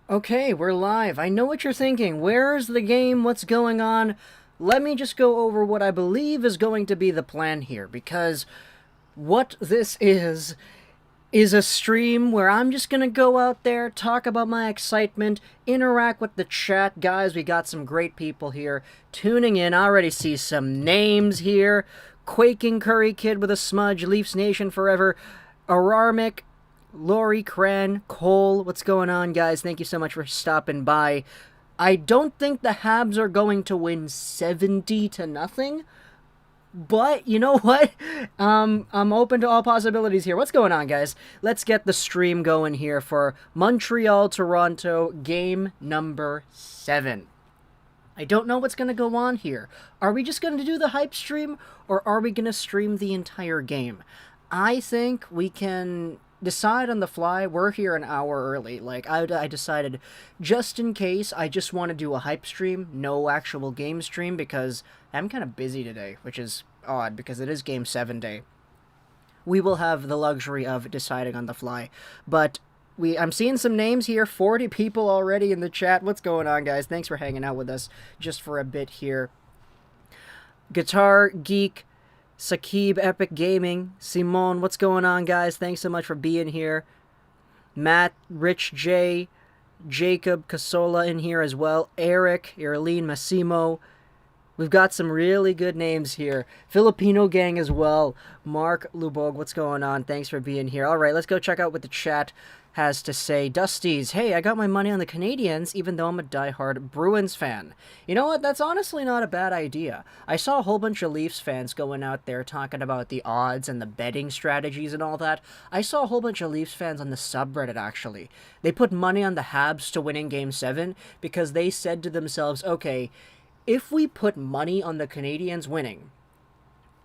Okay, we're live. I know what you're thinking. Where's the game? What's going on? Let me just go over what I believe is going to be the plan here, because what this is a stream where I'm just gonna go out there, talk about my excitement, interact with the chat. Guys, we got some great people here tuning in. I already see some names here. Quaking Curry Kid with a smudge, Leafs Nation Forever, Ararmic, Lori Cran, Cole, what's going on, guys? Thank you so much for stopping by. I don't think the Habs are going to win 70 to nothing, but you know what? I'm open to all possibilities here. What's going on, guys? Let's get the stream going here for Montreal Toronto game number 7. I don't know what's going to go on here. Are we just going to do the hype stream, or are we going to stream the entire game? I think we can decide on the fly. We're here an hour early. Like, I decided, just in case, I just want to do a hype stream, no actual game stream, because I'm kind of busy today, which is odd, because it is Game 7 day. We will have the luxury of deciding on the fly. But I'm seeing some names here, 40 people already in the chat. What's going on, guys? Thanks for hanging out with us just for a bit here. Guitar Geek, Sakib Epic Gaming, Simone, what's going on, guys? Thanks so much for being here. Matt, Rich J, Jacob Casola in here as well. Eric, Irlene Massimo. We've got some really good names here. Filipino gang as well. Mark Lubog, what's going on? Thanks for being here. All right, let's go check out what the chat has to say. Dusty's, hey, I got my money on the Canadiens, even though I'm a diehard Bruins fan. You know what? That's honestly not a bad idea. I saw a whole bunch of Leafs fans going out there talking about the odds and the betting strategies and all that. I saw a whole bunch of Leafs fans on the subreddit, actually. They put money on the Habs to win in Game 7 because they said to themselves, okay, if we put money on the Canadiens winning,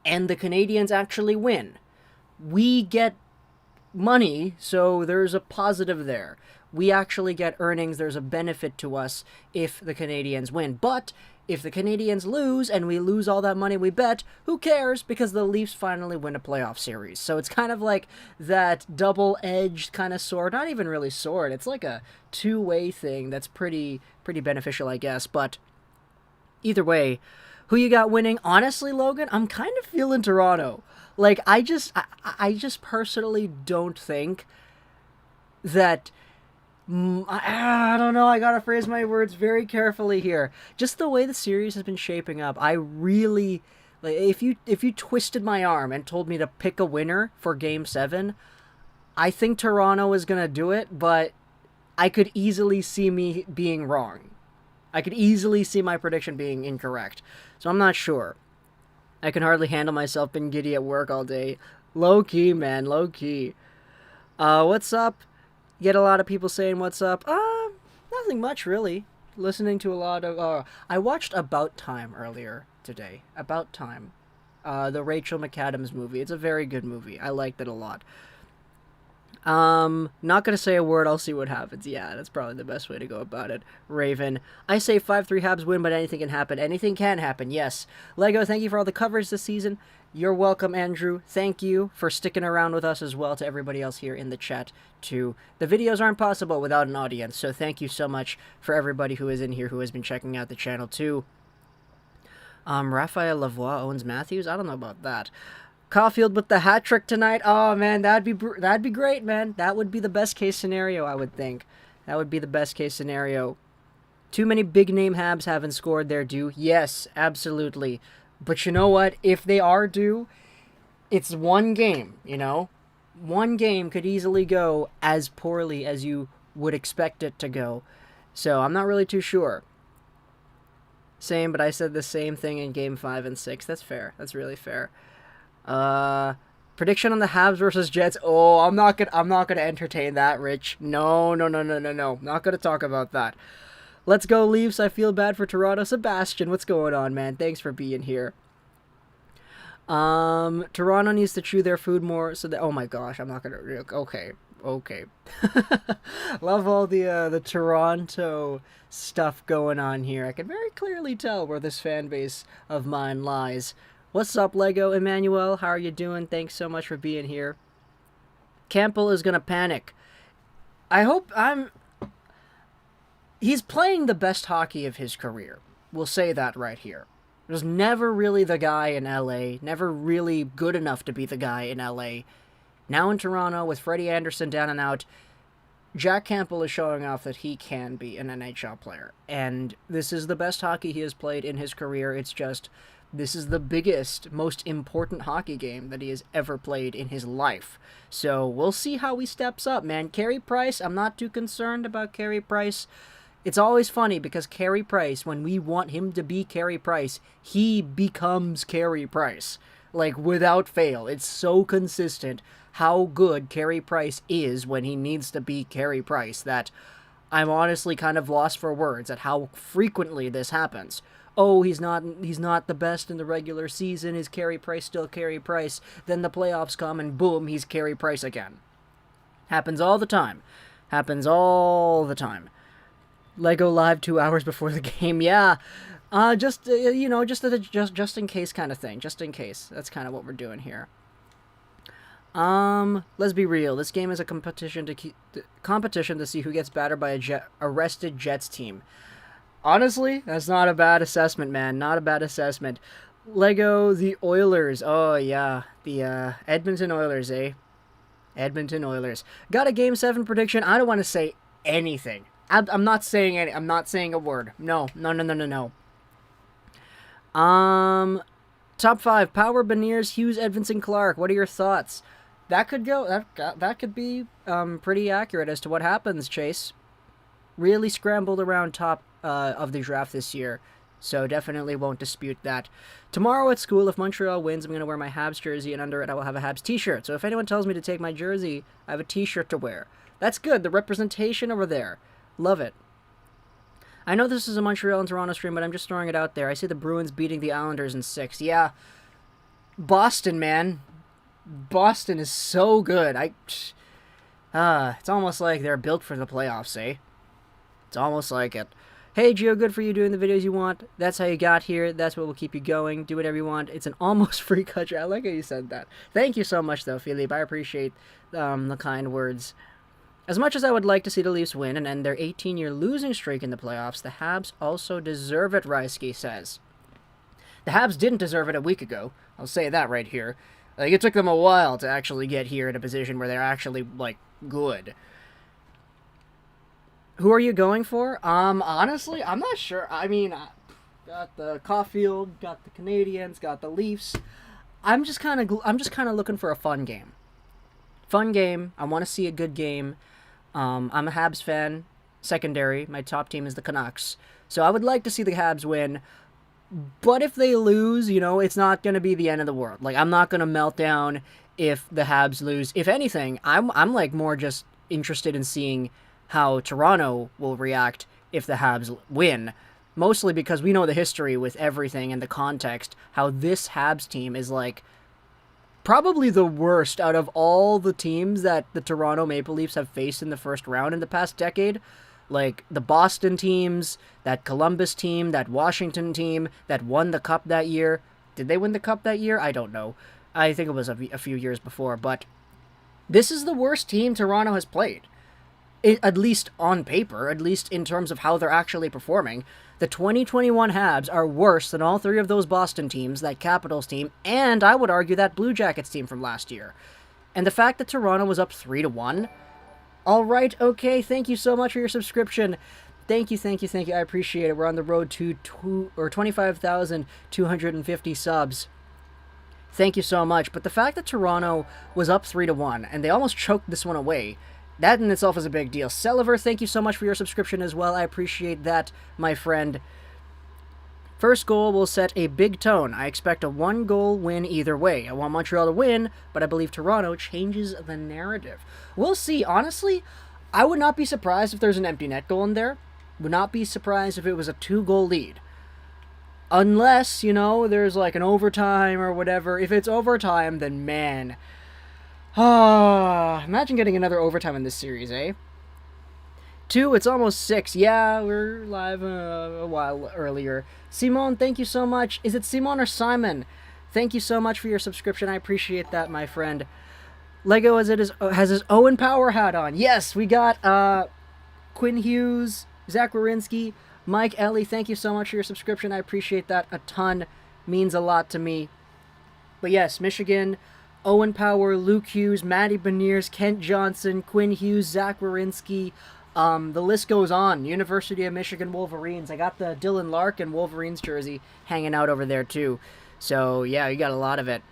and the Canadiens actually win, we get money, so there's a positive there. We actually get earnings, there's a benefit to us if the Canadiens win. But if the Canadiens lose and we lose all that money we bet, who cares? Because the Leafs finally win a playoff series. So it's kind of like that double-edged kind of sword. Not even really sword. It's like a two-way thing that's pretty beneficial, I guess. But either way, who you got winning? Honestly, Logan, I'm kind of feeling Toronto. Like, I just personally don't think that... I don't know, I gotta phrase my words very carefully here. Just the way the series has been shaping up, I really... Like, if you twisted my arm and told me to pick a winner for Game 7, I think Toronto is gonna do it, but I could easily see me being wrong. I could easily see my prediction being incorrect. So I'm not sure. I can hardly handle myself being giddy at work all day. Low key, man, low key. What's up? Get a lot of people saying what's up. Nothing much really. Listening to a lot of I watched About Time earlier today. About Time. The Rachel McAdams movie. It's a very good movie. I liked it a lot. Not gonna say a word, I'll see what happens. Yeah, that's probably the best way to go about it. Raven, I say 5-3 Habs win, but anything can happen. Anything can happen, yes. Lego, thank you for all the coverage this season. You're welcome, Andrew. Thank you for sticking around with us as well, to everybody else here in the chat, too. The videos aren't possible without an audience, so thank you so much for everybody who is in here who has been checking out the channel, too. Raphael Lavoie owns Matthews? I don't know about that. Caulfield with the hat trick tonight. Oh man, that'd be great, man. That would be the best case scenario, I would think. That would be the best case scenario. Too many big name Habs haven't scored their due. Yes, absolutely. But you know what? If they are due, it's one game, you know? One game could easily go as poorly as you would expect it to go. So I'm not really too sure. Same, but I said the same thing in Game 5 and 6. That's fair. That's really fair. Prediction on the Habs versus Jets. Oh, I'm not gonna entertain that, Rich. No. Not gonna talk about that. Let's go, Leafs. I feel bad for Toronto. Sebastian, what's going on, man? Thanks for being here. Toronto needs to chew their food more so that... Oh my gosh, I'm not gonna... Okay. Love all the Toronto stuff going on here. I can very clearly tell where this fan base of mine lies. What's up, Lego Emmanuel? How are you doing? Thanks so much for being here. Campbell is gonna panic. I hope I'm... he's playing the best hockey of his career. We'll say that right here. Was never really the guy in LA, never really good enough to be the guy in LA. Now in Toronto, with Freddie Anderson down and out, Jack Campbell is showing off that he can be an NHL player. And this is the best hockey he has played in his career. It's just, this is the biggest, most important hockey game that he has ever played in his life. So we'll see how he steps up, man. Carey Price, I'm not too concerned about Carey Price. It's always funny because Carey Price, when we want him to be Carey Price, he becomes Carey Price. Like, without fail. It's so consistent how good Carey Price is when he needs to be Carey Price that I'm honestly kind of lost for words at how frequently this happens. Oh, he's not the best in the regular season. Is Carey Price still Carey Price? Then the playoffs come and boom, he's Carey Price again. Happens all the time. Happens all the time. Lego live 2 hours before the game. Yeah, just in case kind of thing. Just in case. That's kind of what we're doing here. Let's be real. This game is a competition to see who gets battered by a arrested Jets team. Honestly, that's not a bad assessment, man. Not a bad assessment. Lego, the Oilers. Oh yeah, the Edmonton Oilers, eh? Edmonton Oilers. Got a Game 7 prediction. I don't want to say anything. I'm not saying any. I'm not saying a word. No. Top 5: Power, Beniers, Hughes, Edvinson, Clark. What are your thoughts? That could go. That could be pretty accurate as to what happens. Chase really scrambled around top of the draft this year, so definitely won't dispute that. Tomorrow at school, if Montreal wins, I'm gonna wear my Habs jersey, and under it I will have a Habs T-shirt. So if anyone tells me to take my jersey, I have a T-shirt to wear. That's good. The representation over there. Love it. I know this is a Montreal and Toronto stream, but I'm just throwing it out there. I see the Bruins beating the Islanders in 6. Yeah. Boston, man. Boston is so good. It's almost like they're built for the playoffs, eh? It's almost like it. Hey, Gio, good for you doing the videos you want. That's how you got here. That's what will keep you going. Do whatever you want. It's an almost free country. I like how you said that. Thank you so much, though, Philippe. I appreciate the kind words. As much as I would like to see the Leafs win and end their 18-year losing streak in the playoffs, the Habs also deserve it, Reisky says. The Habs didn't deserve it a week ago. I'll say that right here. Like, it took them a while to actually get here in a position where they're actually, like, good. Who are you going for? Honestly, I'm not sure. I mean, got the Caulfield, got the Canadiens, got the Leafs. I'm just kind of looking for a fun game. Fun game. I want to see a good game. I'm a Habs fan. Secondary. My top team is the Canucks. So I would like to see the Habs win. But if they lose, it's not going to be the end of the world. Like, I'm not going to melt down if the Habs lose. If anything, I'm like more just interested in seeing how Toronto will react if the Habs win. Mostly because we know the history with everything and the context, how this Habs team is like probably the worst out of all the teams that the Toronto Maple Leafs have faced in the first round in the past decade. Like, the Boston teams, that Columbus team, that Washington team that won the Cup that year. Did they win the Cup that year? I don't know. I think it was a few years before. But this is the worst team Toronto has played. At least on paper, at least in terms of how they're actually performing. The 2021 Habs are worse than all three of those Boston teams, that Capitals team, and I would argue that Blue Jackets team from last year. And the fact that Toronto was up 3-1, alright, okay, thank you so much for your subscription. Thank you. I appreciate it. We're on the road to 25,250 subs. Thank you so much. But the fact that Toronto was up 3-1, and they almost choked this one away, that in itself is a big deal. Selliver, thank you so much for your subscription as well. I appreciate that, my friend. First goal will set a big tone. I expect a 1-goal win either way. I want Montreal to win, but I believe Toronto changes the narrative. We'll see. Honestly, I would not be surprised if there's an empty net goal in there. Would not be surprised if it was a 2-goal lead. Unless, there's like an overtime or whatever. If it's overtime, then man... imagine getting another overtime in this series, eh? 2, it's almost 6. Yeah, we're live a while earlier. Simon, thank you so much. Is it Simon or Simon? Thank you so much for your subscription. I appreciate that, my friend. Lego has his Owen Power hat on. Yes, we got Quinn Hughes, Zach Wierenski, Mike Ellie, thank you so much for your subscription. I appreciate that a ton. Means a lot to me. But yes, Michigan, Owen Power, Luke Hughes, Matty Beniers, Kent Johnson, Quinn Hughes, Zach Wierenski. The list goes on. University of Michigan Wolverines. I got the Dylan Larkin Wolverines jersey hanging out over there too. So yeah, you got a lot of it.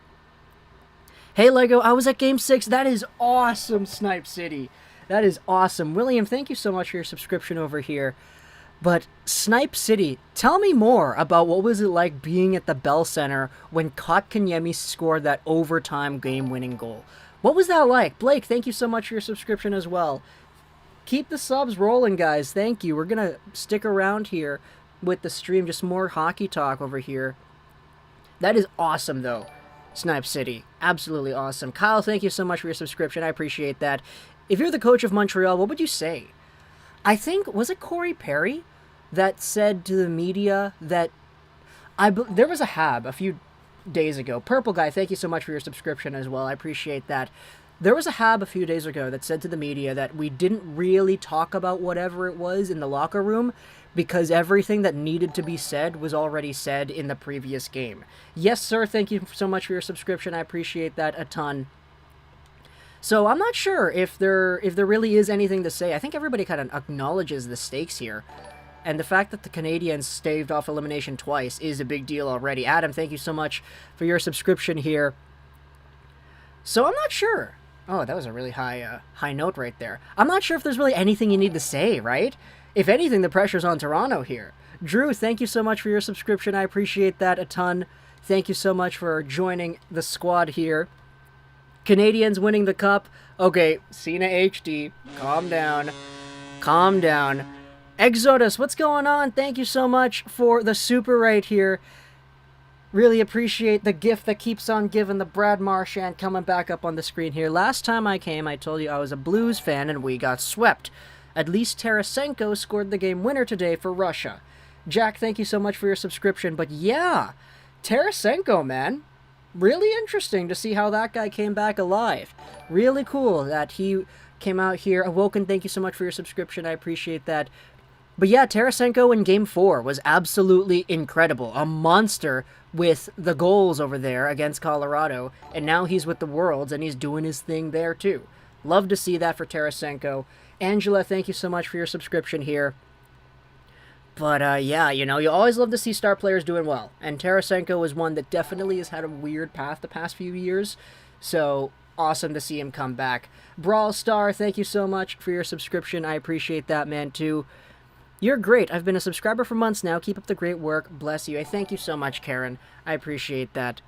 Hey Lego, I was at Game 6. That is awesome, Snipe City. That is awesome. William, thank you so much for your subscription over here. But Snipe City, tell me more about what was it like being at the Bell Center when Kotkaniemi scored that overtime game-winning goal. What was that like? Blake, thank you so much for your subscription as well. Keep the subs rolling, guys. Thank you. We're going to stick around here with the stream. Just more hockey talk over here. That is awesome, though. Snipe City. Absolutely awesome. Kyle, thank you so much for your subscription. I appreciate that. If you're the coach of Montreal, what would you say? I think, was it Corey Perry that said to the media that there was a Hab a few days ago. Purple Guy, thank you so much for your subscription as well. I appreciate that. There was a Hab a few days ago that said to the media that we didn't really talk about whatever it was in the locker room because everything that needed to be said was already said in the previous game. Yes, sir, thank you so much for your subscription. I appreciate that a ton. So I'm not sure if there really is anything to say. I think everybody kind of acknowledges the stakes here. And the fact that the Canadiens staved off elimination twice is a big deal already. Adam, thank you so much for your subscription here. So I'm not sure. Oh, that was a really high note right there. I'm not sure if there's really anything you need to say, right? If anything, the pressure's on Toronto here. Drew, thank you so much for your subscription. I appreciate that a ton. Thank you so much for joining the squad here. Canadiens winning the cup. Okay, Cena HD, calm down. Calm down. Exodus, what's going on? Thank you so much for the super right here. Really appreciate the gift that keeps on giving, the Brad Marchand coming back up on the screen here. Last time I came, I told you I was a Blues fan and we got swept. At least Tarasenko scored the game winner today for Russia. Jack, thank you so much for your subscription. But yeah, Tarasenko, man. Really interesting to see how that guy came back alive. Really cool that he came out here. Awoken, thank you so much for your subscription. I appreciate that. But yeah, Tarasenko in Game 4 was absolutely incredible. A monster with the goals over there against Colorado. And now he's with the Worlds and he's doing his thing there too. Love to see that for Tarasenko. Angela, thank you so much for your subscription here. But, yeah, you know, you always love to see star players doing well. And Tarasenko is one that definitely has had a weird path the past few years. So, awesome to see him come back. Brawl Star, thank you so much for your subscription. I appreciate that, man, too. You're great. I've been a subscriber for months now. Keep up the great work. Bless you. I thank you so much, Karen. I appreciate that.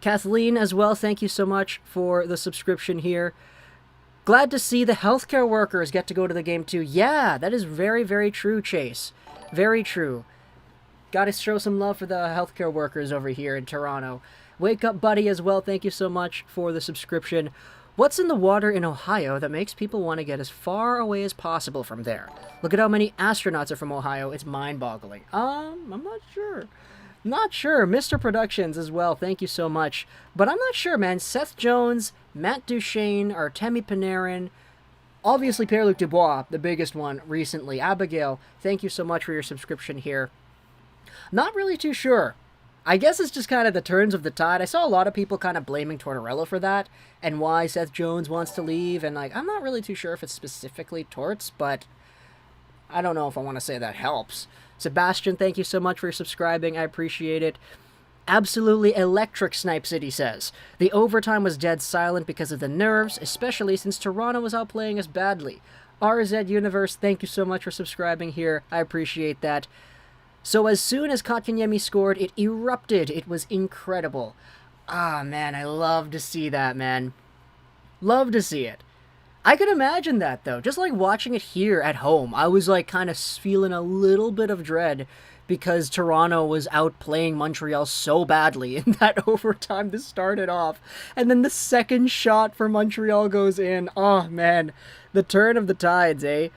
Kathleen, as well, thank you so much for the subscription here. Glad to see the healthcare workers get to go to the game too. Yeah, that is very, very true, Chase. Very true. Gotta show some love for the healthcare workers over here in Toronto. Wake Up Buddy as well, thank you so much for the subscription. What's in the water in Ohio that makes people want to get as far away as possible from there? Look at how many astronauts are from Ohio. It's mind-boggling. I'm not sure. Not sure. Mr. Productions as well, thank you so much. But I'm not sure, man. Seth Jones, Matt Duchesne, Artemi Panarin, obviously Pierre-Luc Dubois, the biggest one recently. Abigail, thank you so much for your subscription here. Not really too sure. I guess it's just kind of the turns of the tide. I saw a lot of people kind of blaming Tortorella for that and why Seth Jones wants to leave. And, like, I'm not really too sure if it's specifically Torts, but I don't know if I want to say that helps. Sebastian, thank you so much for subscribing. I appreciate it. Absolutely electric, Snipe City says. The overtime was dead silent because of the nerves, especially since Toronto was outplaying us badly. RZ Universe, thank you so much for subscribing here. I appreciate that. So as soon as Kotkaniemi scored, it erupted. It was incredible. Ah, man, I love to see that, man. Love to see it. I could imagine that, though. Just like watching it here at home, I was like kind of feeling a little bit of dread because Toronto was outplaying Montreal so badly in that overtime to start it off. And then the second shot for Montreal goes in. Oh, man. The turn of the tides, eh?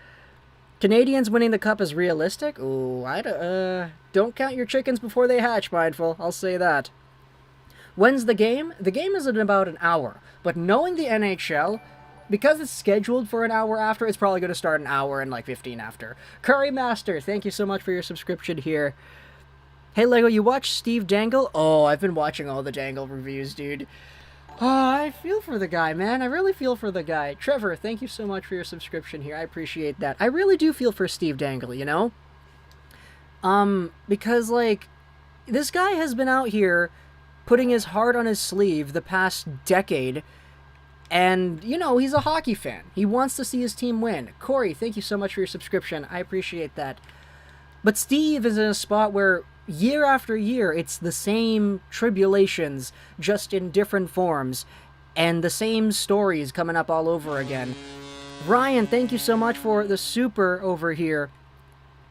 Canadiens winning the cup is realistic? Ooh, don't count your chickens before they hatch, Mindful. I'll say that. When's the game? The game is in about an hour. But knowing the NHL, because it's scheduled for an hour after, it's probably going to start an hour and like 15 after. Curry Master, thank you so much for your subscription here. Hey Lego, you watch Steve Dangle? Oh, I've been watching all the Dangle reviews, dude. Oh, I feel for the guy, man. I really feel for the guy. Trevor, thank you so much for your subscription here. I appreciate that. I really do feel for Steve Dangle, you know? Because, like, this guy has been out here putting his heart on his sleeve the past decade, and, you know, he's a hockey fan. He wants to see his team win. Corey, thank you so much for your subscription. I appreciate that. But Steve is in a spot where year after year, it's the same tribulations, just in different forms, and the same stories coming up all over again. Ryan, thank you so much for the super over here.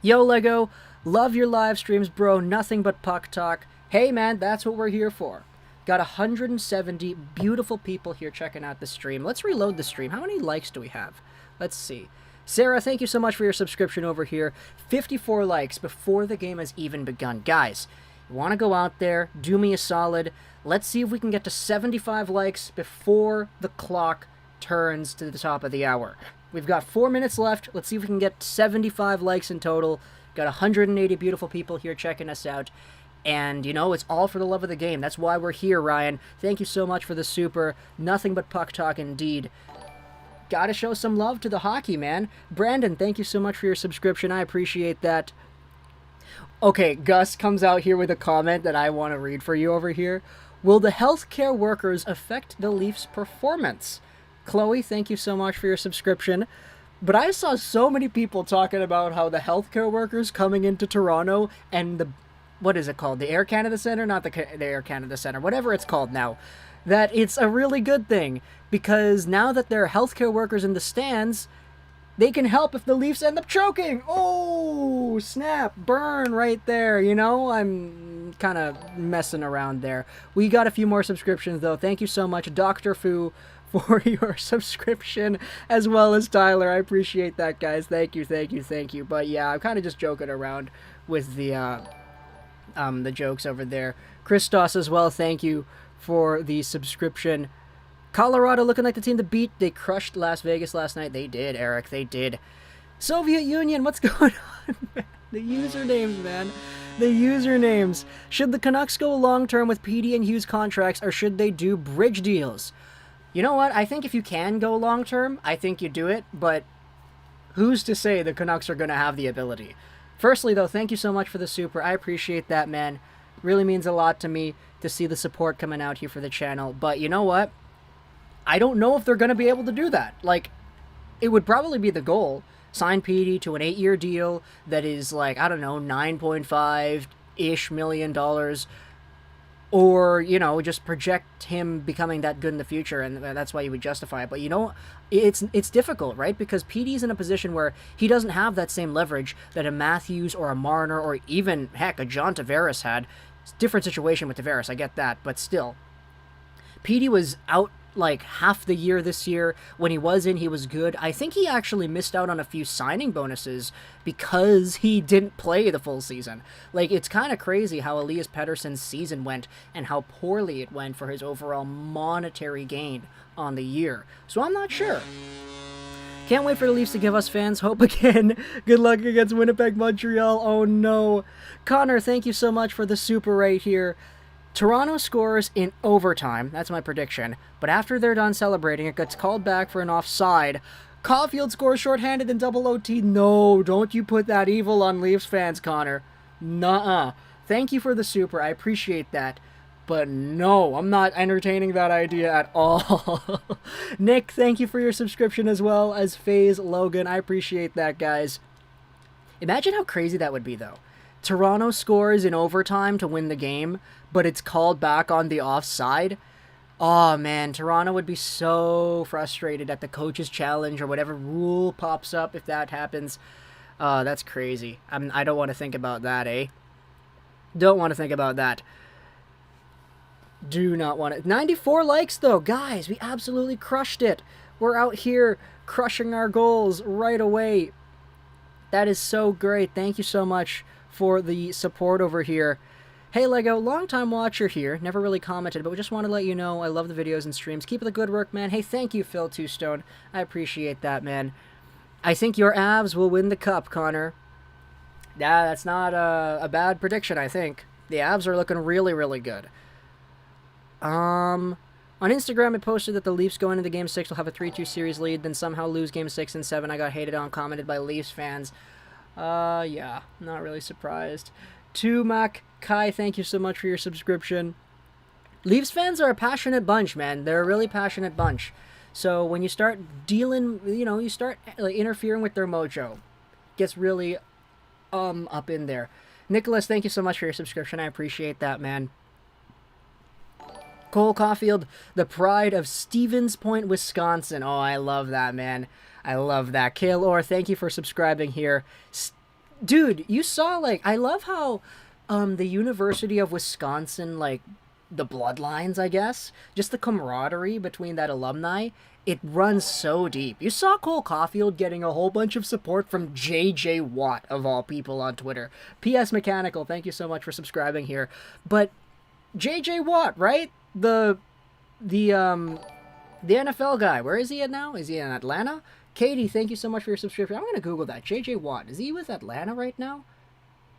Yo, Lego, love your live streams, bro. Nothing but puck talk. Hey, man, that's what we're here for. Got 170 beautiful people here checking out the stream. Let's reload the stream. How many likes do we have? Let's see. Sarah, thank you so much for your subscription over here. 54 likes before the game has even begun. Guys, you want to go out there, do me a solid. Let's see if we can get to 75 likes before the clock turns to the top of the hour. We've got 4 minutes left. Let's see if we can get 75 likes in total. Got 180 beautiful people here checking us out. And, you know, it's all for the love of the game. That's why we're here, Ryan. Thank you so much for the super. Nothing but puck talk indeed. Gotta show some love to the hockey, man. Brandon, thank you so much for your subscription. I appreciate that. Okay, Gus comes out here with a comment that I want to read for you over here. Will the healthcare workers affect the Leafs' performance? Chloe, thank you so much for your subscription. But I saw so many people talking about how the healthcare workers coming into Toronto and the, what is it called? The Air Canada Centre? Not the Air Canada Centre, whatever it's called now. That it's a really good thing, because now that there are healthcare workers in the stands, they can help if the Leafs end up choking. Oh, snap, burn right there, you know? I'm kind of messing around there. We got a few more subscriptions, though. Thank you so much, Dr. Fu, for your subscription, as well as Tyler. I appreciate that, guys. Thank you, thank you, thank you. But yeah, I'm kind of just joking around with the jokes over there. Christos as well, thank you for the subscription. Colorado looking like the team to beat. They crushed Las Vegas last night. They did, Eric. They did. Soviet Union, what's going on, man? The usernames, man. The usernames. Should the Canucks go long-term with PD and Hughes contracts, or should they do bridge deals? You know what? I think if you can go long-term, I think you do it, but who's to say the Canucks are going to have the ability? Firstly, though, thank you so much for the super. I appreciate that, man. Really means a lot to me to see the support coming out here for the channel. But you know what? I don't know if they're going to be able to do that. Like, it would probably be the goal. Sign PD to an 8-year deal that is like, I don't know, $9.5-ish million. Or, you know, just project him becoming that good in the future, and that's why you would justify it. But, you know, it's difficult, right? Because PD's in a position where he doesn't have that same leverage that a Matthews or a Marner or even, heck, a John Tavares had. It's a different situation with Tavares, I get that, but still. PD was out like half the year this year. When he was in, he was good. I think he actually missed out on a few signing bonuses because he didn't play the full season. Like, it's kind of crazy how Elias Pettersson's season went and how poorly it went for his overall monetary gain on the year. So I'm not sure. Can't wait for the Leafs to give us fans hope again. Good luck against Winnipeg, Montreal. Oh no. Connor, thank you so much for the super right here. Toronto scores in overtime. That's my prediction. But after they're done celebrating, it gets called back for an offside. Caulfield scores shorthanded in double OT. No, don't you put that evil on Leafs fans, Connor. Nuh-uh. Thank you for the super. I appreciate that. But no, I'm not entertaining that idea at all. Nick, thank you for your subscription as well as FaZe Logan. I appreciate that, guys. Imagine how crazy that would be, though. Toronto scores in overtime to win the game, but it's called back on the offside. Oh, man, Toronto would be so frustrated at the coach's challenge or whatever rule pops up if that happens. That's crazy. I don't want to think about that, eh? Don't want to think about that. Do not want it. 94 likes, though. Guys, we absolutely crushed it. We're out here crushing our goals right away. That is so great. Thank you so much for the support over here. Hey Lego, long time watcher here, never really commented, but we just want to let you know I love the videos and streams. Keep up the good work, man. Hey, thank you, Phil Two Stone. I appreciate that, man. I think your Avs will win the cup, Connor. Yeah, that's not a bad prediction, I think. The Avs are looking really, really good. On Instagram, I posted that the Leafs going into Game 6 will have a 3-2 series lead, then somehow lose Game 6 and 7. I got hated on, commented by Leafs fans. Yeah, not really surprised. To Mac Kai, thank you so much for your subscription. Leafs fans are a passionate bunch, man. They're a really passionate bunch. So when you start dealing, you start like, interfering with their mojo, it gets really up in there. Nicholas, thank you so much for your subscription. I appreciate that, man. Cole Caulfield, the pride of Stevens Point, Wisconsin. Oh, I love that, man. I love that. Kale Orr, thank you for subscribing here. Dude, you saw, like, I love how the University of Wisconsin, like, the bloodlines, I guess, just the camaraderie between that alumni, it runs so deep. You saw Cole Caulfield getting a whole bunch of support from J.J. Watt, of all people, on Twitter. P.S. Mechanical, thank you so much for subscribing here. But J.J. Watt, right? The NFL guy, where is he at now? Is he in Atlanta? Katie, thank you so much for your subscription. I'm going to Google that. J.J. Watt, is he with Atlanta right now?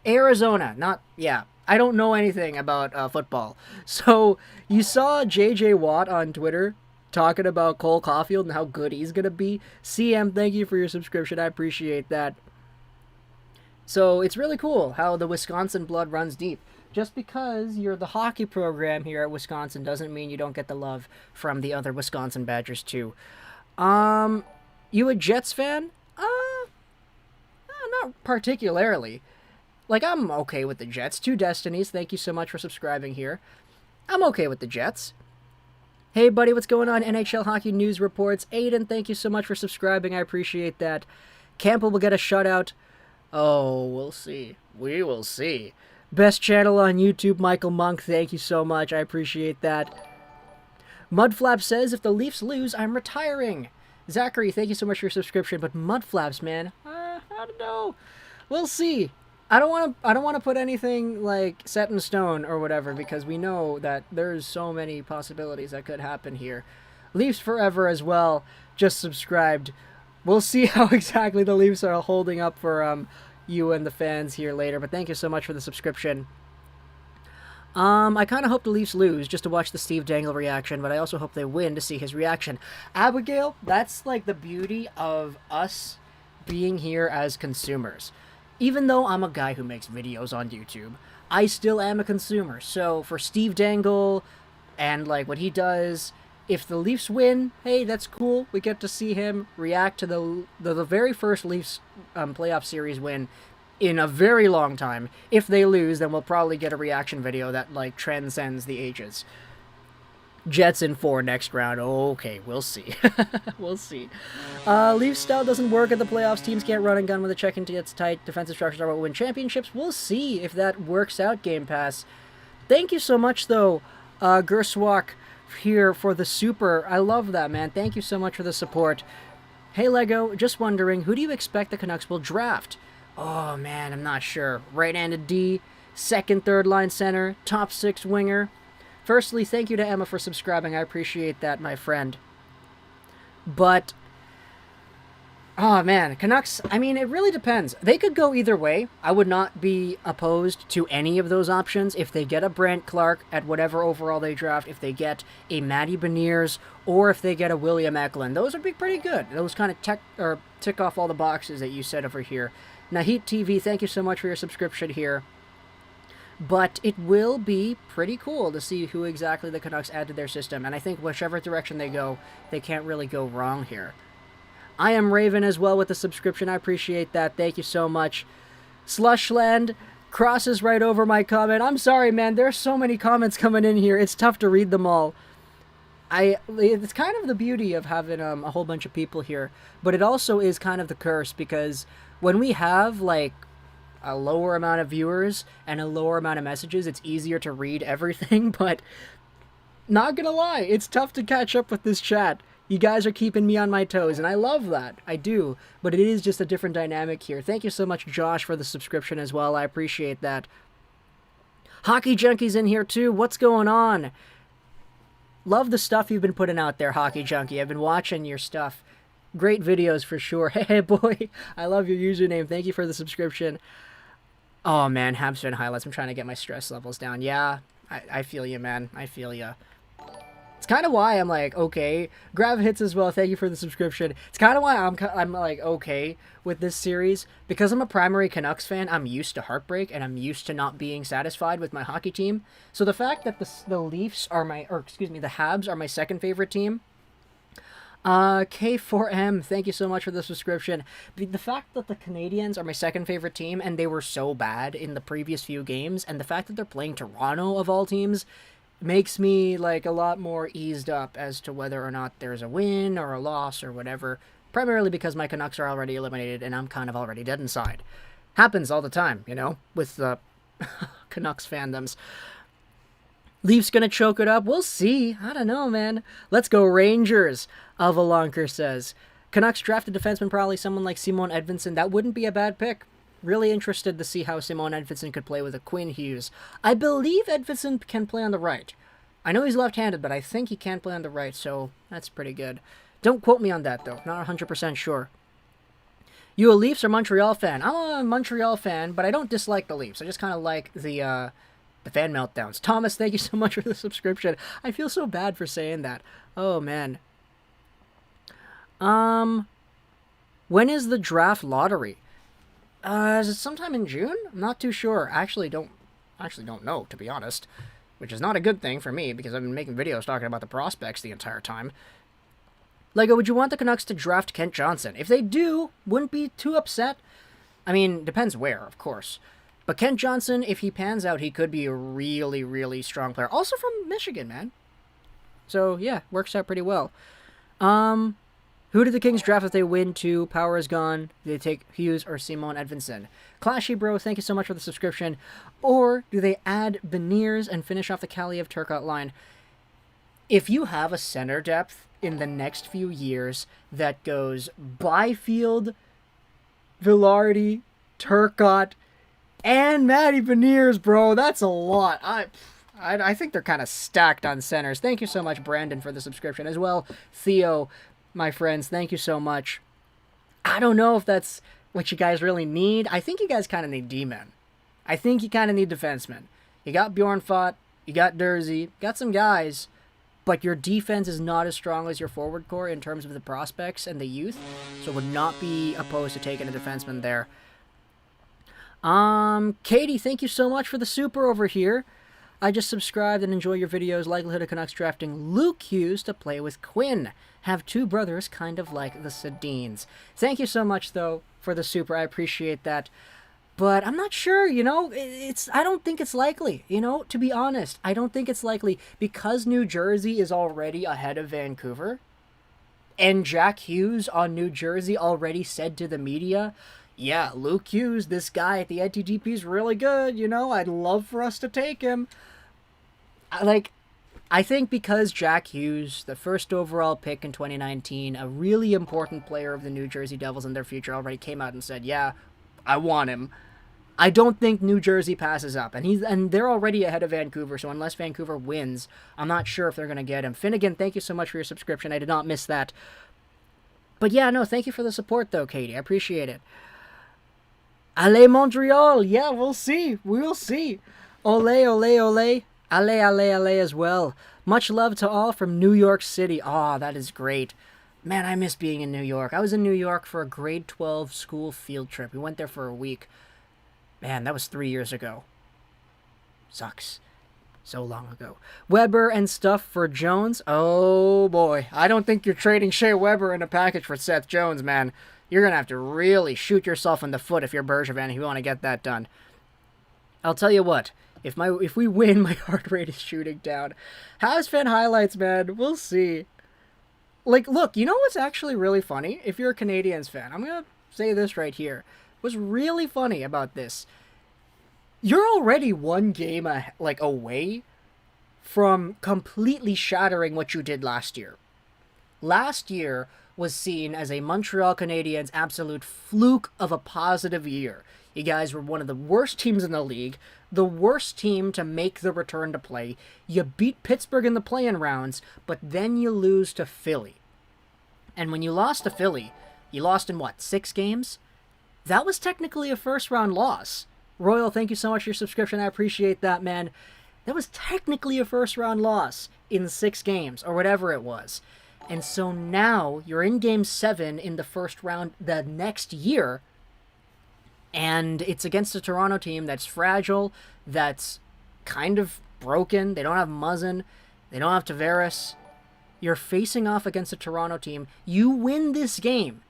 Arizona, yeah. I don't know anything about football. So, you saw J.J. Watt on Twitter talking about Cole Caulfield and how good he's going to be. CM, thank you for your subscription. I appreciate that. So, it's really cool how the Wisconsin blood runs deep. Just because you're the hockey program here at Wisconsin doesn't mean you don't get the love from the other Wisconsin Badgers too. You a Jets fan? Not particularly. Like, I'm okay with the Jets. Two Destinies, thank you so much for subscribing here. I'm okay with the Jets. Hey buddy, what's going on? NHL Hockey News Reports. Aiden, thank you so much for subscribing. I appreciate that. Campbell will get a shutout. Oh, we'll see. We will see. Best channel on YouTube, Michael Monk, thank you so much. I appreciate that. Mudflap says, if the Leafs lose, I'm retiring. Zachary, thank you so much for your subscription, but Mudflaps, man, I don't know. We'll see. I don't want to put anything like set in stone or whatever, because we know that there's so many possibilities that could happen here. Leafs forever as well, just subscribed. We'll see how exactly the Leafs are holding up for you and the fans here later, but thank you so much for the subscription. I kind of hope the Leafs lose just to watch the Steve Dangle reaction, but I also hope they win to see his reaction. Abigail, that's like the beauty of us being here as consumers. Even though I'm a guy who makes videos on YouTube, I still am a consumer. So for Steve Dangle and like what he does, if the Leafs win, hey, that's cool. We get to see him react to the very first Leafs playoff series win in a very long time. If they lose, then we'll probably get a reaction video that like transcends the ages. Jets in 4 next round. Okay, we'll see. We'll see. Leafs style doesn't work at the playoffs. Teams can't run and gun when the check-in gets tight. Defensive structures are what win championships. We'll see if that works out, Game Pass. Thank you so much, though, Gerswalk, here for the super. I love that, man. Thank you so much for the support. Hey, Lego, just wondering, who do you expect the Canucks will draft? Oh, man, I'm not sure. Right-handed D, second, third line center, top 6 winger. Firstly, thank you to Emma for subscribing. I appreciate that, my friend. But, oh man, Canucks, I mean, it really depends. They could go either way. I would not be opposed to any of those options. If they get a Brandt Clark at whatever overall they draft, if they get a Matty Beniers, or if they get a William Eklund, those would be pretty good. Those kind of tick off all the boxes that you said over here. Nahit TV, thank you so much for your subscription here. But it will be pretty cool to see who exactly the Canucks add to their system. And I think whichever direction they go, they can't really go wrong here. I am Raven as well with the subscription. I appreciate that. Thank you so much. Slushland crosses right over my comment. I'm sorry, man. There's so many comments coming in here. It's tough to read them all. It's kind of the beauty of having a whole bunch of people here. But it also is kind of the curse, because when we have, like, a lower amount of viewers and a lower amount of messages, it's easier to read everything, but not gonna lie, it's tough to catch up with this chat. You guys are keeping me on my toes, and I love that. I do, but it is just a different dynamic here. Thank you so much, Josh, for the subscription as well. I appreciate that. Hockey Junkie's in here too. What's going on? Love the stuff you've been putting out there, Hockey Junkie. I've been watching your stuff. Great videos for sure. Hey, boy. I love your username. Thank you for the subscription. Oh, man. Habs fan highlights. I'm trying to get my stress levels down. Yeah, I feel you, man. I feel you. It's kind of why I'm like, okay. Grav hits as well. Thank you for the subscription. It's kind of why I'm like, okay with this series. Because I'm a primary Canucks fan, I'm used to heartbreak, and I'm used to not being satisfied with my hockey team. So the fact that the Leafs are the Habs are my second favorite team. K4M, thank you so much for the subscription. The fact that the Canadiens are my second favorite team, and they were so bad in the previous few games, and the fact that they're playing Toronto of all teams, makes me like a lot more eased up as to whether or not there's a win or a loss or whatever. Primarily because my Canucks are already eliminated, and I'm kind of already dead inside. Happens all the time, you know, with the Canucks fandoms. Leafs gonna choke it up? We'll see. I don't know, man. Let's go Rangers, Avalonker says. Canucks drafted defenseman, probably someone like Simon Edvinsson. That wouldn't be a bad pick. Really interested to see how Simon Edvinsson could play with a Quinn Hughes. I believe Edvinsson can play on the right. I know he's left-handed, but I think he can play on the right, so that's pretty good. Don't quote me on that, though. Not 100% sure. You a Leafs or Montreal fan? I'm a Montreal fan, but I don't dislike the Leafs. I just kind of like the fan meltdowns. Thomas, thank you so much for the subscription. I feel so bad for saying that. Oh, man. When is the draft lottery? Is it sometime in June? I'm not too sure. I actually don't know, to be honest. Which is not a good thing for me, because I've been making videos talking about the prospects the entire time. Lego, would you want the Canucks to draft Kent Johnson? If they do, wouldn't be too upset. I mean, depends where, of course. But Kent Johnson, if he pans out, he could be a really, really strong player. Also from Michigan, man. So, yeah, works out pretty well. Who did the Kings draft if they win to? Power is gone. Do they take Hughes or Simon Edvinsson? Clashy Bro, thank you so much for the subscription. Or do they add Beniers and finish off the Kaliev-Turcotte line? If you have a center depth in the next few years that goes Byfield, Vilardi, Turcotte, and Matty Beniers, bro, that's a lot. I think they're kind of stacked on centers. Thank you so much, Brandon, for the subscription as well. Theo, my friends, thank you so much. I don't know if that's what you guys really need. I think you guys kind of need D-men. I think you kind of need defensemen. You got Bjornfot, you got Dursey, got some guys, but your defense is not as strong as your forward core in terms of the prospects and the youth, so would not be opposed to taking a defenseman there. Katie, thank you so much for the super over here. I just subscribed and enjoy your videos. Likelihood of Canucks drafting Luke Hughes to play with Quinn. Have two brothers kind of like the Sedins. Thank you so much, though, for the super. I appreciate that. But I'm not sure, you know, I don't think it's likely, you know, to be honest. I don't think it's likely because New Jersey is already ahead of Vancouver. And Jack Hughes on New Jersey already said to the media, yeah, Luke Hughes, this guy at the NTDP is really good, you know, I'd love for us to take him. I think because Jack Hughes, the first overall pick in 2019, a really important player of the New Jersey Devils in their future, already came out and said, yeah, I want him. I don't think New Jersey passes up, and they're already ahead of Vancouver, so unless Vancouver wins, I'm not sure if they're going to get him. Finnegan, thank you so much for your subscription. I did not miss that. But yeah, no, thank you for the support, though, Katie. I appreciate it. Allez, Montreal! Yeah, we'll see. We'll see. Ole, ole, ole. Allez, allez, allez as well. Much love to all from New York City. Aw, that is great. Man, I miss being in New York. I was in New York for a grade 12 school field trip. We went there for a week. Man, that was 3 years ago. Sucks. So long ago. Weber and stuff for Jones. Oh, boy. I don't think you're trading Shea Weber in a package for Seth Jones, man. You're going to have to really shoot yourself in the foot if you're Bergevin if you want to get that done. I'll tell you what. If we win, my heart rate is shooting down. Habs fan highlights, man. We'll see. Like, look, you know what's actually really funny? If you're a Canadiens fan, I'm going to say this right here. What's really funny about this? You're already one game away from completely shattering what you did last year. Last year was seen as a Montreal Canadiens absolute fluke of a positive year. You guys were one of the worst teams in the league, the worst team to make the return to play. You beat Pittsburgh in the play-in rounds, but then you lose to Philly. And when you lost to Philly, you lost in what, 6 games? That was technically a first-round loss. Royal, thank you so much for your subscription. I appreciate that, man. That was technically a first-round loss in 6 games, or whatever it was. And so now you're in Game 7 in the first round the next year, and it's against a Toronto team that's fragile, that's kind of broken. They don't have Muzzin. They don't have Tavares. You're facing off against a Toronto team. You win this game.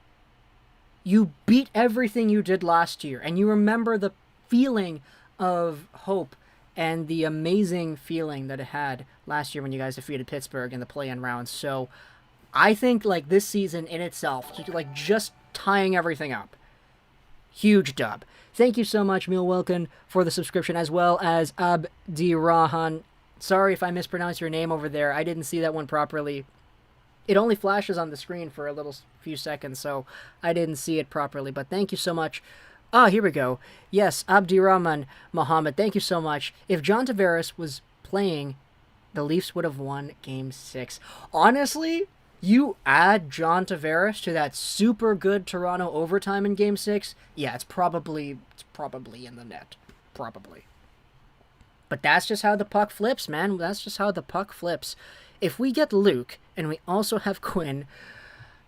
You beat everything you did last year, and you remember the feeling of hope and the amazing feeling that it had last year when you guys defeated Pittsburgh in the play-in rounds. So I think like this season in itself, like just tying everything up, huge dub. Thank you so much, Neil Wilkin, for the subscription, as well as Abdirahan. Sorry if I mispronounced your name over there. I didn't see that one properly. It only flashes on the screen for a little few seconds, so I didn't see it properly. But thank you so much. Ah, here we go. Yes, Abdirahman Mohammed, thank you so much. If John Tavares was playing, the Leafs would have won Game 6. Honestly, you add John Tavares to that super good Toronto overtime in Game 6, yeah, it's probably in the net. Probably. But that's just how the puck flips, man. That's just how the puck flips. If we get Luke, and we also have Quinn,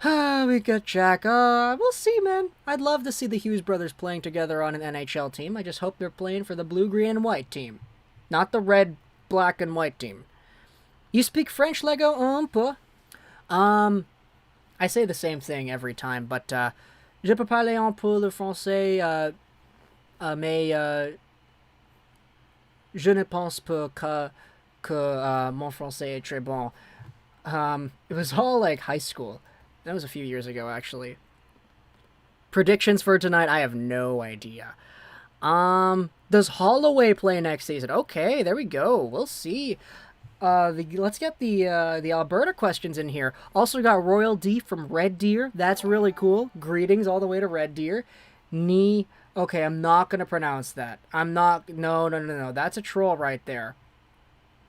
we got Jack. We'll see, man. I'd love to see the Hughes brothers playing together on an NHL team. I just hope they're playing for the blue, green, and white team. Not the red, black, and white team. You speak French, Lego? Un peu. I say the same thing every time, but, je peux parler un peu le français, mais, je ne pense pas que mon français est très bon. It was all, like, high school. That was a few years ago, actually. Predictions for tonight, I have no idea. Does Holloway play next season? Okay, there we go. We'll see. Let's get the Alberta questions in here. Also got Royal D from Red Deer. That's really cool. Greetings all the way to Red Deer. Okay, I'm not going to pronounce that. No. That's a troll right there.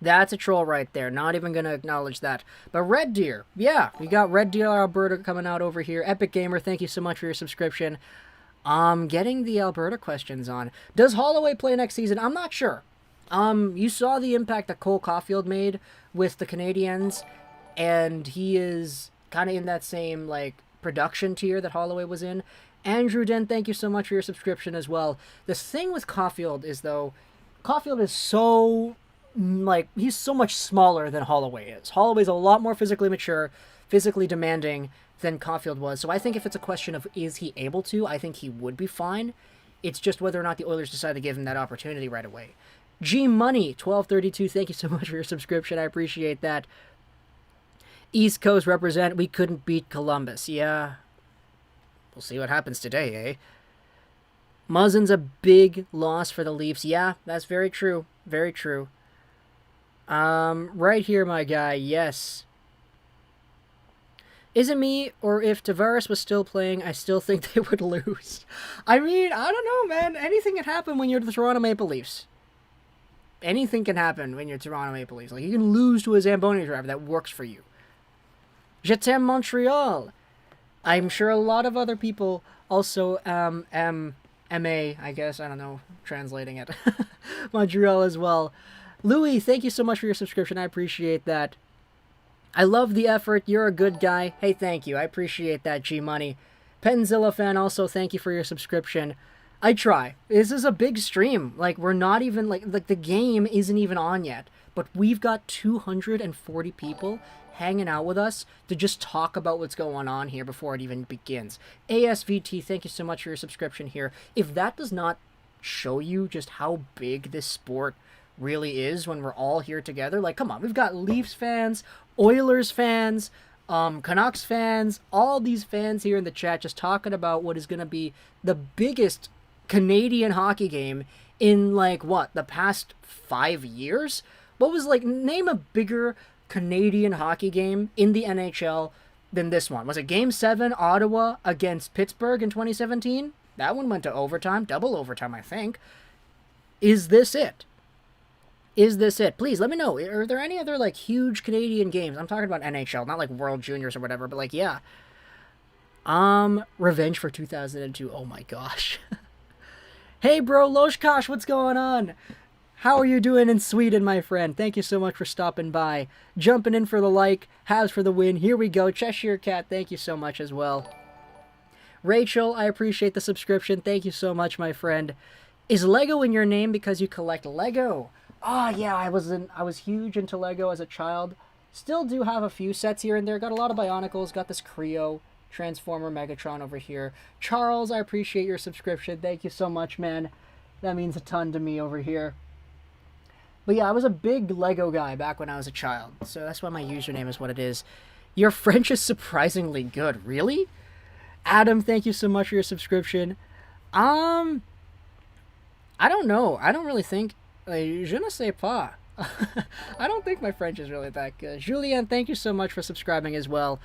That's a troll right there. Not even going to acknowledge that. But Red Deer. Yeah, we got Red Deer, Alberta coming out over here. Epic Gamer, thank you so much for your subscription. Getting the Alberta questions on. Does Holloway play next season? I'm not sure. You saw the impact that Cole Caulfield made with the Canadiens, and he is kind of in that same, like, production tier that Holloway was in. Andrew Den, thank you so much for your subscription as well. The thing with Caulfield is, though, Caulfield is so, like, he's so much smaller than Holloway is. Holloway's a lot more physically mature, physically demanding than Caulfield was, so I think if it's a question of is he able to, I think he would be fine. It's just whether or not the Oilers decide to give him that opportunity right away. G Money 1232, thank you so much for your subscription. I appreciate that. East Coast represent. We couldn't beat Columbus. Yeah. We'll see what happens today, eh? Muzzin's a big loss for the Leafs. Yeah, that's very true. Very true. Right here, my guy. Yes. Is it me, or if Tavares was still playing, I still think they would lose? I mean, I don't know, man. Anything can happen when you're the Toronto Maple Leafs. Anything can happen when you're Toronto Maple Leafs. Like, you can lose to a Zamboni driver that works for you. Je t'aime Montreal. I'm sure a lot of other people also, M-A, I guess, I don't know, translating it. Montreal as well. Louis, thank you so much for your subscription. I appreciate that. I love the effort. You're a good guy. Hey, thank you. I appreciate that, G-Money. Penzilla fan, also, thank you for your subscription. I try. This is a big stream. Like, we're not even, like the game isn't even on yet. But we've got 240 people hanging out with us to just talk about what's going on here before it even begins. ASVT, thank you so much for your subscription here. If that does not show you just how big this sport really is when we're all here together, like, come on, we've got Leafs fans, Oilers fans, Canucks fans, all these fans here in the chat just talking about what is going to be the biggest Canadian hockey game in, like, what, the past 5 years? What was, like, name a bigger Canadian hockey game in the NHL than this one. Was it Game 7, Ottawa against Pittsburgh in 2017? That one went to overtime, double overtime, I think. Is this it? Is this it? Please let me know. Are there any other, like, huge Canadian games? I'm talking about NHL, not like World Juniors or whatever, but, like, yeah. Revenge for 2002. Oh my gosh. Hey, bro, Loshkosh, what's going on? How are you doing in Sweden, my friend? Thank you so much for stopping by. Jumping in for the like, Habs for the win. Here we go. Cheshire Cat, thank you so much as well. Rachel, I appreciate the subscription. Thank you so much, my friend. Is Lego in your name because you collect Lego? Oh, yeah, I was huge into Lego as a child. Still do have a few sets here and there. Got a lot of Bionicles. Got this Creo Transformer Megatron over here. Charles, I appreciate your subscription. Thank you so much, man. That means a ton to me over here. But yeah, I was a big Lego guy back when I was a child. So that's why my username is what it is. Your French is surprisingly good. Really? Adam, thank you so much for your subscription. I don't know. I don't really think... je ne sais pas. I don't think my French is really that good. Julien, thank you so much for subscribing as well.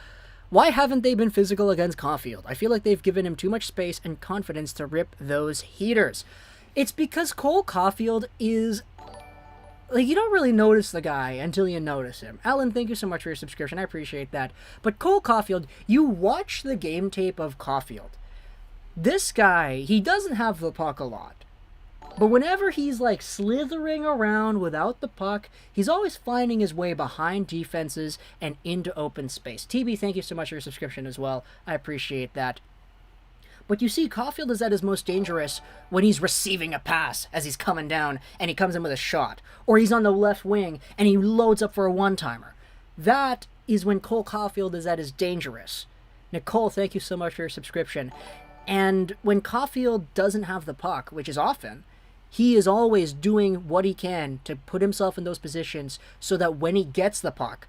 Why haven't they been physical against Caulfield? I feel like they've given him too much space and confidence to rip those heaters. It's because Cole Caulfield is... like, you don't really notice the guy until you notice him. Alan, thank you so much for your subscription. I appreciate that. But Cole Caulfield, you watch the game tape of Caulfield. This guy, he doesn't have the puck a lot. But whenever he's, like, slithering around without the puck, he's always finding his way behind defenses and into open space. TB, thank you so much for your subscription as well. I appreciate that. But you see, Caulfield is at his most dangerous when he's receiving a pass as he's coming down and he comes in with a shot. Or he's on the left wing and he loads up for a one-timer. That is when Cole Caulfield is at his dangerous. Nicole, thank you so much for your subscription. And when Caulfield doesn't have the puck, which is often, he is always doing what he can to put himself in those positions so that when he gets the puck,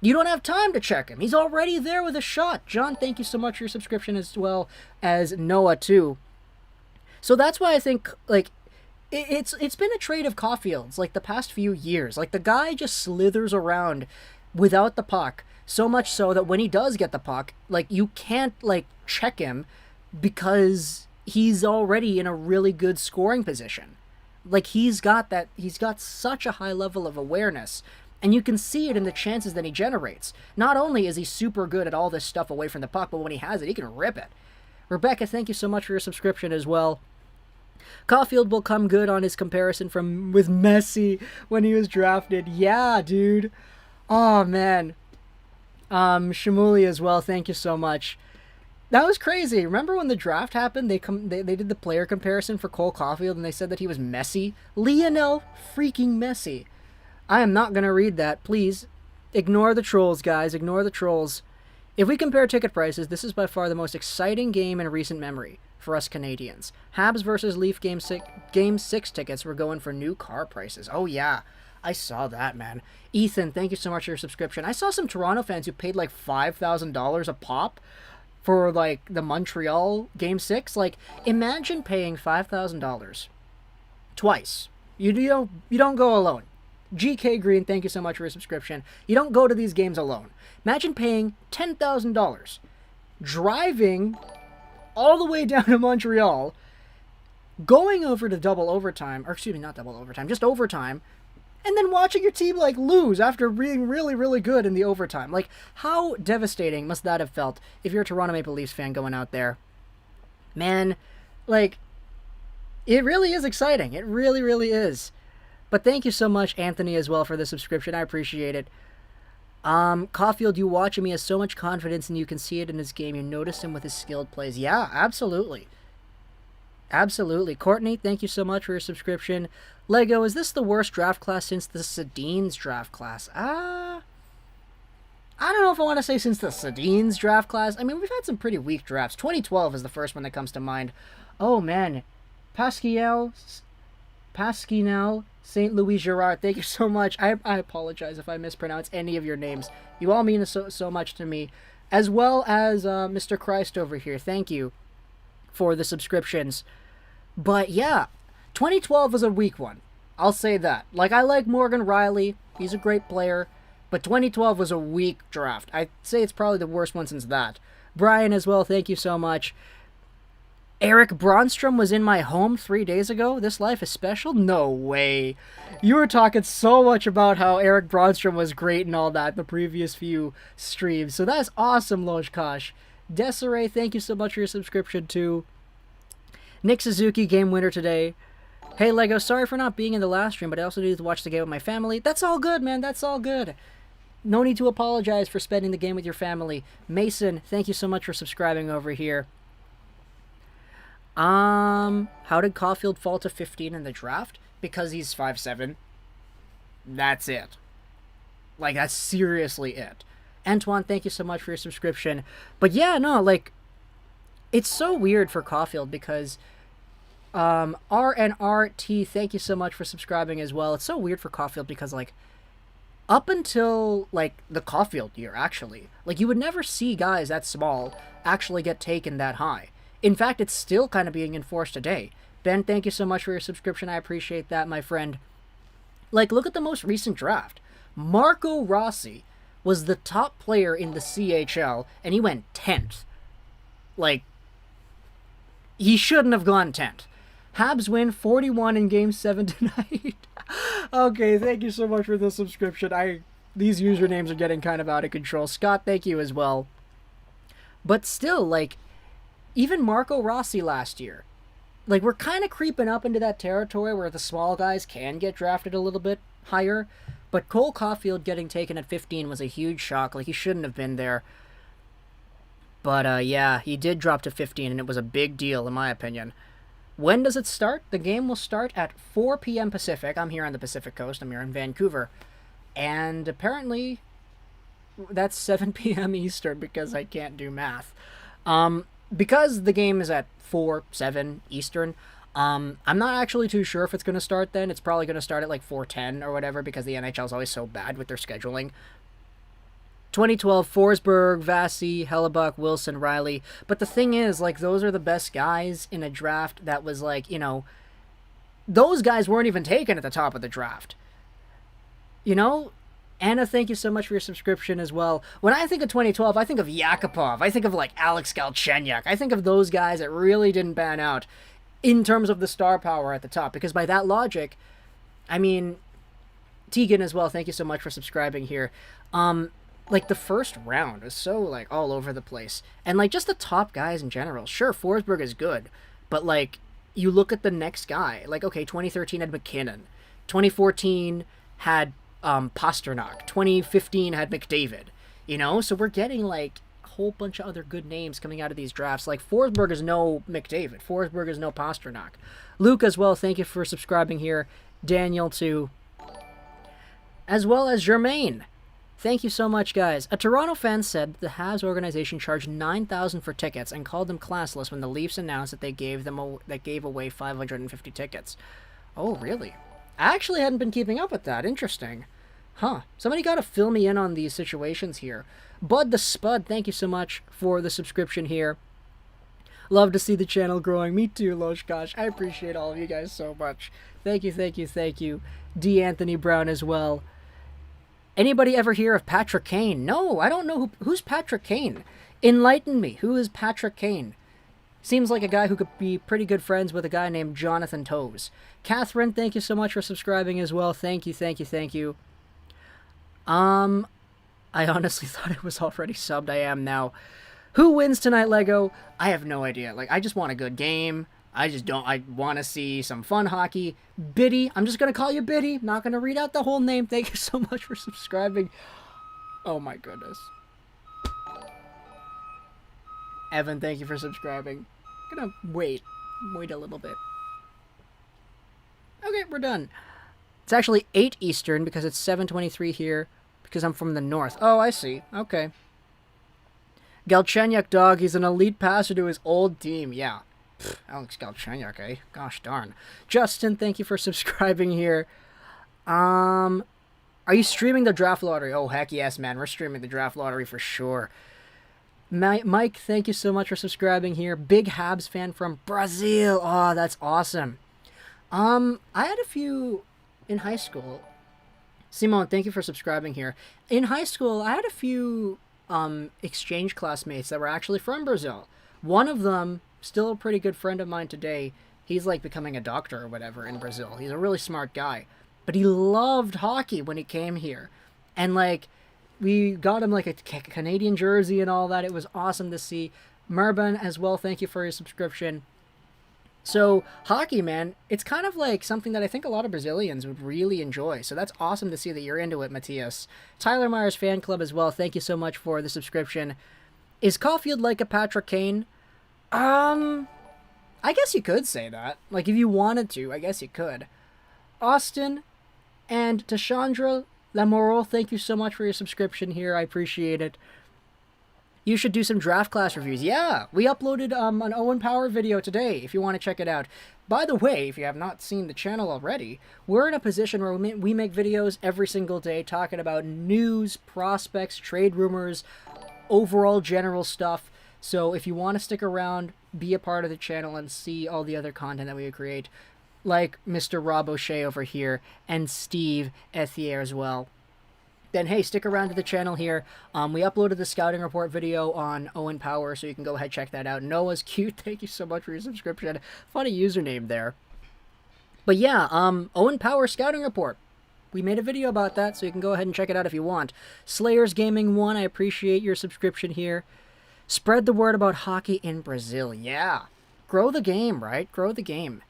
you don't have time to check him. He's already there with a shot. John, thank you so much for your subscription as well as Noah too. So that's why I think, like, it's been a trait of Caulfield's, like, the past few years. Like, the guy just slithers around without the puck, so much so that when he does get the puck, like, you can't, like, check him because he's already in a really good scoring position. Like, he's got such a high level of awareness. And you can see it in the chances that he generates. Not only is he super good at all this stuff away from the puck, but when he has it, he can rip it. Rebecca, thank you so much for your subscription as well. Caulfield will come good on his comparison with Messi when he was drafted. Yeah, dude. Oh, man. Shimuli as well, thank you so much. That was crazy. Remember when the draft happened, they did the player comparison for Cole Caulfield, and they said that he was Messi? Lionel freaking Messi. I am not going to read that. Please, ignore the trolls, guys. Ignore the trolls. If we compare ticket prices, this is by far the most exciting game in recent memory for us Canadians. Habs versus Leaf Game 6 tickets were going for new car prices. Oh, yeah. I saw that, man. Ethan, thank you so much for your subscription. I saw some Toronto fans who paid like $5,000 a pop for, like, the Montreal Game 6. Like, imagine paying $5,000 twice. You don't go alone. GK Green, thank you so much for your subscription. You don't go to these games alone. Imagine paying $10,000, driving all the way down to Montreal, going over to double overtime, or excuse me, not double overtime, just overtime, and then watching your team, like, lose after being really, really good in the overtime. Like, how devastating must that have felt if you're a Toronto Maple Leafs fan going out there? Man, like, it really is exciting. It really, really is. But thank you so much, Anthony, as well, for the subscription. I appreciate it. Caulfield, you watch him. He has so much confidence, and you can see it in his game. You notice him with his skilled plays. Yeah, absolutely. Absolutely. Courtney, thank you so much for your subscription. Lego, is this the worst draft class since the Sedin's draft class? I don't know if I want to say since the Sedin's draft class. I mean, we've had some pretty weak drafts. 2012 is the first one that comes to mind. Oh, man. Pascal St. Louis Girard, thank you so much. I apologize if I mispronounce any of your names. You all mean so much to me. As well as Mr. Christ over here. Thank you for the subscriptions. But yeah, 2012 was a weak one. I'll say that. Like, I like Morgan Riley. He's a great player. But 2012 was a weak draft. I'd say it's probably the worst one since that. Brian as well, thank you so much. Eric Bronstrom was in my home 3 days ago. This life is special? No way. You were talking so much about how Eric Bronstrom was great and all that the previous few streams. So that's awesome, Lojkosh. Desiree, thank you so much for your subscription too. Nick Suzuki, game winner today. Hey Lego, sorry for not being in the last stream, but I also needed to watch the game with my family. That's all good, man. That's all good. No need to apologize for spending the game with your family. Mason, thank you so much for subscribing over here. How did Caulfield fall to 15 in the draft? Because he's 5'7". That's it. Like, that's seriously it. Antoine, thank you so much for your subscription. But yeah, no, like, it's so weird for Caulfield because, RNRT, thank you so much for subscribing as well. It's so weird for Caulfield because, like, up until, like, the Caulfield year, actually, like, you would never see guys that small actually get taken that high. In fact, it's still kind of being enforced today. Ben, thank you so much for your subscription. I appreciate that, my friend. Like, look at the most recent draft. Marco Rossi was the top player in the CHL, and he went 10th. Like, he shouldn't have gone 10th. Habs win 41 in Game 7 tonight. Okay, thank you so much for the subscription. These usernames are getting kind of out of control. Scott, thank you as well. But still, like, even Marco Rossi last year, like, we're kind of creeping up into that territory where the small guys can get drafted a little bit higher, but Cole Caulfield getting taken at 15 was a huge shock. Like, he shouldn't have been there. But, yeah, he did drop to 15, and it was a big deal, in my opinion. When does it start? The game will start at 4 p.m. Pacific. I'm here on the Pacific Coast. I'm here in Vancouver. And apparently, that's 7 p.m. Eastern because I can't do math. Because the game is at 7 Eastern, I'm not actually too sure if it's going to start then. It's probably going to start at like 4:10 or whatever because the NHL is always so bad with their scheduling. 2012, Forsberg, Vasi, Hellebuck, Wilson, Riley. But the thing is, like, those are the best guys in a draft that was like, you know, those guys weren't even taken at the top of the draft. You know? Anna, thank you so much for your subscription as well. When I think of 2012, I think of Yakupov. I think of, like, Alex Galchenyuk. I think of those guys that really didn't pan out in terms of the star power at the top. Because by that logic, I mean, Tegan as well, thank you so much for subscribing here. Like, the first round is so, like, all over the place. And, like, just the top guys in general. Sure, Forsberg is good. But, like, you look at the next guy. Like, okay, 2013 had McKinnon. 2014 had Pasternak. 2015 had McDavid. You know? So we're getting, like, a whole bunch of other good names coming out of these drafts. Like, Forsberg is no McDavid. Forsberg is no Pasternak. Luke as well, thank you for subscribing here. Daniel, too. As well as Jermaine. Thank you so much, guys. A Toronto fan said the Habs organization charged $9,000 for tickets and called them classless when the Leafs announced that they gave away 550 tickets. Oh, really? I actually hadn't been keeping up with that. Interesting. Huh. Somebody got to fill me in on these situations here. Bud the Spud, thank you so much for the subscription here. Love to see the channel growing. Me too, Loshkosh. I appreciate all of you guys so much. Thank you, thank you, thank you. D. Anthony Brown as well. Anybody ever hear of Patrick Kane? No, I don't know who's Patrick Kane. Enlighten me. Who is Patrick Kane? Seems like a guy who could be pretty good friends with a guy named Jonathan Toews. Catherine, thank you so much for subscribing as well. Thank you, thank you, thank you. I honestly thought it was already subbed. I am now. Who wins tonight, Lego? I have no idea. Like, I just want a good game. I want to see some fun hockey. Biddy, I'm just going to call you Biddy. Not going to read out the whole name. Thank you so much for subscribing. Oh my goodness. Evan, thank you for subscribing. I'm going to wait a little bit. Okay, we're done. It's actually 8 Eastern because it's 7:23 here because I'm from the north. Oh, I see. Okay. Galchenyuk, dog. He's an elite passer to his old team. Yeah. Alex Galchenyuk, eh? Gosh darn. Justin, thank you for subscribing here. Are you streaming the draft lottery? Oh, heck yes, man. We're streaming the draft lottery for sure. Mike, thank you so much for subscribing here. Big Habs fan from Brazil. Oh, that's awesome. I had a few in high school. Simone, thank you for subscribing here. In high school, I had a few exchange classmates that were actually from Brazil. One of them, still a pretty good friend of mine today, he's like becoming a doctor or whatever in Brazil. He's a really smart guy. But he loved hockey when he came here. And like, we got him like a Canadian jersey and all that. It was awesome to see. Merban as well, thank you for your subscription. So, hockey, man, it's kind of like something that I think a lot of Brazilians would really enjoy. So that's awesome to see that you're into it, Matthias. Tyler Myers Fan Club as well, thank you so much for the subscription. Is Caulfield like a Patrick Kane? I guess you could say that. Like, if you wanted to, I guess you could. Austin and Tashandra Lamoral, thank you so much for your subscription here. I appreciate it. You should do some draft class reviews. Yeah, we uploaded an Owen Power video today if you want to check it out. By the way, if you have not seen the channel already, we're in a position where we make videos every single day talking about news, prospects, trade rumors, overall general stuff. So if you want to stick around, be a part of the channel and see all the other content that we create, like Mr. Rob O'Shea over here and Steve Ethier as well, then hey, stick around to the channel here. We uploaded the scouting report video on Owen Power, so you can go ahead and check that out. Noah's cute. Thank you so much for your subscription. Funny username there. But yeah, Owen Power scouting report. We made a video about that, so you can go ahead and check it out if you want. Slayers Gaming 1, I appreciate your subscription here. Spread the word about hockey in Brazil. Yeah. Grow the game, right? Grow the game.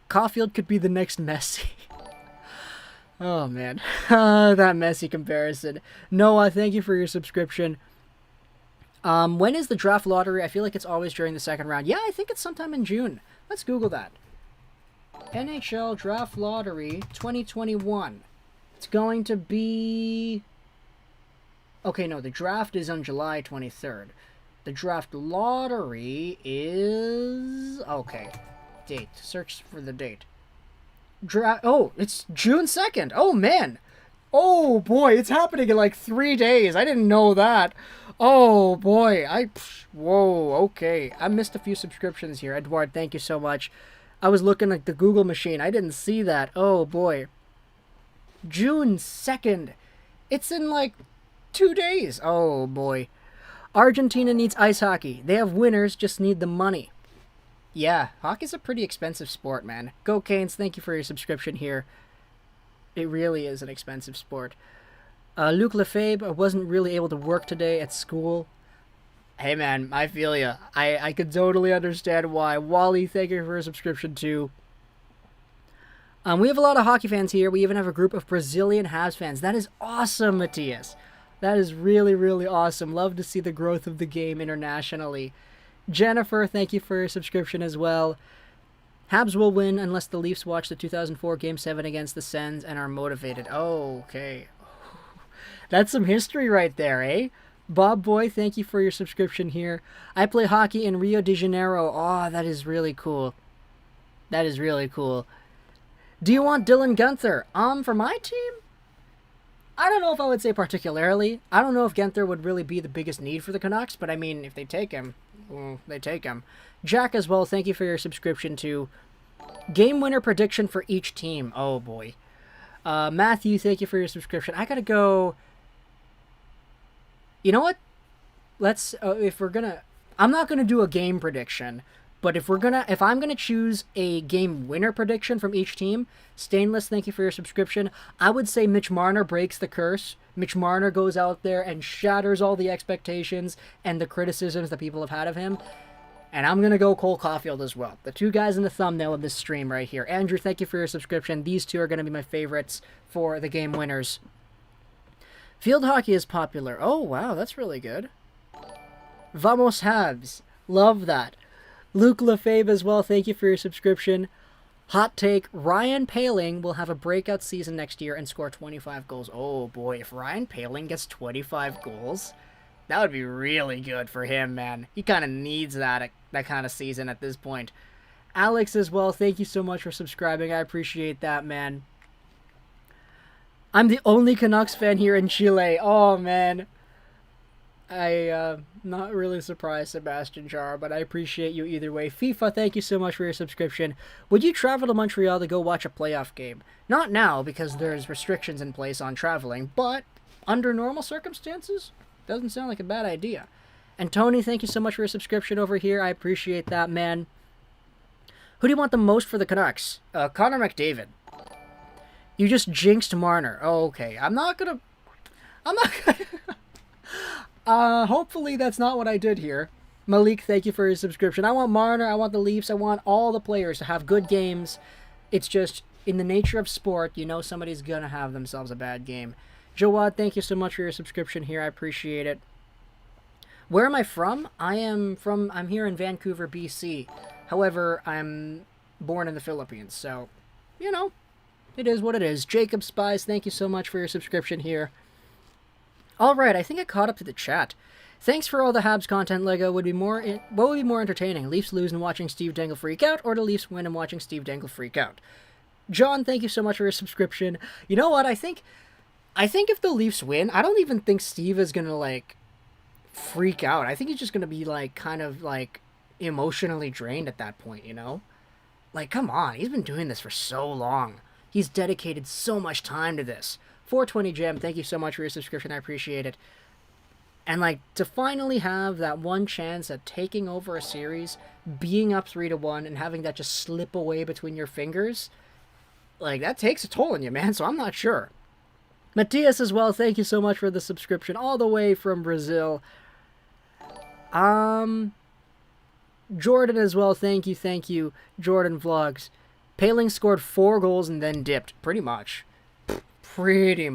Caulfield could be the next Messi. Oh, man. That Messi comparison. Noah, thank you for your subscription. When is the draft lottery? I feel like it's always during the second round. Yeah, I think it's sometime in June. Let's Google that. NHL Draft Lottery 2021. It's going to be... Okay, no, the draft is on July 23rd. The draft lottery is... Okay. Date. Search for the date. Oh, it's June 2nd. Oh, man. Oh, boy. It's happening in like 3 days. I didn't know that. Oh, boy. Whoa, okay. I missed a few subscriptions here. Edward, thank you so much. I was looking at the Google machine. I didn't see that. Oh, boy. June 2nd. It's in like 2 days. Oh, boy. Argentina needs ice hockey. They have winners, just need the money. Yeah, hockey's a pretty expensive sport, man. Go Canes, thank you for your subscription here. It really is an expensive sport. Luc Lefebvre wasn't really able to work today at school. Hey, man, I feel ya. I could totally understand why. Wally, thank you for your subscription, too. We have a lot of hockey fans here. We even have a group of Brazilian Habs fans. That is awesome, Matthias. That is really, really awesome. Love to see the growth of the game internationally. Jennifer, thank you for your subscription as well. Habs will win unless the Leafs watch the 2004 Game 7 against the Sens and are motivated. Oh, okay. That's some history right there, eh? Bob Boy, thank you for your subscription here. I play hockey in Rio de Janeiro. Oh, that is really cool. That is really cool. Do you want Dylan Guenther? For my team? I don't know if I would say particularly. I don't know if Guenther would really be the biggest need for the Canucks, but I mean, if they take him, they take him. Jack as well, thank you for your subscription to game winner prediction for each team. Oh boy. Matthew, thank you for your subscription. I gotta go. You know what? Let's if we're gonna, I'm not gonna do a game prediction, but if I'm gonna choose a game winner prediction from each team, Stainless, thank you for your subscription. I would say Mitch Marner breaks the curse. Mitch Marner goes out there and shatters all the expectations and the criticisms that people have had of him. And I'm going to go Cole Caulfield as well. The two guys in the thumbnail of this stream right here. Andrew, thank you for your subscription. These two are going to be my favorites for the game winners. Field hockey is popular. Oh, wow, that's really good. Vamos Habs. Love that. Luc Lefebvre as well, thank you for your subscription. Hot take, Ryan Poehling will have a breakout season next year and score 25 goals. Oh boy, if Ryan Poehling gets 25 goals, that would be really good for him, man. He kind of needs that kind of season at this point. Alex as well, thank you so much for subscribing. I appreciate that, man. I'm the only Canucks fan here in Chile. Oh, man. Not really surprised, Sebastian Jar, but I appreciate you either way. FIFA, thank you so much for your subscription. Would you travel to Montreal to go watch a playoff game? Not now, because there's restrictions in place on traveling, but under normal circumstances, doesn't sound like a bad idea. And Tony, thank you so much for your subscription over here. I appreciate that, man. Who do you want the most for the Canucks? Connor McDavid. You just jinxed Marner. Oh, okay. I'm not gonna... hopefully that's not what I did here. Malik, thank you for your subscription. I want Marner, I want the Leafs, I want all the players to have good games. It's just, in the nature of sport, you know somebody's gonna have themselves a bad game. Jawad, thank you so much for your subscription here. I appreciate it. Where am I from? I'm here in Vancouver, BC. However, I'm born in the Philippines, so, you know, it is what it is. Jacob Spies, thank you so much for your subscription here. Alright, I think I caught up to the chat. Thanks for all the Habs content, Lego. What would be more entertaining? Leafs lose and watching Steve Dangle freak out, or the Leafs win and watching Steve Dangle freak out? John, thank you so much for your subscription. You know what? I think if the Leafs win, I don't even think Steve is gonna, like, freak out. I think he's just gonna be, like, kind of, like, emotionally drained at that point, you know? Like, come on, he's been doing this for so long. He's dedicated so much time to this. 420 Gem, thank you so much for your subscription. I appreciate it. And, like, to finally have that one chance at taking over a series, being up 3-1, and having that just slip away between your fingers, like, that takes a toll on you, man, so I'm not sure. Matthias as well, thank you so much for the subscription, all the way from Brazil. Jordan as well, thank you. Jordan Vlogs. Paling scored 4 goals and then dipped, pretty much. He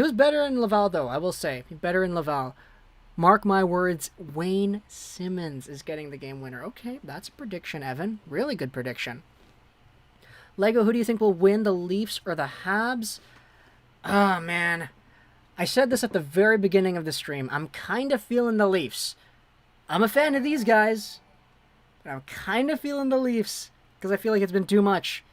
was better in Laval, though, I will say. Better in Laval. Mark my words, Wayne Simmons is getting the game winner. Okay, that's a prediction, Evan. Really good prediction. Lego, who do you think will win, the Leafs or the Habs? Oh, man. I said this at the very beginning of the stream. I'm kind of feeling the Leafs. I'm a fan of these guys, but I'm kind of feeling the Leafs because I feel like it's been too much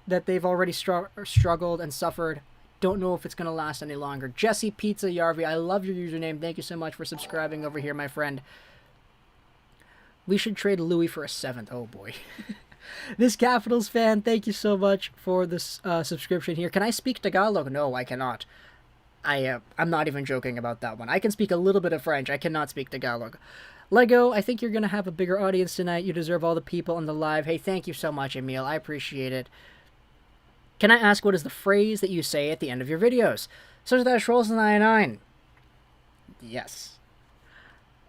that they've already struggled and suffered. Don't know if it's going to last any longer. Jesse Pizza Yarvi, I love your username. Thank you so much for subscribing over here, my friend. We should trade Louis for a 7th. Oh, boy. This Capitals fan, thank you so much for this subscription here. Can I speak Tagalog? No, I cannot. I'm not even joking about that one. I can speak a little bit of French. I cannot speak Tagalog. Lego, I think you're going to have a bigger audience tonight. You deserve all the people on the live. Hey, thank you so much, Emil. I appreciate it. Can I ask what is the phrase that you say at the end of your videos? So that Rolls 99. Yes.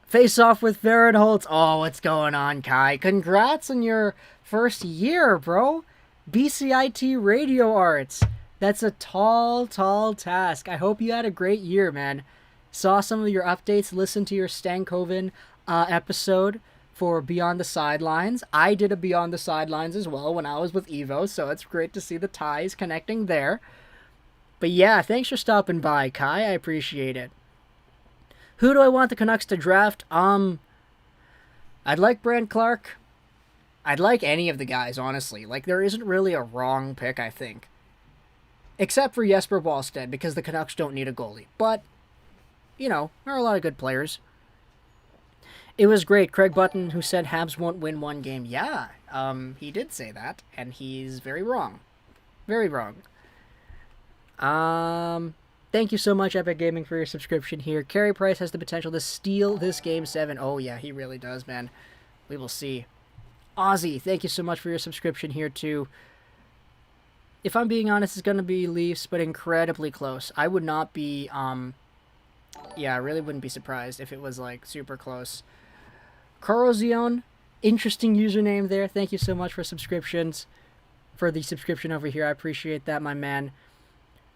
Face off with Farrenholtz. Oh, what's going on, Kai? Congrats on your first year, bro. BCIT Radio Arts. That's a tall, tall task. I hope you had a great year, man. Saw some of your updates. Listened to your Stankoven episode for Beyond the Sidelines. I did a Beyond the Sidelines as well when I was with Evo, so it's great to see the ties connecting there. But yeah, thanks for stopping by, Kai. I appreciate it. Who do I want the Canucks to draft? I'd like Brant Clark. I'd like any of the guys, honestly. Like, there isn't really a wrong pick, I think. Except for Jesper Wallstedt, because the Canucks don't need a goalie. But, you know, there are a lot of good players. It was great. Craig Button, who said Habs won't win one game. Yeah, he did say that, and he's very wrong. Very wrong. Thank you so much, Epic Gaming, for your subscription here. Carey Price has the potential to steal this Game 7. Oh, yeah, he really does, man. We will see. Ozzy, thank you so much for your subscription here, too. If I'm being honest, it's going to be Leafs, but incredibly close. I would not be, yeah, I really wouldn't be surprised if it was, like, super close. Corrosion, interesting username there. Thank you so much for subscriptions, for the subscription over here. I appreciate that, my man.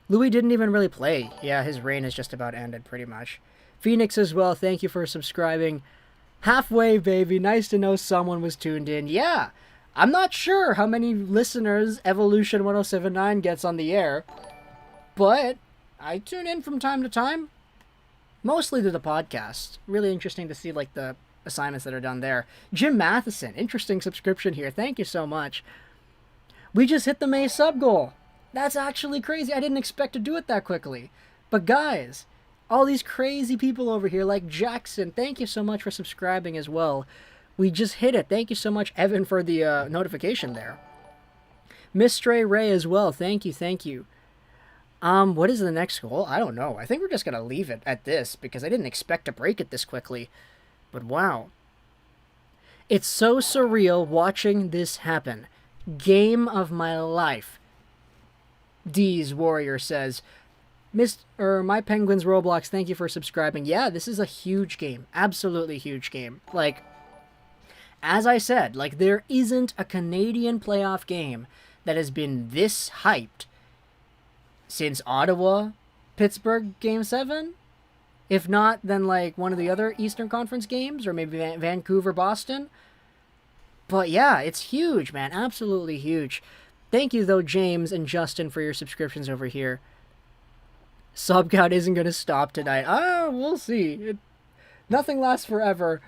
Louis didn't even really play. Yeah, his reign has just about ended, pretty much. Phoenix as well, thank you for subscribing. Halfway, baby. Nice to know someone was tuned in. Yeah, I'm not sure how many listeners Evolution 1079 gets on the air, but I tune in from time to time. Mostly to the podcast. Really interesting to see, like, the assignments that are done there. Jim Matheson, interesting subscription here. Thank you so much. We just hit the May sub goal. That's actually crazy. I didn't expect to do it that quickly. But guys, All these crazy people over here, like Jackson. Thank you so much for subscribing as well. We just hit it. Thank you so much, Evan, for the notification there. Miss Stray Ray as well. Thank you, thank you. What is the next goal? I don't know. I think we're just going to leave it at this because I didn't expect to break it this quickly. But wow. It's so surreal watching this happen. Game of my life. D's Warrior says, My Penguins Roblox, thank you for subscribing. Yeah, this is a huge game. Absolutely huge game. Like, as I said, like, there isn't a Canadian playoff game that has been this hyped since Ottawa, Pittsburgh Game 7? If not, then, like, one of the other Eastern Conference games, or maybe Vancouver, Boston. But yeah, it's huge, man. Absolutely huge. Thank you, though, James and Justin, for your subscriptions over here. Sub count isn't going to stop tonight. We'll see. Nothing lasts forever.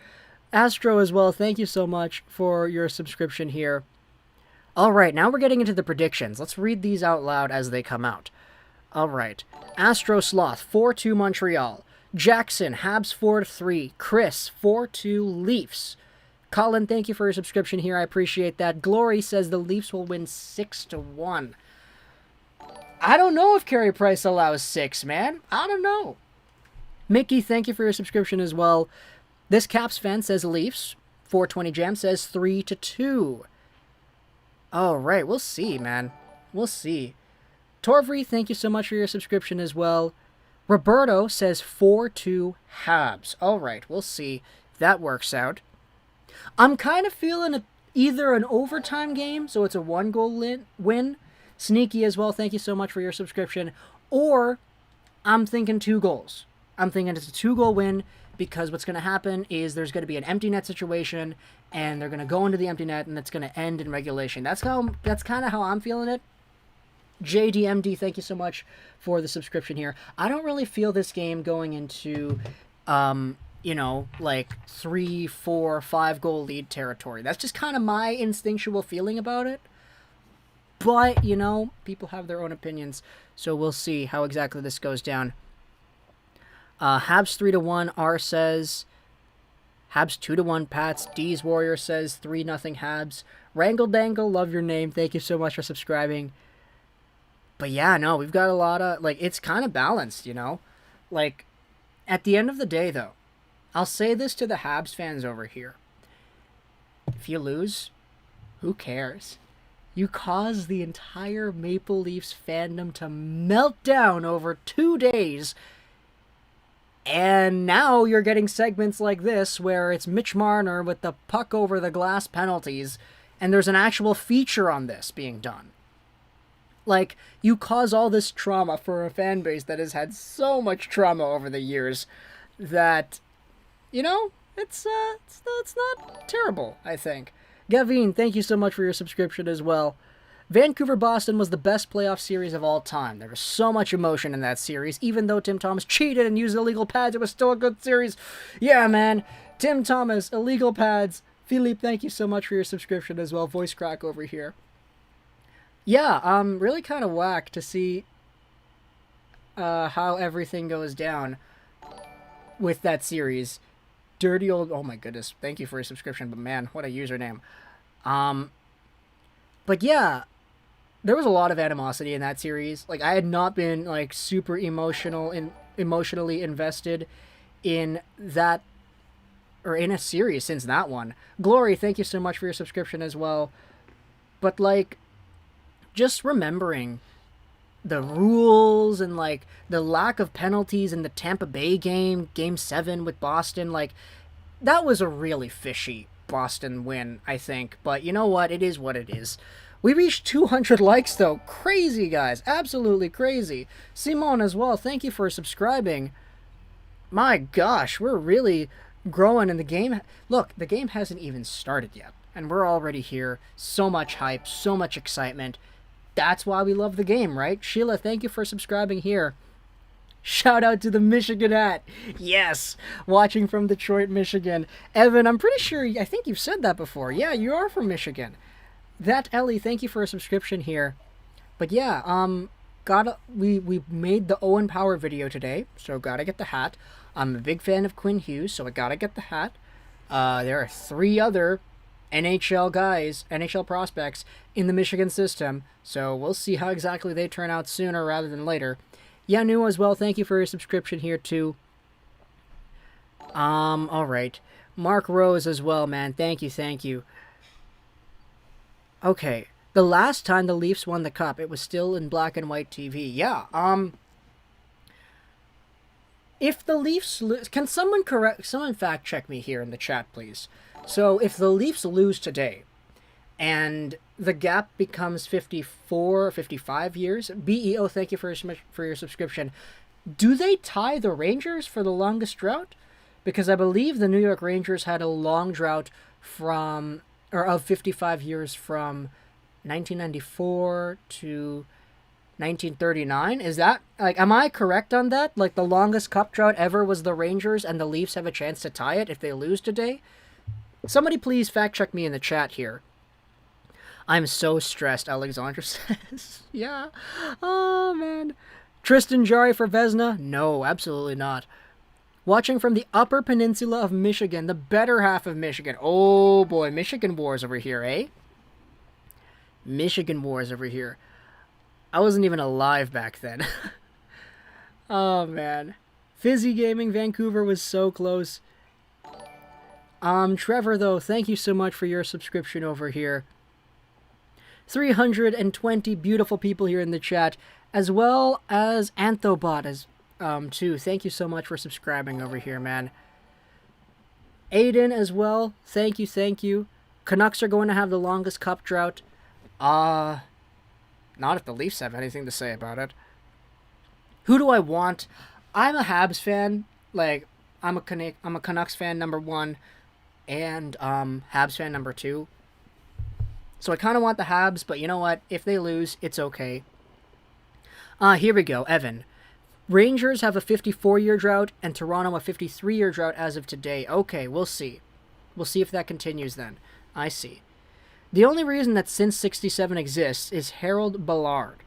Astro as well, thank you so much for your subscription here. Alright, now we're getting into the predictions. Let's read these out loud as they come out. Alright. Astro Sloth, 4-2 Montreal. Jackson, Habs 4-3. Chris, 4-2 Leafs. Colin, thank you for your subscription here. I appreciate that. Glory says the Leafs will win 6-1. I don't know if Carey Price allows 6, man. I don't know. Mickey, thank you for your subscription as well. This Caps fan says Leafs. 420 Jam says 3-2. All right, we'll see, man. We'll see. Torvry, thank you so much for your subscription as well. Roberto says 4-2 Habs. All right, we'll see if that works out. I'm kind of feeling either an overtime game, so it's a 1-goal win. Sneaky as well, thank you so much for your subscription. Or I'm thinking 2 goals. I'm thinking it's a 2-goal win because what's going to happen is there's going to be an empty net situation and they're going to go into the empty net and it's going to end in regulation. That's kind of how I'm feeling it. JDMD, thank you so much for the subscription here. I don't really feel this game going into, like 3, 4, 5 goal lead territory. That's just kind of my instinctual feeling about it. But, people have their own opinions, so we'll see how exactly this goes down. Habs 3-1, R says. Habs 2-1, Pats. D's Warrior says 3-0 Habs. Wrangle Dangle, love your name. Thank you so much for subscribing. But yeah, no, we've got a lot of, it's kind of balanced, Like, at the end of the day, though, I'll say this to the Habs fans over here. If you lose, who cares? You caused the entire Maple Leafs fandom to melt down over 2 days. And now you're getting segments like this where it's Mitch Marner with the puck over the glass penalties, and there's an actual feature on this being done. Like, you cause all this trauma for a fan base that has had so much trauma over the years that, it's not terrible, I think. Gavin, thank you so much for your subscription as well. Vancouver-Boston was the best playoff series of all time. There was so much emotion in that series. Even though Tim Thomas cheated and used illegal pads, it was still a good series. Yeah, man. Tim Thomas, illegal pads. Philippe, thank you so much for your subscription as well. Voice crack over here. Yeah, really kind of whack to see how everything goes down with that series. Dirty old... Oh my goodness. Thank you for your subscription, but man, what a username. But yeah, there was a lot of animosity in that series. Like, I had not been, super emotionally invested in that, or in a series since that one. Glory, thank you so much for your subscription as well. But, just remembering the rules and, the lack of penalties in the Tampa Bay game, Game 7 with Boston, that was a really fishy Boston win, I think. But you know what? It is what it is. We reached 200 likes, though. Crazy, guys. Absolutely crazy. Simone as well, thank you for subscribing. My gosh, we're really growing in the game. Look, the game hasn't even started yet, and we're already here. So much hype, so much excitement. That's why we love the game, right? Sheila, thank you for subscribing here. Shout out to the Michigan hat. Yes, watching from Detroit, Michigan. Evan, I'm pretty sure, I think you've said that before. Yeah, you are from Michigan. That Ellie, thank you for a subscription here. But yeah, we made the Owen Power video today, so gotta get the hat. I'm a big fan of Quinn Hughes, so I gotta get the hat. There are 3 other NHL guys, NHL prospects in the Michigan system, so we'll see how exactly they turn out sooner rather than later. Yanu as well, thank you for your subscription here too. Alright. Mark Rose as well, man. Thank you. Okay. The last time the Leafs won the cup, it was still in black and white TV. Yeah, if the Leafs can someone fact check me here in the chat, please? So, if the Leafs lose today, and the gap becomes 54 or 55 years, BEO, thank you for your subscription, do they tie the Rangers for the longest drought? Because I believe the New York Rangers had a long drought of 55 years from 1994 to 1939. Is that, like, am I correct on that? Like, the longest cup drought ever was the Rangers, and the Leafs have a chance to tie it if they lose today? Somebody please fact check me in the chat here. I'm so stressed, Alexandra says. Yeah. Oh, man. Tristan Jarry for Vezina? No, absolutely not. Watching from the Upper Peninsula of Michigan, the better half of Michigan. Oh, boy. Michigan Wars over here, eh? Michigan Wars over here. I wasn't even alive back then. Oh, man. Fizzy Gaming, Vancouver was so close. Trevor, though, thank you so much for your subscription over here. 320 beautiful people here in the chat, as well as Anthobot, too. Thank you so much for subscribing over here, man. Aiden as well. Thank you. Canucks are going to have the longest cup drought. Not if the Leafs have anything to say about it. Who do I want? I'm a Habs fan. Like, I'm a Canucks fan, number 1, and Habs fan, number 2. So I kind of want the Habs, but you know what? If they lose, it's okay. Here we go, Evan. Rangers have a 54-year drought, and Toronto a 53-year drought as of today. Okay, we'll see. We'll see if that continues then. I see. The only reason that Since 67 exists is Harold Ballard.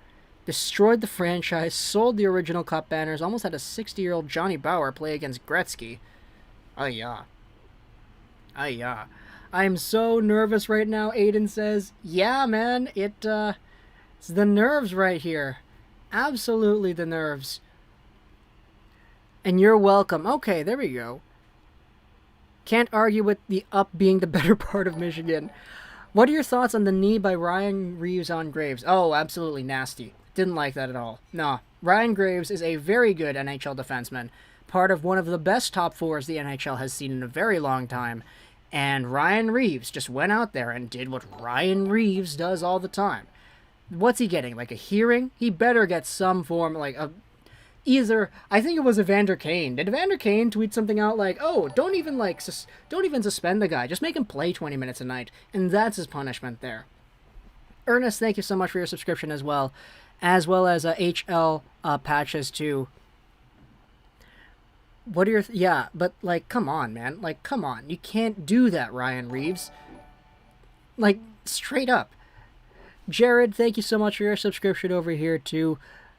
Destroyed the franchise, sold the original cup banners, almost had a 60-year-old Johnny Bower play against Gretzky. Yeah. I'm so nervous right now, Aiden says. Yeah, man, it's the nerves right here. Absolutely the nerves. And you're welcome. Okay, there we go. Can't argue with the up being the better part of Michigan. What are your thoughts on the knee by Ryan Reeves on Graves? Oh, absolutely nasty. Didn't like that at all. No, Ryan Graves is a very good NHL defenseman. Part of one of the best top 4s the NHL has seen in a very long time. And Ryan Reeves just went out there and did what Ryan Reeves does all the time. What's he getting? Like a hearing? He better get some form, like a... Either, I think it was Evander Kane. Did Evander Kane tweet something out like, oh, don't even suspend the guy. Just make him play 20 minutes a night. And that's his punishment there. Ernest, thank you so much for your subscription as well as HL patches too. What are your... yeah, but, like, come on, man. Like, come on. You can't do that, Ryan Reeves. Like, straight up. Jared, thank you so much for your subscription over here too.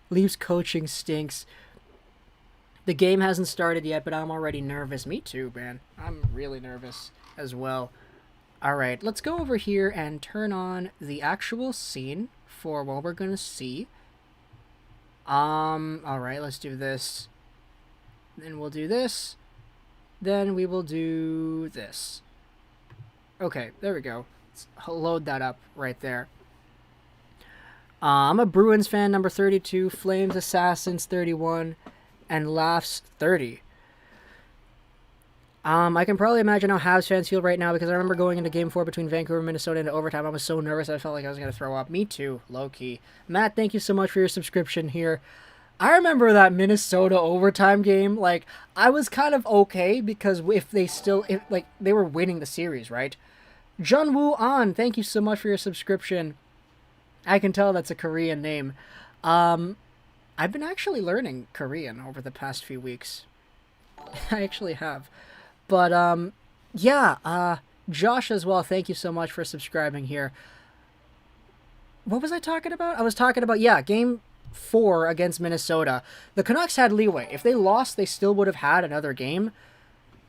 Leafs coaching stinks. The game hasn't started yet, but I'm already nervous. Me too, man. I'm really nervous as well. Alright, let's go over here and turn on the actual scene for what we're going to see. Alright, let's do this. Then we'll do this. Then we will do this. Okay, there we go. Let's load that up right there. I'm a Bruins fan, number 32, Flames Assassins 31, and LEAFS 30. I can probably imagine how Habs fans feel right now because I remember going into Game 4 between Vancouver and Minnesota into overtime. I was so nervous I felt like I was going to throw up. Me too, low-key. Matt, thank you so much for your subscription here. I remember that Minnesota overtime game. Like, I was kind of okay because they were winning the series, right? Junwoo An, thank you so much for your subscription. I can tell that's a Korean name. I've been actually learning Korean over the past few weeks. I actually have. But, yeah, Josh as well, thank you so much for subscribing here. What was I talking about? I was talking about, yeah, game 4 against Minnesota. The Canucks had leeway. If they lost, they still would have had another game.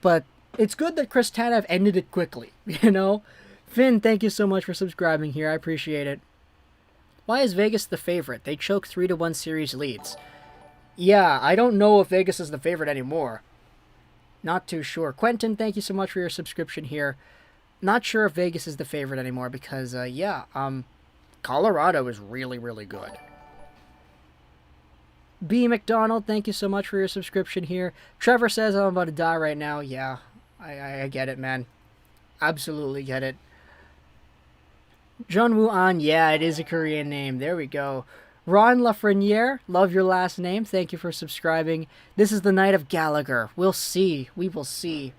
But it's good that Chris Tanev ended it quickly, you know? Finn, thank you so much for subscribing here. I appreciate it. Why is Vegas the favorite? They choke 3-1 series leads. Yeah, I don't know if Vegas is the favorite anymore. Not too sure. Quentin, thank you so much for your subscription here. Not sure if Vegas is the favorite anymore because, Colorado is really, really good. B. McDonald, thank you so much for your subscription here. Trevor says I'm about to die right now. Yeah, I get it, man. Absolutely get it. John Woo An, yeah, it is a Korean name. There we go. Ron Lafreniere, love your last name. Thank you for subscribing. This is the night of Gallagher. We'll see. We will see.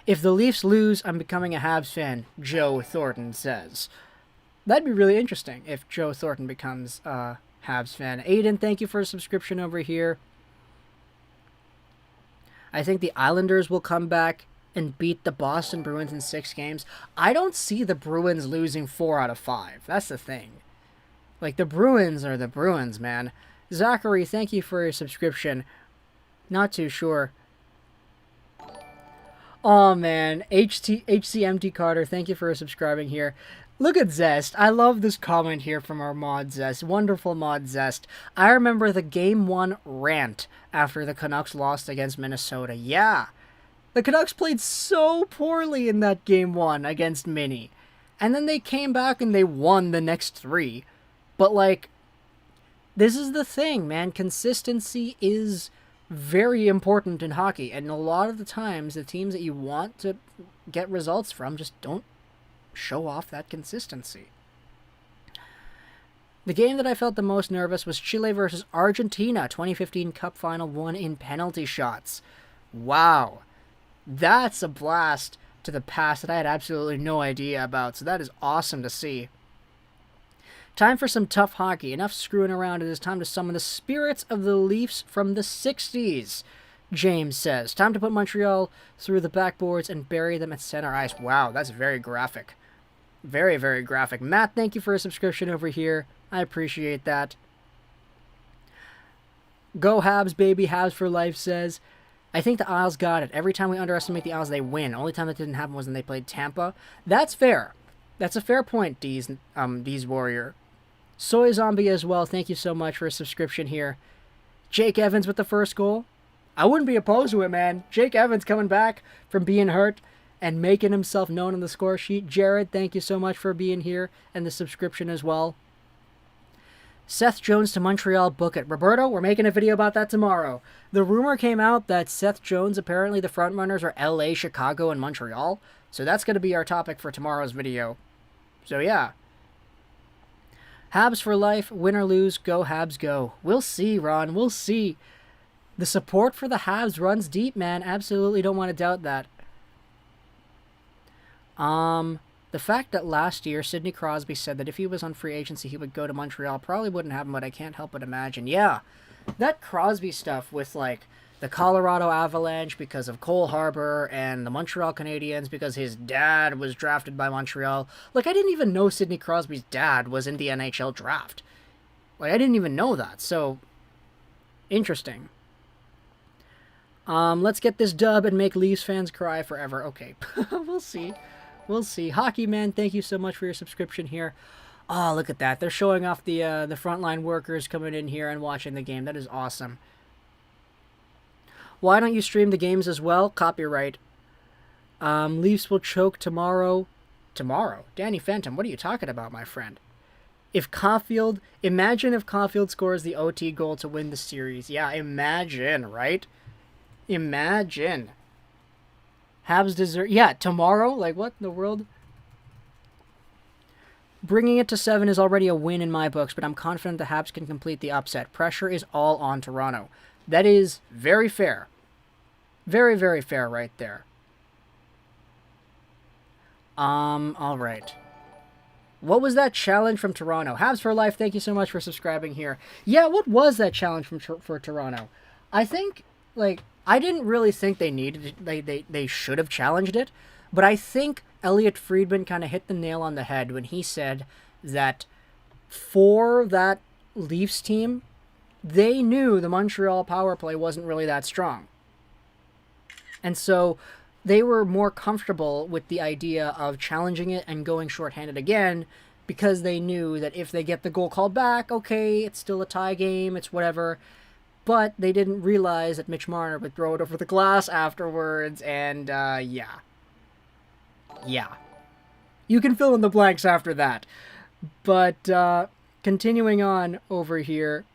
If the Leafs lose, I'm becoming a Habs fan, Joe Thornton says. That'd be really interesting if Joe Thornton becomes a Habs fan. Aiden, thank you for a subscription over here. I think the Islanders will come back and beat the Boston Bruins in 6 games. I don't see the Bruins losing 4 out of 5. That's the thing. Like, the Bruins are the Bruins, man. Zachary, thank you for your subscription. Not too sure. Oh man, HCMT Carter, thank you for subscribing here. Look at Zest. I love this comment here from our mod Zest. Wonderful mod Zest. I remember the Game 1 rant after the Canucks lost against Minnesota. Yeah. The Canucks played so poorly in that Game 1 against Minnie. And then they came back and they won the next 3. But, like, this is the thing, man. Consistency is very important in hockey. And a lot of the times, the teams that you want to get results from just don't show off that consistency. The game that I felt the most nervous was Chile versus Argentina, 2015 Cup Final, won in penalty shots. Wow. That's a blast to the past that I had absolutely no idea about. So that is awesome to see. Time for some tough hockey. Enough screwing around. It is time to summon the spirits of the Leafs from the 60s, James says. Time to put Montreal through the backboards and bury them at center ice. Wow, that's very graphic. Very, very graphic. Matt, thank you for a subscription over here. I appreciate that. Go Habs, baby. Habs for life says. I think the Isles got it. Every time we underestimate the Isles, they win. Only time that didn't happen was when they played Tampa. That's fair. That's a fair point, D's Warrior. Soy Zombie as well. Thank you so much for a subscription here. Jake Evans with the first goal. I wouldn't be opposed to it, man. Jake Evans coming back from being hurt and making himself known on the score sheet. Jared, thank you so much for being here and the subscription as well. Seth Jones to Montreal, book it. Roberto, we're making a video about that tomorrow. The rumor came out that Seth Jones, apparently the frontrunners are LA, Chicago, and Montreal. So that's going to be our topic for tomorrow's video. So yeah. Habs for life, win or lose, go Habs go. We'll see, Ron, we'll see. The support for the Habs runs deep, man. Absolutely don't want to doubt that. The fact that last year Sidney Crosby said that if he was on free agency he would go to Montreal probably wouldn't happen, but I can't help but imagine. Yeah, that Crosby stuff with, like, the Colorado Avalanche because of Cole Harbour and the Montreal Canadiens because his dad was drafted by Montreal. Like, I didn't even know Sidney Crosby's dad was in the NHL draft. Like, I didn't even know that, so interesting. Let's get this dub and make Leafs fans cry forever. Okay, we'll see. We'll see. Hockey Man, thank you so much for your subscription here. Oh, look at that. They're showing off the frontline workers coming in here and watching the game. That is awesome. Why don't you stream the games as well? Copyright. Leafs will choke tomorrow. Tomorrow? Danny Phantom, what are you talking about, my friend? Imagine if Caulfield scores the OT goal to win the series. Yeah, imagine, right? Imagine. Habs deserve... Yeah, tomorrow? Like, what in the world? Bringing it to 7 is already a win in my books, but I'm confident the Habs can complete the upset. Pressure is all on Toronto. That is very fair. Very, very fair right there. Alright. What was that challenge from Toronto? Habs for life, thank you so much for subscribing here. Yeah, what was that challenge for Toronto? I think, like... I didn't really think they needed it. They should have challenged it. But I think Elliot Friedman kind of hit the nail on the head when he said that for that Leafs team, they knew the Montreal power play wasn't really that strong. And so they were more comfortable with the idea of challenging it and going shorthanded again, because they knew that if they get the goal called back, okay, it's still a tie game, it's whatever. But they didn't realize that Mitch Marner would throw it over the glass afterwards, and yeah. You can fill in the blanks after that. But continuing on over here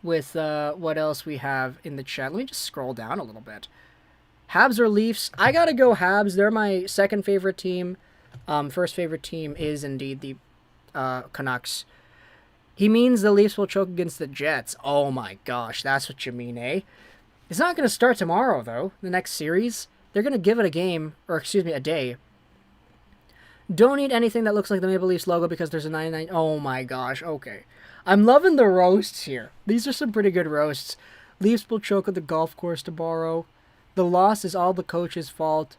with what else we have in the chat. Let me just scroll down a little bit. Habs or Leafs? I gotta go Habs. They're my second favorite team. First favorite team is indeed the Canucks. He means the Leafs will choke against the Jets. Oh my gosh, that's what you mean, eh? It's not going to start tomorrow, though, the next series. They're going to give it a day. Don't eat anything that looks like the Maple Leafs logo because there's a 99. Oh my gosh, okay. I'm loving the roasts here. These are some pretty good roasts. Leafs will choke at the golf course tomorrow. The loss is all the coach's fault.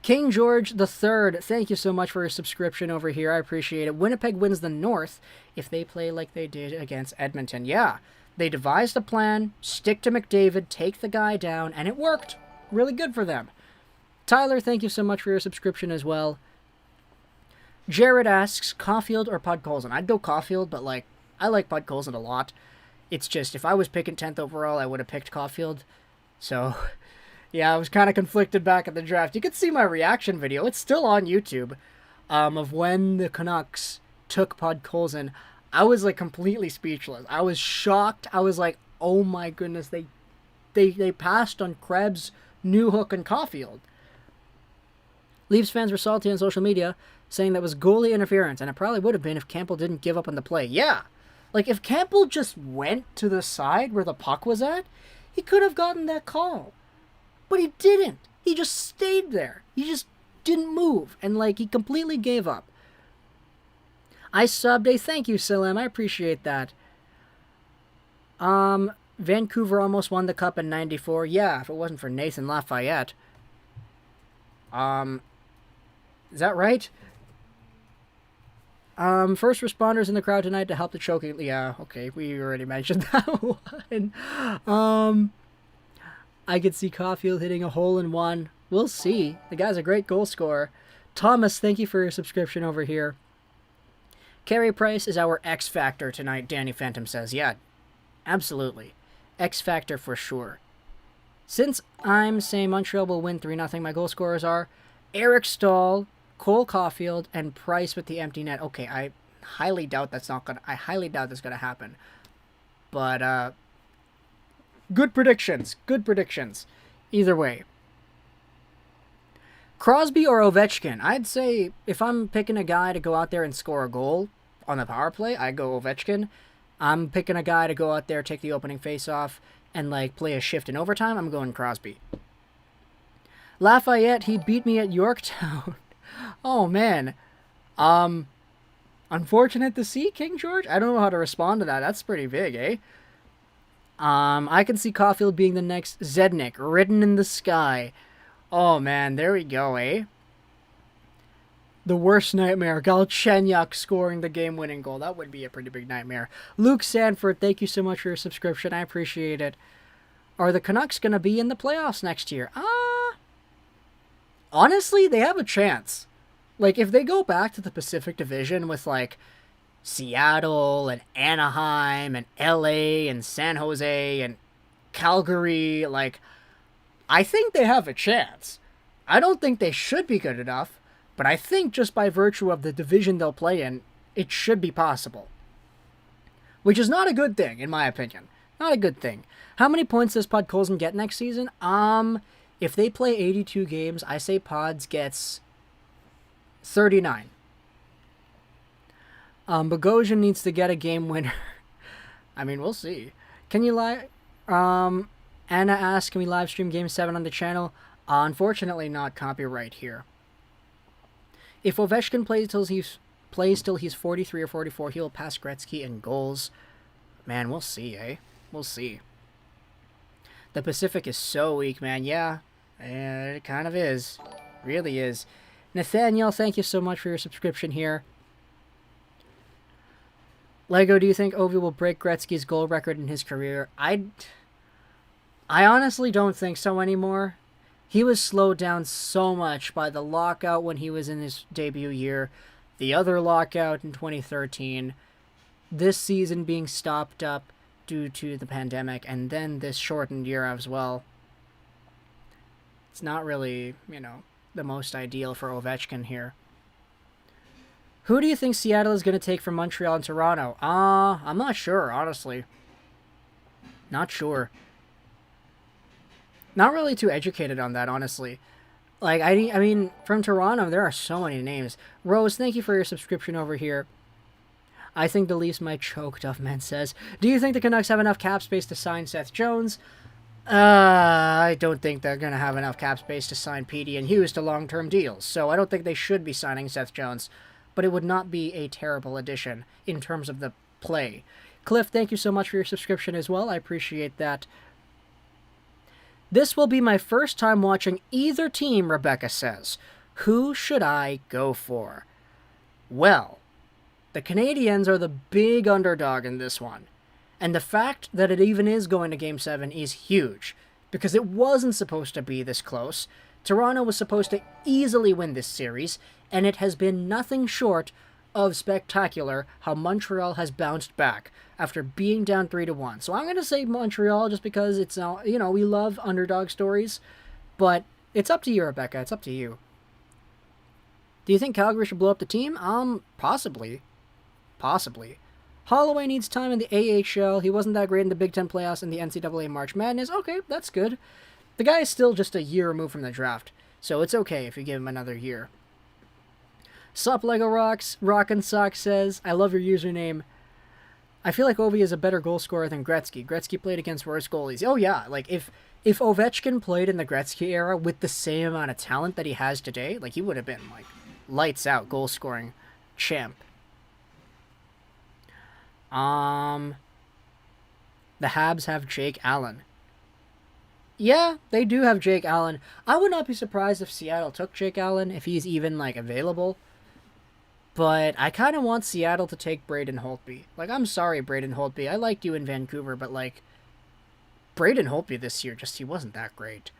King George III, thank you so much for your subscription over here. I appreciate it. Winnipeg wins the North if they play like they did against Edmonton. Yeah, they devised a plan, stick to McDavid, take the guy down, and it worked. Really good for them. Tyler, thank you so much for your subscription as well. Jared asks, Caulfield or Podkolzin? I'd go Caulfield, but I like Podkolzin a lot. It's just, if I was picking 10th overall, I would have picked Caulfield. So, yeah, I was kind of conflicted back at the draft. You could see my reaction video. It's still on YouTube, of when the Canucks took Podkolzin. I was completely speechless. I was shocked. I was like, oh my goodness, they passed on Krebs, Newhook, and Caulfield. Leafs fans were salty on social media, saying that was goalie interference, and it probably would have been if Campbell didn't give up on the play. Yeah, if Campbell just went to the side where the puck was at, he could have gotten that call. But he didn't. He just stayed there. He just didn't move. And, he completely gave up. I subbed a thank you, Salam. I appreciate that. Vancouver almost won the cup in 94. Yeah, if it wasn't for Nathan Lafayette. Is that right? First responders in the crowd tonight to help the choking. Yeah, okay, we already mentioned that one. I could see Caulfield hitting a hole-in-one. We'll see. The guy's a great goal scorer. Thomas, thank you for your subscription over here. Carey Price is our X Factor tonight, Danny Phantom says. Yeah, absolutely. X Factor for sure. Since I'm saying Montreal will win 3-0, my goal scorers are Eric Stahl, Cole Caulfield, and Price with the empty net. Okay, I highly doubt that's gonna happen. But, good predictions. Good predictions. Either way. Crosby or Ovechkin? I'd say if I'm picking a guy to go out there and score a goal on the power play, I go Ovechkin. I'm picking a guy to go out there, take the opening face-off, and play a shift in overtime. I'm going Crosby. Lafayette, he beat me at Yorktown. Oh, man. Unfortunate to see, King George. I don't know how to respond to that. That's pretty big, eh? I can see Caulfield being the next Zednik, written in the sky. Oh, man, there we go, eh? The worst nightmare, Galchenyuk scoring the game-winning goal. That would be a pretty big nightmare. Luke Sanford, thank you so much for your subscription. I appreciate it. Are the Canucks going to be in the playoffs next year? Honestly, they have a chance. If they go back to the Pacific Division with, Seattle and Anaheim and LA and San Jose and Calgary, I think they have a chance. I don't think they should be good enough, but I think just by virtue of the division they'll play in, it should be possible. Which is not a good thing, in my opinion. Not a good thing. How many points does Podkolzin get next season? If they play 82 games, I say Pods gets 39. Bogosian needs to get a game winner. I mean, we'll see. Can you Anna asks, can we live stream Game 7 on the channel? Unfortunately, not copyright here. If Ovechkin plays till he's 43 or 44, he'll pass Gretzky in goals. Man, we'll see, eh? We'll see. The Pacific is so weak, man. Yeah, it kind of is. Really is. Nathaniel, thank you so much for your subscription here. Lego, do you think Ovi will break Gretzky's goal record in his career? I honestly don't think so anymore. He was slowed down so much by the lockout when he was in his debut year, the other lockout in 2013, this season being stopped up due to the pandemic, and then this shortened year as well. It's not really, the most ideal for Ovechkin here. Who do you think Seattle is going to take from Montreal and Toronto? I'm not sure, honestly. Not sure. Not really too educated on that, honestly. Like, I mean, from Toronto, there are so many names. Rose, thank you for your subscription over here. I think the Leafs might choke, Duffman says. Do you think the Canucks have enough cap space to sign Seth Jones? I don't think they're going to have enough cap space to sign Petey and Hughes to long-term deals, so I don't think they should be signing Seth Jones. But it would not be a terrible addition in terms of the play. Cliff, thank you so much for your subscription as well. I appreciate that. This will be my first time watching either team, Rebecca says. Who should I go for? Well, the Canadiens are the big underdog in this one. And the fact that it even is going to Game 7 is huge, because it wasn't supposed to be this close. Toronto was supposed to easily win this series, and it has been nothing short of spectacular how Montreal has bounced back after being down 3-1. So I'm going to say Montreal just because it's, we love underdog stories, but it's up to you, Rebecca. It's up to you. Do you think Calgary should blow up the team? Possibly. Possibly. Holloway needs time in the AHL. He wasn't that great in the Big Ten playoffs and the NCAA March Madness. Okay, that's good. The guy is still just a year removed from the draft, so it's okay if you give him another year. Sup Lego Rocks, Rockin' Sock says, I love your username. I feel like Ovi is a better goal scorer than Gretzky. Gretzky played against worse goalies. Oh yeah, like if Ovechkin played in the Gretzky era with the same amount of talent that he has today, like he would have been like lights out goal scoring champ. The Habs have Jake Allen. Yeah, they do have Jake Allen. I would not be surprised if Seattle took Jake Allen, if he's even, available. But I kind of want Seattle to take Braden Holtby. I'm sorry, Braden Holtby. I liked you in Vancouver, but, Braden Holtby this year, he wasn't that great.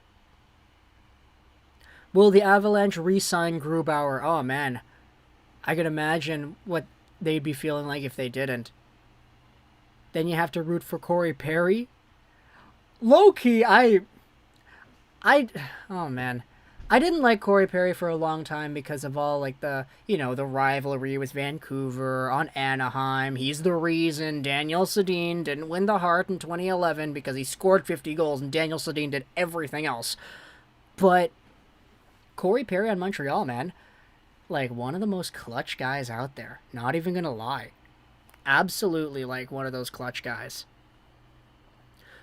Will the Avalanche re-sign Grubauer? Oh, man. I could imagine what they'd be feeling like if they didn't. Then you have to root for Corey Perry. Low-key, oh man. I didn't like Corey Perry for a long time because of all, the rivalry with Vancouver on Anaheim. He's the reason Daniel Sedin didn't win the Hart in 2011 because he scored 50 goals and Daniel Sedin did everything else. But Corey Perry on Montreal, man, one of the most clutch guys out there. Not even gonna lie. Absolutely, one of those clutch guys.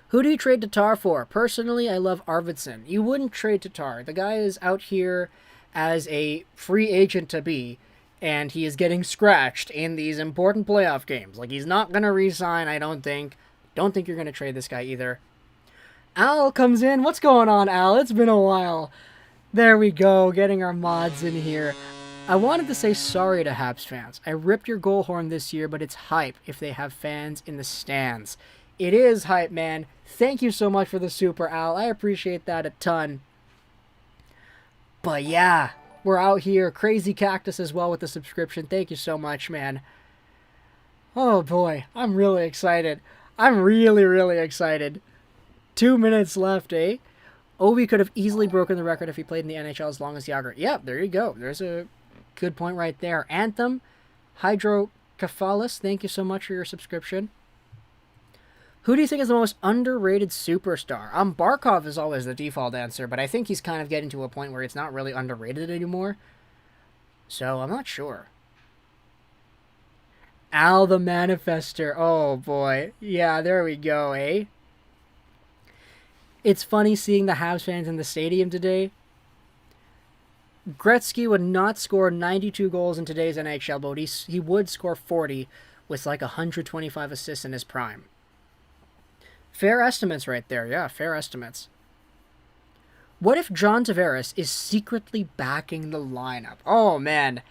Who do you trade Tatar for? Personally, I love Arvidsson. You wouldn't trade Tatar. The guy is out here as a free agent to be, and he is getting scratched in these important playoff games. He's not going to re-sign, I don't think. Don't think you're going to trade this guy either. Al comes in. What's going on, Al? It's been a while. There we go, getting our mods in here. I wanted to say sorry to Habs fans. I ripped your goal horn this year, but it's hype if they have fans in the stands. It is hype, man. Thank you so much for the super, Al. I appreciate that a ton. But yeah, we're out here. Crazy Cactus as well with the subscription. Thank you so much, man. Oh boy, I'm really excited. I'm really, really excited. 2 minutes left, eh? Ovi could have easily broken the record if he played in the NHL as long as Yager. Yeah, there you go. There's a good point right there. Anthem, Hydrocephalus, thank you so much for your subscription. Who do you think is the most underrated superstar? Barkov is always the default answer, but I think he's kind of getting to a point where it's not really underrated anymore. So, I'm not sure. Al the Manifester. Oh, boy. Yeah, there we go, eh? It's funny seeing the Habs fans in the stadium today. Gretzky would not score 92 goals in today's NHL, but he would score 40 with 125 assists in his prime. Fair estimates right there. Yeah, fair estimates. What if John Tavares is secretly backing the lineup? Oh, man.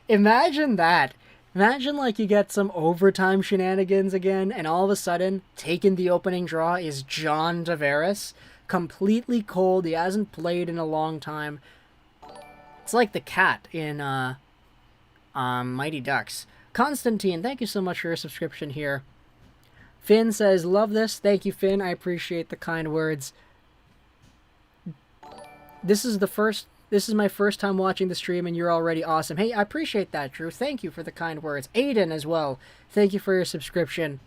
Imagine that. Imagine, like, you get some overtime shenanigans again, and all of a sudden, taking the opening draw is John Tavares. Completely cold. He hasn't played in a long time. It's like the cat in Mighty Ducks. Constantine, thank you so much for your subscription here. Finn says, love this. Thank you, Finn. I appreciate the kind words. This is my first time watching the stream, and you're already awesome. Hey, I appreciate that, Drew. Thank you for the kind words. Aiden as well. Thank you for your subscription.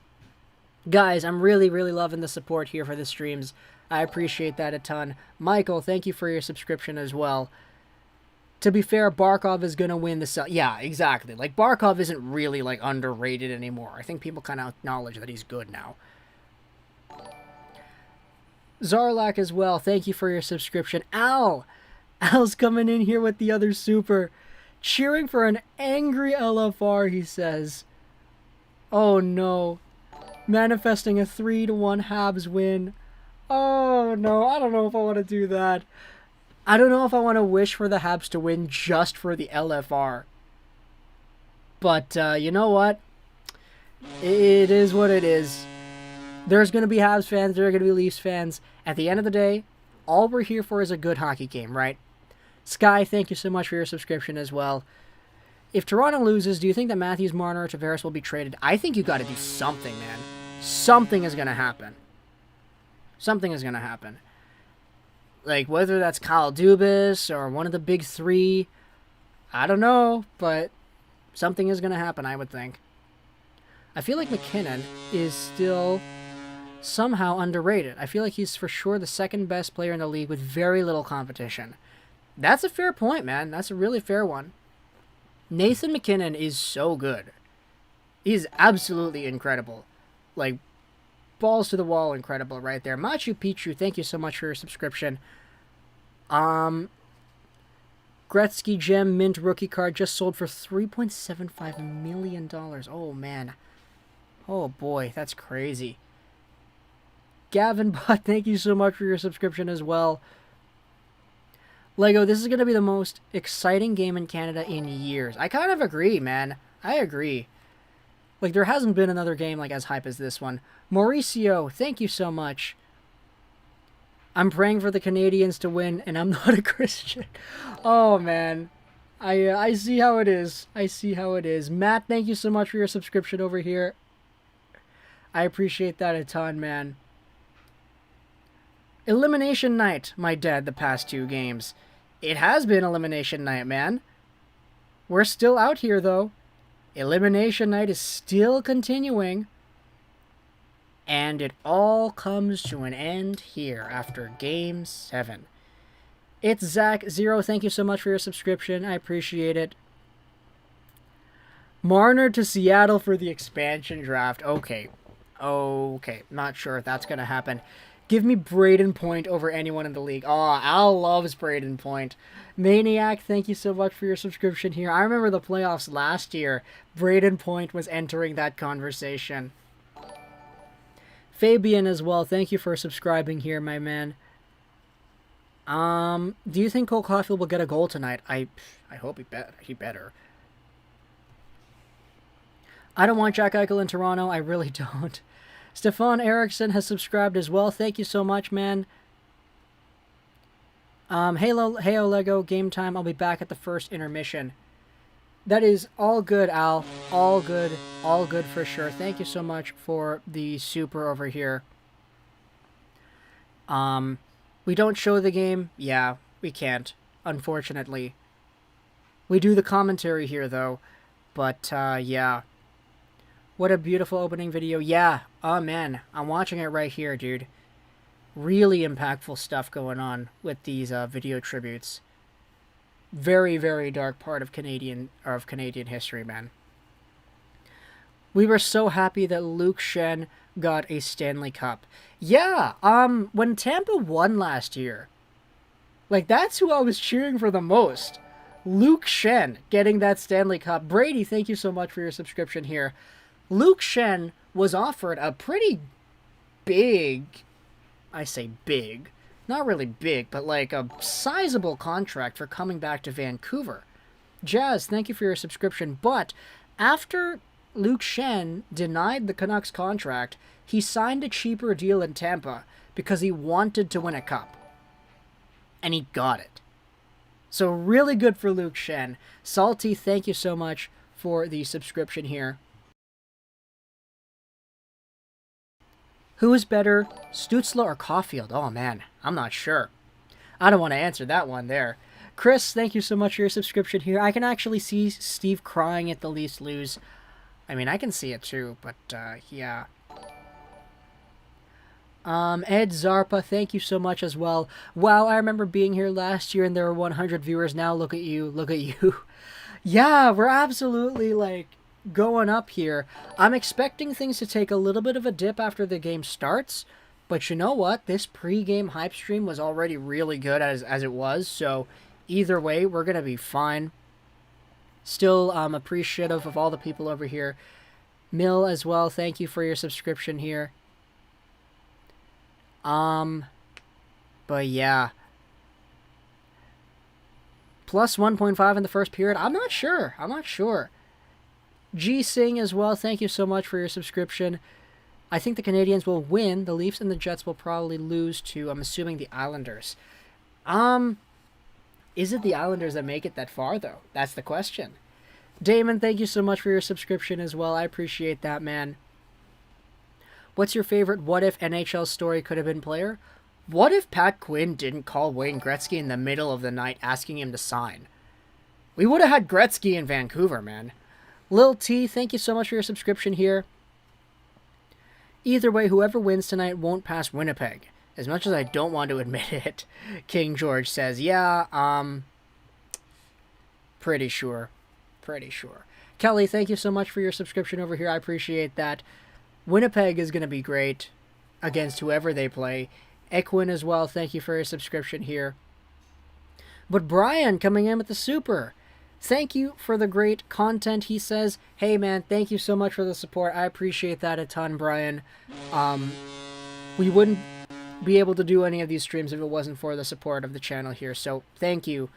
Guys, I'm really, really loving the support here for the streams. I appreciate that a ton. Michael, thank you for your subscription as well. To be fair, Barkov is going to win the... Yeah, exactly. Like, Barkov isn't really, like, underrated anymore. I think people kind of acknowledge that he's good now. Zarlak as well. Thank you for your subscription. Al's coming in here with the other super. Cheering for an angry LFR, he says. Oh, no. Manifesting a 3-1 Habs win. Oh, no. I don't know if I want to do that. I don't know if I want to wish for the Habs to win just for the LFR. But, you know what? It is what it is. There's going to be Habs fans. There are going to be Leafs fans. At the end of the day, all we're here for is a good hockey game, right? Sky, thank you so much for your subscription as well. If Toronto loses, do you think that Matthews, Marner, or Tavares will be traded? I think you got to do something, man. Something is going to happen. Something is going to happen. Like, whether that's Kyle Dubas or one of the big three, I don't know, but something is going to happen, I would think. I feel like McKinnon is still somehow underrated. I feel like he's for sure the second best player in the league with very little competition. That's a fair point, man. That's a really fair one. Nathan McKinnon is so good. He's absolutely incredible. Like, balls to the wall incredible right there. Machu Picchu, thank you so much for your subscription. Gretzky Gem Mint rookie card just sold for $3.75 million. Oh, man. Oh, boy. That's crazy. Gavin Butt, thank you so much for your subscription as well. Lego, this is going to be the most exciting game in Canada in years. I kind of agree, man. I agree. Like, there hasn't been another game like as hype as this one. Mauricio, thank you so much. I'm praying for the Canadiens to win, and I'm not a Christian. Oh, man. I see how it is. I see how it is. Matt, thank you so much for your subscription over here. I appreciate that a ton, man. Elimination night, my dad, the past 2 games. It has been elimination night, man. We're still out here, though. Elimination night is still continuing. And it all comes to an end here after Game 7. It's Zach0. Thank you so much for your subscription. I appreciate it. Marner to Seattle for the expansion draft. Okay. Not sure if that's going to happen. Give me Braden Point over anyone in the league. Oh, Al loves Braden Point. Maniac, thank you so much for your subscription here. I remember the playoffs last year. Braden Point was entering that conversation. Fabian as well, thank you for subscribing here, my man. Do you think Cole Caulfield will get a goal tonight? I hope he better. I don't want Jack Eichel in Toronto. I really don't. Stefan Eriksson has subscribed as well. Thank you so much, man. Hey Lego, game time. I'll be back at the first intermission. That is all good, Al. All good for sure. Thank you so much for the super over here. We don't show the game. Yeah, we can't, unfortunately. We do the commentary here, though. But, yeah. What a beautiful opening video. Yeah. Oh, man. I'm watching it right here, dude. Really impactful stuff going on with these video tributes. Very, very dark part of Canadian history, man. We were so happy that Luke Shen got a Stanley Cup. Yeah, when Tampa won last year, like, that's who I was cheering for the most. Luke Shen getting that Stanley Cup. Brady, thank you so much for your subscription here. Luke Shen was offered a pretty big, I say big, not really big, but like a sizable contract for coming back to Vancouver. Jazz, thank you for your subscription, but After Luke Schenn denied the Canucks contract, he signed a cheaper deal in Tampa because he wanted to win a cup. And he got it. So really good for Luke Schenn. Salty, thank you so much for the subscription here. Who is better, Stützle or Caulfield? Oh man, I'm not sure. I don't want to answer that one there. Chris, thank you so much for your subscription here. I can actually see Steve crying at the Leafs lose. I mean, I can see it too, but yeah. Ed Zarpa, thank you so much as well. Wow, I remember being here last year and there were 100 viewers. Now look at you, look at you. Yeah, we're absolutely like going up here. I'm expecting things to take a little bit of a dip after the game starts, but you know what? This pre-game hype stream was already really good as it was, so either way, we're going to be fine. Still appreciative of all the people over here. Mill as well, thank you for your subscription here. But yeah. Plus 1.5 in the first period. I'm not sure. G Singh as well, thank you so much for your subscription. I think the Canadiens will win. The Leafs and the Jets will probably lose to, I'm assuming, the Islanders. Is it the Islanders that make it that far, though? That's the question. Damon, thank you so much for your subscription as well. I appreciate that, man. What's your favorite what if NHL story could have been player? What if Pat Quinn didn't call Wayne Gretzky in the middle of the night asking him to sign? We would have had Gretzky in Vancouver, man. Lil T, thank you so much for your subscription here. Either way, whoever wins tonight won't pass Winnipeg. As much as I don't want to admit it, King George says, yeah, pretty sure. Kelly, thank you so much for your subscription over here. I appreciate that. Winnipeg is going to be great against whoever they play. Equin as well, thank you for your subscription here. But Brian coming in with the super. Thank you for the great content, he says. Hey man, thank you so much for the support. I appreciate that a ton, Brian. We wouldn't be able to do any of these streams if it wasn't for the support of the channel here. So thank you.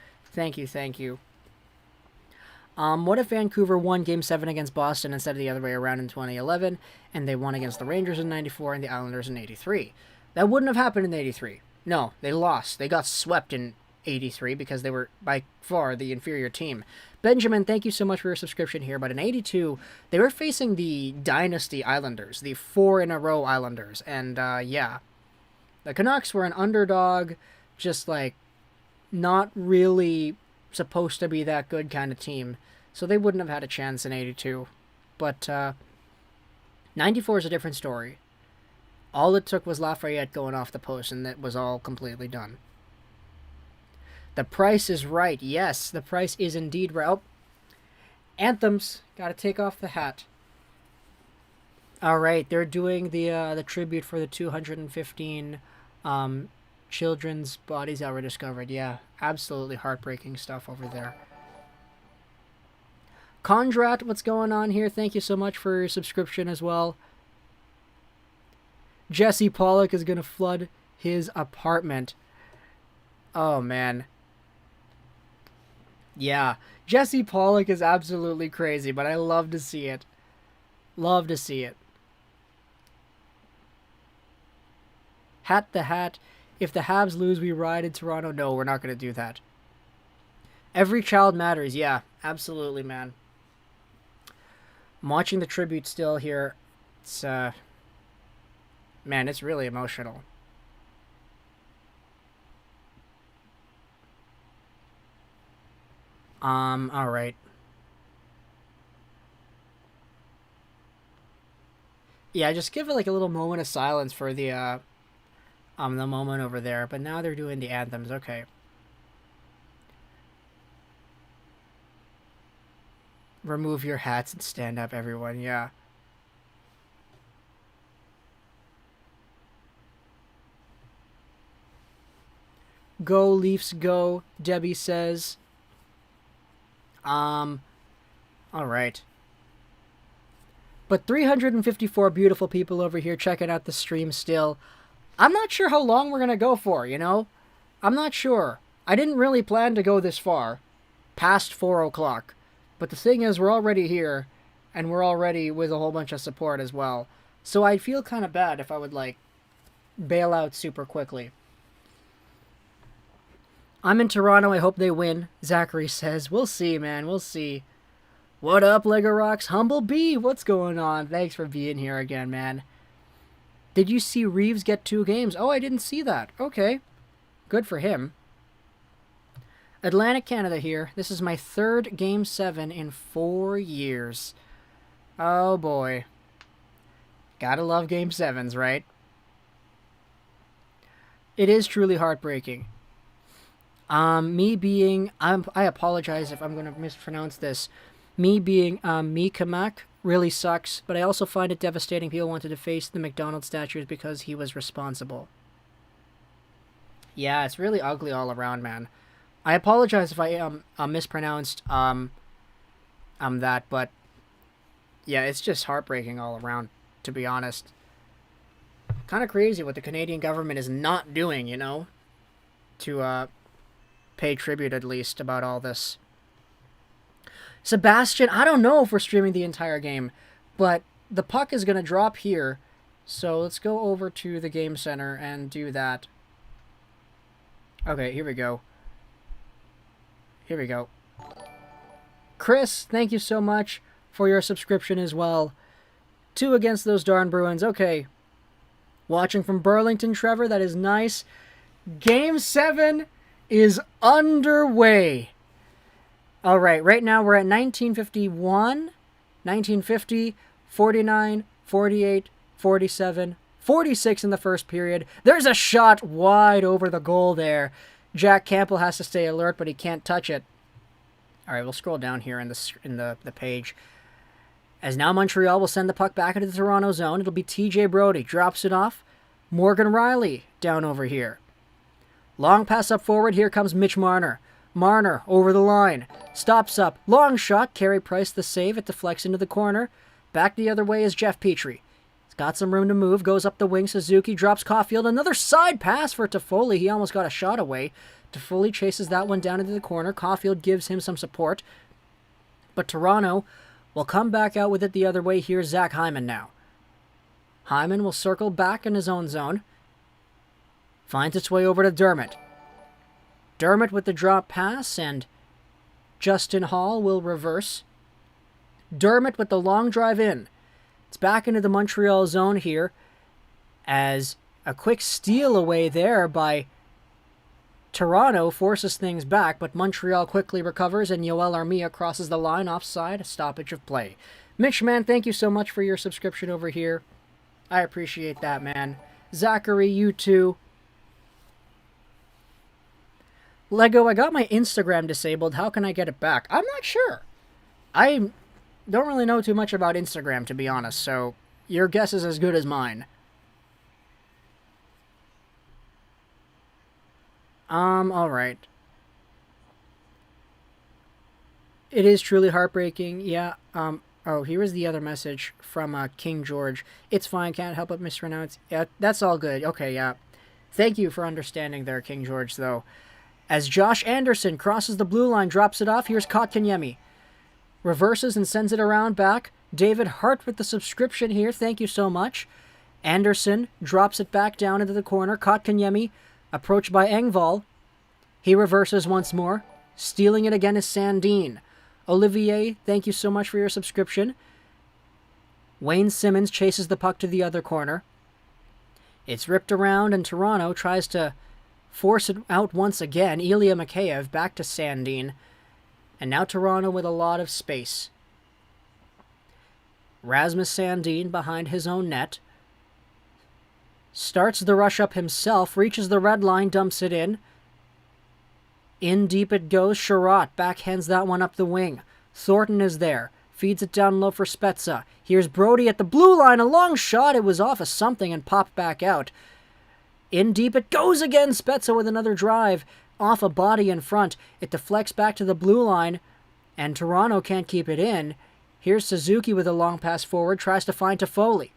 What if Vancouver won Game 7 against Boston instead of the other way around in 2011, and they won against the Rangers in 94 and the Islanders in 83? That wouldn't have happened in 83. No, they lost. They got swept in 83 because they were by far the inferior team. Benjamin, thank you so much for your subscription here, but in 82, they were facing the Dynasty Islanders, the 4-in-a-row Islanders, and yeah. The Canucks were an underdog, just like not really supposed to be that good kind of team. So they wouldn't have had a chance in 82. But 94 is a different story. All it took was Lafayette going off the post, and that was all completely done. The price is right. Yes, the price is indeed right. Oh, anthems. Gotta take off the hat. Alright, they're doing the tribute for the 215 children's bodies that were discovered. Yeah, absolutely heartbreaking stuff over there. Kondrat, what's going on here? Thank you so much for your subscription as well. Jesse Pollock is going to flood his apartment. Oh, man. Yeah, Jesse Pollock is absolutely crazy, but I love to see it. Love to see it. Hat the hat. If the Habs lose, we ride in Toronto. No, we're not going to do that. Every child matters. Yeah, absolutely, man. I'm watching the tribute still here. It's, man, it's really emotional. Alright. Yeah, just give it like a little moment of silence for the moment over there. But now they're doing the anthems. Okay. Remove your hats and stand up, everyone. Yeah. Go, Leafs, go, Debbie says. Alright. But 354 beautiful people over here checking out the stream still. I'm not sure how long we're going to go for, you know? I'm not sure. I didn't really plan to go this far. Past 4 o'clock. But the thing is, we're already here. And we're already with a whole bunch of support as well. So I'd feel kind of bad if I would, like, bail out super quickly. I'm in Toronto. I hope they win, Zachary says. We'll see, man. We'll see. What up, Lego Rocks? Humble B, what's going on? Thanks for being here again, man. Did you see Reeves get 2 games? Oh, I didn't see that. Okay. Good for him. Atlantic Canada here. This is my 3rd Game 7 in 4 years. Oh, boy. Gotta love Game 7s, right? It is truly heartbreaking. I apologize if I'm going to mispronounce this. Me being Mikamak really sucks, but I also find it devastating people wanted to face the McDonald's statues because he was responsible. Yeah, it's really ugly all around, man. I apologize if I mispronounced that, but yeah, it's just heartbreaking all around, to be honest. Kind of crazy what the Canadian government is not doing, you know, to pay tribute at least about all this. Sebastian, I don't know if we're streaming the entire game, but the puck is going to drop here, so let's go over to the game center and do that. Okay, here we go. Here we go. Chris, thank you so much for your subscription as well. 2 against those darn Bruins. Okay. Watching from Burlington, Trevor. That is nice. Game 7 is underway. All right. Right now we're at 1951, 1950, 49, 48, 47, 46 in the first period. There's a shot wide over the goal there. Jack Campbell has to stay alert, but he can't touch it. All right, we'll scroll down here in the page. As now Montreal will send the puck back into the Toronto zone. It'll be TJ Brodie. Drops it off. Morgan Rielly down over here. Long pass up forward. Here comes Mitch Marner. Marner over the line. Stops up. Long shot. Carey Price the save. It deflects into the corner. Back the other way is Jeff Petrie. He's got some room to move. Goes up the wing. Suzuki drops Caulfield. Another side pass for Toffoli. He almost got a shot away. Toffoli chases that one down into the corner. Caulfield gives him some support. But Toronto will come back out with it the other way. Here's Zach Hyman now. Hyman will circle back in his own zone. Finds its way over to Dermott. Dermott with the drop pass, and Justin Hall will reverse. Dermott with the long drive in. It's back into the Montreal zone here as a quick steal away there by Toronto forces things back, but Montreal quickly recovers and Yoel Armia crosses the line offside, a stoppage of play. Mitch, man, thank you so much for your subscription over here. I appreciate that, man. Zachary, you too. Lego, I got my Instagram disabled. How can I get it back? I'm not sure. I don't really know too much about Instagram, to be honest, so your guess is as good as mine. Alright. It is truly heartbreaking, yeah. Oh, here is the other message from King George. It's fine, can't help but mispronounce. Yeah, that's all good. Okay, yeah. Thank you for understanding there, King George, though. As Josh Anderson crosses the blue line, drops it off, here's Kotkaniemi. Reverses and sends it around back. David Hart with the subscription here, thank you so much. Anderson drops it back down into the corner. Kotkaniemi, approached by Engvall. He reverses once more. Stealing it again is Sandin. Olivier, thank you so much for your subscription. Wayne Simmons chases the puck to the other corner. It's ripped around, and Toronto tries to force it out once again. Ilya Mikheyev back to Sandin. And now Toronto with a lot of space. Rasmus Sandin behind his own net. Starts the rush up himself, reaches the red line, dumps it in. In deep it goes. Sherratt backhands that one up the wing. Thornton is there. Feeds it down low for Spezza. Here's Brodie at the blue line. A long shot. It was off of something and popped back out. In deep it goes again. Spezza with another drive. Off a body in front. It deflects back to the blue line. And Toronto can't keep it in. Here's Suzuki with a long pass forward. Tries to find Toffoli.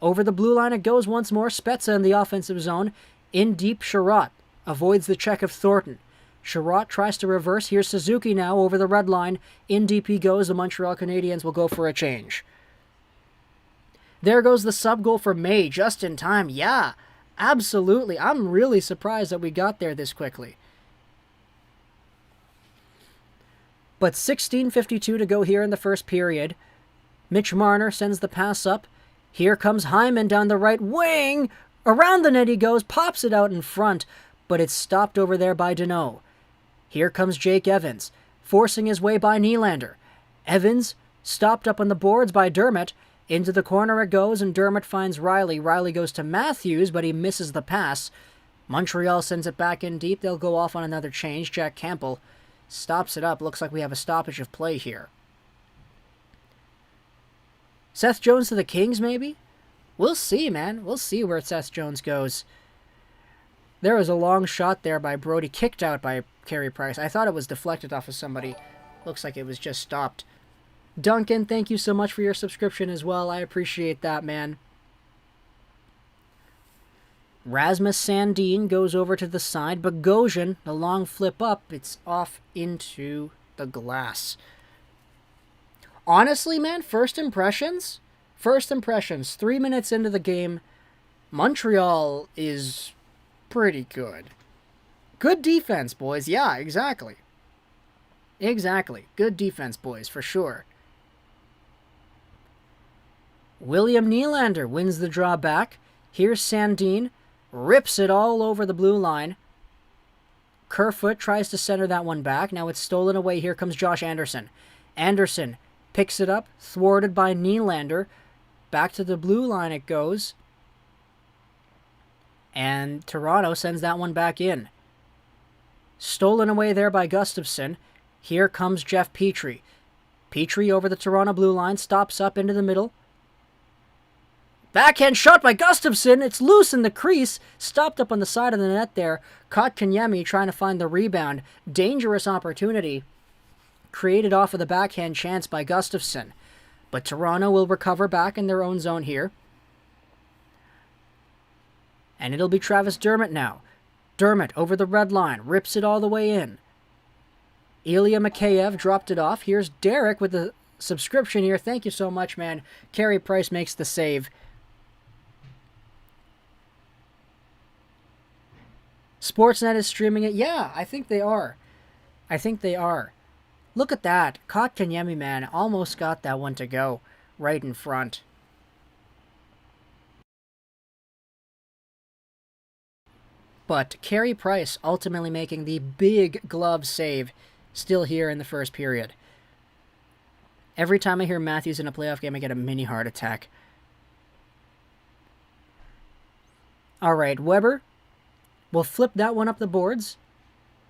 Over the blue line it goes once more. Spezza in the offensive zone. In deep, Sherratt avoids the check of Thornton. Sherratt tries to reverse. Here's Suzuki now over the red line. In deep he goes. The Montreal Canadiens will go for a change. There goes the sub goal for May just in time. Yeah, absolutely. I'm really surprised that we got there this quickly. But 16:52 to go here in the first period. Mitch Marner sends the pass up. Here comes Hyman down the right wing. Around the net he goes, pops it out in front, but it's stopped over there by Deneau. Here comes Jake Evans, forcing his way by Nylander. Evans stopped up on the boards by Dermott. Into the corner it goes, and Dermott finds Riley. Riley goes to Matthews, but he misses the pass. Montreal sends it back in deep. They'll go off on another change. Jack Campbell stops it up. Looks like we have a stoppage of play here. Seth Jones to the Kings, maybe? We'll see, man. We'll see where Seth Jones goes. There was a long shot there by Brody, kicked out by Carey Price. I thought it was deflected off of somebody. Looks like it was just stopped. Duncan, thank you so much for your subscription as well. I appreciate that, man. Rasmus Sandin goes over to the side. Bogosian, the long flip up, it's off into the glass. Honestly, man, first impressions, 3 minutes into the game, Montreal is pretty good. Good defense, boys. Yeah, exactly. Exactly. Good defense, boys, for sure. William Nylander wins the draw back. Here's Sandin. Rips it all over the blue line. Kerfoot tries to center that one back. Now it's stolen away. Here comes Josh Anderson. Anderson picks it up. Thwarted by Nylander. Back to the blue line it goes. And Toronto sends that one back in. Stolen away there by Gustafsson. Here comes Jeff Petrie. Petrie over the Toronto blue line. Stops up into the middle. Backhand shot by Gustafsson. It's loose in the crease. Stopped up on the side of the net there. Caught Kanyemi trying to find the rebound. Dangerous opportunity. Created off of the backhand chance by Gustafsson. But Toronto will recover back in their own zone here. And it'll be Travis Dermott now. Dermott over the red line. Rips it all the way in. Ilya Mikheyev dropped it off. Here's Derek with the subscription here. Thank you so much, man. Carey Price makes the save. Sportsnet is streaming it. Yeah, I think they are. Look at that. Caught Kanyemi, man. Almost got that one to go. Right in front. But Carey Price ultimately making the big glove save still here in the first period. Every time I hear Matthews in a playoff game, I get a mini heart attack. All right, Weber will flip that one up the boards.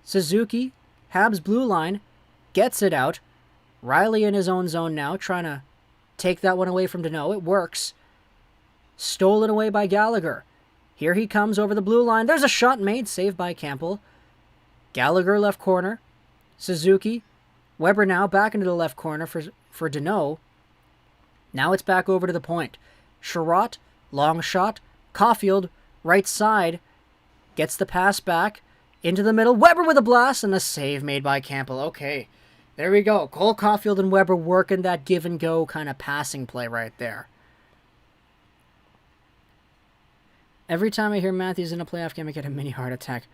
Suzuki, Habs blue line, gets it out. Riley in his own zone now, trying to take that one away from Deneau. It works. Stolen away by Gallagher. Here he comes over the blue line. There's a shot made, saved by Campbell. Gallagher left corner. Suzuki. Weber now back into the left corner for Deneau. Now it's back over to the point. Sherratt, long shot. Caulfield, right side. Gets the pass back into the middle. Weber with a blast and a save made by Campbell. Okay, there we go. Cole Caulfield and Weber working that give and go kind of passing play right there. Every time I hear Matthews in a playoff game, I get a mini heart attack.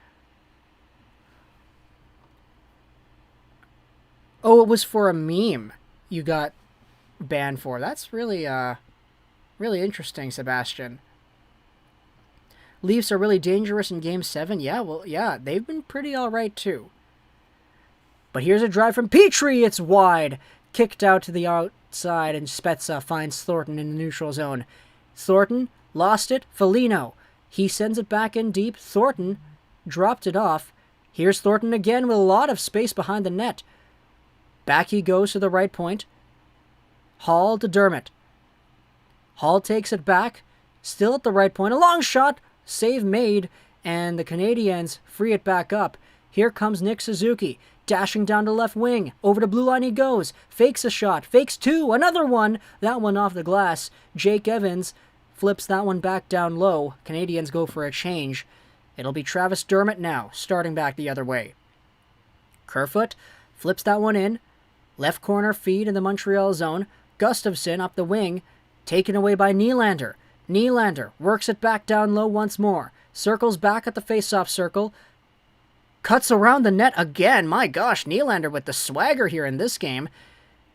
Oh, it was for a meme you got banned for. That's really, really interesting, Sebastian. Leafs are really dangerous in Game 7. Yeah, well, yeah, they've been pretty all right, too. But here's a drive from Petrie. It's wide. Kicked out to the outside, and Spezza finds Thornton in the neutral zone. Thornton lost it. Foligno. He sends it back in deep. Thornton dropped it off. Here's Thornton again with a lot of space behind the net. Back he goes to the right point. Hall to Dermott. Hall takes it back. Still at the right point. A long shot. Save made. And the Canadiens free it back up. Here comes Nick Suzuki. Dashing down to left wing. Over to blue line he goes. Fakes a shot. Fakes two. Another one. That one off the glass. Jake Evans flips that one back down low. Canadiens go for a change. It'll be Travis Dermott now, starting back the other way. Kerfoot flips that one in. Left corner feed in the Montreal zone. Gustafsson up the wing. Taken away by Nylander. Nylander works it back down low once more. Circles back at the face-off circle. Cuts around the net again. My gosh, Nylander with the swagger here in this game.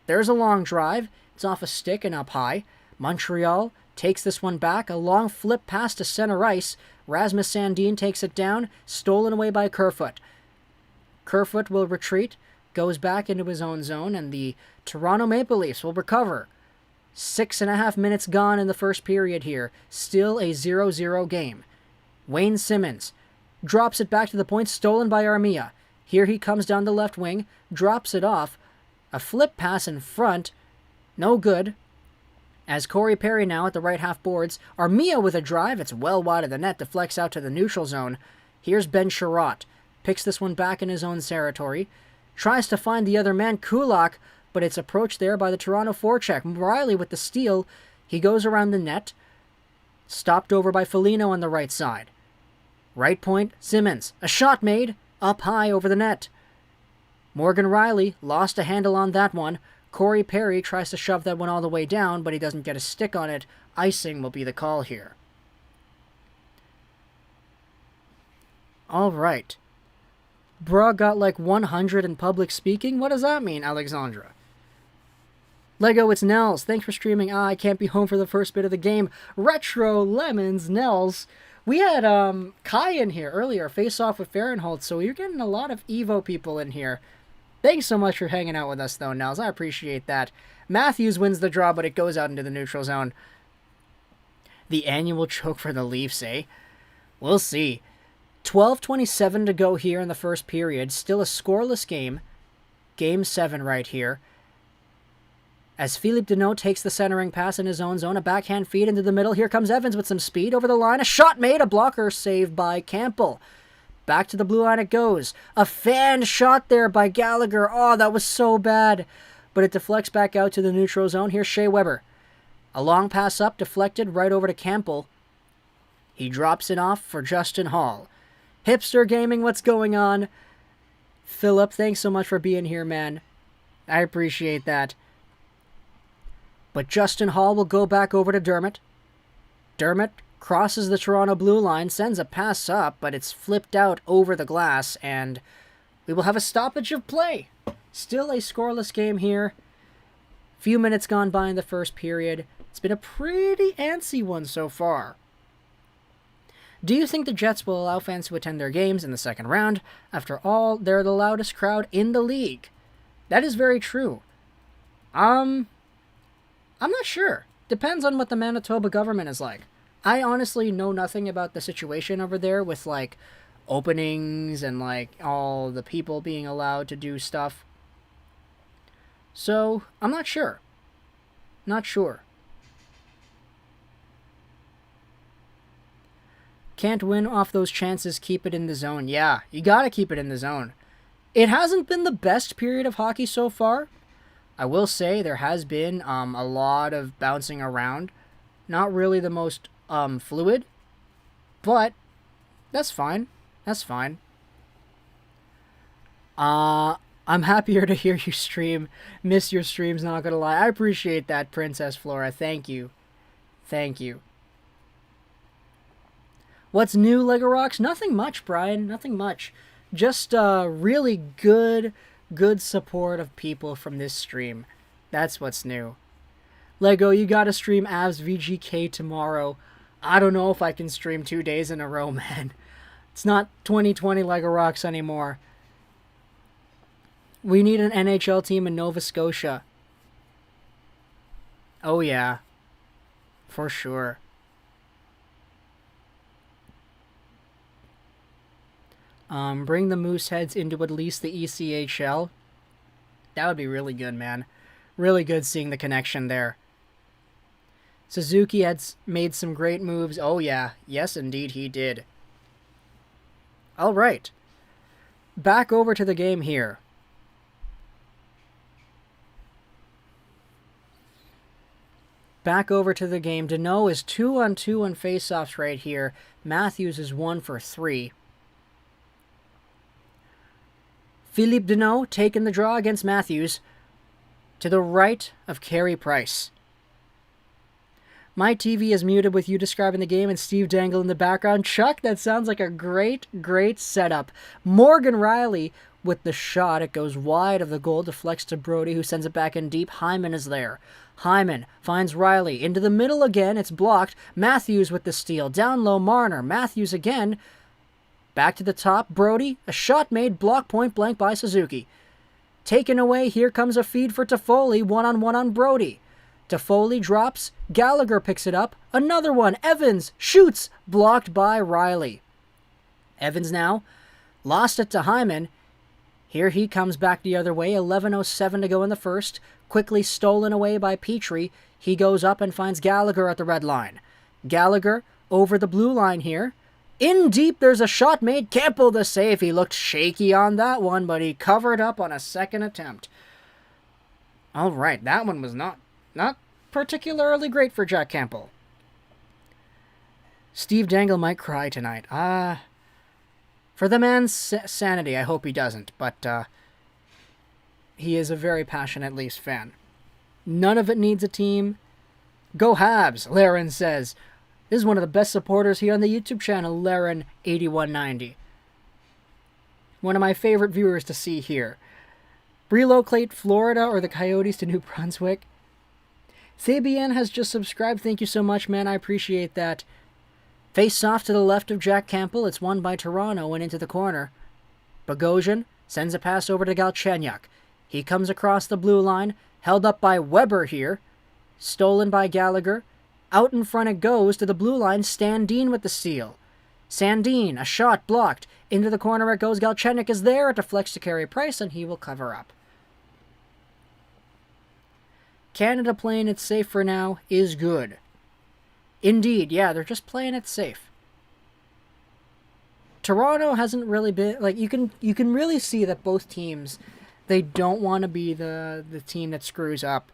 There's a long drive. It's off a stick and up high. Montreal takes this one back. A long flip pass to center ice. Rasmus Sandin takes it down. Stolen away by Kerfoot. Kerfoot will retreat. Goes back into his own zone, and the Toronto Maple Leafs will recover. 6.5 minutes gone in the first period here. Still a 0-0 game. Wayne Simmons drops it back to the point, stolen by Armia. Here he comes down the left wing, drops it off. A flip pass in front. No good. As Corey Perry now at the right half boards. Armia with a drive. It's well wide of the net. Deflects out to the neutral zone. Here's Ben Sherratt. Picks this one back in his own territory. Tries to find the other man, Kulak, but it's approached there by the Toronto forecheck. Riley with the steal. He goes around the net. Stopped over by Foligno on the right side. Right point, Simmons. A shot made. Up high over the net. Morgan Riley lost a handle on that one. Corey Perry tries to shove that one all the way down, but he doesn't get a stick on it. Icing will be the call here. All right. Bruh got like 100 in public speaking? What does that mean, Alexandra? Lego, it's Nels. Thanks for streaming. I can't be home for the first bit of the game. Retro Lemons, Nels. We had Kai in here earlier, face off with Fahrenholtz, so you're getting a lot of Evo people in here. Thanks so much for hanging out with us, though, Nels. I appreciate that. Matthews wins the draw, but it goes out into the neutral zone. The annual choke for the Leafs, eh? We'll see. 12:27 to go here in the first period. Still a scoreless game. Game 7 right here. As Philippe Deneau takes the centering pass in his own zone, a backhand feed into the middle. Here comes Evans with some speed over the line. A shot made, a blocker saved by Campbell. Back to the blue line it goes. A fan shot there by Gallagher. Oh, that was so bad. But it deflects back out to the neutral zone. Here's Shea Weber. A long pass up, deflected right over to Campbell. He drops it off for Justin Hall. Hipster Gaming, what's going on? Philip, thanks so much for being here, man. I appreciate that. But Justin Hall will go back over to Dermott. Dermott crosses the Toronto blue line, sends a pass up, but it's flipped out over the glass, and we will have a stoppage of play. Still a scoreless game here. Few minutes gone by in the first period. It's been a pretty antsy one so far. Do you think the Jets will allow fans to attend their games in the second round? After all, they're the loudest crowd in the league. That is very true. I'm not sure. Depends on what the Manitoba government is like. I honestly know nothing about the situation over there with, like, openings and, like, all the people being allowed to do stuff. So, I'm not sure. Not sure. Can't win off those chances, keep it in the zone. Yeah, you gotta keep it in the zone. It hasn't been the best period of hockey so far. I will say there has been a lot of bouncing around. Not really the most fluid, but that's fine. That's fine. I'm happier to hear you stream. Miss your streams, not gonna lie. I appreciate that, Princess Flora. Thank you. Thank you. What's new, Lego Rocks? Nothing much, Brian. Nothing much. Just really good support of people from this stream. That's what's new. Lego, you gotta stream Avs VGK tomorrow. I don't know if I can stream 2 days in a row, man. It's not 2020 Lego Rocks anymore. We need an NHL team in Nova Scotia. Oh yeah. For sure. Bring the Mooseheads into at least the ECHL. That would be really good, man. Really good seeing the connection there. Suzuki had made some great moves. Oh, yeah. Yes, indeed, he did. All right. Back over to the game here. Back over to the game. Deneau is 2-on-2 on faceoffs right here. Matthews is 1 for 3. Philippe Deneau taking the draw against Matthews to the right of Carey Price. My TV is muted with you describing the game and Steve Dangle in the background. Chuck, that sounds like a great, great setup. Morgan Rielly with the shot. It goes wide of the goal, deflects to Brody, who sends it back in deep. Hyman is there. Hyman finds Rielly. Into the middle again. It's blocked. Matthews with the steal. Down low, Marner. Matthews again. Back to the top. Brody. A shot made. Block point blank by Suzuki. Taken away. Here comes a feed for Toffoli. One-on-one on Brody. Toffoli drops. Gallagher picks it up. Another one. Evans shoots. Blocked by Rielly. Evans now lost it to Hyman. Here he comes back the other way. 11:07 to go in the first. Quickly stolen away by Petrie. He goes up and finds Gallagher at the red line. Gallagher over the blue line here. In deep, there's a shot made. Campbell the save. He looked shaky on that one, but he covered up on a second attempt. All right, that one was not particularly great for Jack Campbell. Steve Dangle might cry tonight. For the man's sanity, I hope he doesn't, but he is a very passionate Leafs fan. None of it needs a team. Go Habs, Laren says. This is one of the best supporters here on the YouTube channel, Laren8190. One of my favorite viewers to see here. Relocate Florida or the Coyotes to New Brunswick. Fabian has just subscribed. Thank you so much, man. I appreciate that. Face off to the left of Jack Campbell. It's won by Toronto and into the corner. Bogosian sends a pass over to Galchenyuk. He comes across the blue line. Held up by Weber here. Stolen by Gallagher. Out in front it goes to the blue line. Sandin with the steal. Sandin, a shot blocked. Into the corner it goes. Galchenyuk is there. It deflects to Carey Price, and he will cover up. Canada playing it safe for now is good. Indeed, yeah, they're just playing it safe. Toronto hasn't really been, like, you can really see that both teams, they don't want to be the team that screws up.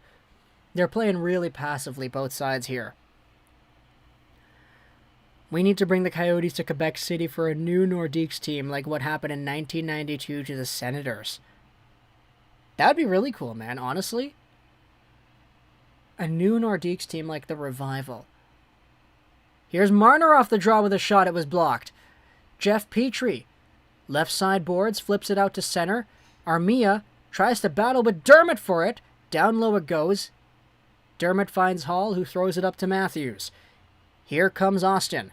They're playing really passively, both sides here. We need to bring the Coyotes to Quebec City for a new Nordiques team, like what happened in 1992 to the Senators. That would be really cool, man, honestly. A new Nordiques team like the Revival. Here's Marner off the draw with a shot. It was blocked. Jeff Petrie. Left side boards. Flips it out to center. Armia tries to battle with Dermott for it. Down low it goes. Dermott finds Hall, who throws it up to Matthews. Here comes Austin.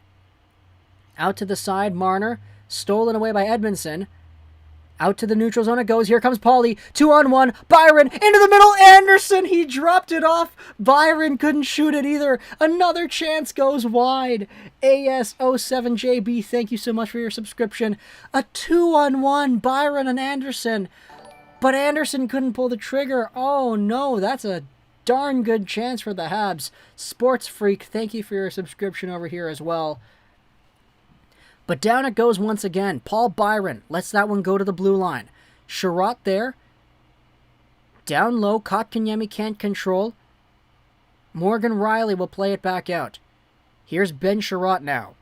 Out to the side, Marner. Stolen away by Edmondson. Out to the neutral zone it goes. Here comes Paulie. 2-on-1. Byron into the middle. Anderson. He dropped it off. Byron couldn't shoot it either. Another chance goes wide. AS07JB, thank you so much for your subscription. A 2-on-1. Byron and Anderson. But Anderson couldn't pull the trigger. Oh no, that's a darn good chance for the Habs. Sports Freak, thank you for your subscription over here as well. But down it goes once again. Paul Byron lets that one go to the blue line. Sherratt there. Down low. Kotkaniemi can't control. Morgan Rielly will play it back out. Here's Ben Sherratt now.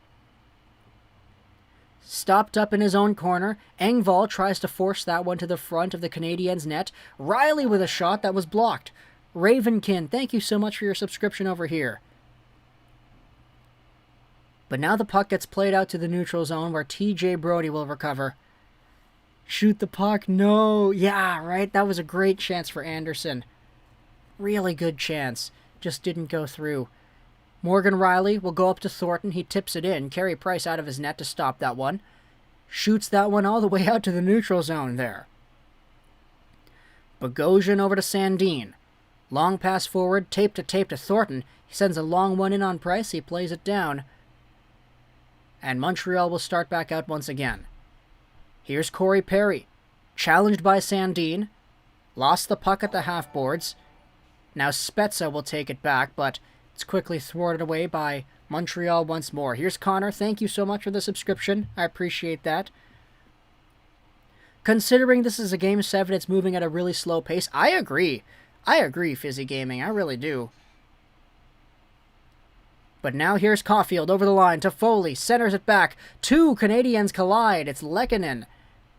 Stopped up in his own corner. Engvall tries to force that one to the front of the Canadiens' net. Rielly with a shot that was blocked. Ravenkin, thank you so much for your subscription over here. But now the puck gets played out to the neutral zone where TJ Brody will recover. Shoot the puck. No. Yeah, right. That was a great chance for Anderson. Really good chance. Just didn't go through. Morgan Rielly will go up to Thornton. He tips it in. Carey Price out of his net to stop that one. Shoots that one all the way out to the neutral zone there. Bogosian over to Sandin. Long pass forward. Tape to Thornton. He sends a long one in on Price. He plays it down. And Montreal will start back out once again. Here's Corey Perry. Challenged by Sandin. Lost the puck at the half boards. Now Spezza will take it back, but it's quickly thwarted away by Montreal once more. Here's Connor. Thank you so much for the subscription. I appreciate that. Considering this is a Game 7, it's moving at a really slow pace. I agree. Fizzy Gaming. I really do. But now here's Caulfield over the line to Foley. Centers it back. Two Canadiens collide. It's Lehkonen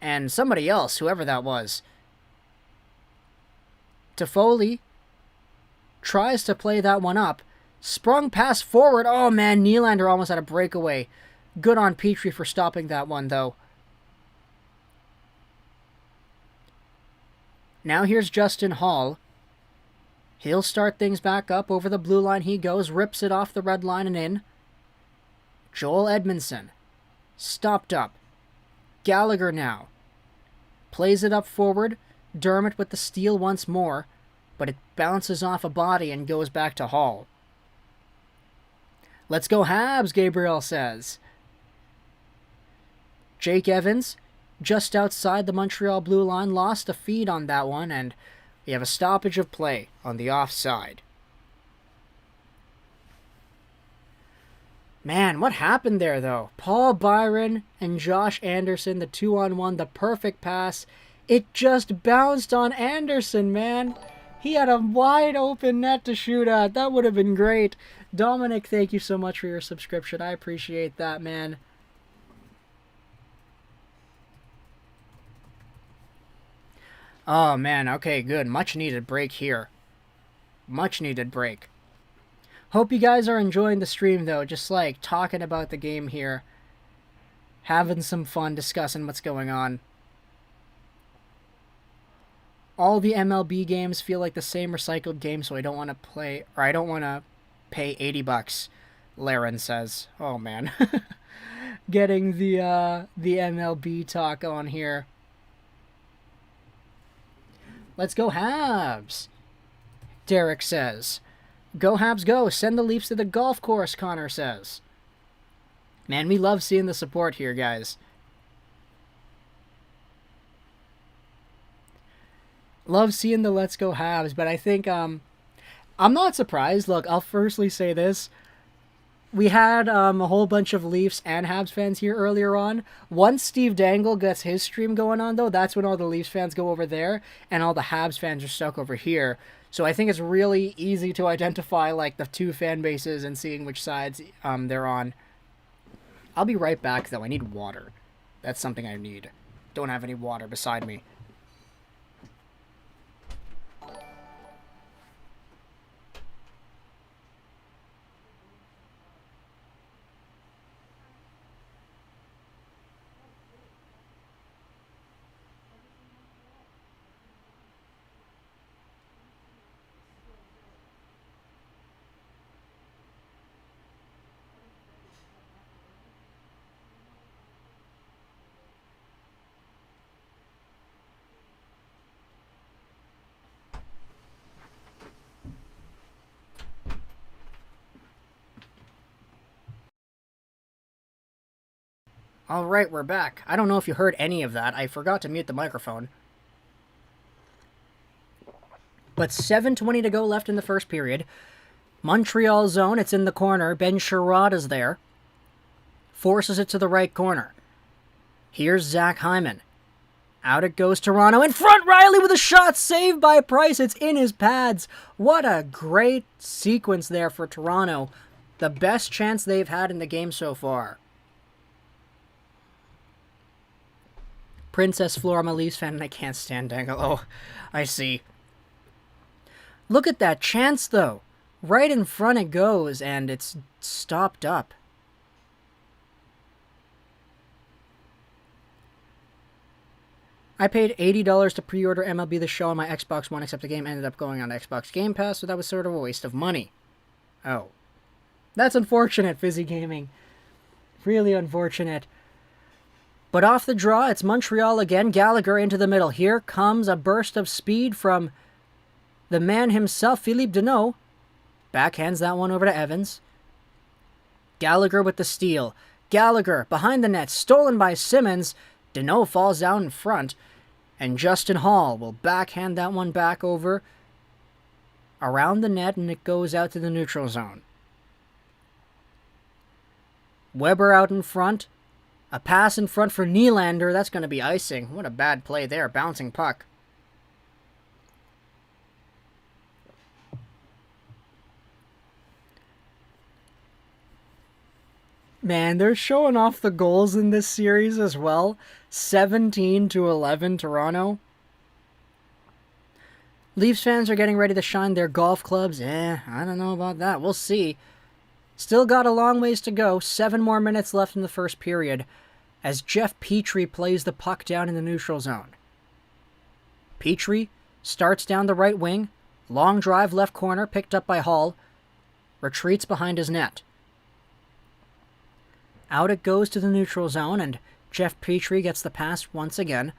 and somebody else, whoever that was. Toffoli tries to play that one up. Sprung pass forward. Oh, man, Nylander almost had a breakaway. Good on Petrie for stopping that one, though. Now here's Justin Hall. He'll start things back up. Over the blue line he goes. Rips it off the red line and in. Joel Edmondson. Stopped up. Gallagher now. Plays it up forward. Dermott with the steal once more. But it bounces off a body and goes back to Hall. Let's go Habs, Gabriel says. Jake Evans, just outside the Montreal blue line, lost a feed on that one, and we have a stoppage of play on the offside. Man, what happened there, though? Paul Byron and Josh Anderson, the 2-on-1, the perfect pass. It just bounced on Anderson, man. He had a wide open net to shoot at. That would have been great. Dominic, thank you so much for your subscription. I appreciate that, man. Oh, man. Okay, good. Much needed break here. Much needed break. Hope you guys are enjoying the stream, though. Just, like, talking about the game here. Having some fun discussing what's going on. All the MLB games feel like the same recycled game, so I don't want to play, or I don't want to pay $80, Laren says. Oh, man. Getting the MLB talk on here. Let's go Habs, Derek says. Go Habs, go. Send the Leafs to the golf course, Connor says. Man, we love seeing the support here, guys. Love seeing the Let's Go Habs, but I think, I'm not surprised. Look, I'll firstly say this. We had a whole bunch of Leafs and Habs fans here earlier on. Once Steve Dangle gets his stream going on, though, that's when all the Leafs fans go over there, and all the Habs fans are stuck over here. So I think it's really easy to identify, like, the two fan bases and seeing which sides they're on. I'll be right back, though. I need water. That's something I need. Don't have any water beside me. Alright, we're back. I don't know if you heard any of that. I forgot to mute the microphone. But 7:20 to go left in the first period. Montreal zone, it's in the corner. Ben Sherrod is there. Forces it to the right corner. Here's Zach Hyman. Out it goes Toronto. In front, Riley with a shot saved by Price. It's in his pads. What a great sequence there for Toronto. The best chance they've had in the game so far. Princess Flora, I'm a Leafs fan, and I can't stand Dangle. Oh, I see. Look at that chance, though. Right in front it goes, and it's stopped up. I paid $80 to pre-order MLB The Show on my Xbox One, except the game ended up going on Xbox Game Pass, so that was sort of a waste of money. Oh. That's unfortunate, Fizzy Gaming. Really unfortunate. But off the draw, it's Montreal again. Gallagher into the middle. Here comes a burst of speed from the man himself, Philippe Deneau. Backhands that one over to Evans. Gallagher with the steal. Gallagher behind the net, stolen by Simmons. Deneau falls down in front. And Justin Hall will backhand that one back over around the net, and it goes out to the neutral zone. Weber out in front. A pass in front for Nylander. That's going to be icing. What a bad play there. Bouncing puck. Man, they're showing off the goals in this series as well. 17-11 Toronto. Leafs fans are getting ready to shine their golf clubs. I don't know about that. We'll see. Still got a long ways to go. 7 more minutes left in the first period as Jeff Petrie plays the puck down in the neutral zone. Petrie starts down the right wing. Long drive left corner picked up by Hall. Retreats behind his net. Out it goes to the neutral zone, and Jeff Petrie gets the pass once again.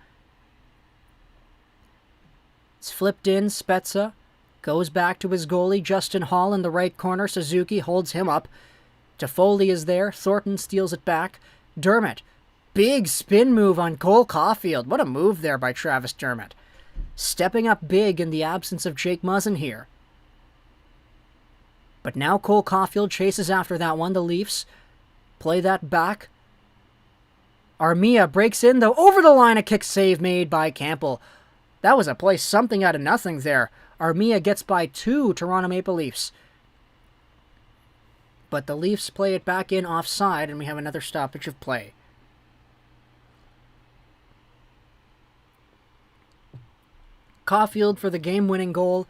It's flipped in. Spezza goes back to his goalie, Justin Hall, in the right corner. Suzuki holds him up. Toffoli is there. Thornton steals it back. Dermott. Big spin move on Cole Caulfield. What a move there by Travis Dermott. Stepping up big in the absence of Jake Muzzin here. But now Cole Caulfield chases after that one. The Leafs play that back. Armia breaks in, though, over the line. A kick save made by Campbell. That was a play something out of nothing there. Armia gets by 2 Toronto Maple Leafs. But the Leafs play it back in offside, and we have another stoppage of play. Caulfield for the game-winning goal.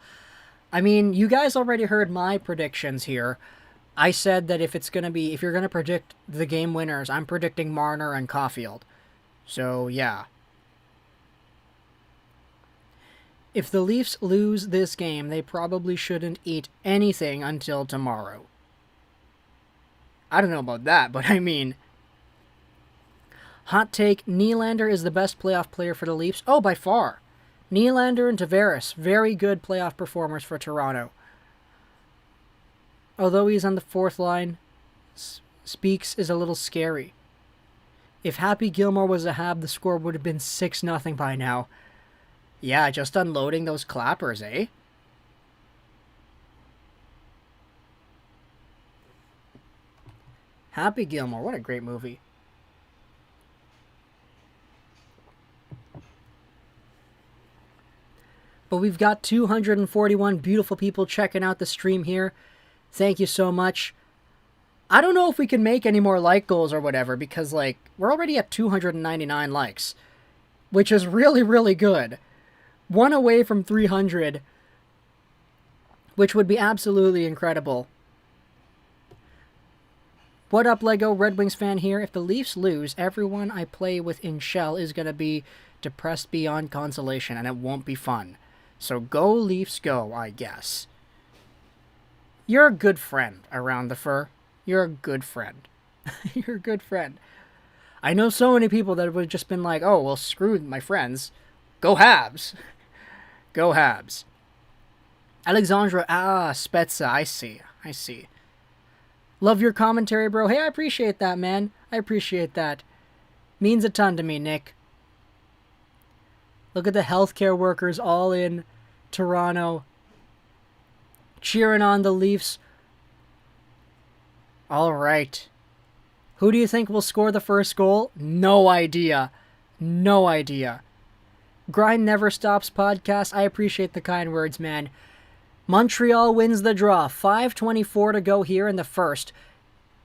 I mean, you guys already heard my predictions here. I said that if you're going to predict the game winners, I'm predicting Marner and Caulfield. So, yeah. If the Leafs lose this game, they probably shouldn't eat anything until tomorrow. I don't know about that, but I mean... Hot take, Nylander is the best playoff player for the Leafs. Oh, by far. Nylander and Tavares, very good playoff performers for Toronto. Although he's on the 4th line, Speaks is a little scary. If Happy Gilmore was a Hab, the score would have been 6-0 by now. Yeah, just unloading those clappers, eh? Happy Gilmore, what a great movie. But we've got 241 beautiful people checking out the stream here. Thank you so much. I don't know if we can make any more like goals or whatever, because, like, we're already at 299 likes, which is really, really good. 1 away from 300, which would be absolutely incredible. What up, Lego Red Wings fan here? If the Leafs lose, everyone I play with in Shell is going to be depressed beyond consolation, and it won't be fun. So go Leafs go, I guess. You're a good friend around the fur. You're a good friend. You're a good friend. I know so many people that would have just been like, oh, well, screw my friends. Go Habs. Go Habs. Alexandra, Spezza, I see. Love your commentary, bro. Hey, I appreciate that, man. I appreciate that. Means a ton to me, Nick. Look at the healthcare workers all in Toronto cheering on the Leafs. All right. Who do you think will score the first goal? No idea. No idea. Grind Never Stops podcast. I appreciate the kind words, man. Montreal wins the draw. 5:24 to go here in the first.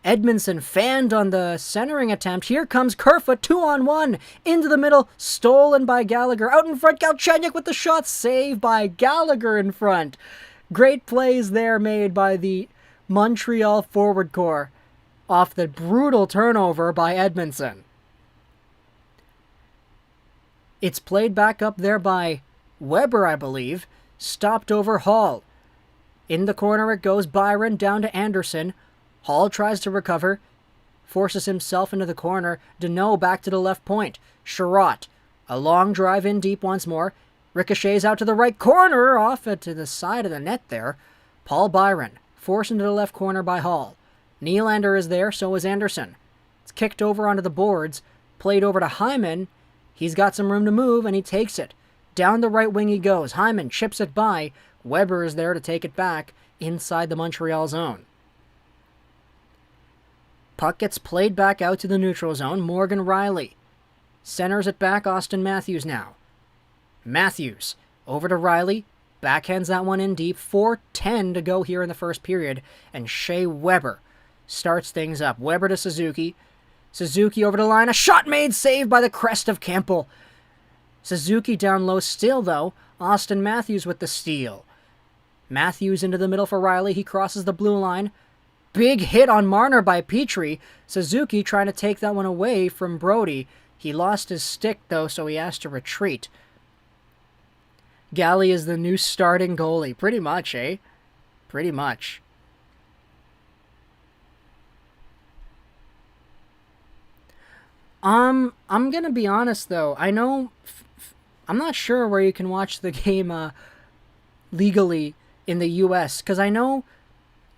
Edmondson fanned on the centering attempt. Here comes Kerfoot, 2-on-1. Into the middle, stolen by Gallagher. Out in front, Galchenyuk with the shot. Saved by Gallagher in front. Great plays there made by the Montreal forward core off the brutal turnover by Edmondson. It's played back up there by Weber, I believe. Stopped over Hall. In the corner it goes. Byron down to Anderson. Hall tries to recover. Forces himself into the corner. Deneau back to the left point. Sherratt. A long drive in deep once more. Ricochets out to the right corner. Off it to the side of the net there. Paul Byron. Forced into the left corner by Hall. Nylander is there. So is Anderson. It's kicked over onto the boards. Played over to Hyman. He's got some room to move and he takes it. Down the right wing he goes. Hyman chips it by. Weber is there to take it back inside the Montreal zone. Puck gets played back out to the neutral zone. Morgan Riley centers it back. Austin Matthews now. Matthews over to Riley. Backhands that one in deep. 4:10 to go here in the first period. And Shea Weber starts things up. Weber to Suzuki. Suzuki over the line. A shot made, saved by the crest of Campbell. Suzuki down low still, though. Austin Matthews with the steal. Matthews into the middle for Riley. He crosses the blue line. Big hit on Marner by Petrie. Suzuki trying to take that one away from Brody. He lost his stick, though, so he has to retreat. Galley is the new starting goalie. Pretty much, eh? Pretty much. I'm gonna be honest, though. I know... I'm not sure where you can watch the game legally in the U.S., because I know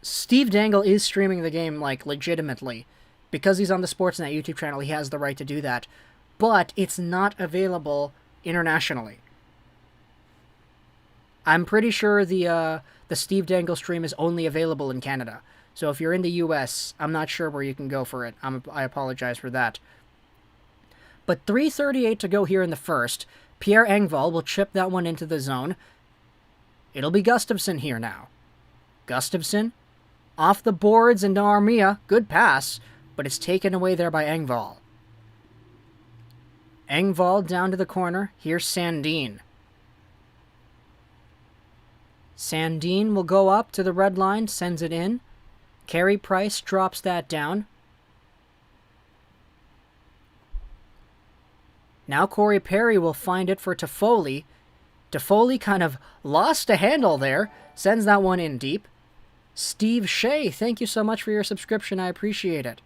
Steve Dangle is streaming the game, like, legitimately. Because he's on the Sportsnet YouTube channel, he has the right to do that. But it's not available internationally. I'm pretty sure the Steve Dangle stream is only available in Canada. So if you're in the U.S., I'm not sure where you can go for it. I apologize for that. But 3:38 to go here in the first. Pierre Engvall will chip that one into the zone. It'll be Gustafsson here now. Gustafsson off the boards into Armia. Good pass, but it's taken away there by Engvall. Engvall down to the corner. Here's Sandin. Sandin will go up to the red line, sends it in. Carey Price drops that down. Now Corey Perry will find it for Toffoli. Toffoli kind of lost a handle there. Sends that one in deep. Steve Shea, thank you so much for your subscription. I appreciate it.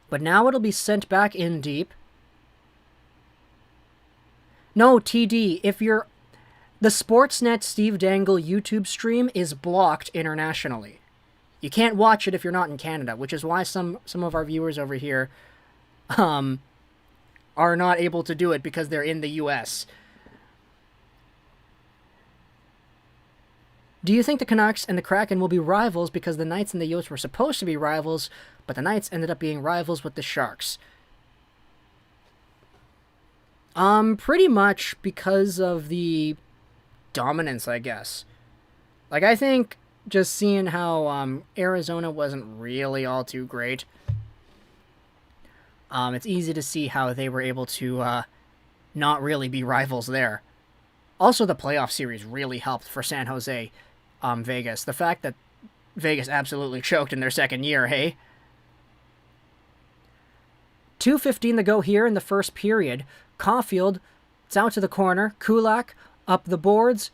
But now it'll be sent back in deep. No, TD, if you're... The Sportsnet Steve Dangle YouTube stream is blocked internationally. You can't watch it if you're not in Canada, which is why some of our viewers over here are not able to do it because they're in the US. Do you think the Canucks and the Kraken will be rivals because the Knights and the Yotes were supposed to be rivals, but the Knights ended up being rivals with the Sharks? Pretty much because of the dominance, I guess. Like, I think just seeing how Arizona wasn't really all too great, it's easy to see how they were able to not really be rivals there. Also, the playoff series really helped for San Jose, Vegas. The fact that Vegas absolutely choked in their second year, hey? 2:15 to go here in the first period. Caulfield, it's out to the corner. Kulak, up the boards.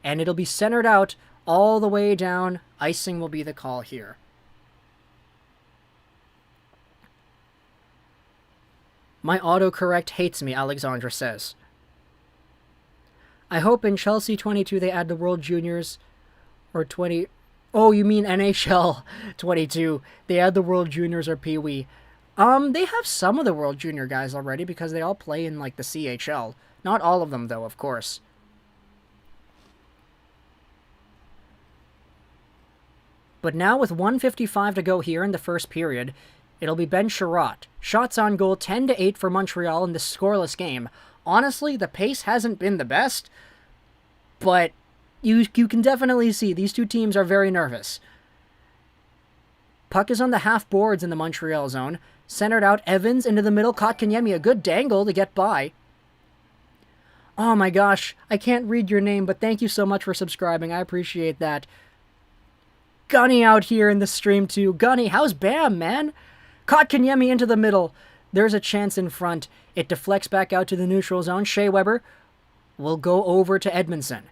And it'll be centered out all the way down. Icing will be the call here. My autocorrect hates me, Alexandra says. I hope in Chelsea 22 they add the World Juniors or 20... Oh, you mean NHL 22. They add the World Juniors or Pee Wee. They have some of the World Junior guys already because they all play in, like, the CHL. Not all of them, though, of course. But now with 1:55 to go here in the first period, it'll be Ben Sherratt. Shots on goal 10-8 for Montreal in this scoreless game. Honestly, the pace hasn't been the best, but you can definitely see these two teams are very nervous. Puck is on the half boards in the Montreal zone. Centered out, Evans into the middle. Kotkaniemi, a good dangle to get by. Oh my gosh, I can't read your name, but thank you so much for subscribing. I appreciate that. Gunny out here in the stream too. Gunny, how's Bam, man? Kotkaniemi into the middle. There's a chance in front. It deflects back out to the neutral zone. Shea Weber will go over to Edmondson.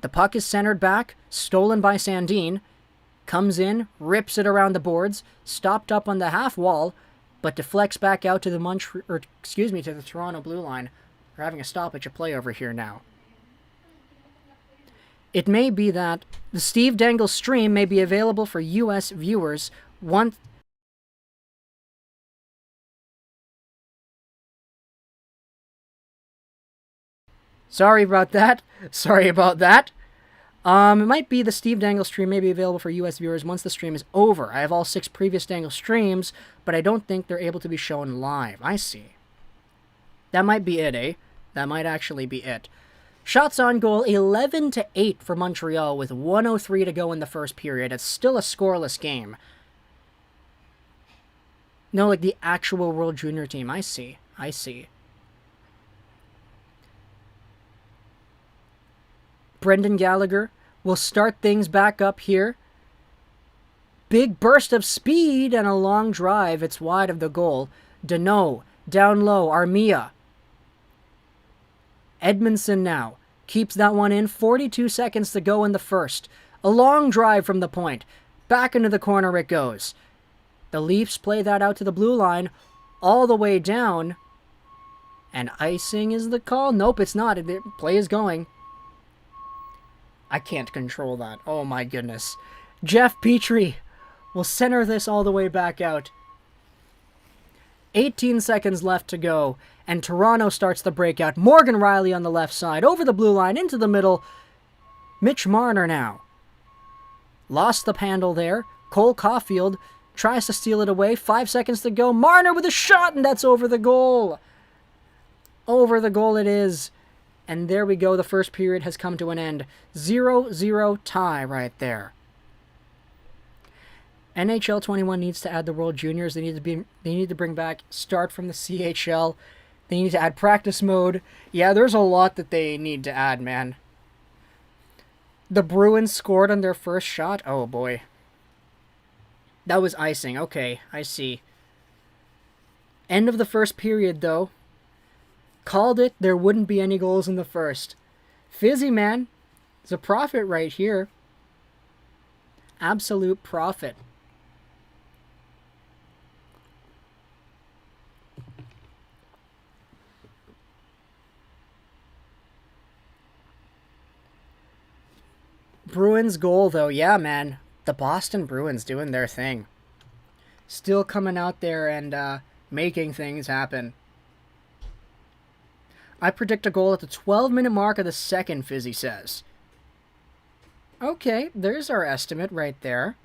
The puck is centered back, stolen by Sandin. Comes in, rips it around the boards, stopped up on the half wall, but deflects back out to the to the Toronto blue line. We're having a stoppage of play over here now. It may be that the Steve Dangle stream may be available for US viewers once... Sorry about that. Sorry about that. It might be the Steve Dangle stream may be available for US viewers once the stream is over. I have all 6 previous Dangle streams, but I don't think they're able to be shown live. I see. That might be it, eh? That might actually be it. Shots on goal, 11-8 for Montreal with 1:03 to go in the first period. It's still a scoreless game. No, like the actual World Junior team. I see. Brendan Gallagher will start things back up here. Big burst of speed and a long drive. It's wide of the goal. Deneau, down low, Armia. Edmondson now keeps that one in. 42 seconds to go in the first. A long drive from the point. Back into the corner it goes. The Leafs play that out to the blue line all the way down. And icing is the call? Nope, it's not. The play is going. I can't control that. Oh my goodness. Jeff Petrie will center this all the way back out. 18 seconds left to go, and Toronto starts the breakout. Morgan Rielly on the left side, over the blue line, into the middle. Mitch Marner now. Lost the handle there. Cole Caulfield tries to steal it away. 5 seconds to go. Marner with a shot, and that's over the goal. Over the goal it is. And there we go. The first period has come to an end. 0-0 tie right there. NHL 21 needs to add the World Juniors. They need to bring back start from the CHL. They need to add practice mode. Yeah, there's a lot that they need to add, man. The Bruins scored on their first shot. Oh boy. That was icing. Okay, I see. End of the first period though. Called it. There wouldn't be any goals in the first. Fizzy, man. It's a profit right here. Absolute profit. Bruins goal, though. Yeah, man. The Boston Bruins doing their thing. Still coming out there and making things happen. I predict a goal at the 12-minute mark of the second, Fizzy says. Okay, there's our estimate right there.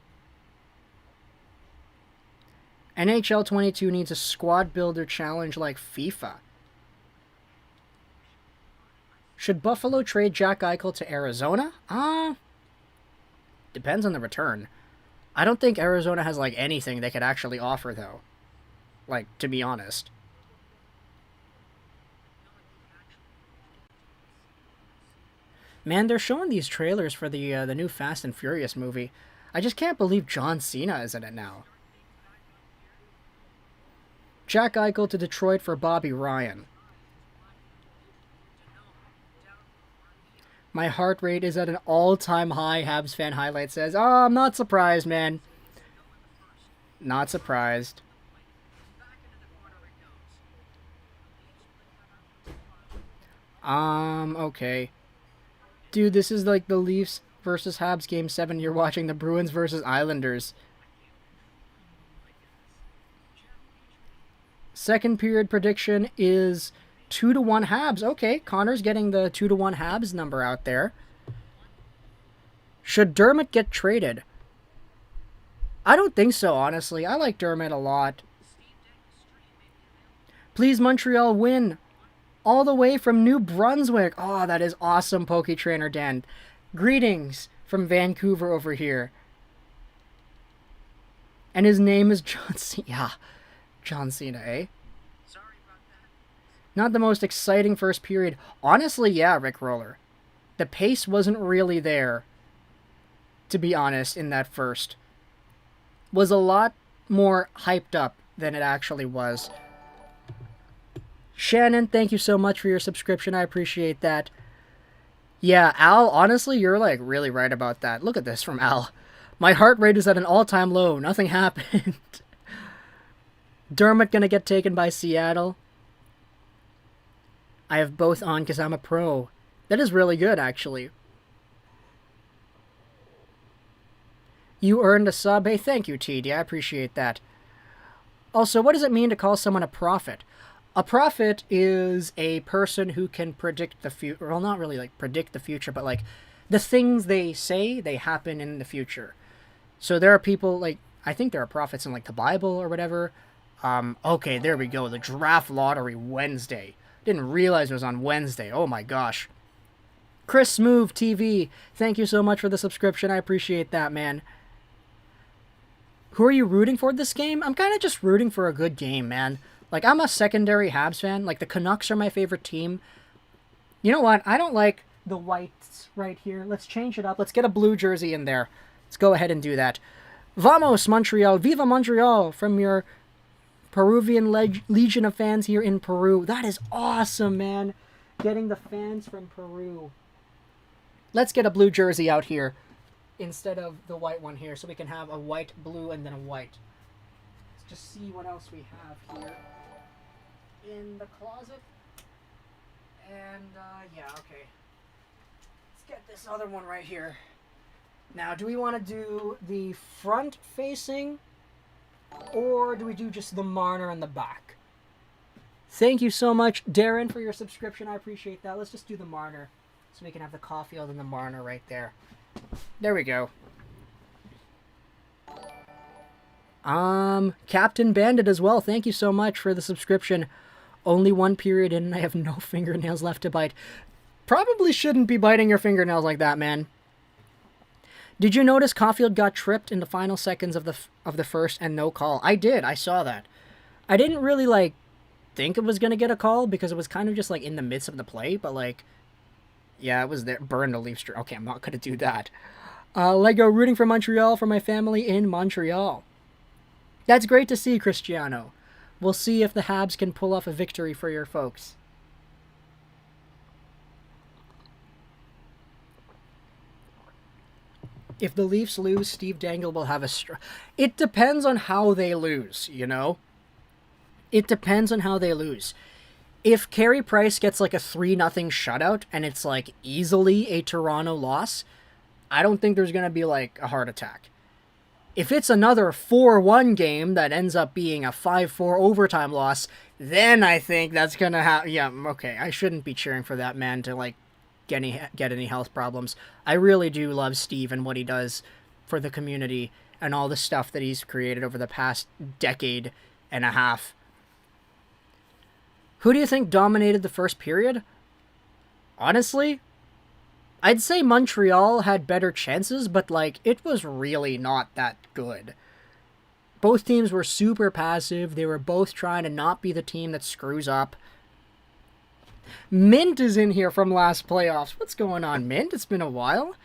NHL 22 needs a squad builder challenge like FIFA. Should Buffalo trade Jack Eichel to Arizona? Depends on the return. I don't think Arizona has, like, anything they could actually offer, though. Like, to be honest. Man, they're showing these trailers for the new Fast and Furious movie. I just can't believe John Cena is in it now. Jack Eichel to Detroit for Bobby Ryan. My heart rate is at an all-time high, Habs fan highlight says. Oh, I'm not surprised, man. Not surprised. Okay. Dude, this is like the Leafs versus Habs Game 7. You're watching the Bruins versus Islanders. Second period prediction is 2-1 Habs. Okay, Connor's getting the 2-1 Habs number out there. Should Dermott get traded? I don't think so, honestly. I like Dermott a lot. Please, Montreal, win. All the way from New Brunswick. Oh, that is awesome, Poke Trainer Dan. Greetings from Vancouver over here. And his name is John Cena. Yeah, John Cena, eh? Not the most exciting first period. Honestly, yeah, Rick Roller. The pace wasn't really there, to be honest, in that first. Was a lot more hyped up than it actually was. Shannon, thank you so much for your subscription. I appreciate that. Yeah, Al, honestly, you're like really right about that. Look at this from Al. My heart rate is at an all-time low. Nothing happened. Dermott gonna get taken by Seattle. I have both on because I'm a pro. That is really good, actually. You earned a sub. Hey, thank you, TD. I appreciate that. Also, what does it mean to call someone a prophet? A prophet is a person who can predict the future. Well, not really like predict the future, but like the things they say, they happen in the future. So there are people like, I think there are prophets in like the Bible or whatever. Okay, there we go. The draft lottery Wednesday. Didn't realize it was on Wednesday. Oh my gosh. Chris Smooth TV, thank you so much for the subscription. I appreciate that, man. Who are you rooting for this game? I'm kind of just rooting for a good game, man. Like, I'm a secondary Habs fan. Like, the Canucks are my favorite team. You know what? I don't like the whites right here. Let's change it up. Let's get a blue jersey in there. Let's go ahead and do that. Vamos, Montreal. Viva Montreal from your Peruvian legion of fans here in Peru. That is awesome, man. Getting the fans from Peru. Let's get a blue jersey out here instead of the white one here, so we can have a white, blue, and then a white. Let's just see what else we have here in the closet. And, yeah, okay. Let's get this other one right here. Now, do we want to do the front-facing, or do we do just the Marner in the back? Thank you so much, Darren, for your subscription. I appreciate that. Let's just do the Marner, so we can have the Caulfield and the Marner right there. There we go. Captain Bandit as well. Thank you so much for the subscription. Only one period in and I have no fingernails left to bite. Probably shouldn't be biting your fingernails like that, man. Did you notice Caulfield got tripped in the final seconds of the first and no call? I did. I saw that. I didn't really, like, think it was going to get a call because it was kind of just, like, in the midst of the play, but, like, yeah, it was there. Burn the LEAFS. Okay, I'm not going to do that. Lego rooting for Montreal for my family in Montreal. That's great to see, Cristiano. We'll see if the Habs can pull off a victory for your folks. If the Leafs lose, Steve Dangle will have a... It depends on how they lose, you know? It depends on how they lose. If Carey Price gets like a 3-0 shutout and it's like easily a Toronto loss, I don't think there's going to be like a heart attack. If it's another 4-1 game that ends up being a 5-4 overtime loss, then I think that's going to have... Yeah, okay, I shouldn't be cheering for that man to like get any health problems. I really do love Steve and what he does for the community and all the stuff that he's created over the past decade and a half. Who do you think dominated the first period? Honestly, I'd say Montreal had better chances, but, like, it was really not that good. Both teams were super passive. They were both trying to not be the team that screws up. Mint is in here from last playoffs. What's going on, Mint? It's been a while.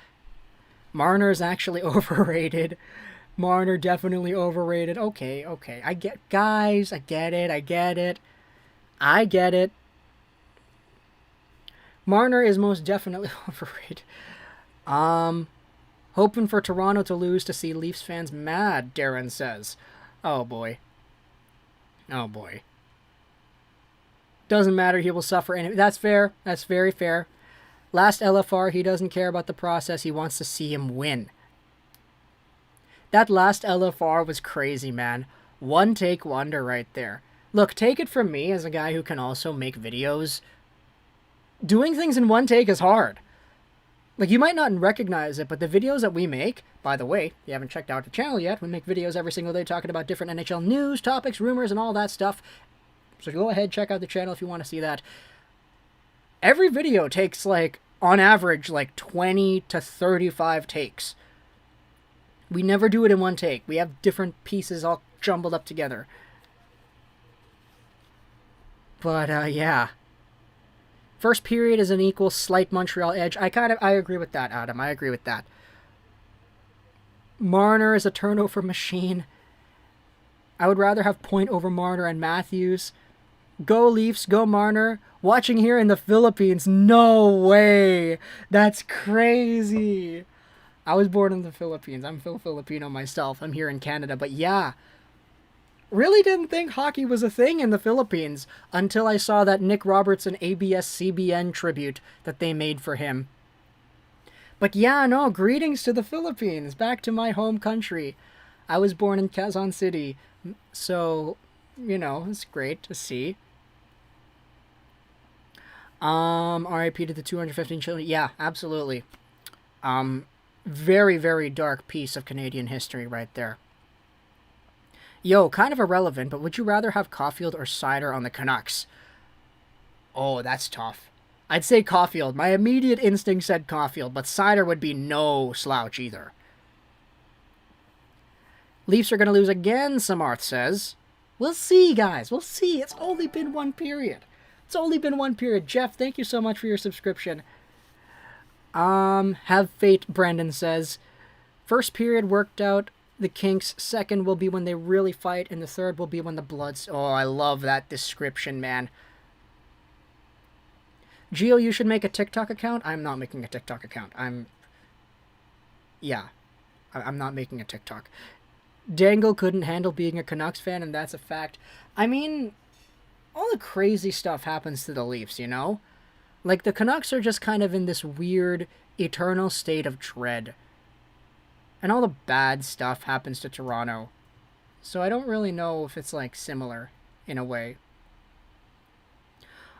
Marner is actually overrated. Marner definitely overrated. Okay. I get it. I get it. Marner is most definitely overrated. Hoping for Toronto to lose to see Leafs fans mad, Darren says. Oh boy. Doesn't matter, he will suffer any... That's fair. That's very fair. Last LFR, he doesn't care about the process. He wants to see him win. That last LFR was crazy, man. One take wonder right there. Look, take it from me as a guy who can also make videos. Doing things in one take is hard. Like, you might not recognize it, but the videos that we make, by the way, if you haven't checked out the channel yet, we make videos every single day talking about different NHL news, topics, rumors, and all that stuff. So go ahead, check out the channel if you want to see that. Every video takes, like, on average, like 20 to 35 takes. We never do it in one take. We have different pieces all jumbled up together. But, yeah. First period is an equal slight Montreal edge. I agree with that, Adam. I agree with that. Marner is a turnover machine. I would rather have Point over Marner and Matthews. Go Leafs, go Marner. Watching here in the Philippines. No way. That's crazy. I was born in the Philippines. I'm Filipino myself. I'm here in Canada. But yeah. Really didn't think hockey was a thing in the Philippines until I saw that Nick Robertson ABS-CBN tribute that they made for him. But yeah, no, greetings to the Philippines, back to my home country. I was born in Quezon City, so, you know, it's great to see. RIP to the 215 children. Yeah, absolutely. Very, very dark piece of Canadian history right there. Yo, kind of irrelevant, but would you rather have Caulfield or Seider on the Canucks? Oh, that's tough. I'd say Caulfield. My immediate instinct said Caulfield, but Seider would be no slouch either. Leafs are going to lose again, Samarth says. We'll see, guys. We'll see. It's only been one period. It's only been one period. Jeff, thank you so much for your subscription. Have faith, Brandon says. First period worked out the kinks. Second will be when they really fight. And the third will be when the blood's... Oh, I love that description, man. Gio, you should make a TikTok account. I'm not making a TikTok account. Yeah. I'm not making a TikTok. Dangle couldn't handle being a Canucks fan, and that's a fact. I mean, all the crazy stuff happens to the Leafs, you know? Like, the Canucks are just kind of in this weird, eternal state of dread. And all the bad stuff happens to Toronto. So I don't really know if it's, like, similar, in a way.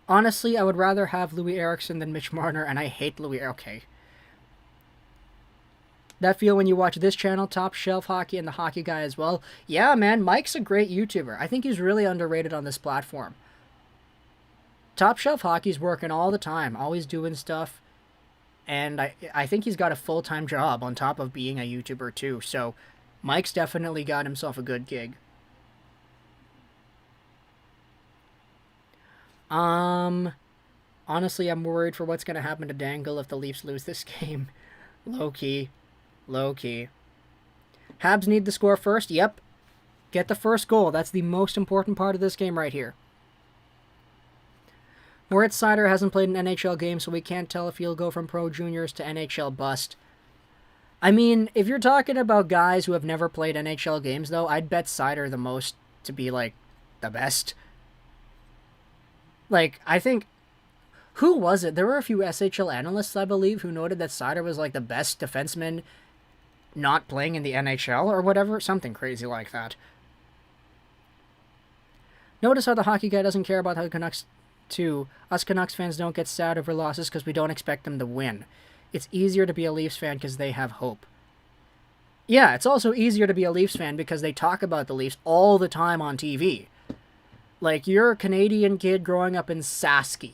Honestly, I would rather have Louis Eriksson than Mitch Marner, and I hate Louis... Okay. That feel when you watch this channel, Top Shelf Hockey, and the Hockey Guy as well. Yeah, man, Mike's a great YouTuber. I think he's really underrated on this platform. Top Shelf Hockey's working all the time, always doing stuff. And I think he's got a full-time job on top of being a YouTuber too. So Mike's definitely got himself a good gig. Honestly, I'm worried for what's going to happen to Dangle if the Leafs lose this game. Low-key. Low-key. Habs need to score first. Yep. Get the first goal. That's the most important part of this game right here. Moritz Seider hasn't played an NHL game, so we can't tell if he'll go from Pro Juniors to NHL bust. I mean, if you're talking about guys who have never played NHL games, though, I'd bet Seider the most to be, like, the best. Like, I think... Who was it? There were a few SHL analysts, I believe, who noted that Seider was, like, the best defenseman not playing in the NHL or whatever. Something crazy like that. Notice how the Hockey Guy doesn't care about how the Canucks... Too, us Canucks fans don't get sad over losses because we don't expect them to win. It's easier to be a Leafs fan because they have hope. Yeah, it's also easier to be a Leafs fan because they talk about the Leafs all the time on TV. Like, you're a Canadian kid growing up in Saskey,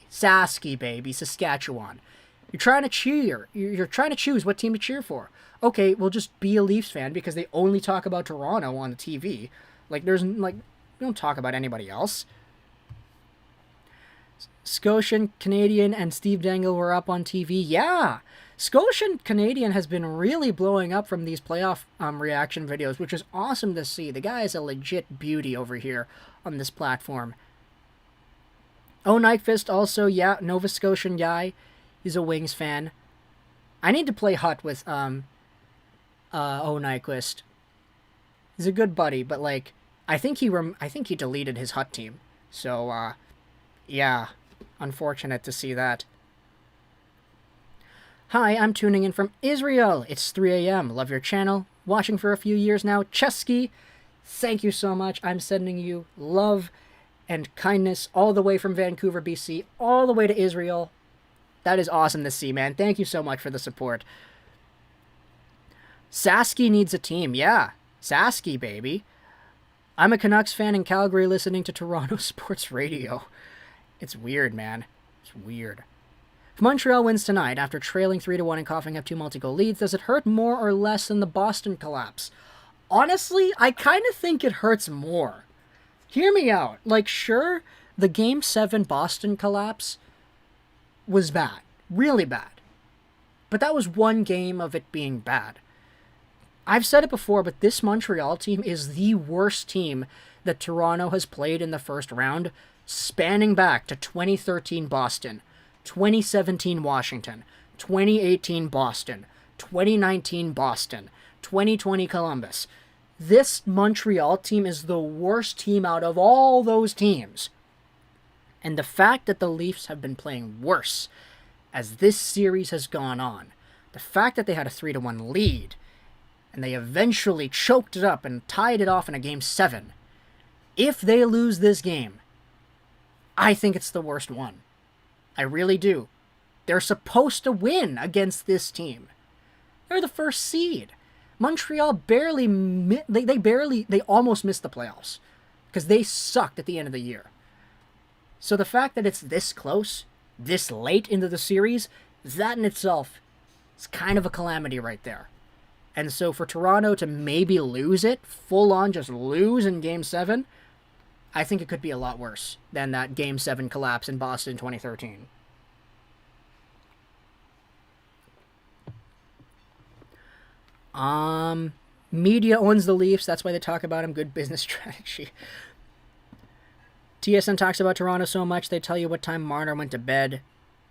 baby, Saskatchewan. You're trying to cheer. You're trying to choose what team to cheer for. Okay, well, just be a Leafs fan because they only talk about Toronto on the TV. Like, we don't talk about anybody else. Scotian Canadian and Steve Dangle were up on TV. Yeah, Scotian Canadian has been really blowing up from these playoff reaction videos, which is awesome to see. The guy is a legit beauty over here on this platform. Oh, Nyquist also, yeah, Nova Scotian guy. He's a Wings fan. I need to play Hut with Oh Nyquist. He's a good buddy, but like I think he deleted his Hut team. So yeah. Unfortunate to see that. Hi, I'm tuning in from Israel. It's 3 a.m. Love your channel. Watching for a few years now. Chesky, thank you so much. I'm sending you love and kindness all the way from Vancouver, BC, all the way to Israel. That is awesome to see, man. Thank you so much for the support. Saskey needs a team. Yeah, Saskey, baby. I'm a Canucks fan in Calgary listening to Toronto Sports Radio. It's weird, man. It's weird. If Montreal wins tonight after trailing 3-1 and coughing up 2 multi-goal leads, does it hurt more or less than the Boston collapse? Honestly, I kind of think it hurts more. Hear me out. Like, sure, the Game 7 Boston collapse was bad. Really bad. But that was one game of it being bad. I've said it before, but this Montreal team is the worst team that Toronto has played in the first round, spanning back to 2013 Boston, 2017 Washington, 2018 Boston, 2019 Boston, 2020 Columbus. This Montreal team is the worst team out of all those teams. And the fact that the Leafs have been playing worse as this series has gone on, the fact that they had a 3-1 lead, and they eventually choked it up and tied it off in a Game 7, if they lose this game, I think it's the worst one. I really do. They're supposed to win against this team. They're the first seed. Montreal barely, they almost missed the playoffs because they sucked at the end of the year. So the fact that it's this close, this late into the series, that in itself is kind of a calamity right there. And so for Toronto to maybe lose it, full on just lose in Game 7, I think it could be a lot worse than that Game 7 collapse in Boston 2013. Media owns the Leafs. That's why they talk about him. Good business strategy. TSN talks about Toronto so much, they tell you what time Marner went to bed.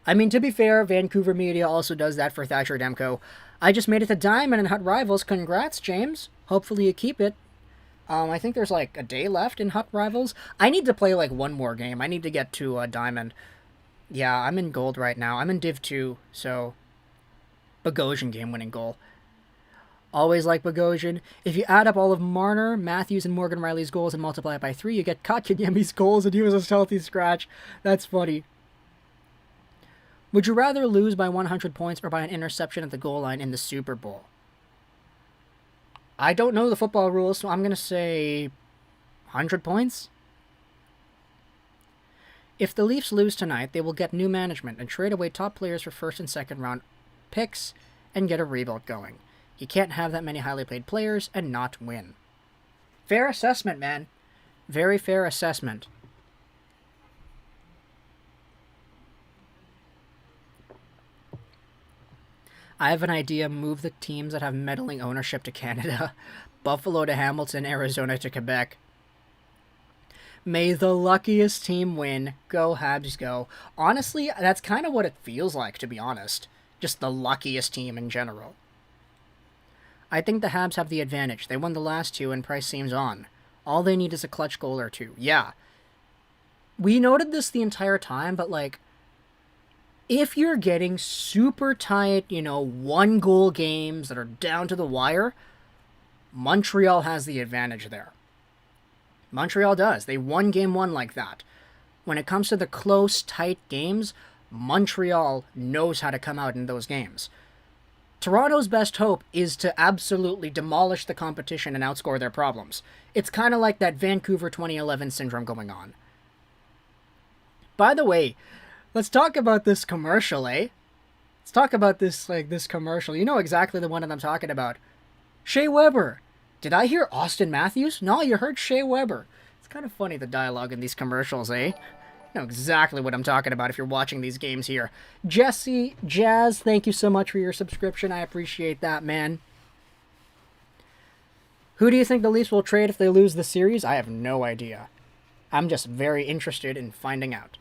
I mean, to be fair, Vancouver media also does that for Thatcher Demko. I just made it to Diamond and Hut Rivals. Congrats, James. Hopefully you keep it. I think there's like a day left in Hut Rivals. I need to play like one more game. I need to get to Diamond. Yeah, I'm in gold right now. I'm in Div 2, so Bogosian game-winning goal. Always like Bogosian. If you add up all of Marner, Matthews, and Morgan Riley's goals and multiply it by 3, you get Kotkaniemi's goals, and he was a stealthy scratch. That's funny. Would you rather lose by 100 points or by an interception at the goal line in the Super Bowl? I don't know the football rules, so I'm going to say 100 points. If the Leafs lose tonight, they will get new management and trade away top players for first and second round picks and get a rebuild going. You can't have that many highly paid players and not win. Fair assessment, man. Very fair assessment. I have an idea. Move the teams that have meddling ownership to Canada. Buffalo to Hamilton, Arizona to Quebec. May the luckiest team win. Go Habs, go. Honestly, that's kind of what it feels like, to be honest. Just the luckiest team in general. I think the Habs have the advantage. They won the last 2 and Price seems on. All they need is a clutch goal or 2. Yeah. We noted this the entire time, but like, if you're getting super tight, 1-goal games that are down to the wire, Montreal has the advantage there. Montreal does. They won Game 1 like that. When it comes to the close, tight games, Montreal knows how to come out in those games. Toronto's best hope is to absolutely demolish the competition and outscore their problems. It's kind of like that Vancouver 2011 syndrome going on. By the way, let's talk about this commercial, eh? Let's talk about this commercial. You know exactly the one that I'm talking about. Shea Weber. Did I hear Austin Matthews? No, you heard Shea Weber. It's kind of funny, the dialogue in these commercials, eh? You know exactly what I'm talking about if you're watching these games here. Jesse, Jazz, thank you so much for your subscription. I appreciate that, man. Who do you think the Leafs will trade if they lose the series? I have no idea. I'm just very interested in finding out.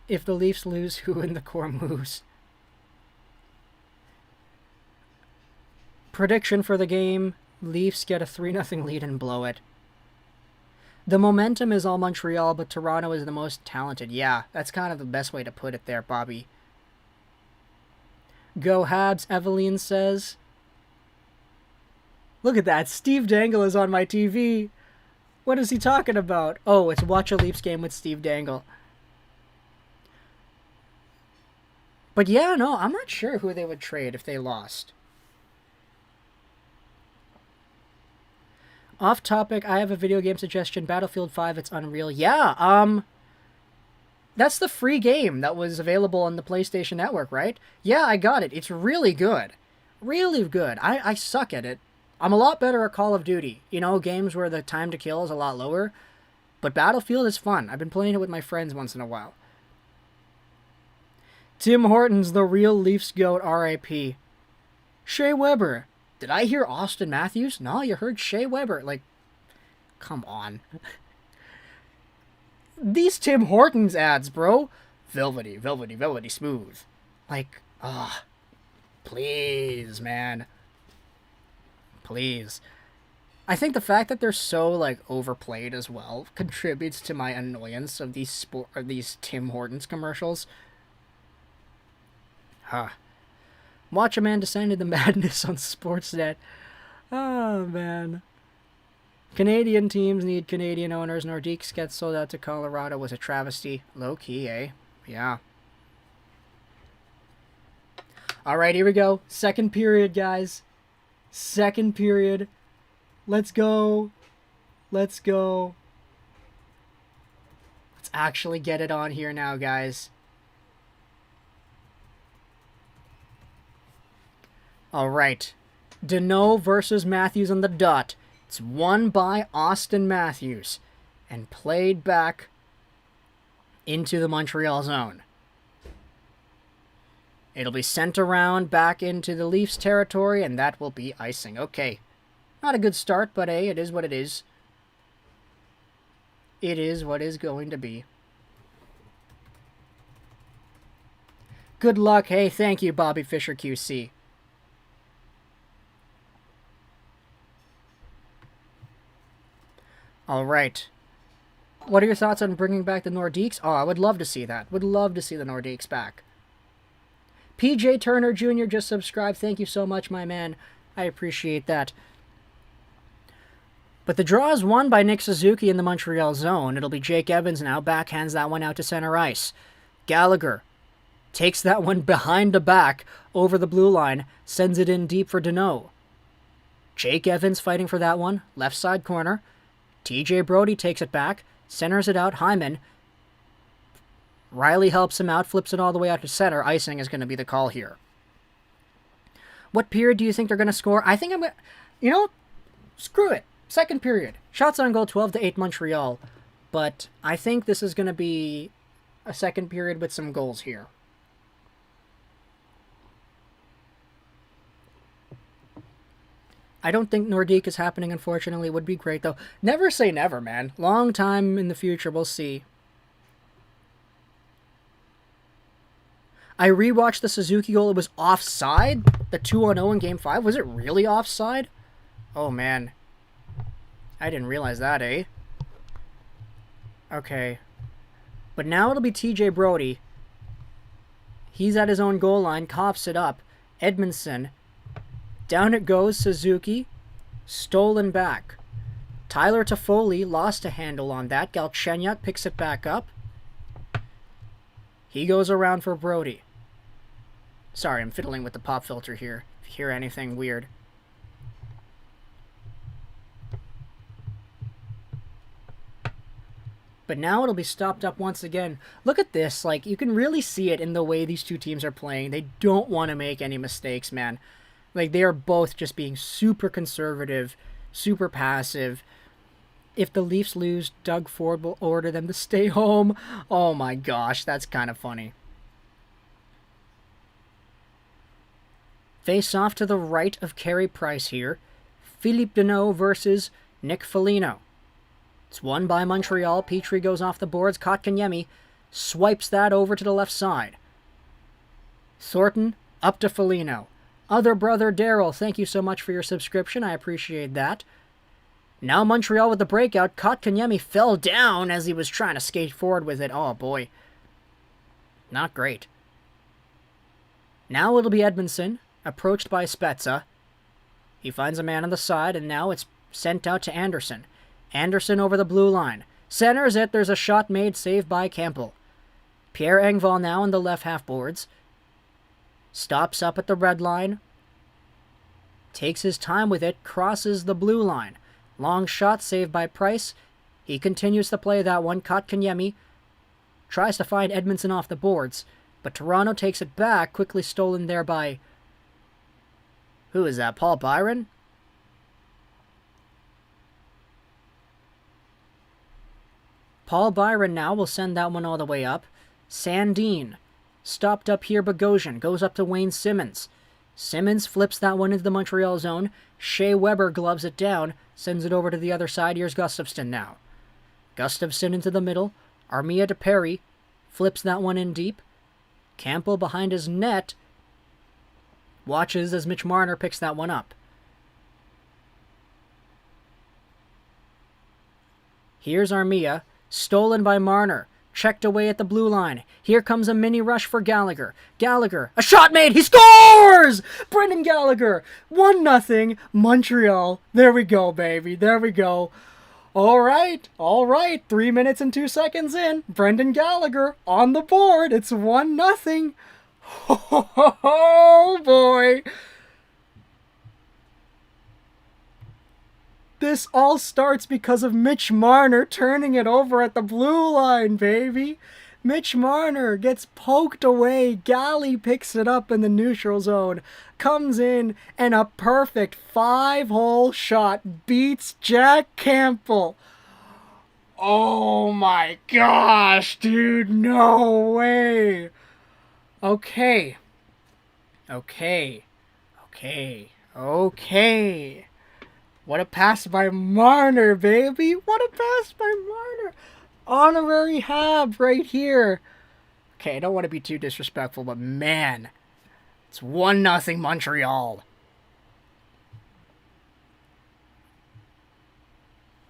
If the Leafs lose, who in the core moves? Prediction for the game. Leafs get a 3-0 lead and blow it. The momentum is all Montreal, but Toronto is the most talented. Yeah, that's kind of the best way to put it there, Bobby. Go Habs, Evelyn says. Look at that. Steve Dangle is on my TV. What is he talking about? Oh, it's Watch a Leafs game with Steve Dangle. But yeah, no, I'm not sure who they would trade if they lost. Off topic, I have a video game suggestion. Battlefield 5, it's Unreal. Yeah, that's the free game that was available on the PlayStation Network, right? Yeah, I got it. It's really good. Really good. I suck at it. I'm a lot better at Call of Duty. Games where the time to kill is a lot lower. But Battlefield is fun. I've been playing it with my friends once in a while. Tim Hortons, the real Leafs goat, R.I.P. Shea Weber. Did I hear Austin Matthews? No, you heard Shea Weber. Like, come on. These Tim Hortons ads, bro. Velvety, velvety, velvety smooth. Like, please, man. Please. I think the fact that they're so, overplayed as well contributes to my annoyance of these Tim Hortons commercials. Watch a man descend into madness on Sportsnet. Oh, man. Canadian teams need Canadian owners. Nordiques gets sold out to Colorado was a travesty. Low-key, eh? Yeah. Alright, here we go. Second period, guys. Second period. Let's go. Let's go. actually get it on here now, guys. All right. Deneau versus Matthews on the dot. It's won by Austin Matthews and played back into the Montreal zone. It'll be sent around back into the Leafs territory, and that will be icing. Okay. Not a good start, but hey, it is what it is. It is what is going to be. Good luck. Hey, thank you, Bobby Fisher QC. All right. What are your thoughts on bringing back the Nordiques? Oh, I would love to see that. Would love to see the Nordiques back. PJ Turner Jr. just subscribed. Thank you so much, my man. I appreciate that. But the draw is won by Nick Suzuki in the Montreal zone. It'll be Jake Evans now. Backhands that one out to center ice. Gallagher takes that one behind the back over the blue line. Sends it in deep for Deneau. Jake Evans fighting for that one. Left side corner. TJ Brodie takes it back. Centers it out. Hyman. Riley helps him out. Flips it all the way out to center. Icing is going to be the call here. What period do you think they're going to score? I think I'm going to... You know, screw it. Second period. Shots on goal 12-8 Montreal. But I think this is going to be a second period with some goals here. I don't think Nordique is happening, unfortunately. It would be great, though. Never say never, man. Long time in the future. We'll see. I rewatched the Suzuki goal. It was offside. The 2-0 in Game 5. Was it really offside? Oh, man. I didn't realize that, eh? Okay. But now it'll be TJ Brodie. He's at his own goal line. Coughs it up. Edmondson. Down it goes, Suzuki. Stolen back. Tyler Toffoli lost a handle on that. Galchenyuk picks it back up. He goes around for Brodie. Sorry, I'm fiddling with the pop filter here. If you hear anything weird. But now it'll be stopped up once again. Look at this. Like, you can really see it in the way these two teams are playing. They don't want to make any mistakes, man. Like, they are both just being super conservative, super passive. If the Leafs lose, Doug Ford will order them to stay home. Oh my gosh, that's kind of funny. Face off to the right of Carey Price here. Philippe Deneau versus Nick Foligno. It's won by Montreal. Petrie goes off the boards. Kotkaniemi swipes that over to the left side. Thornton up to Foligno. Other brother Daryl, thank you so much for your subscription. I appreciate that. Now Montreal with the breakout. Kotkaniemi fell down as he was trying to skate forward with it. Oh boy. Not great. Now it'll be Edmondson, approached by Spezza. He finds a man on the side, and now it's sent out to Anderson. Anderson over the blue line. Centers it. There's a shot made, saved by Campbell. Pierre Engvall now on the left half boards. Stops up at the red line. Takes his time with it. Crosses the blue line. Long shot saved by Price. He continues to play that one. Kotkaniemi tries to find Edmondson off the boards. But Toronto takes it back. Quickly stolen there by... Who is that? Paul Byron? Paul Byron now will send that one all the way up. Sandin. Stopped up here, Bogosian. Goes up to Wayne Simmons. Simmons flips that one into the Montreal zone. Shea Weber gloves it down. Sends it over to the other side. Here's Gustafsson now. Gustafsson into the middle. Armia to Perry. Flips that one in deep. Campbell behind his net. Watches as Mitch Marner picks that one up. Here's Armia. Stolen by Marner. Checked away at the blue line. Here comes a mini rush for Gallagher. Gallagher. A shot made. He scores! Brendan Gallagher. 1-0. Montreal. There we go, baby. There we go. All right. 3 minutes and 2 seconds in. Brendan Gallagher on the board. It's 1-0. Oh, boy. This all starts because of Mitch Marner turning it over at the blue line, baby. Mitch Marner gets poked away. Galley picks it up in the neutral zone. Comes in, and a perfect 5-hole shot beats Jack Campbell. Oh my gosh, dude. No way. Okay. What a pass by Marner, baby. What a pass by Marner. Honorary Hab right here. Okay, I don't want to be too disrespectful, but man, it's 1-0 Montreal.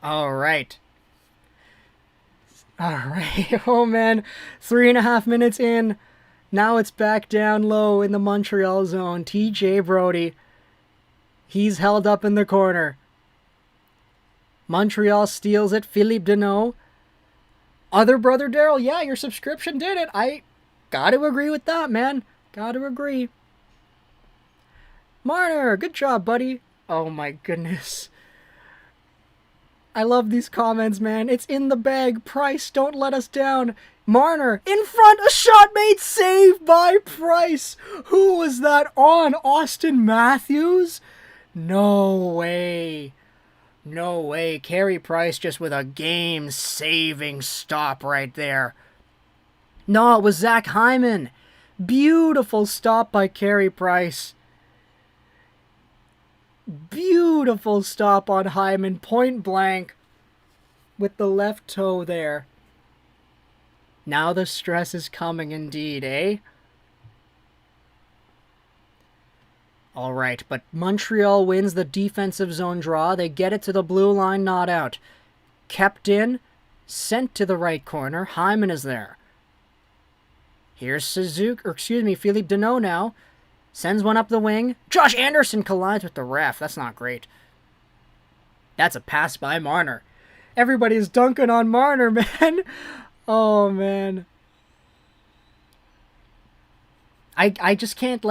All right. Oh, man. 3.5 minutes in. Now it's back down low in the Montreal zone. TJ Brodie. He's held up in the corner. Montreal steals it. Philippe Deneau. Other brother Daryl. Yeah, your subscription did it. I got to agree with that, man. Got to agree. Marner, good job, buddy. Oh, my goodness. I love these comments, man. It's in the bag. Price, don't let us down. Marner, in front, a shot made, save by Price. Who was that on? Austin Matthews? No way. No way. Carey Price just with a game-saving stop right there. No, it was Zach Hyman. Beautiful stop by Carey Price. Beautiful stop on Hyman, point blank, with the left toe there. Now the stress is coming indeed, eh? Alright, but Montreal wins the defensive zone draw. They get it to the blue line, not out. Kept in, sent to the right corner. Hyman is there. Here's Philippe Deneau now. Sends one up the wing. Josh Anderson collides with the ref. That's not great. That's a pass by Marner. Everybody's dunking on Marner, man. Oh, man. I just can't,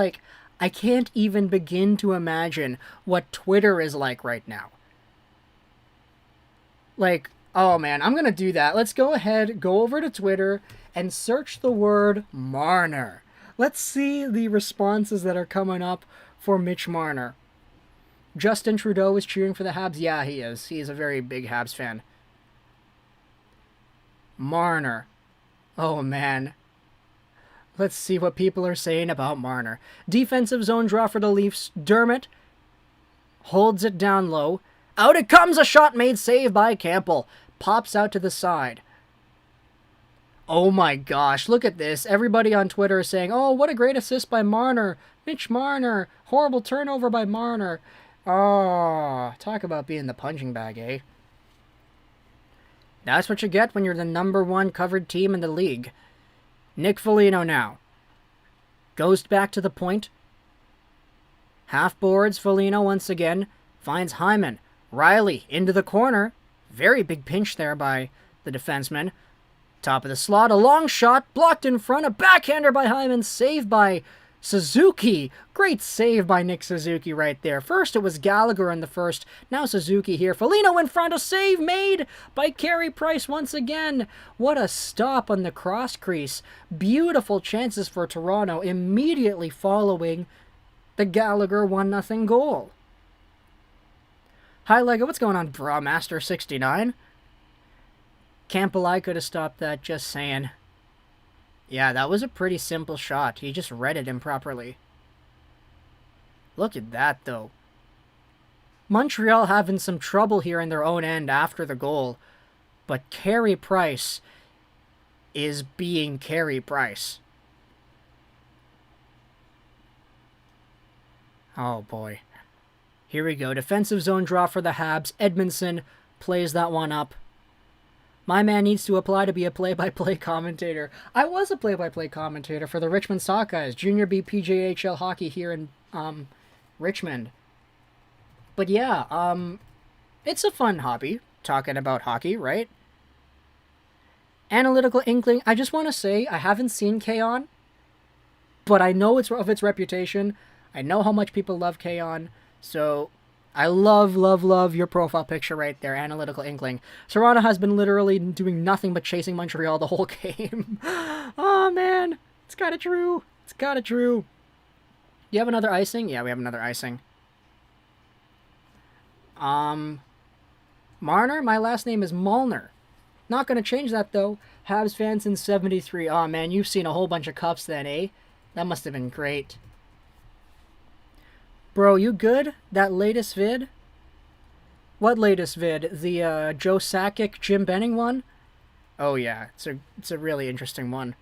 I can't even begin to imagine what Twitter is like right now. Oh, man, I'm going to do that. Let's go ahead, go over to Twitter, and search the word Marner. Let's see the responses that are coming up for Mitch Marner. Justin Trudeau is cheering for the Habs. Yeah, he is. He is a very big Habs fan. Marner. Oh, man. Let's see what people are saying about Marner. Defensive zone draw for the Leafs. Dermott holds it down low. Out it comes. A shot made, save by Campbell. Pops out to the side. Oh my gosh, look at this. Everybody on Twitter is saying, oh, what a great assist by Marner. Mitch Marner. Horrible turnover by Marner. Oh, talk about being the punching bag, eh? That's what you get when you're the #1 covered team in the league. Nick Foligno now. Goes back to the point. Half boards, Foligno once again. Finds Hyman. Riley into the corner. Very big pinch there by the defenseman. Top of the slot, a long shot, blocked in front, a backhander by Hyman, saved by Suzuki. Great save by Nick Suzuki right there. First it was Gallagher in the first, now Suzuki here. Foligno in front, a save made by Carey Price once again. What a stop on the cross crease. Beautiful chances for Toronto immediately following the Gallagher 1-0 goal. Hi Lego, what's going on, Brawmaster69? Campbell could have stopped that, just saying. Yeah, that was a pretty simple shot. He just read it improperly. Look at that, though. Montreal having some trouble here in their own end after the goal. But Carey Price is being Carey Price. Oh, boy. Here we go. Defensive zone draw for the Habs. Edmondson plays that one up. My man needs to apply to be a play-by-play commentator. I was a play-by-play commentator for the Richmond Sockeyes, Junior B PJHL hockey here in Richmond. But yeah, it's a fun hobby, talking about hockey, right? Analytical Inkling, I just want to say, I haven't seen K-On, but I know it's of its reputation. I know how much people love K-On, so I love, love, love your profile picture right there, Analytical Inkling. Toronto has been literally doing nothing but chasing Montreal the whole game. Oh, man. It's kind of true. It's kind of true. Do you have another icing? Yeah, we have another icing. Marner? My last name is Malner. Not going to change that, though. Habs fans in 73. Oh, man, you've seen a whole bunch of cups then, eh? That must have been great. Bro, you good? That latest vid? What latest vid? The Joe Sakic, Jim Benning one? Oh, yeah. It's a really interesting one.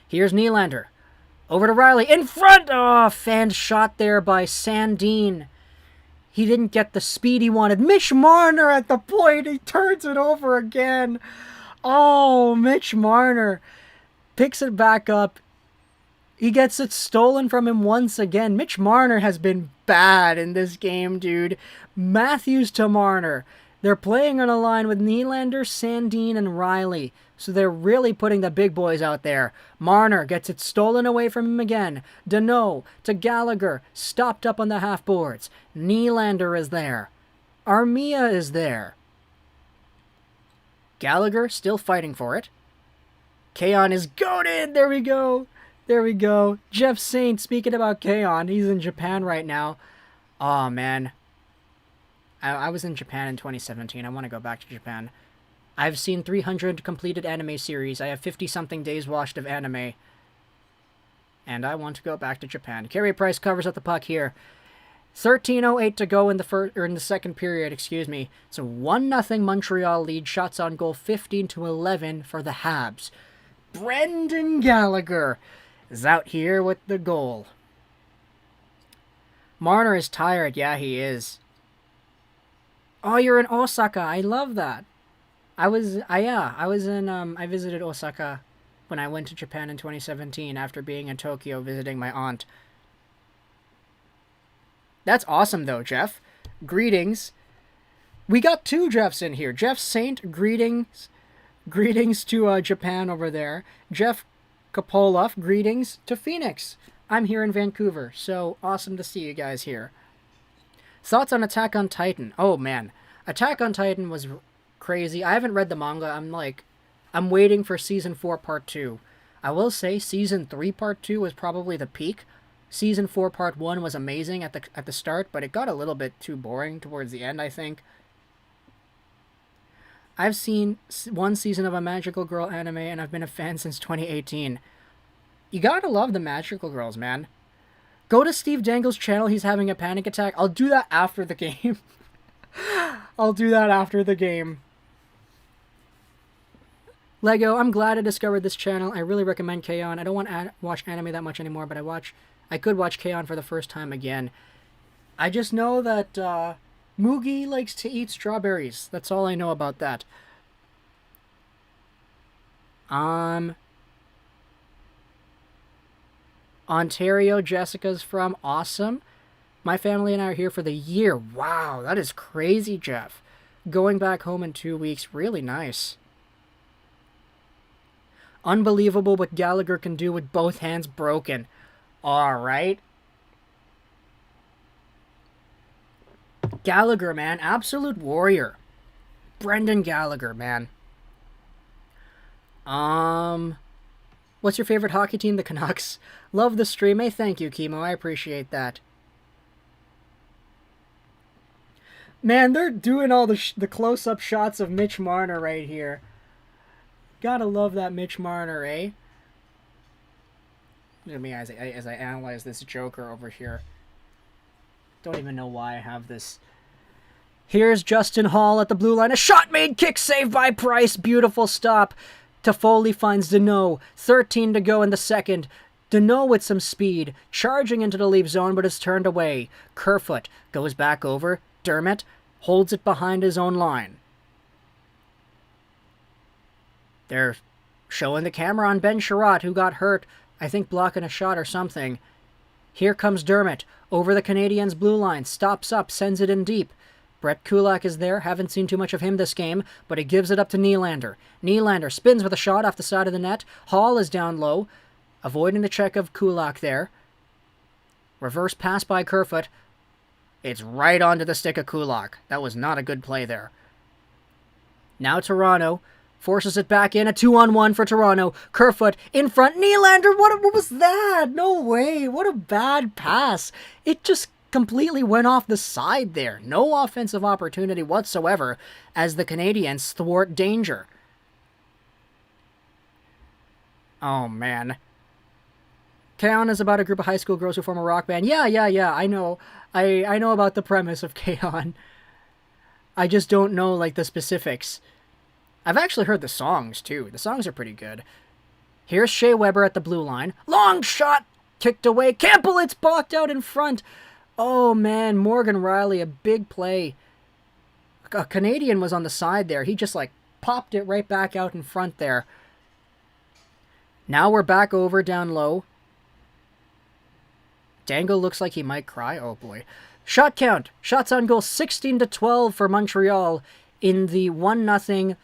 Here's Nylander. Over to Riley. In front! Oh, fan shot there by Sandin. He didn't get the speed he wanted. Mitch Marner at the point. He turns it over again. Oh, Mitch Marner picks it back up. He gets it stolen from him once again. Mitch Marner has been bad in this game, dude. Matthews to Marner. They're playing on a line with Nylander, Sandin, and Riley. So they're really putting the big boys out there. Marner gets it stolen away from him again. Deneau to Gallagher. Stopped up on the half boards. Nylander is there. Armia is there. Gallagher still fighting for it. Keon is goated. There we go. There we go. Jeff Saint, speaking about Keon, he's in Japan right now. Oh, man. I was in Japan in 2017. I want to go back to Japan. I've seen 300 completed anime series. I have 50-something days watched of anime. And I want to go back to Japan. Carey Price covers up the puck here. 13:08 to go in the second period, excuse me. It's a 1-0 Montreal lead. Shots on goal 15-11 for the Habs. Brendan Gallagher is out here with the goal. Marner is tired. Yeah, he is. Oh, you're in Osaka. I love that. I visited Osaka when I went to Japan in 2017 after being in Tokyo visiting my aunt. That's awesome, though, Jeff. Greetings. We got 2 Jeffs in here. Jeff Saint, greetings. Greetings to Japan over there. Jeff Kopolov, greetings to Phoenix. I'm here in Vancouver, so awesome to see you guys here. Thoughts on Attack on Titan? Oh, man. Attack on Titan was crazy. I haven't read the manga. I'm waiting for Season 4 Part 2. I will say Season 3 Part 2 was probably the peak. Season 4 Part 1 was amazing at the start, but it got a little bit too boring towards the end, I think. I've seen 1 season of a Magical Girl anime, and I've been a fan since 2018. You gotta love the Magical Girls, man. Go to Steve Dangle's channel. He's having a panic attack. I'll do that after the game. I'll do that after the game. Lego, I'm glad I discovered this channel. I really recommend K-On! I don't want to watch anime that much anymore, but I could watch K-On! For the first time again. I just know that Moogie likes to eat strawberries. That's all I know about that. Ontario, Jessica's from. Awesome. My family and I are here for the year. Wow, that is crazy, Jeff. Going back home in 2 weeks. Really nice. Unbelievable what Gallagher can do with both hands broken. Alright. Gallagher, man. Absolute warrior. Brendan Gallagher, man. What's your favorite hockey team? The Canucks. Love the stream. Hey, thank you, Chemo. I appreciate that. Man, they're doing all the close-up shots of Mitch Marner right here. Gotta love that Mitch Marner, eh? Look at me as I analyze this Joker over here. Don't even know why I have this. Here's Justin Hall at the blue line. A shot made, kick saved by Price. Beautiful stop. Toffoli finds Deneau. 13 to go in the second. Deneau with some speed. Charging into the leave zone, but is turned away. Kerfoot goes back over. Dermott holds it behind his own line. They're showing the camera on Ben Sherratt, who got hurt, I think blocking a shot or something. Here comes Dermott, over the Canadiens' blue line, stops up, sends it in deep. Brett Kulak is there, haven't seen too much of him this game, but he gives it up to Nylander. Nylander spins with a shot off the side of the net. Hall is down low, avoiding the check of Kulak there. Reverse pass by Kerfoot. It's right onto the stick of Kulak. That was not a good play there. Now Toronto forces it back in. A 2-on-1 for Toronto. Kerfoot in front. Nylander, what was that? No way. What a bad pass. It just completely went off the side there. No offensive opportunity whatsoever as the Canadiens thwart danger. Oh, man. K-On! Is about a group of high school girls who form a rock band. Yeah, I know. I know about the premise of K-On! I just don't know, like, the specifics. I've actually heard the songs, too. The songs are pretty good. Here's Shea Weber at the blue line. Long shot! Kicked away. Campbell, it's blocked out in front. Oh, man. Morgan Riley, a big play. A Canadian was on the side there. He just, like, popped it right back out in front there. Now we're back over down low. Dangle looks like he might cry. Oh, boy. Shot count. Shots on goal 16-12 for Montreal in the 1-0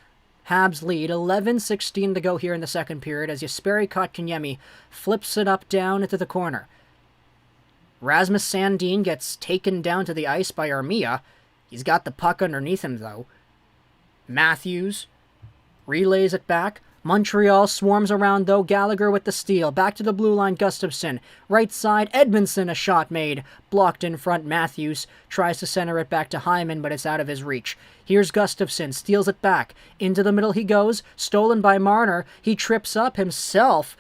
Habs lead. 11:16 to go here in the second period as Jesperi Kotkaniemi flips it up down into the corner. Rasmus Sandin gets taken down to the ice by Armia. He's got the puck underneath him, though. Matthews relays it back. Montreal swarms around, though. Gallagher with the steal. Back to the blue line, Gustafsson. Right side, Edmondson, a shot made. Blocked in front, Matthews. Tries to center it back to Hyman, but it's out of his reach. Here's Gustafsson. Steals it back. Into the middle he goes. Stolen by Marner. He trips up himself.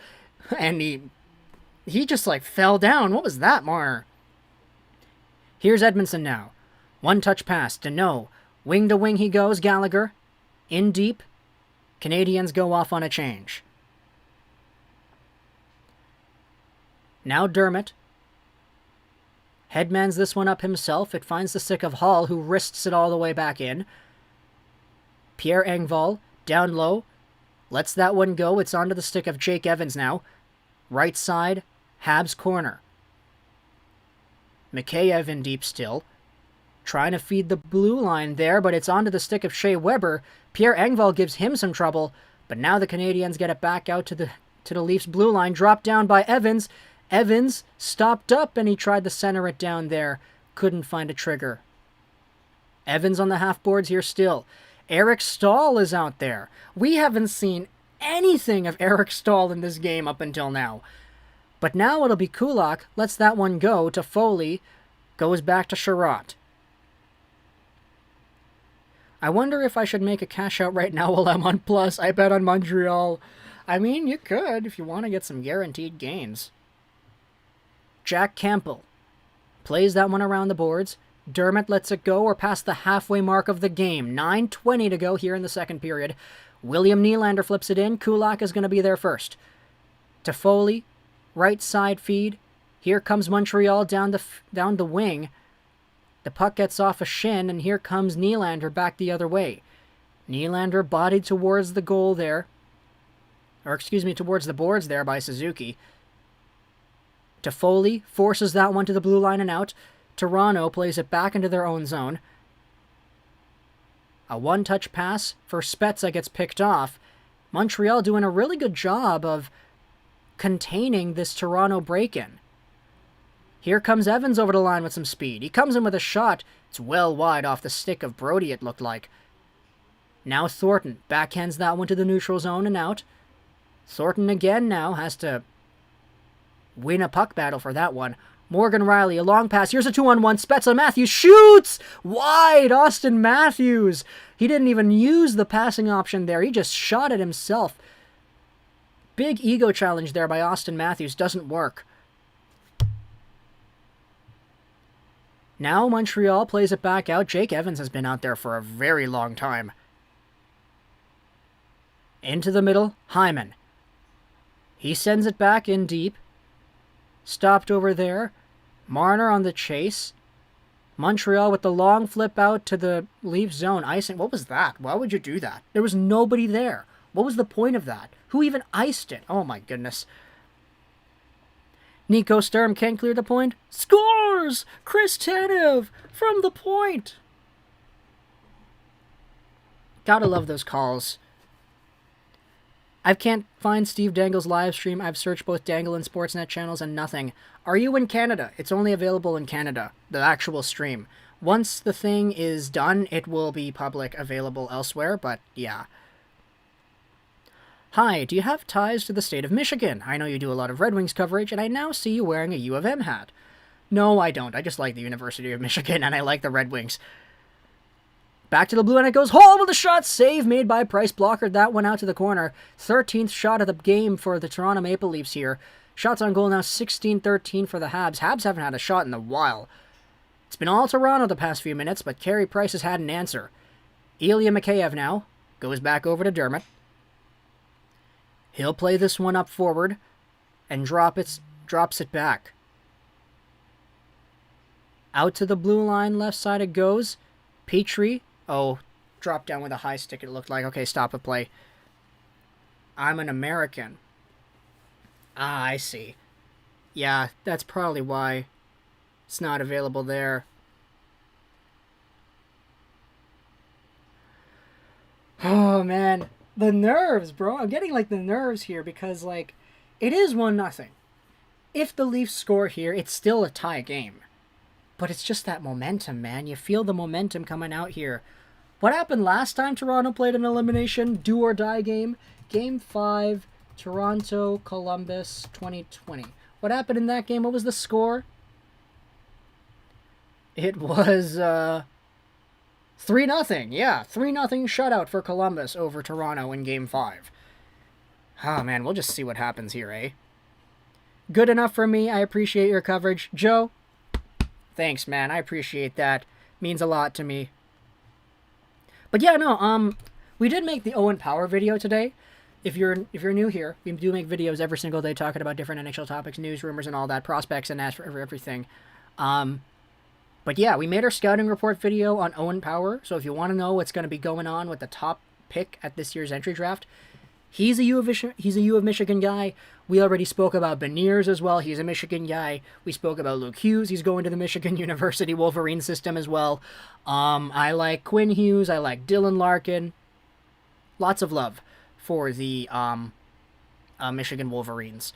And he just, like, fell down. What was that, Marner? Here's Edmondson now. One-touch pass. Deneau. Wing to wing he goes. Gallagher. In deep. Canadiens go off on a change. Now Dermott. Headmans this one up himself. It finds the stick of Hall, who wrists it all the way back in. Pierre Engvall, down low. Lets that one go. It's onto the stick of Jake Evans now. Right side, Habs corner. Mikheyev in deep still. Trying to feed the blue line there, but it's onto the stick of Shea Weber. Pierre Engvall gives him some trouble, but now the Canadiens get it back out to the Leafs blue line. Dropped down by Evans. Evans stopped up, and he tried to center it down there. Couldn't find a trigger. Evans on the half boards here still. Eric Stahl is out there. We haven't seen anything of Eric Stahl in this game up until now. But now it'll be Kulak. Lets that one go to Foley. Goes back to Sherratt. I wonder if I should make a cash out right now while I'm on plus. I bet on Montreal. I mean, you could if you want to get some guaranteed gains. Jack Campbell plays that one around the boards. Dermott lets it go. We're past the halfway mark of the game. 9:20 to go here in the second period. William Nylander flips it in. Kulak is going to be there first. To Foley. Right side feed. Here comes Montreal down the wing. The puck gets off a shin, and here comes Nylander back the other way. Nylander bodied towards the goal there. Or, excuse me, towards the boards there by Suzuki. Toffoli forces that one to the blue line and out. Toronto plays it back into their own zone. A one-touch pass for Spezza gets picked off. Montreal doing a really good job of containing this Toronto break-in. Here comes Evans over the line with some speed. He comes in with a shot. It's well wide off the stick of Brody, it looked like. Now Thornton backhands that one to the neutral zone and out. Thornton again now has to win a puck battle for that one. Morgan Riley, a long pass. Here's a 2-on-1. Spezza Matthews shoots! Wide! Austin Matthews! He didn't even use the passing option there. He just shot it himself. Big ego challenge there by Austin Matthews. Doesn't work. Now Montreal plays it back out. Jake Evans has been out there for a very long time. Into the middle, Hyman. He sends it back in deep. Stopped over there. Marner on the chase. Montreal with the long flip out to the Leafs zone. Icing. What was that? Why would you do that? There was nobody there. What was the point of that? Who even iced it? Oh my goodness. Nico Sturm can't clear the point. Scores! Chris Tanev from the point. Gotta love those calls. I can't find Steve Dangle's live stream. I've searched both Dangle and Sportsnet channels and nothing. Are you in Canada? It's only available in Canada, the actual stream. Once the thing is done, it will be public available elsewhere, but yeah. Hi, do you have ties to the state of Michigan? I know you do a lot of Red Wings coverage, and I now see you wearing a U of M hat. No, I don't. I just like the University of Michigan, and I like the Red Wings. Back to the blue, and it goes home with a shot. Save made by Price. Blocker that one out to the corner. 13th shot of the game for the Toronto Maple Leafs here. Shots on goal now 16-13 for the Habs. Habs haven't had a shot in a while. It's been all Toronto the past few minutes, but Carey Price has had an answer. Ilya Mikheyev now goes back over to Dermott. He'll play this one up forward and drops it back. Out to the blue line, left side it goes. Petrie. Oh, dropped down with a high stick, it looked like. Okay, stop the play. I'm an American. Ah, I see. Yeah, that's probably why it's not available there. Oh, man. The nerves, bro. I'm getting, like, the nerves here because, like, it is 1-0. If the Leafs score here, it's still a tie game. But it's just that momentum, man. You feel the momentum coming out here. What happened last time Toronto played an elimination do-or-die game? Game 5, Toronto, Columbus, 2020. What happened in that game? What was the score? It was 3-0. Yeah, 3-0 shutout for Columbus over Toronto in Game 5. Oh, man, we'll just see what happens here, eh? Good enough for me. I appreciate your coverage. Joe, thanks, man. I appreciate that. Means a lot to me. But yeah, no, we did make the Owen Power video today. If you're new here, we do make videos every single day talking about different NHL topics, news, rumors, and all that, prospects, and everything. But yeah, we made our scouting report video on Owen Power, so if you want to know what's going to be going on with the top pick at this year's entry draft, he's a U of Michigan guy. We already spoke about Beniers as well. He's a Michigan guy. We spoke about Luke Hughes. He's going to the Michigan University Wolverine system as well. I like Quinn Hughes. I like Dylan Larkin. Lots of love for the Michigan Wolverines.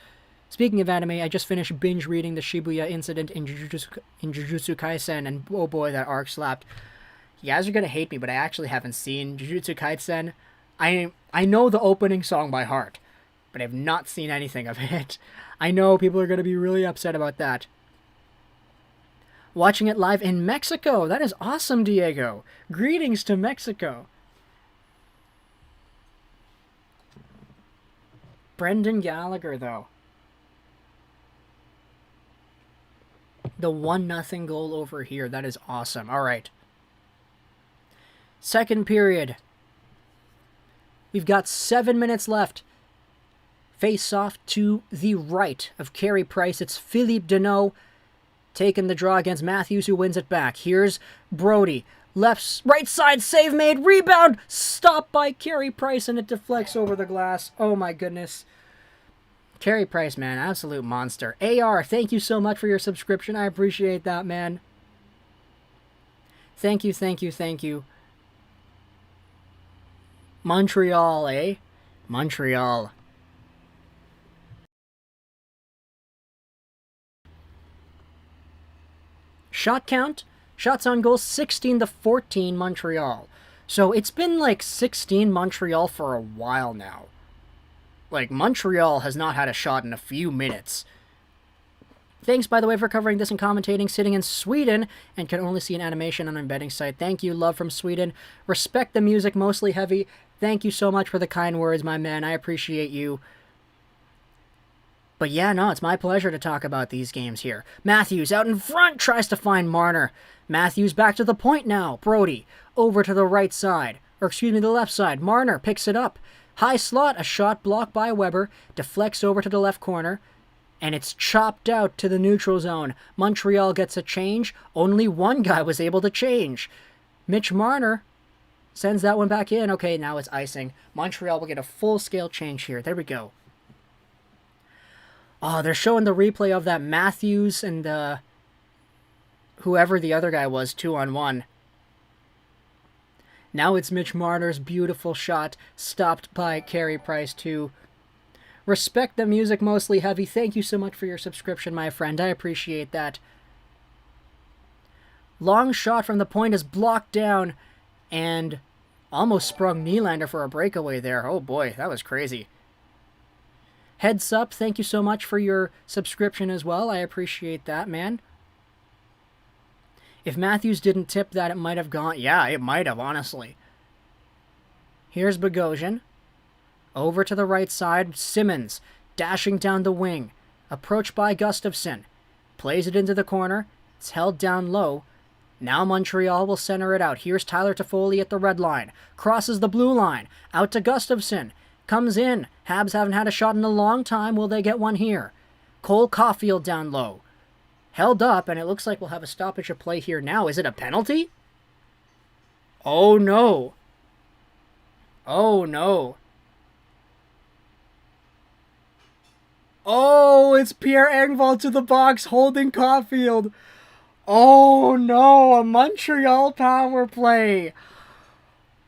Speaking of anime, I just finished binge reading the Shibuya incident in Jujutsu Kaisen, and oh boy, that arc slapped. You guys are going to hate me, but I actually haven't seen Jujutsu Kaisen. I know the opening song by heart, but I've not seen anything of it. I know people are going to be really upset about that. Watching it live in Mexico. That is awesome, Diego. Greetings to Mexico. Brendan Gallagher, though. The 1-0 goal over here. That is awesome. All right. Second period. We've got 7 minutes left. Face off to the right of Carey Price. It's Philippe Deneau taking the draw against Matthews, who wins it back. Here's Brody. Right side save made. Rebound. Stopped by Carey Price, and it deflects over the glass. Oh my goodness. Carey Price, man. Absolute monster. AR, thank you so much for your subscription. I appreciate that, man. Thank you, thank you, thank you. Montreal, eh? Montreal. Shot count, shots on goal, 16-14 Montreal. So it's been like 16 Montreal for a while now. Like, Montreal has not had a shot in a few minutes. Thanks, by the way, for covering this and commentating, sitting in Sweden, and can only see an animation on our betting site. Thank you, love from Sweden. Respect the music, mostly heavy. Thank you so much for the kind words, my man. I appreciate you. But yeah, no, it's my pleasure to talk about these games here. Matthews out in front, tries to find Marner. Matthews back to the point now. Brody over to the right side. Or excuse me, the left side. Marner picks it up. High slot, a shot blocked by Weber. Deflects over to the left corner. And it's chopped out to the neutral zone. Montreal gets a change. Only one guy was able to change. Mitch Marner sends that one back in. Okay, now it's icing. Montreal will get a full-scale change here. There we go. Oh, they're showing the replay of that Matthews and whoever the other guy was, 2-on-1. Now it's Mitch Marner's beautiful shot, stopped by Carey Price too. Respect the music, mostly heavy. Thank you so much for your subscription, my friend. I appreciate that. Long shot from the point is blocked down, and almost sprung Nylander for a breakaway there. Oh boy, that was crazy. Heads up, thank you so much for your subscription as well. I appreciate that, man. If Matthews didn't tip that, it might have gone. Yeah, it might have, honestly. Here's Bogosian. Over to the right side, Simmons dashing down the wing. Approached by Gustafsson. Plays it into the corner. It's held down low. Now Montreal will center it out. Here's Tyler Toffoli at the red line. Crosses the blue line. Out to Gustafsson. Comes in. Habs haven't had a shot in a long time. Will they get one here? Cole Caulfield down low. Held up, and it looks like we'll have a stoppage of play here now. Is it a penalty? Oh no. Oh no. Oh, it's Pierre Engvall to the box holding Caulfield. Oh no, a Montreal power play.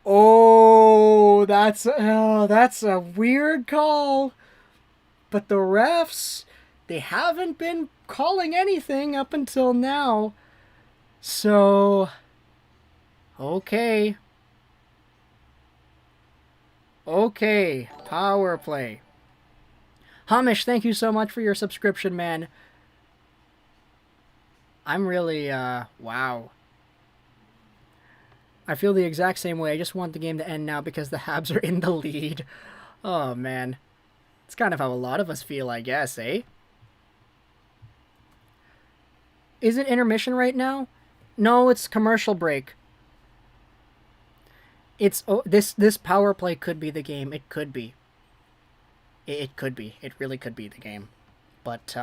Oh, that's a weird call. But the refs, they haven't been calling anything up until now. So, okay. Okay, power play. Hamish, thank you so much for your subscription, man. I'm really, wow. I feel the exact same way. I just want the game to end now because the Habs are in the lead. Oh, man. It's kind of how a lot of us feel, I guess, eh? Is it intermission right now? No, it's commercial break. It's this power play could be the game. It could be. It could be. It really could be the game. But,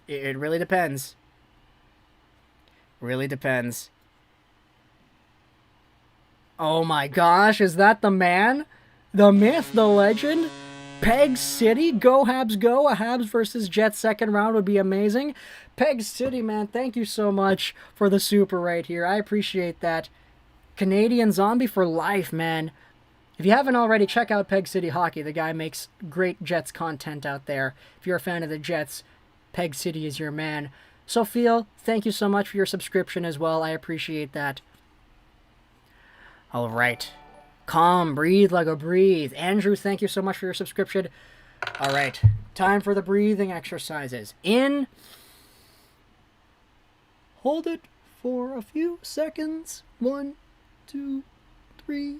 it really depends. Really depends. Oh my gosh, is that the man? The myth, the legend? Peg City? Go Habs go! A Habs versus Jets second round would be amazing. Peg City, man, thank you so much for the super right here. I appreciate that. Canadian Zombie for life, man. If you haven't already, check out Peg City Hockey. The guy makes great Jets content out there. If you're a fan of the Jets, Peg City is your man. Sophia, thank you so much for your subscription as well. I appreciate that. All right. Calm, breathe like a breathe. Andrew, thank you so much for your subscription. All right. Time for the breathing exercises. In. Hold it for a few seconds. 1, 2, 3,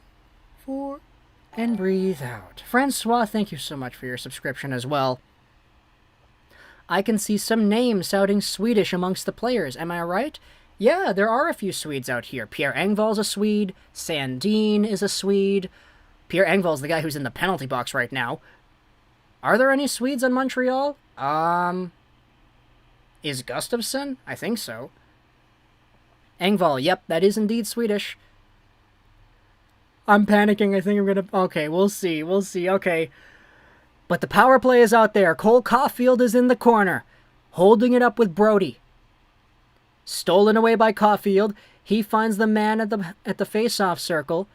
4. And breathe out. Francois, thank you so much for your subscription as well. I can see some names sounding Swedish amongst the players. Am I right? Yeah, there are a few Swedes out here. Pierre Engvall's a Swede. Sandin is a Swede. Pierre Engvall's the guy who's in the penalty box right now. Are there any Swedes on Montreal? Is Gustafsson? I think so. Engvall, yep, that is indeed Swedish. I'm panicking. I think I'm gonna... Okay, we'll see. We'll see. Okay. But the power play is out there. Cole Caulfield is in the corner, holding it up with Brody. Stolen away by Caulfield. He finds the man at the face-off circle.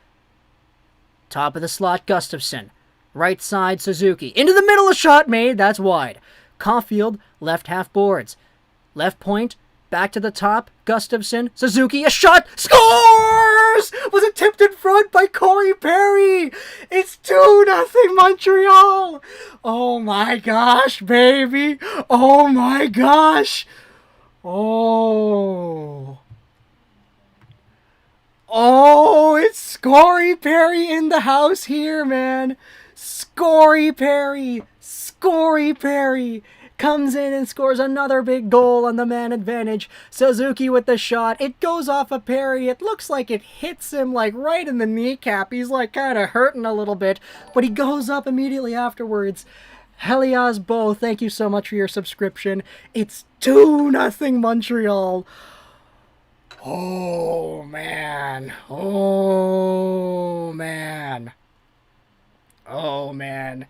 Top of the slot, Gustafsson. Right side, Suzuki. Into the middle, a shot made. That's wide. Caulfield, left half boards. Left point, back to the top. Gustafsson, Suzuki, a shot. Scores! Was it tipped in front by Corey Perry? It's 2-0 Montreal. Oh my gosh, baby. Oh my gosh. Oh. Oh, it's Corey Perry in the house here, man. Corey Perry. Corey Perry comes in and scores another big goal on the man advantage. Suzuki with the shot. It goes off of Perry. It looks like it hits him like right in the kneecap. He's like kind of hurting a little bit, but he goes up immediately afterwards. Helias Bo, thank you so much for your subscription. It's 2-0 Montreal. Oh, man. Oh, man. Oh, man.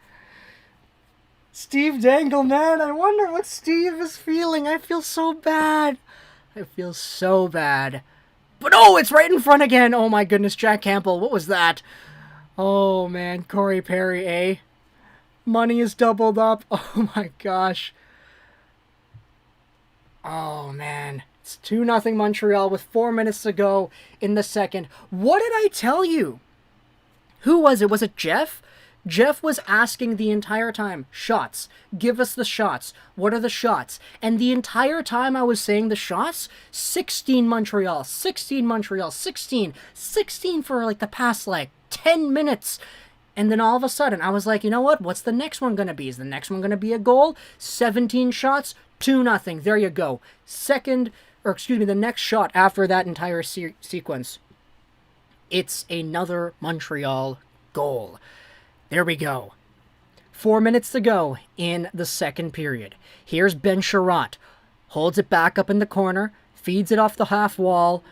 Steve Dangle, man. I wonder what Steve is feeling. I feel so bad. I feel so bad. But oh, it's right in front again. Oh my goodness, Jack Campbell. What was that? Oh man, Corey Perry, eh? Money is doubled up. Oh my gosh. Oh man. It's 2-0 Montreal with 4 minutes to go in the second. What did I tell you? Who was it? Was it Jeff? Jeff was asking the entire time, shots. Give us the shots. What are the shots? And the entire time I was saying the shots, 16 Montreal, 16 Montreal, 16 for like the past like 10 minutes. And then all of a sudden I was like, you know what? What's the next one going to be? Is the next one going to be a goal? 17 shots, 2-0. There you go. The next shot after that entire sequence. It's another Montreal goal. There we go. 4 minutes to go in the second period. Here's Ben Sherratt. Holds it back up in the corner. Feeds it off the half wall.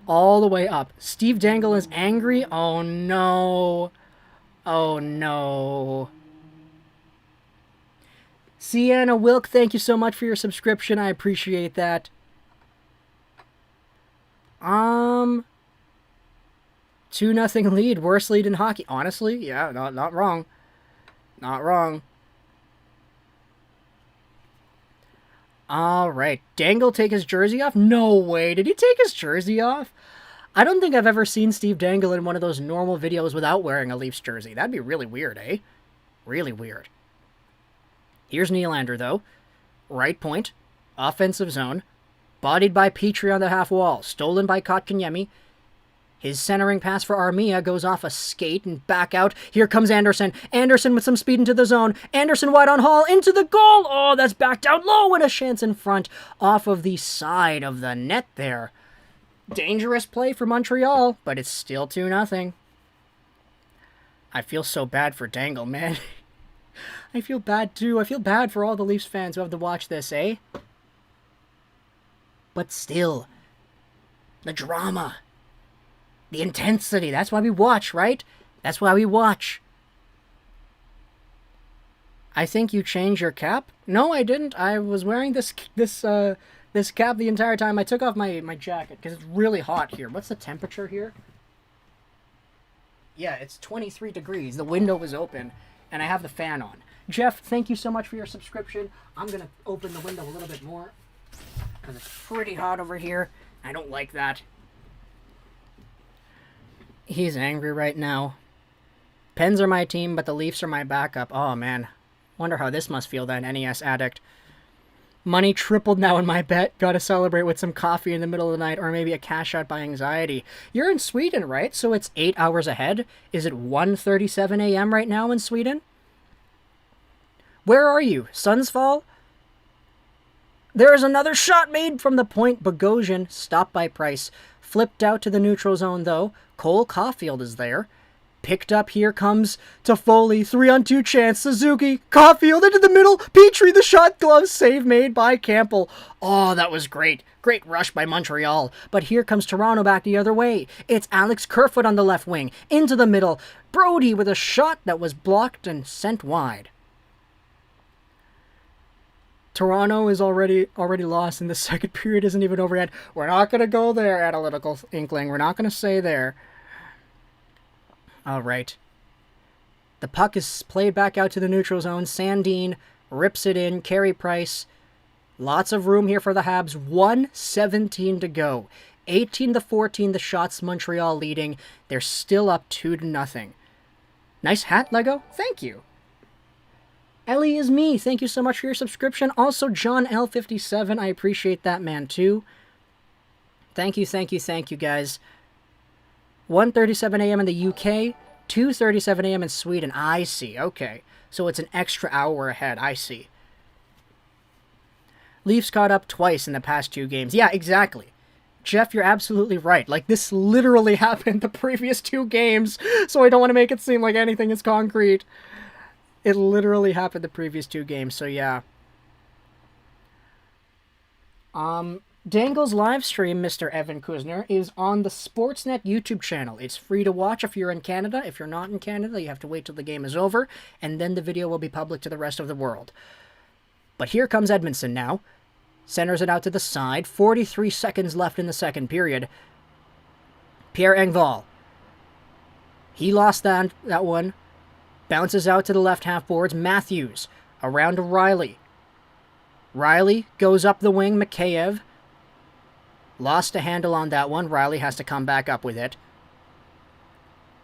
All the way up. Steve Dangle is angry. Oh no. Oh no. Sienna Wilk, thank you so much for your subscription. I appreciate that. 2-0 lead. Worst lead in hockey. Honestly, yeah, not wrong. Not wrong. All right. Dangle take his jersey off? No way. Did he take his jersey off? I don't think I've ever seen Steve Dangle in one of those normal videos without wearing a Leafs jersey. That'd be really weird, eh? Really weird. Here's Nylander, though. Right point. Offensive zone. Bodied by Petrie on the half wall. Stolen by Kotkaniemi. His centering pass for Armia goes off a skate and back out. Here comes Anderson. Anderson with some speed into the zone. Anderson wide on Hall into the goal. Oh, that's backed out low and a chance in front off of the side of the net there. Dangerous play for Montreal, but it's still 2-0. I feel so bad for Dangle, man. I feel bad too. I feel bad for all the Leafs fans who have to watch this, eh? But still, the drama. The intensity. That's why we watch, right? That's why we watch. I think you changed your cap? No, I didn't. I was wearing this cap the entire time. I took off my jacket because it's really hot here. What's the temperature here? Yeah, it's 23 degrees. The window is open, and I have the fan on. Jeff, thank you so much for your subscription. I'm going to open the window a little bit more because it's pretty hot over here. I don't like that. He's angry right now. Pens are my team, but the Leafs are my backup. Oh, man. Wonder how this must feel then, NES addict. Money tripled now in my bet. Gotta celebrate with some coffee in the middle of the night, or maybe a cash out by anxiety. You're in Sweden, right? So it's 8 hours ahead? Is it 1:37 a.m. right now in Sweden? Where are you? Sundsvall? There is another shot made from the point. Bogosian, stopped by Price. Flipped out to the neutral zone, though. Cole Caulfield is there. Picked up, here comes Toffoli. 3-on-2 chance. Suzuki. Caulfield into the middle. Petrie, the shot glove. Save made by Campbell. Oh, that was great. Great rush by Montreal. But here comes Toronto back the other way. It's Alex Kerfoot on the left wing. Into the middle. Brody with a shot that was blocked and sent wide. Toronto is already lost, and the second period isn't even over yet. We're not going to go there, Analytical Inkling. We're not going to say there. All right. The puck is played back out to the neutral zone. Sandin rips it in. Carey Price. Lots of room here for the Habs. 1:17 to go. 18-14, the shots, Montreal leading. They're still up 2-0. Nice hat, Lego. Thank you. Ellie is me. Thank you so much for your subscription. Also, John L57. I appreciate that, man, too. Thank you, guys. 1:37 a.m. in the UK. 2:37 a.m. in Sweden. I see. Okay. So it's an extra hour ahead. I see. Leafs caught up twice in the past 2 games. Yeah, exactly. Jeff, you're absolutely right. Like, this literally happened the previous 2 games, so I don't want to make it seem like anything is concrete. It literally happened the previous 2 games, so yeah. Dangle's live stream, Mr. Evan Kuzner, is on the Sportsnet YouTube channel. It's free to watch if you're in Canada. If you're not in Canada, you have to wait till the game is over, and then the video will be public to the rest of the world. But here comes Edmondson now. Centers it out to the side. 43 seconds left in the second period. Pierre Engvall. He lost that one. Bounces out to the left half boards. Matthews. Around to Riley. Riley goes up the wing. Mikheyev. Lost a handle on that one. Riley has to come back up with it.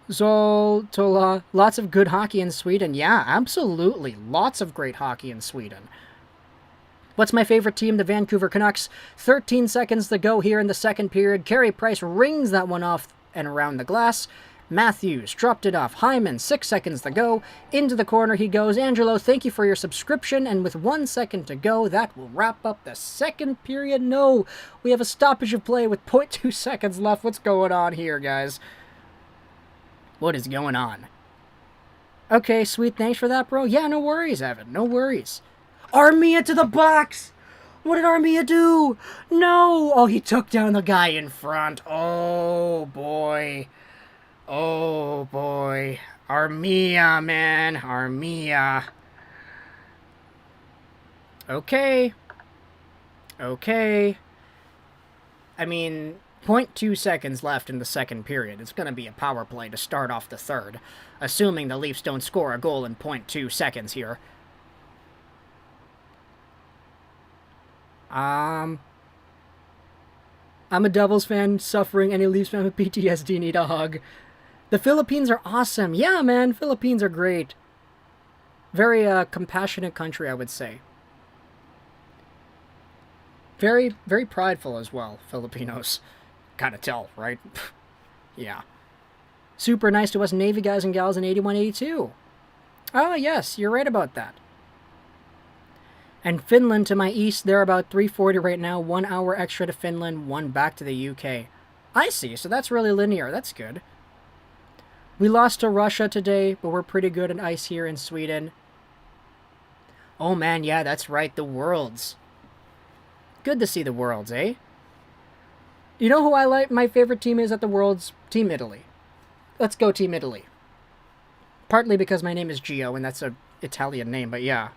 Zoltola. Lots of good hockey in Sweden. Yeah, absolutely. Lots of great hockey in Sweden. What's my favorite team? The Vancouver Canucks. 13 seconds to go here in the second period. Carey Price rings that one off and around the glass. Matthews dropped it off. Hyman, 6 seconds to go. Into the corner he goes. Angelo, thank you for your subscription. And with 1 second to go, that will wrap up the second period. No, we have a stoppage of play with 0.2 seconds left. What's going on here, guys? What is going on? Okay, sweet. Thanks for that, bro. Yeah, no worries, Evan. No worries. Armia to the box! What did Armia do? No! Oh, he took down the guy in front. Oh, boy. Oh, boy. Armia, man. Armia. Okay. Okay. I mean, 0.2 seconds left in the second period. It's going to be a power play to start off the third, assuming the Leafs don't score a goal in 0.2 seconds here. I'm a Devils fan suffering. Any Leafs fan with PTSD need a hug. The Philippines are awesome. Yeah, man, Philippines are great. Very compassionate country, I would say. Very, very prideful as well, Filipinos. Kind of tell, right? Yeah. Super nice to us Navy guys and gals in 81, 82. Oh, yes, you're right about that. And Finland to my east, they're about 3:40 right now. 1 hour extra to Finland, 1 back to the UK. I see, so that's really linear. That's good. We lost to Russia today, but we're pretty good at ice here in Sweden. Oh man, yeah, that's right, the Worlds. Good to see the Worlds, eh? You know who I like? My favorite team is at the Worlds? Team Italy. Let's go Team Italy. Partly because my name is Gio, and that's an Italian name, but yeah.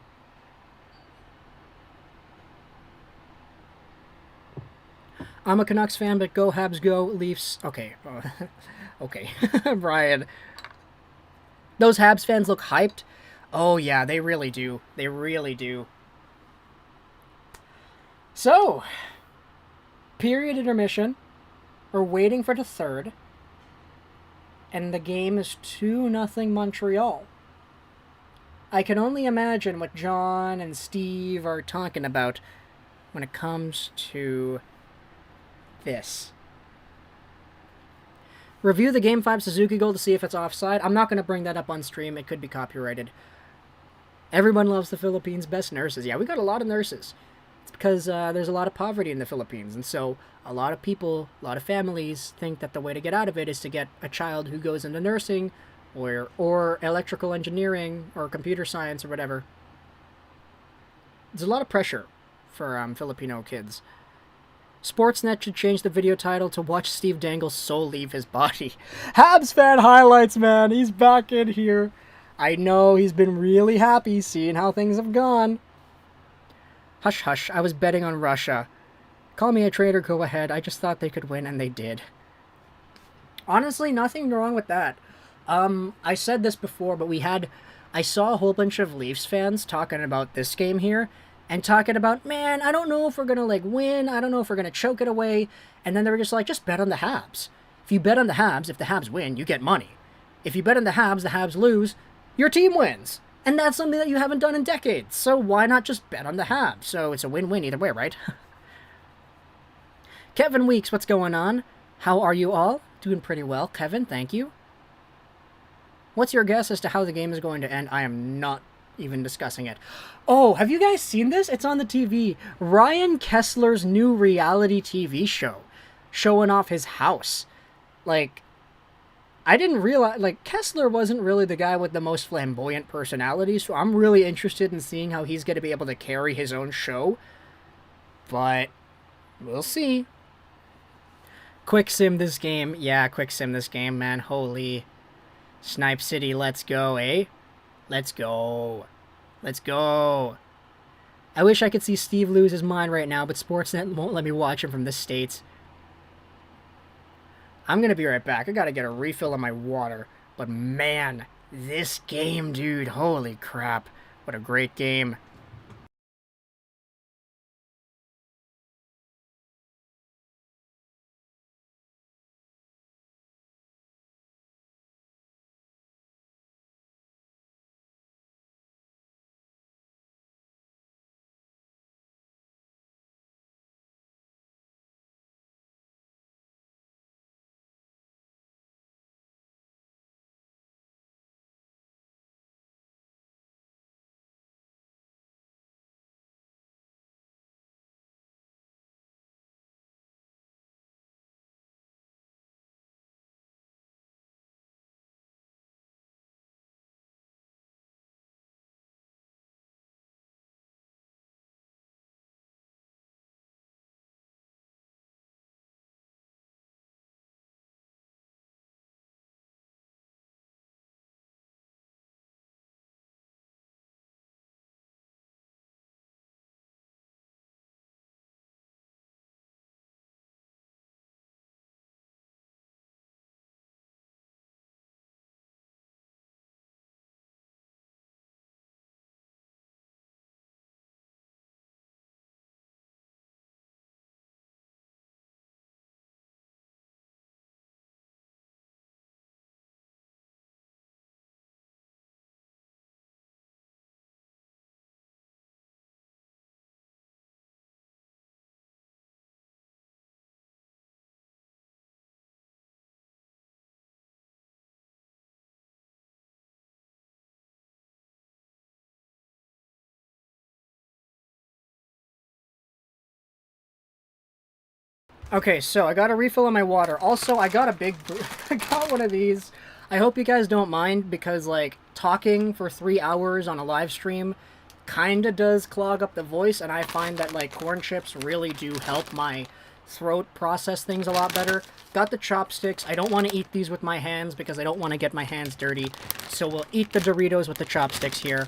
I'm a Canucks fan, but go Habs, go Leafs. Okay. Okay. Brian. Those Habs fans look hyped. Oh, yeah, they really do. They really do. So, period intermission. We're waiting for the third. And the game is 2-0 Montreal. I can only imagine what John and Steve are talking about when it comes to this. Review the Game 5 Suzuki goal to see if it's offside. I'm not going to bring that up on stream. It could be copyrighted. Everyone loves the Philippines. Best nurses. Yeah, we got a lot of nurses. It's because there's a lot of poverty in the Philippines. And so a lot of people, a lot of families think that the way to get out of it is to get a child who goes into nursing or electrical engineering or computer science or whatever. There's a lot of pressure for Filipino kids. Sportsnet should change the video title to Watch Steve Dangle's Soul Leave His Body. Habs fan highlights, man. He's back in here. I know he's been really happy seeing how things have gone. Hush, hush. I was betting on Russia. Call me a traitor, go ahead. I just thought they could win, and they did. Honestly, nothing wrong with that. I said this before, but I saw a whole bunch of Leafs fans talking about this game here, and talking about, man, I don't know if we're going to, win. I don't know if we're going to choke it away. And then they were just like, just bet on the Habs. If you bet on the Habs, if the Habs win, you get money. If you bet on the Habs lose, your team wins. And that's something that you haven't done in decades. So why not just bet on the Habs? So it's a win-win either way, right? Kevin Weeks, what's going on? How are you all? Doing pretty well. Kevin, thank you. What's your guess as to how the game is going to end? I am not even discussing it. Oh, have you guys seen this? It's on the TV. Ryan Kessler's new reality TV show. Showing off his house. I didn't realize, Kessler wasn't really the guy with the most flamboyant personality, so I'm really interested in seeing how he's going to be able to carry his own show. But, we'll see. Quick sim this game. Yeah, quick sim this game, man. Holy. Snipe City, let's go, eh? Let's go. Let's go. I wish I could see Steve lose his mind right now, but Sportsnet won't let me watch him from the States. I'm gonna be right back. I gotta get a refill of my water. But man, this game, dude, holy crap. What a great game. Okay, so I got a refill of my water. Also, I got a big... I got one of these. I hope you guys don't mind, because, like, talking for 3 hours on a live stream kinda does clog up the voice, and I find that, like, corn chips really do help my throat process things a lot better. Got the chopsticks. I don't want to eat these with my hands, because I don't want to get my hands dirty. So we'll eat the Doritos with the chopsticks here.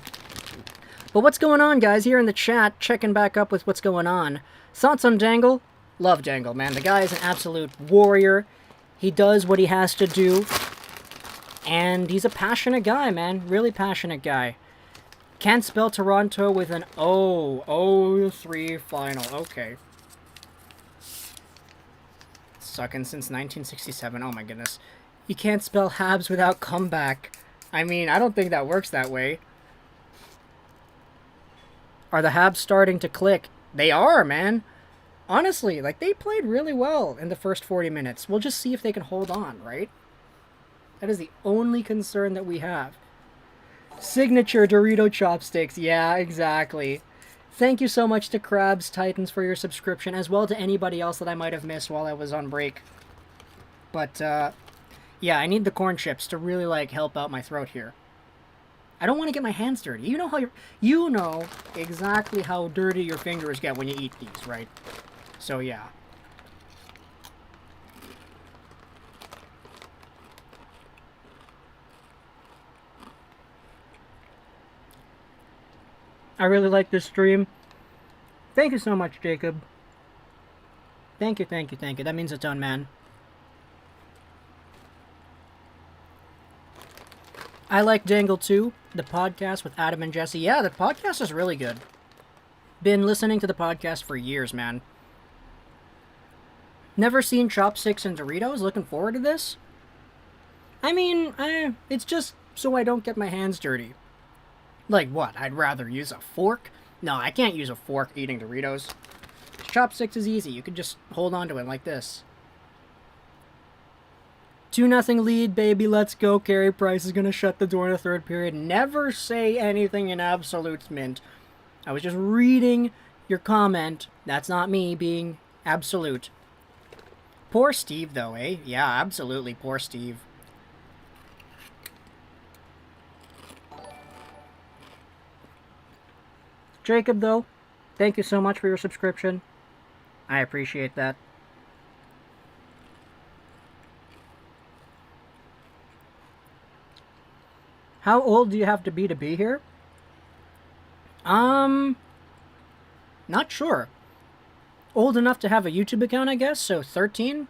But what's going on, guys? Here in the chat, checking back up with what's going on. Thoughts on Dangle? Love Dangle, man. The guy is an absolute warrior. He does what he has to do. And he's a passionate guy, man. Really passionate guy. Can't spell Toronto with an O3 final. Okay. Sucking since 1967. Oh my goodness. You can't spell Habs without comeback. I mean, I don't think that works that way. Are the Habs starting to click? They are, man. Honestly, like, they played really well in the first 40 minutes. We'll just see if they can hold on, right? That is the only concern that we have. Signature Dorito chopsticks. Yeah, exactly. Thank you so much to Krabs Titans for your subscription, as well to anybody else that I might have missed while I was on break. But, yeah, I need the corn chips to really, like, help out my throat here. I don't want to get my hands dirty. You know exactly how dirty your fingers get when you eat these, right? So, yeah. I really like this stream. Thank you so much, Jacob. Thank you. That means a ton, man. I like Dangle too, the podcast with Adam and Jesse. Yeah, the podcast is really good. Been listening to the podcast for years, man. Never seen chopsticks and Doritos. Looking forward to this. I mean, it's just so I don't get my hands dirty. Like what? I'd rather use a fork? No, I can't use a fork eating Doritos. Chopsticks is easy. You can just hold on to it like this. 2-0 lead, baby. Let's go. Carey Price is going to shut the door in the third period. Never say anything in absolutes, Mint. I was just reading your comment. That's not me being absolute. Poor Steve, though, eh? Yeah, absolutely. Poor Steve. Jacob, though, thank you so much for your subscription. I appreciate that. How old do you have to be here? Not sure. Old enough to have a YouTube account, I guess, so 13?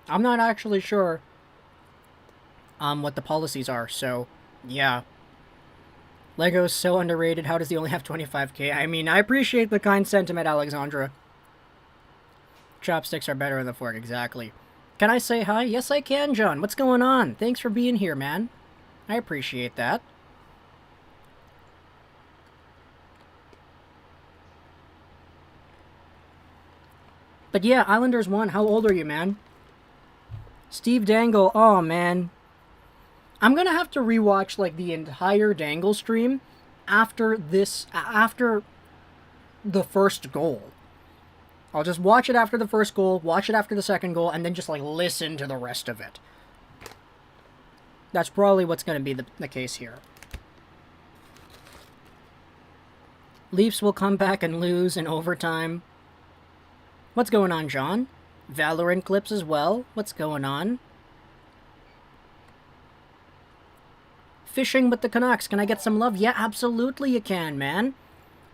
I'm not actually sure what the policies are, so yeah. Lego's so underrated. How does he only have 25k? I mean, I appreciate the kind sentiment, Alexandra. Chopsticks are better in the fork, exactly. Can I say hi? Yes, I can, John. What's going on? Thanks for being here, man. I appreciate that. But yeah, Islanders won. How old are you, man? Steve Dangle. Oh, man. I'm gonna have to rewatch, like, the entire Dangle stream after the first goal. I'll just watch it after the first goal, watch it after the second goal, and then just, like, listen to the rest of it. That's probably what's gonna be the case here. Leafs will come back and lose in overtime. What's going on, John? Valorant clips as well? What's going on? Fishing with the Canucks. Can I get some love? Yeah, absolutely you can, man.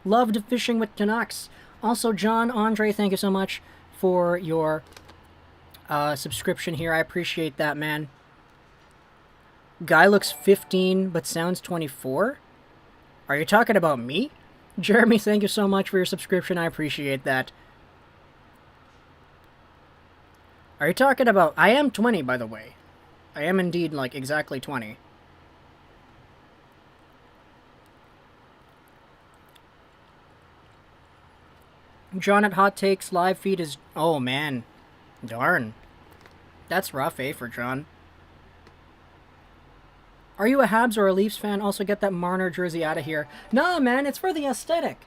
Loved fishing with Canucks. Also, John, Andre, thank you so much for your subscription here. I appreciate that, man. Guy looks 15 but sounds 24? Are you talking about me? Jeremy, thank you so much for your subscription. I appreciate that. Are you talking about... I am 20, by the way. I am indeed, like, exactly 20. John at Hot Takes live feed is... Oh, man. Darn. That's rough, eh, for John. Are you a Habs or a Leafs fan? Also get that Marner jersey out of here. Nah, man, it's for the aesthetic.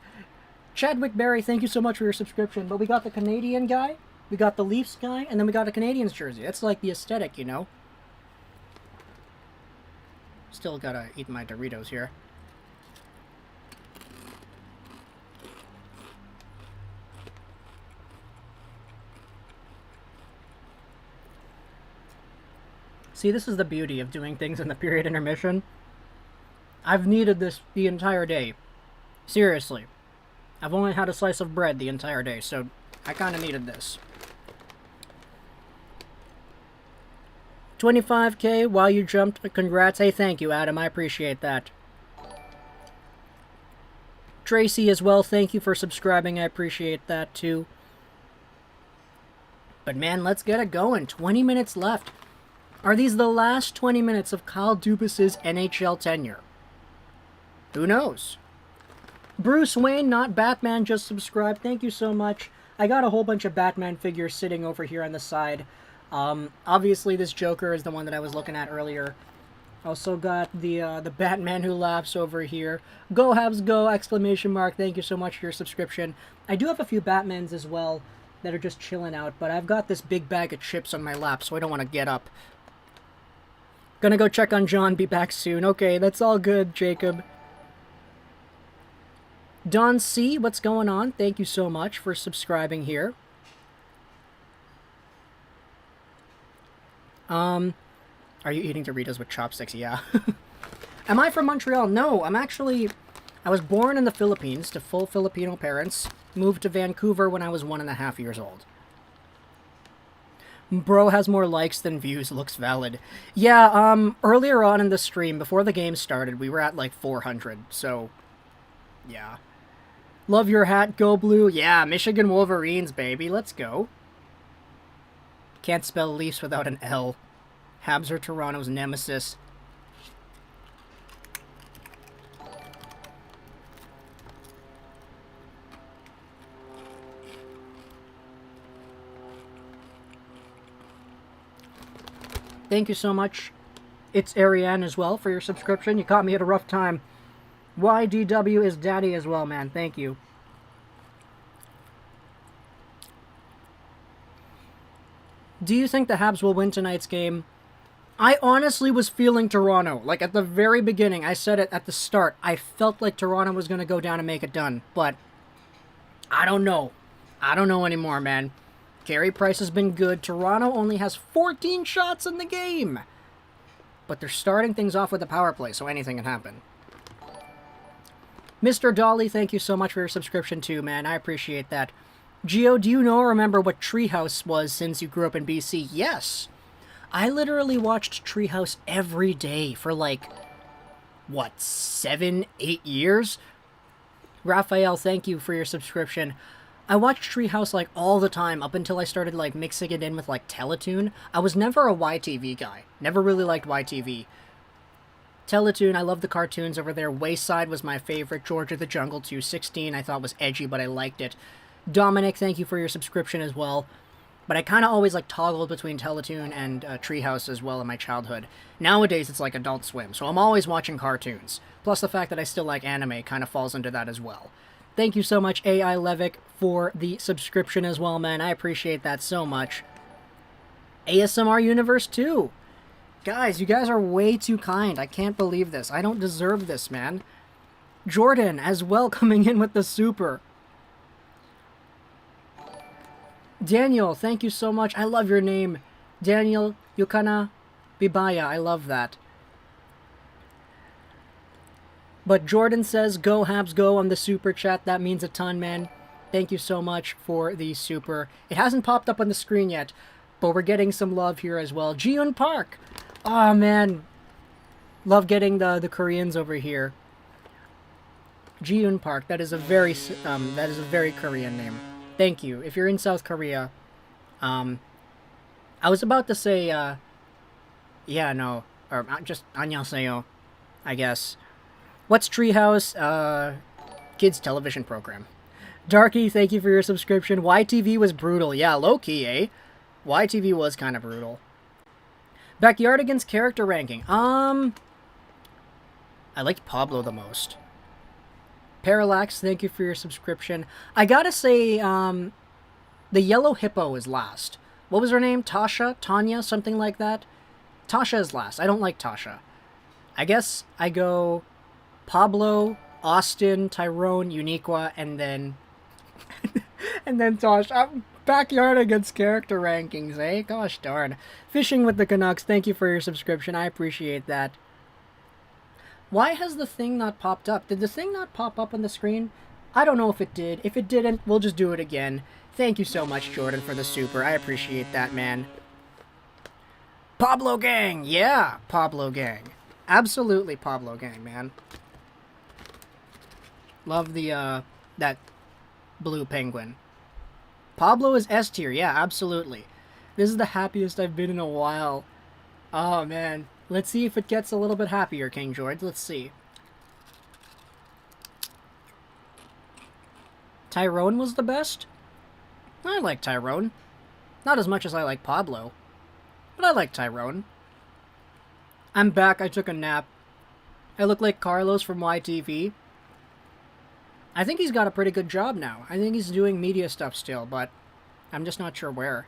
Chadwick Berry, thank you so much for your subscription. But we got the Canadian guy, we got the Leafs guy, and then we got a Canadiens jersey. That's like the aesthetic, you know? Still gotta eat my Doritos here. See, this is the beauty of doing things in the period intermission. I've needed this the entire day. Seriously. I've only had a slice of bread the entire day, so I kind of needed this. 25k while you jumped. Congrats. Hey, thank you, Adam. I appreciate that. Tracy as well, thank you for subscribing. I appreciate that, too. But man, let's get it going. 20 minutes left. Are these the last 20 minutes of Kyle Dubas's NHL tenure? Who knows? Bruce Wayne, not Batman, just subscribed. Thank you so much. I got a whole bunch of Batman figures sitting over here on the side. Obviously, this Joker is the one that I was looking at earlier. Also got the Batman Who Laughs over here. Go Habs go! Exclamation mark. Thank you so much for your subscription. I do have a few Batmans as well that are just chilling out, but I've got this big bag of chips on my lap, so I don't want to get up. Gonna go check on John, be back soon. Okay, that's all good, Jacob. Don C, what's going on? Thank you so much for subscribing here. Are you eating Doritos with chopsticks? Yeah. Am I from Montreal? No, I was born in the Philippines to full Filipino parents. Moved to Vancouver when I was 1.5 years old. Bro has more likes than views, looks valid. Yeah, earlier on in the stream, before the game started, we were at like 400, so, yeah. Love your hat, go blue. Yeah, Michigan Wolverines, baby, let's go. Can't spell Leafs without an L. Habs are Toronto's nemesis. Thank you so much. It's Ariane as well for your subscription. You caught me at a rough time. YDW is daddy as well, man. Thank you. Do you think the Habs will win tonight's game? I honestly was feeling Toronto. Like, at the very beginning, I said it at the start. I felt like Toronto was going to go down and make it done. But, I don't know. I don't know anymore, man. Carey Price has been good. Toronto only has 14 shots in the game. But they're starting things off with a power play, so anything can happen. Mr. Dolly, thank you so much for your subscription too, man. I appreciate that. Gio, do you know or remember what Treehouse was since you grew up in BC? Yes. I literally watched Treehouse every day for like, what, 7, 8 years? Raphael, thank you for your subscription. I watched Treehouse like all the time up until I started like mixing it in with like Teletoon. I was never a YTV guy. Never really liked YTV. Teletoon, I love the cartoons over there. Wayside was my favorite. George of the Jungle 216 I thought was edgy, but I liked it. Dominic, thank you for your subscription as well. But I kind of always like toggled between Teletoon and Treehouse as well in my childhood. Nowadays it's like Adult Swim, so I'm always watching cartoons. Plus the fact that I still like anime kind of falls into that as well. Thank you so much, AI Levick, for the subscription as well, man. I appreciate that so much. ASMR Universe 2. Guys, you guys are way too kind. I can't believe this. I don't deserve this, man. Jordan, as well, coming in with the super. Daniel, thank you so much. I love your name. Daniel Yukana Bibaya. I love that. But Jordan says, go Habs go on the super chat. That means a ton, man. Thank you so much for the super. It hasn't popped up on the screen yet, but we're getting some love here as well. Jiun Park. Oh, man. Love getting the Koreans over here. Jiun Park. That is a very Korean name. Thank you. If you're in South Korea, I was about to say, yeah, no, or just 안녕하세요, I guess. What's Treehouse? Kids television program. Darky, thank you for your subscription. YTV was brutal. Yeah, low-key, eh? YTV was kind of brutal. Backyardigans character ranking. I liked Pablo the most. Parallax, thank you for your subscription. I gotta say, the Yellow Hippo is last. What was her name? Tasha? Tanya? Something like that? Tasha is last. I don't like Tasha. I guess I go Pablo, Austin, Tyrone, Uniqua, and then... and then Tasha. Backyard against character rankings, eh? Gosh darn. Fishing with the Canucks, thank you for your subscription. I appreciate that. Why has the thing not popped up? Did the thing not pop up on the screen? I don't know if it did. If it didn't, we'll just do it again. Thank you so much, Jordan, for the super. I appreciate that, man. Pablo Gang! Yeah, Pablo Gang. Absolutely Pablo Gang, man. Love the, that blue penguin. Pablo is S tier. Yeah, absolutely. This is the happiest I've been in a while. Oh, man. Let's see if it gets a little bit happier, King George. Let's see. Tyrone was the best? I like Tyrone. Not as much as I like Pablo. But I like Tyrone. I'm back. I took a nap. I look like Carlos from YTV. I think he's got a pretty good job now. I think he's doing media stuff still, but I'm just not sure where.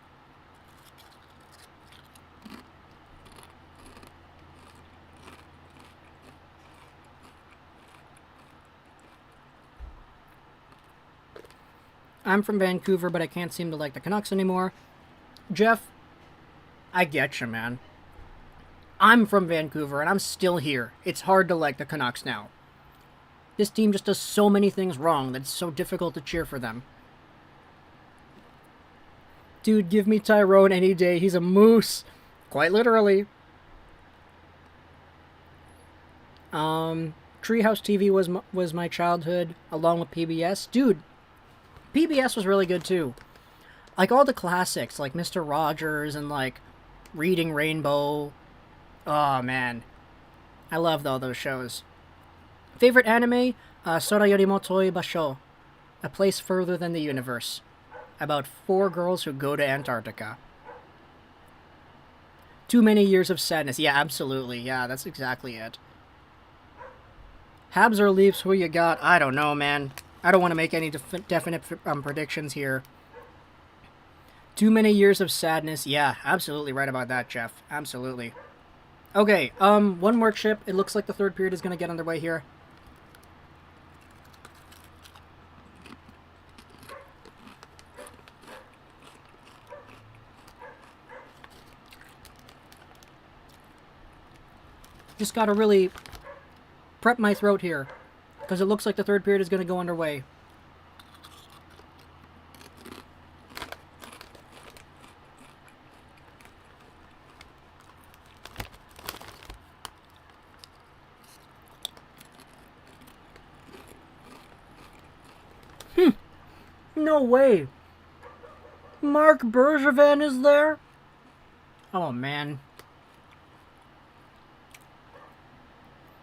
I'm from Vancouver, but I can't seem to like the Canucks anymore. Jeff, I get you, man. I'm from Vancouver, and I'm still here. It's hard to like the Canucks now. This team just does so many things wrong that it's so difficult to cheer for them. Dude, give me Tyrone any day. He's a moose. Quite literally. Treehouse TV was my childhood, along with PBS. Dude, PBS was really good too. Like all the classics, like Mr. Rogers and like Reading Rainbow. Oh man, I loved all those shows. Favorite anime? Sora Yorimo Toi Basho. A Place Further Than the Universe. About 4 girls who go to Antarctica. Too Many Years of Sadness. Yeah, absolutely. Yeah, that's exactly it. Habs or Leafs, who you got? I don't know, man. I don't want to make any definite predictions here. Too Many Years of Sadness. Yeah, absolutely right about that, Jeff. Absolutely. Okay, one more chip. It looks like the third period is going to get underway here. Just gotta really prep my throat here, because it looks like the third period is going to go underway. No way. Mark Bergevin is there? Oh, man.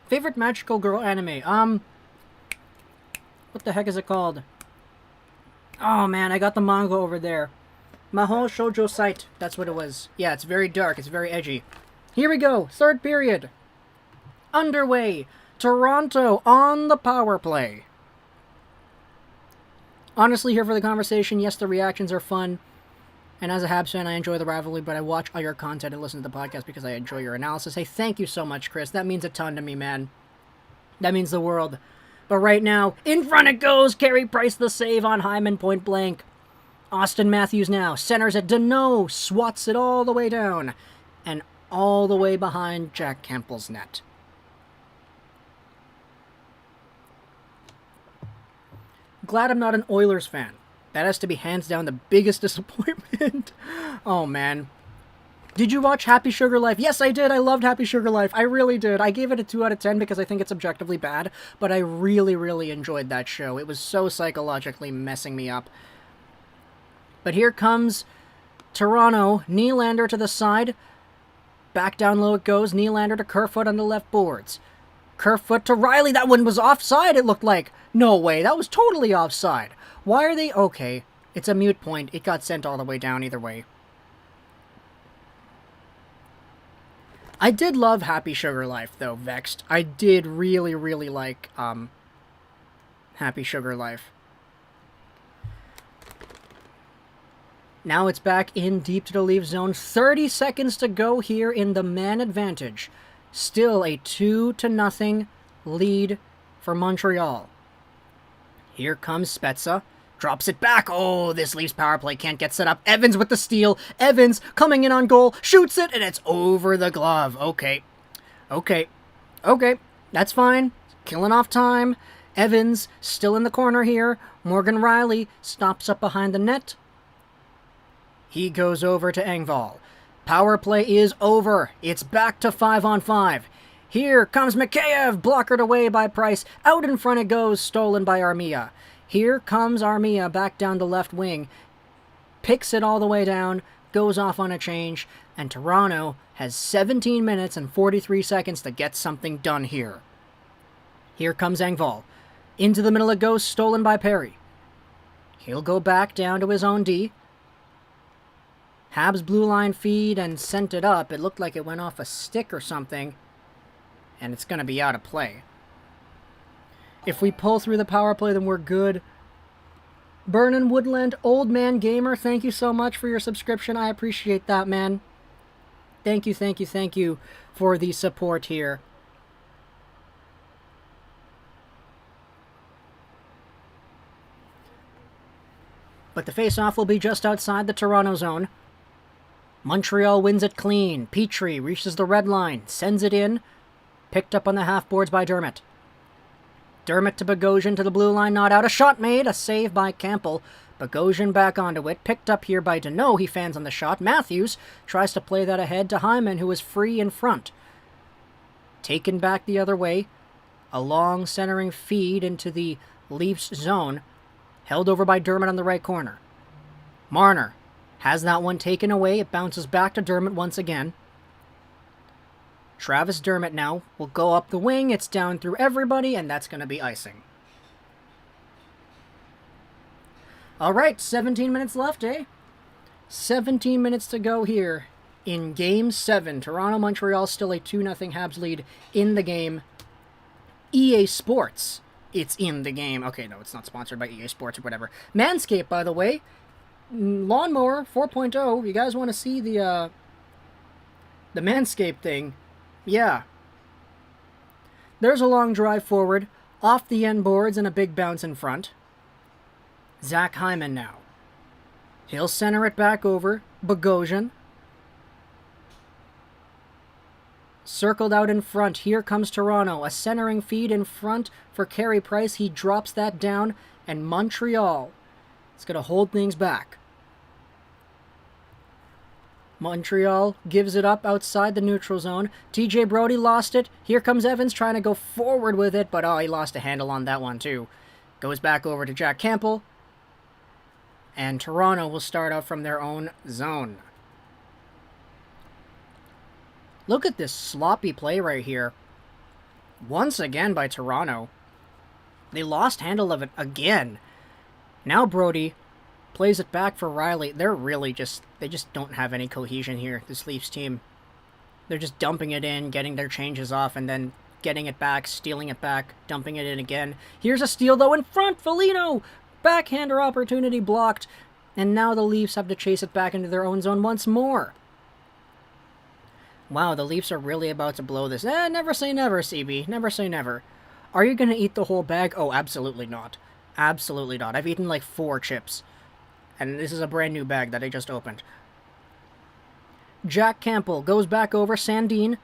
Favorite magical girl anime? What the heck is it called? Oh, man, I got the manga over there. Mahou Shoujo Site. That's what it was. Yeah, it's very dark. It's very edgy. Here we go. Third period. Underway. Toronto on the power play. Honestly, here for the conversation. Yes, the reactions are fun. And as a Habs fan, I enjoy the rivalry, but I watch all your content and listen to the podcast because I enjoy your analysis. Hey, thank you so much, Chris. That means a ton to me, man. That means the world. But right now, in front it goes. Carey Price the save on Hyman point blank. Austin Matthews now centers it. Deneau swats it all the way down. And all the way behind Jack Campbell's net. Glad I'm not an Oilers fan. That has to be hands down the biggest disappointment. Oh, man. Did you watch Happy Sugar Life? Yes, I did. I loved Happy Sugar Life. I really did. I gave it a 2 out of 10 because I think it's objectively bad, but I really, really enjoyed that show. It was so psychologically messing me up. But here comes Toronto. Nylander to the side. Back down low it goes. Nylander to Kerfoot on the left boards. Kerfoot to Riley. That one was offside, it looked like. No way. That was totally offside. Why are they... Okay. It's a moot point. It got sent all the way down either way. I did love Happy Sugar Life, though, Vexed. I did really, really like, Happy Sugar Life. Now it's back in deep to the Leafs zone. 30 seconds to go here in the man advantage. Still a 2-0 lead for Montreal. Here comes Spezza. Drops it back. Oh, this Leafs power play can't get set up. Evans with the steal. Evans coming in on goal. Shoots it, and it's over the glove. Okay. That's fine. Killing off time. Evans still in the corner here. Morgan Riley stops up behind the net. He goes over to Engvall. Power play is over. It's back to 5-on-5. Here comes Mikheyev, blockered away by Price. Out in front it goes, stolen by Armia. Here comes Armia back down the left wing. Picks it all the way down, goes off on a change, and Toronto has 17 minutes and 43 seconds to get something done here. Here comes Engvall. Into the middle it goes, stolen by Perry. He'll go back down to his own D. Habs blue line feed and sent it up. It looked like it went off a stick or something. And it's going to be out of play. If we pull through the power play, then we're good. Vernon Woodland, Old Man Gamer, thank you so much for your subscription. I appreciate that, man. Thank you for the support here. But the face-off will be just outside the Toronto zone. Montreal wins it clean. Petrie reaches the red line, sends it in. Picked up on the half boards by Dermott. Dermott to Bogosian to the blue line, not out. A shot made, a save by Campbell. Bogosian back onto it, picked up here by Deneau. He fans on the shot. Matthews tries to play that ahead to Hyman, who is free in front. Taken back the other way. A long centering feed into the Leafs zone. Held over by Dermott on the right corner. Marner has that one taken away. It bounces back to Dermott once again. Travis Dermott now will go up the wing. It's down through everybody, and that's going to be icing. All right, 17 minutes left, eh? 17 minutes to go here in Game 7. Toronto-Montreal still a 2-0 Habs lead in the game. EA Sports, it's in the game. Okay, no, it's not sponsored by EA Sports or whatever. Manscaped, by the way. Lawnmower 4.0. You guys want to see the Manscaped thing? Yeah. There's a long drive forward, off the end boards and a big bounce in front. Zach Hyman now. He'll center it back over. Bogosian. Circled out in front. Here comes Toronto. A centering feed in front for Carey Price. He drops that down, and Montreal is going to hold things back. Montreal gives it up outside the neutral zone. TJ Brodie lost it. Here comes Evans trying to go forward with it, but he lost a handle on that one too. Goes back over to Jack Campbell. And Toronto will start out from their own zone. Look at this sloppy play right here. Once again by Toronto. They lost handle of it again. Now Brody plays it back for Riley. They just don't have any cohesion here, this Leafs team. They're just dumping it in, getting their changes off, and then getting it back, stealing it back, dumping it in again. Here's a steal, though, in front. Foligno! Backhander opportunity blocked. And now the Leafs have to chase it back into their own zone once more. Wow, the Leafs are really about to blow this. Never say never, CB. Never say never. Are you going to eat the whole bag? Oh, absolutely not. Absolutely not. I've eaten like 4 chips. And this is a brand new bag that I just opened. Jack Campbell goes back over Sandin.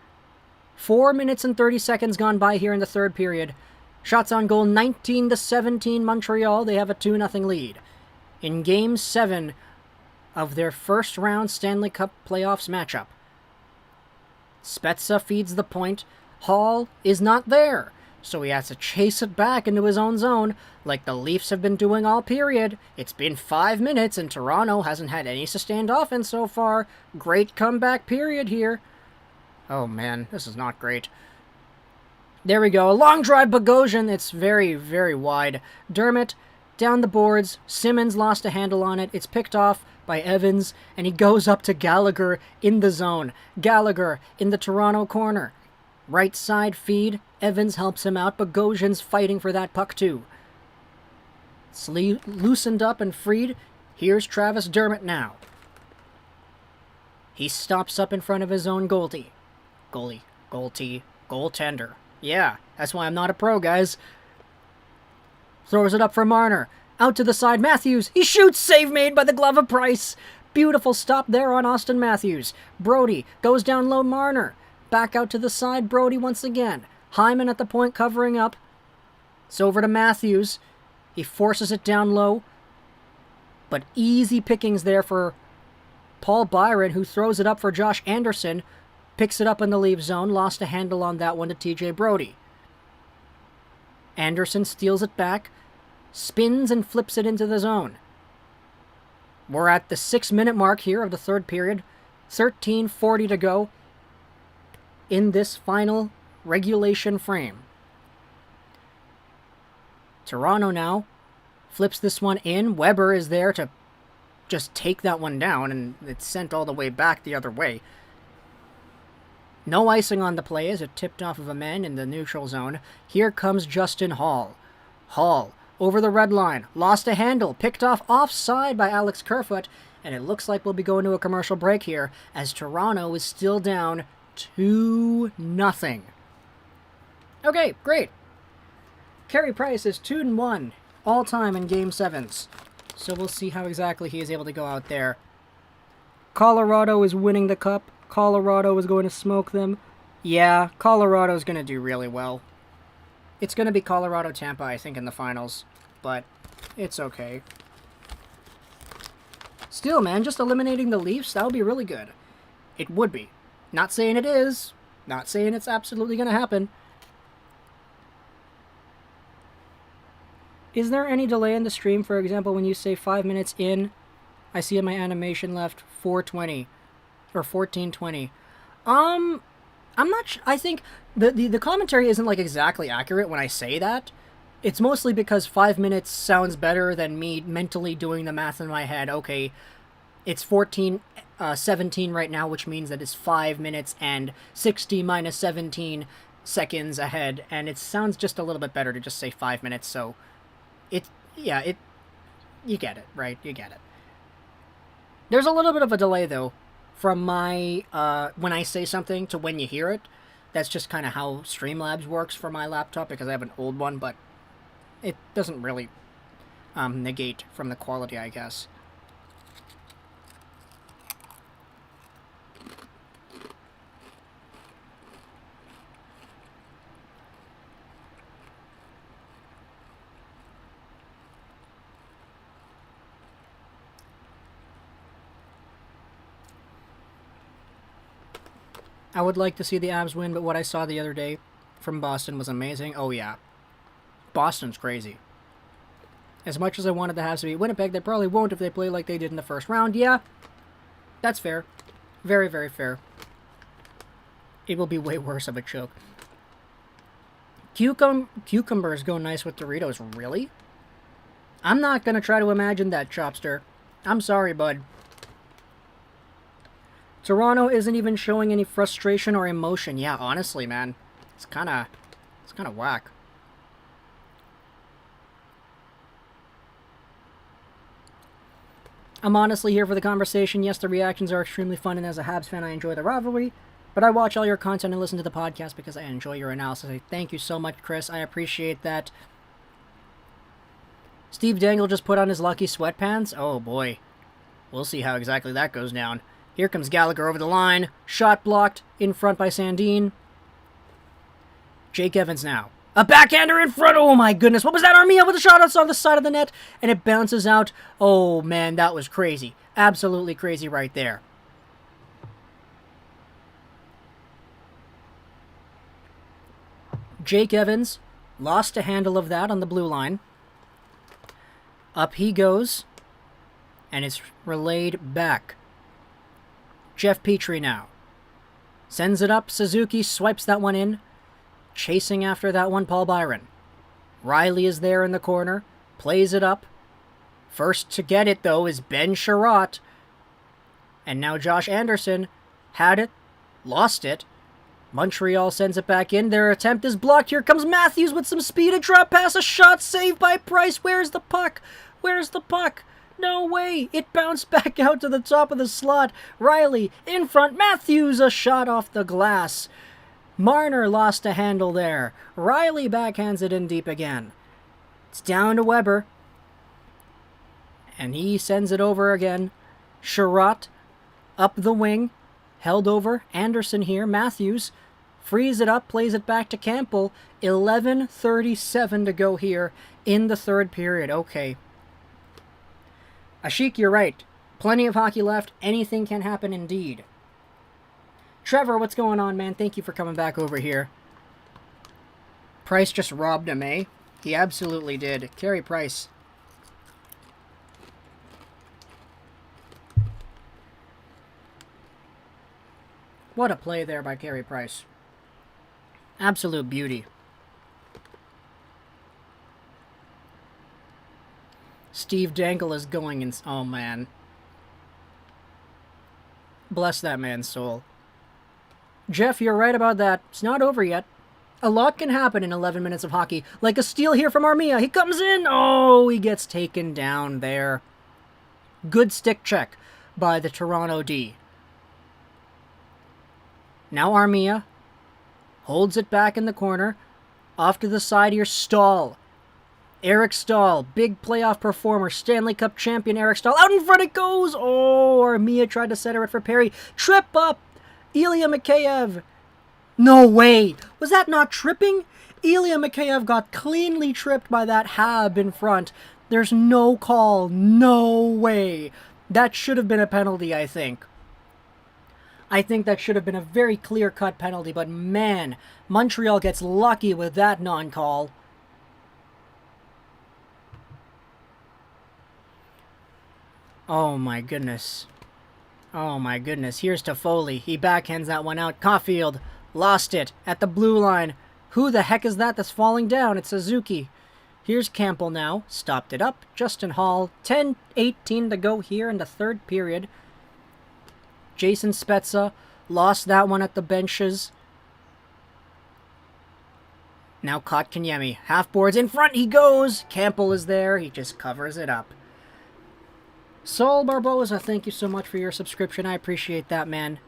4 minutes and 30 seconds gone by here in the third period. Shots on goal 19-17 Montreal. They have a 2-0 lead. In Game 7 of their first round Stanley Cup playoffs matchup. Spezza feeds the point. Hall is not there, so he has to chase it back into his own zone like the Leafs have been doing all period. It's been 5 minutes and Toronto hasn't had any sustained offense so far. Great comeback period here. Oh man, this is not great. There we go. A long drive, Bogosian. It's very, very wide. Dermott down the boards. Simmons lost a handle on it. It's picked off by Evans, and he goes up to Gallagher in the zone. Gallagher in the Toronto corner. Right side feed. Evans helps him out. Bogosian's fighting for that puck too. Loosened up and freed. Here's Travis Dermott He stops up in front of his own goalie. Goaltender. Yeah, that's why I'm not a pro, guys. Throws it up for Marner. Out to the side, Matthews. He shoots, save made by the glove of Price. Beautiful stop there on Austin Matthews. Brody goes down low, Marner. Back out to the side, Brody once again. Hyman at the point covering up. It's over to Matthews. He forces it down low. But easy pickings there for Paul Byron, who throws it up for Josh Anderson. Picks it up in the Leafs zone. Lost a handle on that one to TJ Brody. Anderson steals it back. Spins and flips it into the zone. We're at the 6-minute mark here of the third period. 13:40 to go in this final regulation frame. Toronto now flips this one in. Weber is there to just take that one down, and it's sent all the way back the other way. No icing on the play as it tipped off of a man in the neutral zone. Here comes Justin Hall. Hall over the red line. Lost a handle. Picked off offside by Alex Kerfoot. And it looks like we'll be going to a commercial break here as Toronto is still down 2-0. Okay, great. Carey Price is 2-1 all-time in Game 7s. So we'll see how exactly he is able to go out there. Colorado is winning the cup. Colorado is going to smoke them. Yeah, Colorado is going to do really well. It's going to be Colorado-Tampa, I think, in the finals. But it's okay. Still, man, just eliminating the Leafs, that would be really good. It would be. Not saying it is. Not saying it's absolutely going to happen. Is there any delay in the stream? For example, when you say 5 minutes in, I see in my animation left 4:20 or 14:20. I'm not I think the commentary isn't like exactly accurate when I say that. It's mostly because 5 minutes sounds better than me mentally doing the math in my head. Okay, it's 17 right now, which means that it's 5 minutes and 60 minus 17 seconds ahead, and it sounds just a little bit better to just say 5 minutes, so you get it, right? You get it. There's a little bit of a delay, though, from my, when I say something to when you hear it. That's just kind of how Streamlabs works for my laptop, because I have an old one, but it doesn't really negate from the quality, I guess. I would like to see the Avs win, but what I saw the other day from Boston was amazing. Oh, yeah. Boston's crazy. As much as I wanted the Habs to beat Winnipeg, they probably won't if they play like they did in the first round. Yeah, that's fair. Very, very fair. It will be way worse of a choke. Cucumbers go nice with Doritos. Really? I'm not going to try to imagine that, Chopster. I'm sorry, bud. Toronto isn't even showing any frustration or emotion. Yeah, honestly, man. It's kind of whack. I'm honestly here for the conversation. Yes, the reactions are extremely fun, and as a Habs fan, I enjoy the rivalry. But I watch all your content and listen to the podcast because I enjoy your analysis. Thank you so much, Chris. I appreciate that. Steve Dangle just put on his lucky sweatpants. Oh, boy. We'll see how exactly that goes down. Here comes Gallagher over the line. Shot blocked in front by Sandin. Jake Evans now. A backhander in front. Oh, my goodness. What was that? Armia with a shot on the side of the net, and it bounces out. Oh, man, that was crazy. Absolutely crazy right there. Jake Evans lost a handle of that on the blue line. Up he goes, and it's relayed back. Jeff Petrie now. Sends it up. Suzuki swipes that one in. Chasing after that one, Paul Byron. Riley is there in the corner. Plays it up. First to get it, though, is Ben Sherratt. And now Josh Anderson had it. Lost it. Montreal sends it back in. Their attempt is blocked. Here comes Matthews with some speed. A drop pass. A shot saved by Price. Where's the puck? Where's the puck? No way. It bounced back out to the top of the slot. Riley in front. Matthews, a shot off the glass. Marner lost a handle there. Riley backhands it in deep again. It's down to Weber. And he sends it over again. Sherratt up the wing. Held over. Anderson here. Matthews frees it up. Plays it back to Campbell. 11:37 to go here in the third period. Okay. Ashik, you're right. Plenty of hockey left. Anything can happen indeed. Trevor, what's going on, man? Thank you for coming back over here. Price just robbed him, eh? He absolutely did. Carey Price. What a play there by Carey Price. Absolute beauty. Steve Dangle is going in... Oh, man. Bless that man's soul. Jeff, you're right about that. It's not over yet. A lot can happen in 11 minutes of hockey. Like a steal here from Armia. He comes in. Oh, he gets taken down there. Good stick check by the Toronto D. Now Armia holds it back in the corner. Off to the side here, Stahl. Eric Stahl, big playoff performer, Stanley Cup champion Eric Stahl. Out in front it goes. Oh, Armia tried to center it for Perry. Trip up. Ilya Mikheyev. No way. Was that not tripping? Ilya Mikheyev got cleanly tripped by that Hab in front. There's no call. No way. That should have been a penalty, I think. I think that should have been a very clear-cut penalty, but man, Montreal gets lucky with that non-call. Oh my goodness. Oh my goodness. Here's Toffoli. He backhands that one out. Caulfield lost it at the blue line. Who the heck is that that's falling down? It's Suzuki. Here's Campbell now. Stopped it up. Justin Hall. 10:18 to go here in the third period. Jason Spezza lost that one at the benches. Now Kotkaniemi. Half boards in front. He goes. Campbell is there. He just covers it up. Saul Barboza, thank you so much for your subscription. I appreciate that, man.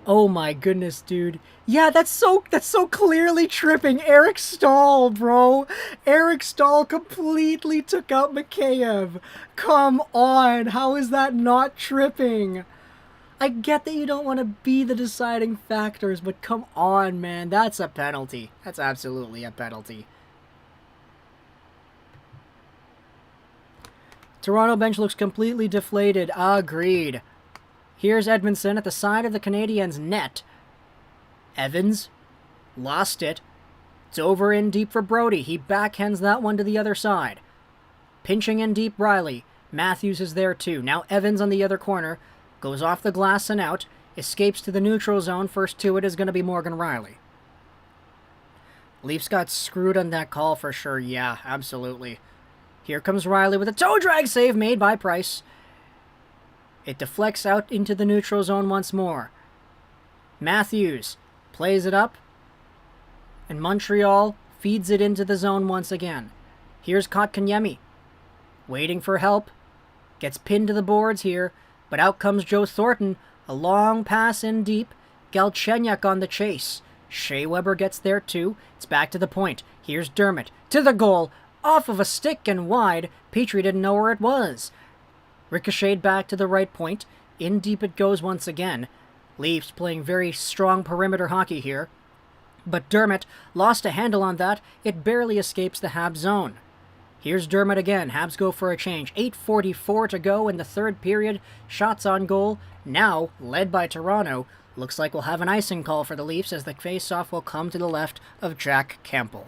Oh my goodness, dude. Yeah, that's so clearly tripping. Eric Stahl, bro. Eric Stahl completely took out Mikheyev. Come on. How is that not tripping? I get that you don't want to be the deciding factors, but come on, man. That's a penalty. That's absolutely a penalty. Toronto bench looks completely deflated. Agreed. Here's Edmondson at the side of the Canadiens' net. Evans lost it. It's over in deep for Brody. He backhands that one to the other side. Pinching in deep, Riley. Matthews is there too. Now Evans on the other corner. Goes off the glass and out. Escapes to the neutral zone. First to it is going to be Morgan Riley. Leafs got screwed on that call for sure. Yeah, absolutely. Here comes Riley with a toe drag save made by Price. It deflects out into the neutral zone once more. Matthews plays it up. And Montreal feeds it into the zone once again. Here's Kotkaniemi. Waiting for help. Gets pinned to the boards here. But out comes Joe Thornton. A long pass in deep. Galchenyuk on the chase. Shea Weber gets there too. It's back to the point. Here's Dermott. To the goal. Off of a stick and wide. Petrie didn't know where it was. Ricocheted back to the right point. In deep it goes once again. Leafs playing very strong perimeter hockey here. But Dermott lost a handle on that. It barely escapes the Habs zone. Here's Dermott again. Habs go for a change. 8:44 to go in the third period. Shots on goal. Now, led by Toronto. Looks like we'll have an icing call for the Leafs as the face-off will come to the left of Jack Campbell.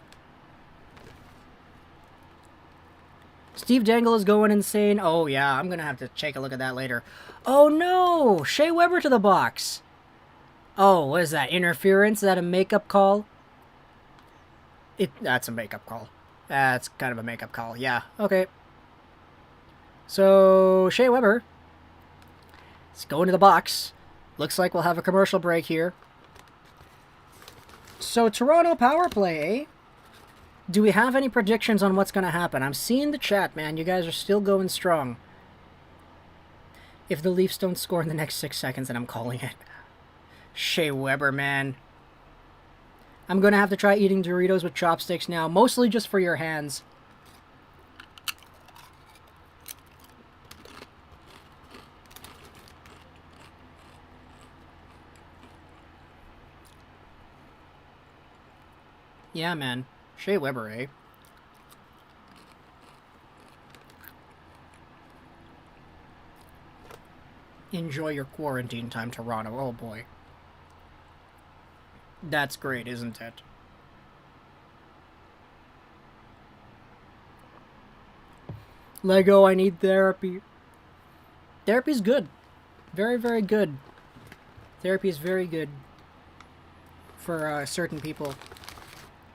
Steve Dangle is going insane. Oh yeah, I'm going to have to take a look at that later. Oh no! Shea Weber to the box. Oh, what is that? Interference? Is that a makeup call? That's a makeup call. That's kind of a makeup call. Yeah, okay. So, Shea Weber is going to the box. Looks like we'll have a commercial break here. So, Toronto power play, eh? Do we have any predictions on what's going to happen? I'm seeing the chat, man. You guys are still going strong. If the Leafs don't score in the next 6 seconds, then I'm calling it. Shea Weber, man. I'm going to have to try eating Doritos with chopsticks now, mostly just for your hands. Yeah, man. Shea Weber, eh? Enjoy your quarantine time, Toronto. Oh, boy. That's great, isn't it? Lego, I need therapy. Therapy's good. Very, very good. Therapy is very good for certain people.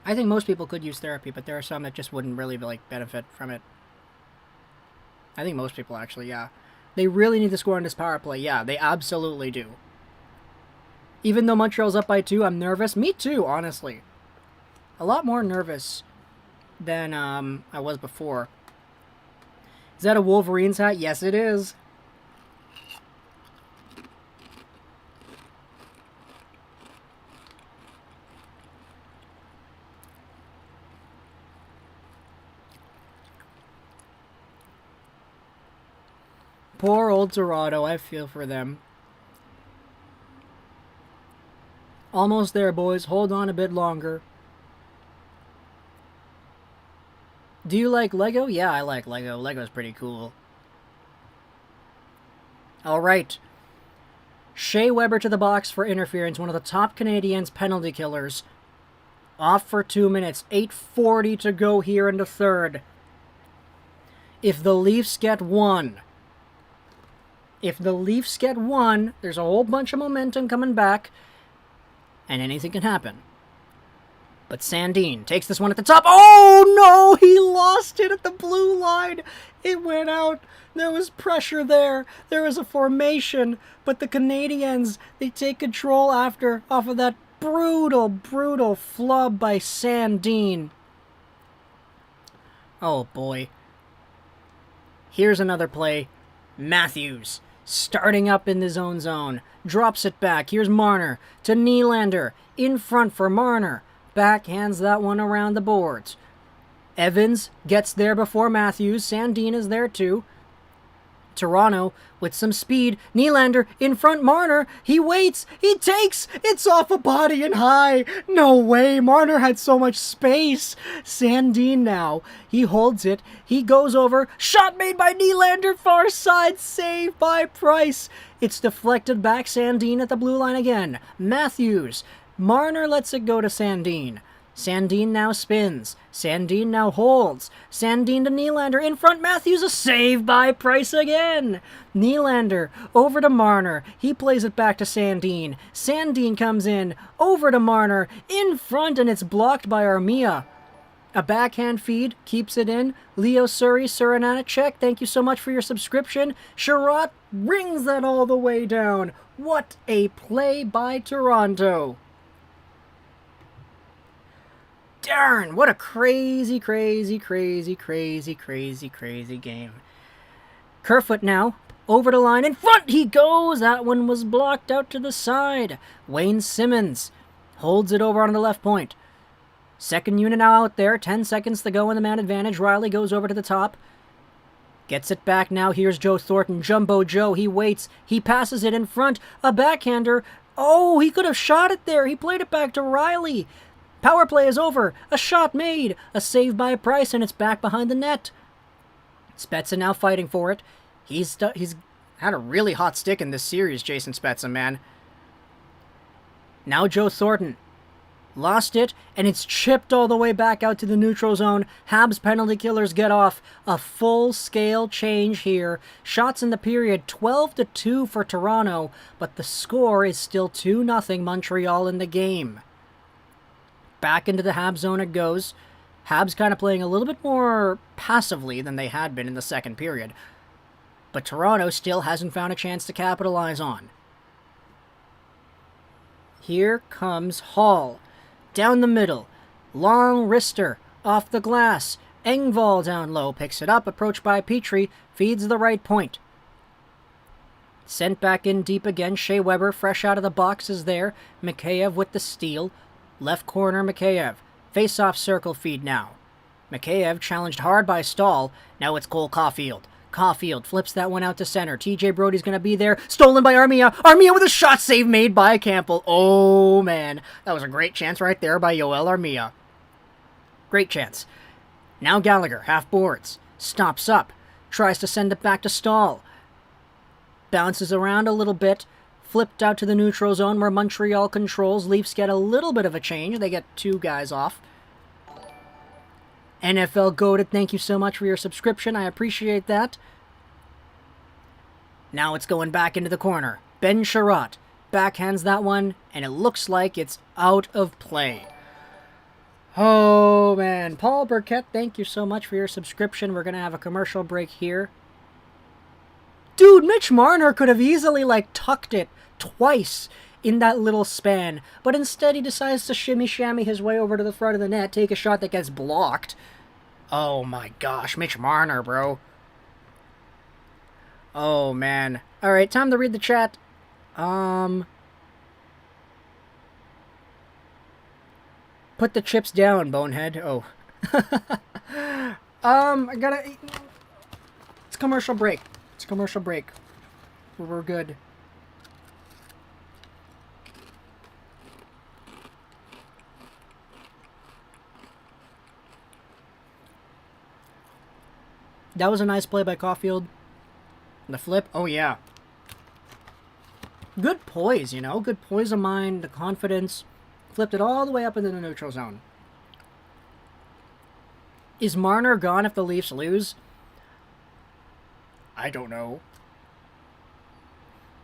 I think most people could use therapy, but there are some that just wouldn't really, like, benefit from it. I think most people, actually, yeah. They really need to score on this power play. Yeah, they absolutely do. Even though Montreal's up by 2, I'm nervous. Me too, honestly. A lot more nervous than I was before. Is that a Wolverines hat? Yes, it is. Poor old Toronto, I feel for them. Almost there, boys. Hold on a bit longer. Do you like Lego? Yeah, I like Lego. Lego's pretty cool. Alright. Shea Weber to the box for interference. One of the top Canadiens penalty killers. Off for 2 minutes. 8:40 to go here in the third. If the Leafs get one... If the Leafs get one, there's a whole bunch of momentum coming back, and anything can happen. But Sandin takes this one at the top. Oh, no! He lost it at the blue line. It went out. There was pressure there. There was a formation. But the Canadiens, they take control off of that brutal, brutal flub by Sandin. Oh, boy. Here's another play. Matthews. Starting up in his own zone. Drops it back. Here's Marner to Nylander. In front for Marner. Backhands that one around the boards. Evans gets there before Matthews. Sandin is there too. Toronto with some speed. Nylander in front. Marner. He waits. He takes. It's off a body and high. No way. Marner had so much space. Sandin now. He holds it. He goes over. Shot made by Nylander. Far side. Save by Price. It's deflected back. Sandin at the blue line again. Matthews. Marner lets it go to Sandin. Sandin now spins. Sandin now holds. Sandin to Nylander. In front, Matthews. A save by Price again. Nylander over to Marner. He plays it back to Sandin. Sandin comes in. Over to Marner. In front, and it's blocked by Armia. A backhand feed. Keeps it in. Leo Surinanacek, thank you so much for your subscription. Sherratt rings that all the way down. What a play by Toronto. Darn, what a crazy, crazy, crazy, crazy, crazy, crazy game. Kerfoot now, over the line, in front he goes! That one was blocked out to the side. Wayne Simmons holds it over on the left point. Second unit now out there, 10 seconds to go in the man advantage. Riley goes over to the top. Gets it back now, here's Joe Thornton. Jumbo Joe, he waits, he passes it in front. A backhander, oh, he could have shot it there. He played it back to Riley. Power play is over. A shot made. A save by Price, and it's back behind the net. Spezza now fighting for it. He's had a really hot stick in this series, Jason Spezza, man. Now Joe Thornton. Lost it, and it's chipped all the way back out to the neutral zone. Habs penalty killers get off. A full-scale change here. Shots in the period, 12-2 for Toronto, but the score is still 2-0 Montreal in the game. Back into the Habs zone it goes. Habs kind of playing a little bit more passively than they had been in the second period. But Toronto still hasn't found a chance to capitalize on. Here comes Hall. Down the middle. Long wrister. Off the glass. Engvall down low. Picks it up. Approached by Petrie. Feeds the right point. Sent back in deep again. Shea Weber fresh out of the box is there. Mikheyev with the steal. Left corner, Mikheyev. Face-off circle feed now. Mikheyev challenged hard by Stahl. Now it's Cole Caulfield. Caulfield flips that one out to center. TJ Brody's going to be there. Stolen by Armia. Armia with a shot save made by Campbell. Oh, man. That was a great chance right there by Yoel Armia. Great chance. Now Gallagher, half boards. Stops up. Tries to send it back to Stahl. Bounces around a little bit. Flipped out to the neutral zone where Montreal controls. Leafs get a little bit of a change. They get two guys off. NFL Goated, thank you so much for your subscription. I appreciate that. Now it's going back into the corner. Ben Sherratt backhands that one, and it looks like it's out of play. Oh, man. Paul Burkett, thank you so much for your subscription. We're going to have a commercial break here. Dude, Mitch Marner could have easily, tucked it twice in that little span, but instead he decides to shimmy-shammy his way over to the front of the net, take a shot that gets blocked. Oh my gosh, Mitch Marner, bro. Oh, man. Alright, time to read the chat. Put the chips down, bonehead. Oh. I gotta... It's commercial break. It's commercial break. We're good. That was a nice play by Caulfield. The flip, oh yeah. Good poise, you know? Good poise of mind, the confidence. Flipped it all the way up into the neutral zone. Is Marner gone if the Leafs lose? I don't know.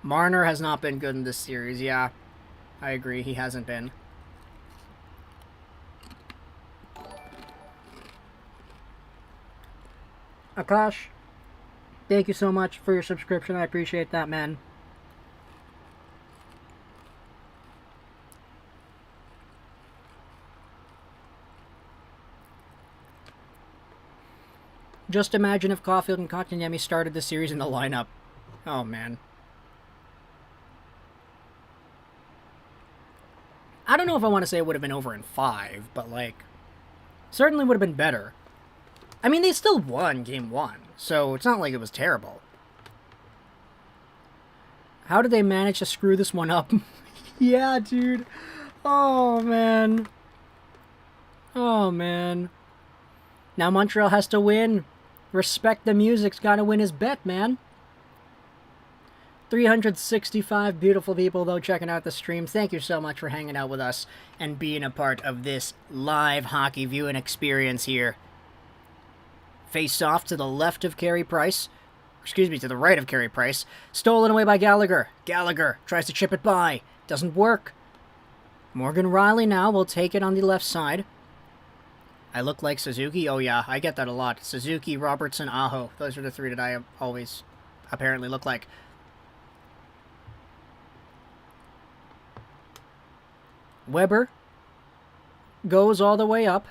Marner has not been good in this series, yeah. I agree, he hasn't been. Akash, thank you so much for your subscription. I appreciate that, man. Just imagine if Caulfield and Kotkaniemi started the series in the lineup. Oh, man. I don't know if I want to say it would have been over in 5, but, certainly would have been better. I mean, they still won Game 1, so it's not like it was terrible. How did they manage to screw this one up? Yeah, dude. Oh, man. Oh, man. Now Montreal has to win. Respect the Music's got to win his bet, man. 365 beautiful people, though, checking out the stream. Thank you so much for hanging out with us and being a part of this live hockey viewing experience here. Face off to the left of Carey Price. Excuse me, to the right of Carey Price. Stolen away by Gallagher. Gallagher tries to chip it by. Doesn't work. Morgan Rielly now will take it on the left side. I look like Suzuki? Oh yeah, I get that a lot. Suzuki, Robertson, Aho. Those are the three that I always apparently look like. Weber goes all the way up.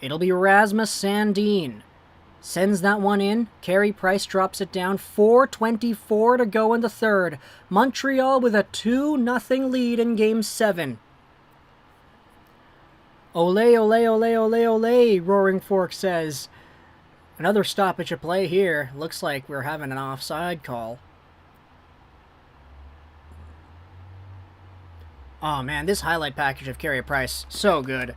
It'll be Rasmus Sandin. Sends that one in. Carey Price drops it down. 4:24 to go in the third. Montreal with a 2-0 lead in Game 7. Ole, ole, ole, ole, ole, Roaring Fork says. Another stoppage of play here. Looks like we're having an offside call. Oh man, this highlight package of Carey Price, so good.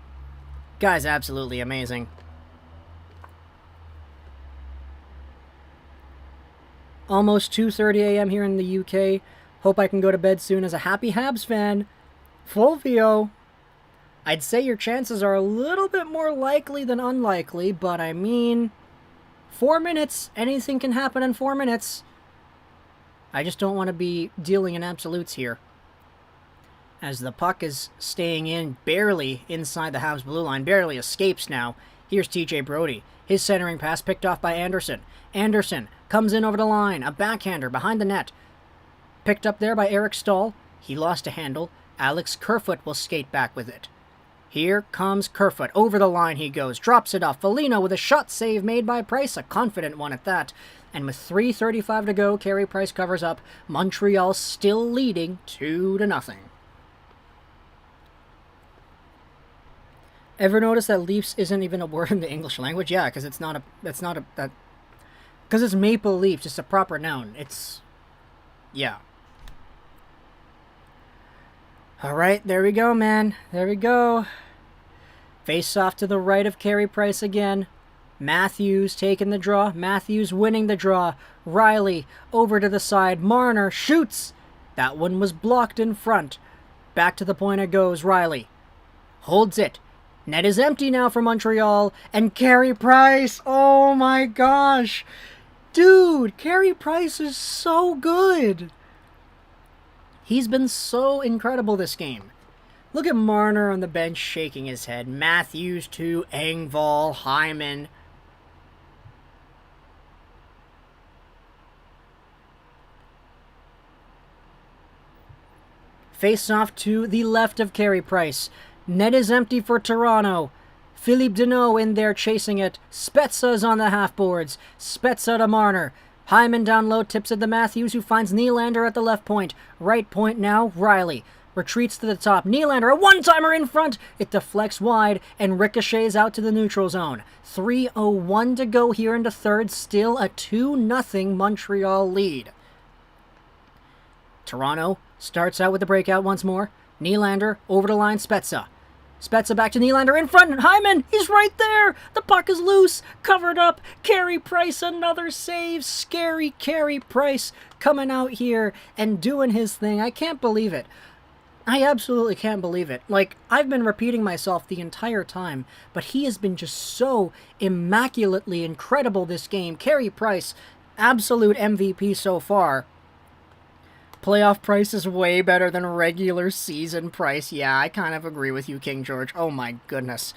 Guy's absolutely amazing. Almost 2:30 a.m. here in the UK. Hope I can go to bed soon as a happy Habs fan. Fulvio. I'd say your chances are a little bit more likely than unlikely, but I mean, 4 minutes. Anything can happen in 4 minutes. I just don't want to be dealing in absolutes here. As the puck is staying in barely inside the Habs blue line, barely escapes now. Here's TJ Brodie. His centering pass picked off by Anderson. Anderson comes in over the line. A backhander behind the net. Picked up there by Eric Stahl. He lost a handle. Alex Kerfoot will skate back with it. Here comes Kerfoot. Over the line he goes. Drops it off. Foligno with a shot save made by Price. A confident one at that. And with 3:35 to go, Carey Price covers up. Montreal still leading 2-0. Ever notice that Leafs isn't even a word in the English language? Yeah, because it's not a, because it's Maple Leafs. It's a proper noun. It's, yeah. Alright, there we go, man. There we go. Face off to the right of Carey Price again. Matthews taking the draw. Matthews winning the draw. Rielly over to the side. Marner shoots. That one was blocked in front. Back to the point it goes. Rielly holds it. Net is empty now for Montreal, and Carey Price, oh my gosh. Dude, Carey Price is so good. He's been so incredible this game. Look at Marner on the bench shaking his head. Matthews too, Engvall, Hyman. Face off to the left of Carey Price. Net is empty for Toronto. Philippe Deneau in there chasing it. Spezza's on the half-boards. Spezza to Marner. Hyman down low, tips it to Matthews, who finds Nylander at the left point. Right point now, Rielly. Retreats to the top. Nylander, a one-timer in front. It deflects wide and ricochets out to the neutral zone. 3:01 to go here in the third. Still a 2-0 Montreal lead. Toronto starts out with the breakout once more. Nylander over the line, Spezza. Spezza back to Nylander in front. Hyman, he's right there. The puck is loose. Covered up. Carey Price, another save. Scary Carey Price coming out here and doing his thing. I can't believe it. I absolutely can't believe it. Like, I've been repeating myself the entire time, but he has been just so immaculately incredible this game. Carey Price, absolute MVP so far. Playoff Price is way better than regular season Price. Yeah, I kind of agree with you, King George. Oh my goodness.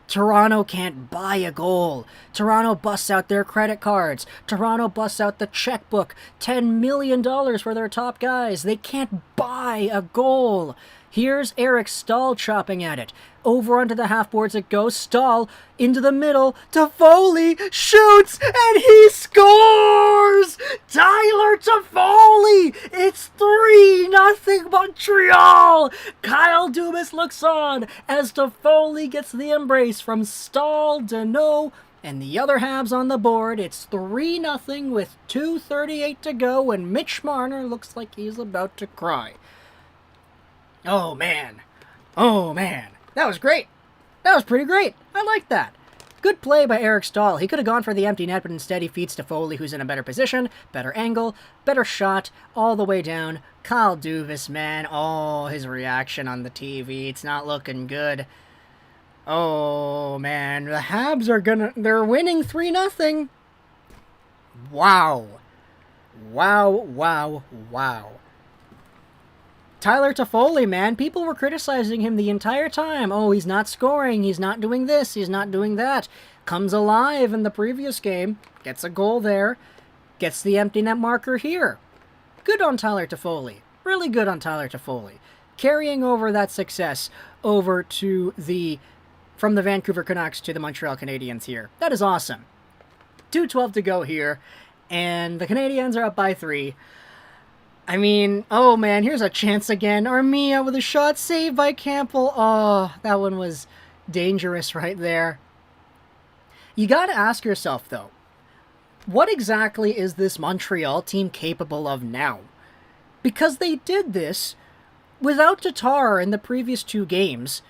Toronto can't buy a goal. Toronto busts out their credit cards. Toronto busts out the checkbook. $10 million for their top guys. They can't buy a goal. Here's Eric Stahl chopping at it. Over onto the half-boards it goes. Stahl into the middle. Toffoli shoots, and he scores! Tyler Toffoli! It's 3-0 Montreal! Kyle Dubas looks on as Toffoli gets the embrace from Stahl, Deneau, and the other Habs on the board. It's 3-0 with 2:38 to go, and Mitch Marner looks like he's about to cry. Oh, man. Oh, man. That was great. That was pretty great. I like that. Good play by Eric Stahl. He could have gone for the empty net, but instead he feeds to Foley, who's in a better position, better angle, better shot, all the way down. Kyle Dubas, man. Oh, his reaction on the TV. It's not looking good. Oh, man. The Habs are they're winning 3-0. Wow. Wow, wow, wow. Tyler Toffoli, man. People were criticizing him the entire time. Oh, he's not scoring. He's not doing this. He's not doing that. Comes alive in the previous game. Gets a goal there. Gets the empty net marker here. Good on Tyler Toffoli. Really good on Tyler Toffoli. Carrying over that success over to from the Vancouver Canucks to the Montreal Canadiens here. That is awesome. 2:12 to go here. And the Canadiens are up by 3. I mean, oh man, here's a chance again. Armia with a shot saved by Campbell. Oh, that one was dangerous right there. You gotta ask yourself, though, what exactly is this Montreal team capable of now? Because they did this without Tatar in the previous 2 games,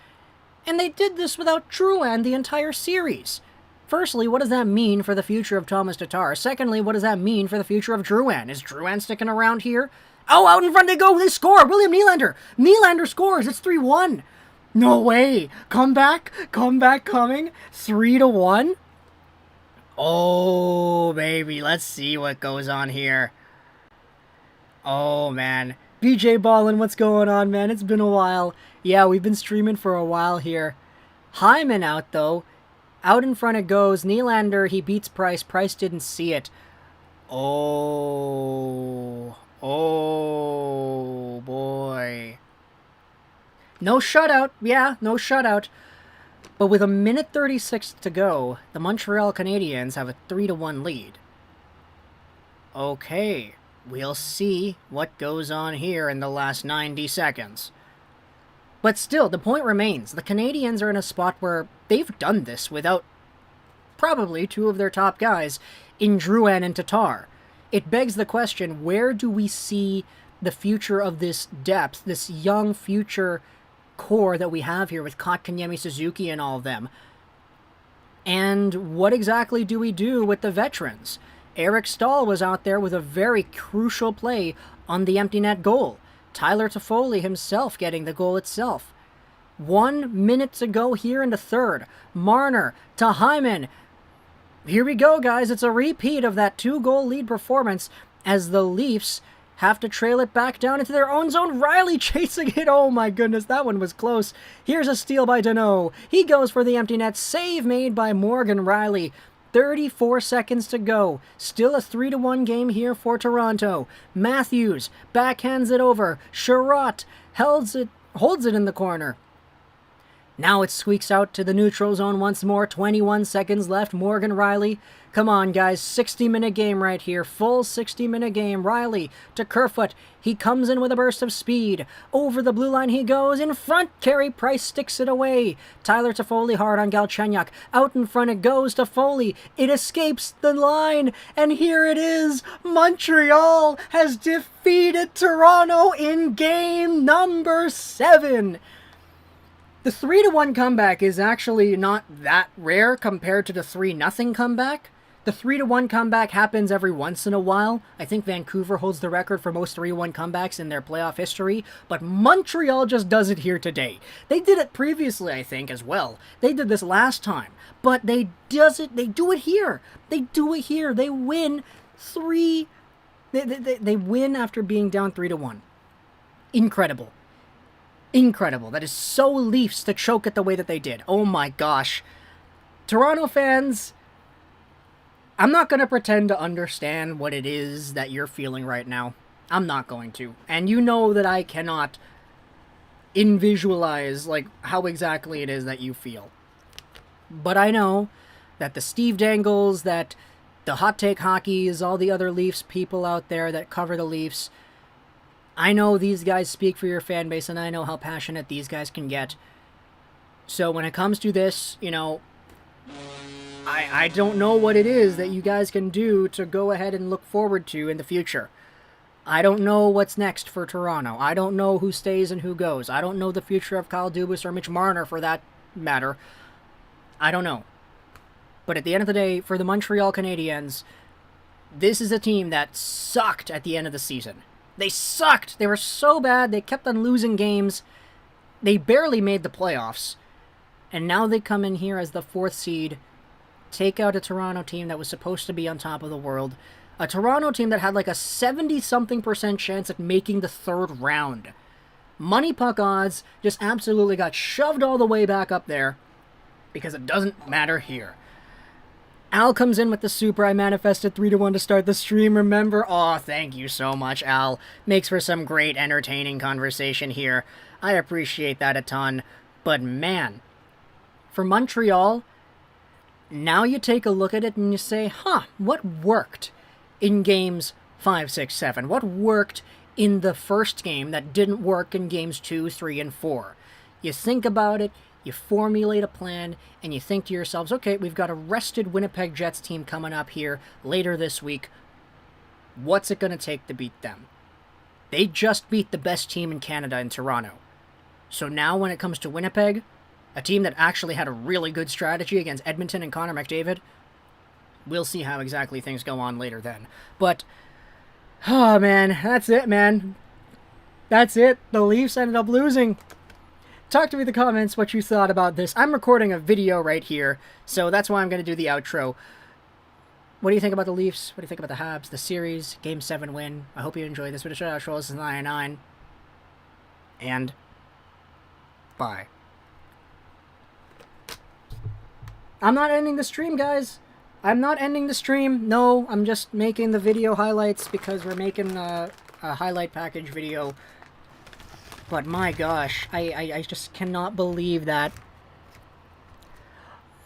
and they did this without Drouin the entire series. Firstly, what does that mean for the future of Thomas Tatar? Secondly, what does that mean for the future of Drouin? Is Drouin sticking around here? Oh, out in front they go! They score! William Nylander! Nylander scores! It's 3-1! No way! Comeback coming! 3-1? Oh, baby, let's see what goes on here. Oh, man. BJ Ballin, what's going on, man? It's been a while. Yeah, we've been streaming for a while here. Hyman out, though. Out in front it goes. Nylander, he beats Price. Price didn't see it. Oh, boy. No shutout. Yeah, no shutout. But with 1:36 to go, the Montreal Canadiens have a 3-1 lead. Okay, we'll see what goes on here in the last 90 seconds. But still, the point remains. The Canadiens are in a spot where they've done this without probably 2 of their top guys in Drouin and Tatar. It begs the question, where do we see the future of this depth, this young future core that we have here with Kotkaniemi, Suzuki, and all of them? And what exactly do we do with the veterans? Eric Stahl was out there with a very crucial play on the empty net goal. Tyler Toffoli himself getting the goal itself. 1 minute to go here in the third. Marner to Hyman. Here we go, guys. It's a repeat of that 2-goal lead performance as the Leafs have to trail it back down into their own zone. Riley chasing it. Oh my goodness, that one was close. Here's a steal by Deneau. He goes for the empty net. Save made by Morgan Riley. 34 seconds to go. Still a 3-1 game here for Toronto. Matthews backhands it over. Sherratt holds it in the corner. Now it squeaks out to the neutral zone once more. 21 seconds left. Morgan Riley. Come on, guys. 60-minute game right here. Full 60-minute game. Riley to Kerfoot. He comes in with a burst of speed. Over the blue line he goes. In front, Carey Price sticks it away. Tyler Toffoli hard on Galchenyuk. Out in front it goes. Toffoli. It escapes the line. And here it is. Montreal has defeated Toronto in game number 7. The 3-1 comeback is actually not that rare compared to the 3-0 comeback. The 3-1 comeback happens every once in a while. I think Vancouver holds the record for most 3-1 comebacks in their playoff history, but Montreal just does it here today. They did it previously, I think, as well. They did this last time, but they do it here. They do it here. They win they win after being down 3-1. Incredible. Incredible. That is so Leafs to choke it the way that they did. Oh my gosh. Toronto fans, I'm not going to pretend to understand what it is that you're feeling right now. I'm not going to. And you know that I cannot visualize like how exactly it is that you feel. But I know that the Steve Dangles, that the Hot Take Hockeys, all the other Leafs people out there that cover the Leafs, I know these guys speak for your fan base, and I know how passionate these guys can get. So when it comes to this, you know, I don't know what it is that you guys can do to go ahead and look forward to in the future. I don't know what's next for Toronto. I don't know who stays and who goes. I don't know the future of Kyle Dubas or Mitch Marner for that matter. I don't know. But at the end of the day, for the Montreal Canadiens, this is a team that sucked at the end of the season. They sucked. They were so bad. They kept on losing games. They barely made the playoffs. And now they come in here as the 4th seed, take out a Toronto team that was supposed to be on top of the world. A Toronto team that had like a 70-something% chance at making the 3rd round. Money puck odds just absolutely got shoved all the way back up there because it doesn't matter here. Al comes in with the super. I manifested 3-1 to start the stream, remember? Aw, thank you so much, Al. Makes for some great entertaining conversation here. I appreciate that a ton. But man, for Montreal, now you take a look at it and you say, what worked in games 5, 6, 7? What worked in the first game that didn't work in games 2, 3, and 4? You think about it, you formulate a plan, and you think to yourselves, okay, we've got a rested Winnipeg Jets team coming up here later this week. What's it going to take to beat them? They just beat the best team in Canada in Toronto. So now when it comes to Winnipeg, a team that actually had a really good strategy against Edmonton and Connor McDavid, we'll see how exactly things go on later then. But, oh man, that's it, man. That's it. The Leafs ended up losing. Talk to me in the comments what you thought about this. I'm recording a video right here, so that's why I'm going to do the outro. What do you think about the Leafs? What do you think about the Habs, the series, Game 7 win? I hope you enjoyed this video. Shout out, this is 99. And bye. I'm not ending the stream, guys. I'm not ending the stream. No, I'm just making the video highlights because we're making a highlight package video. But my gosh, I just cannot believe that.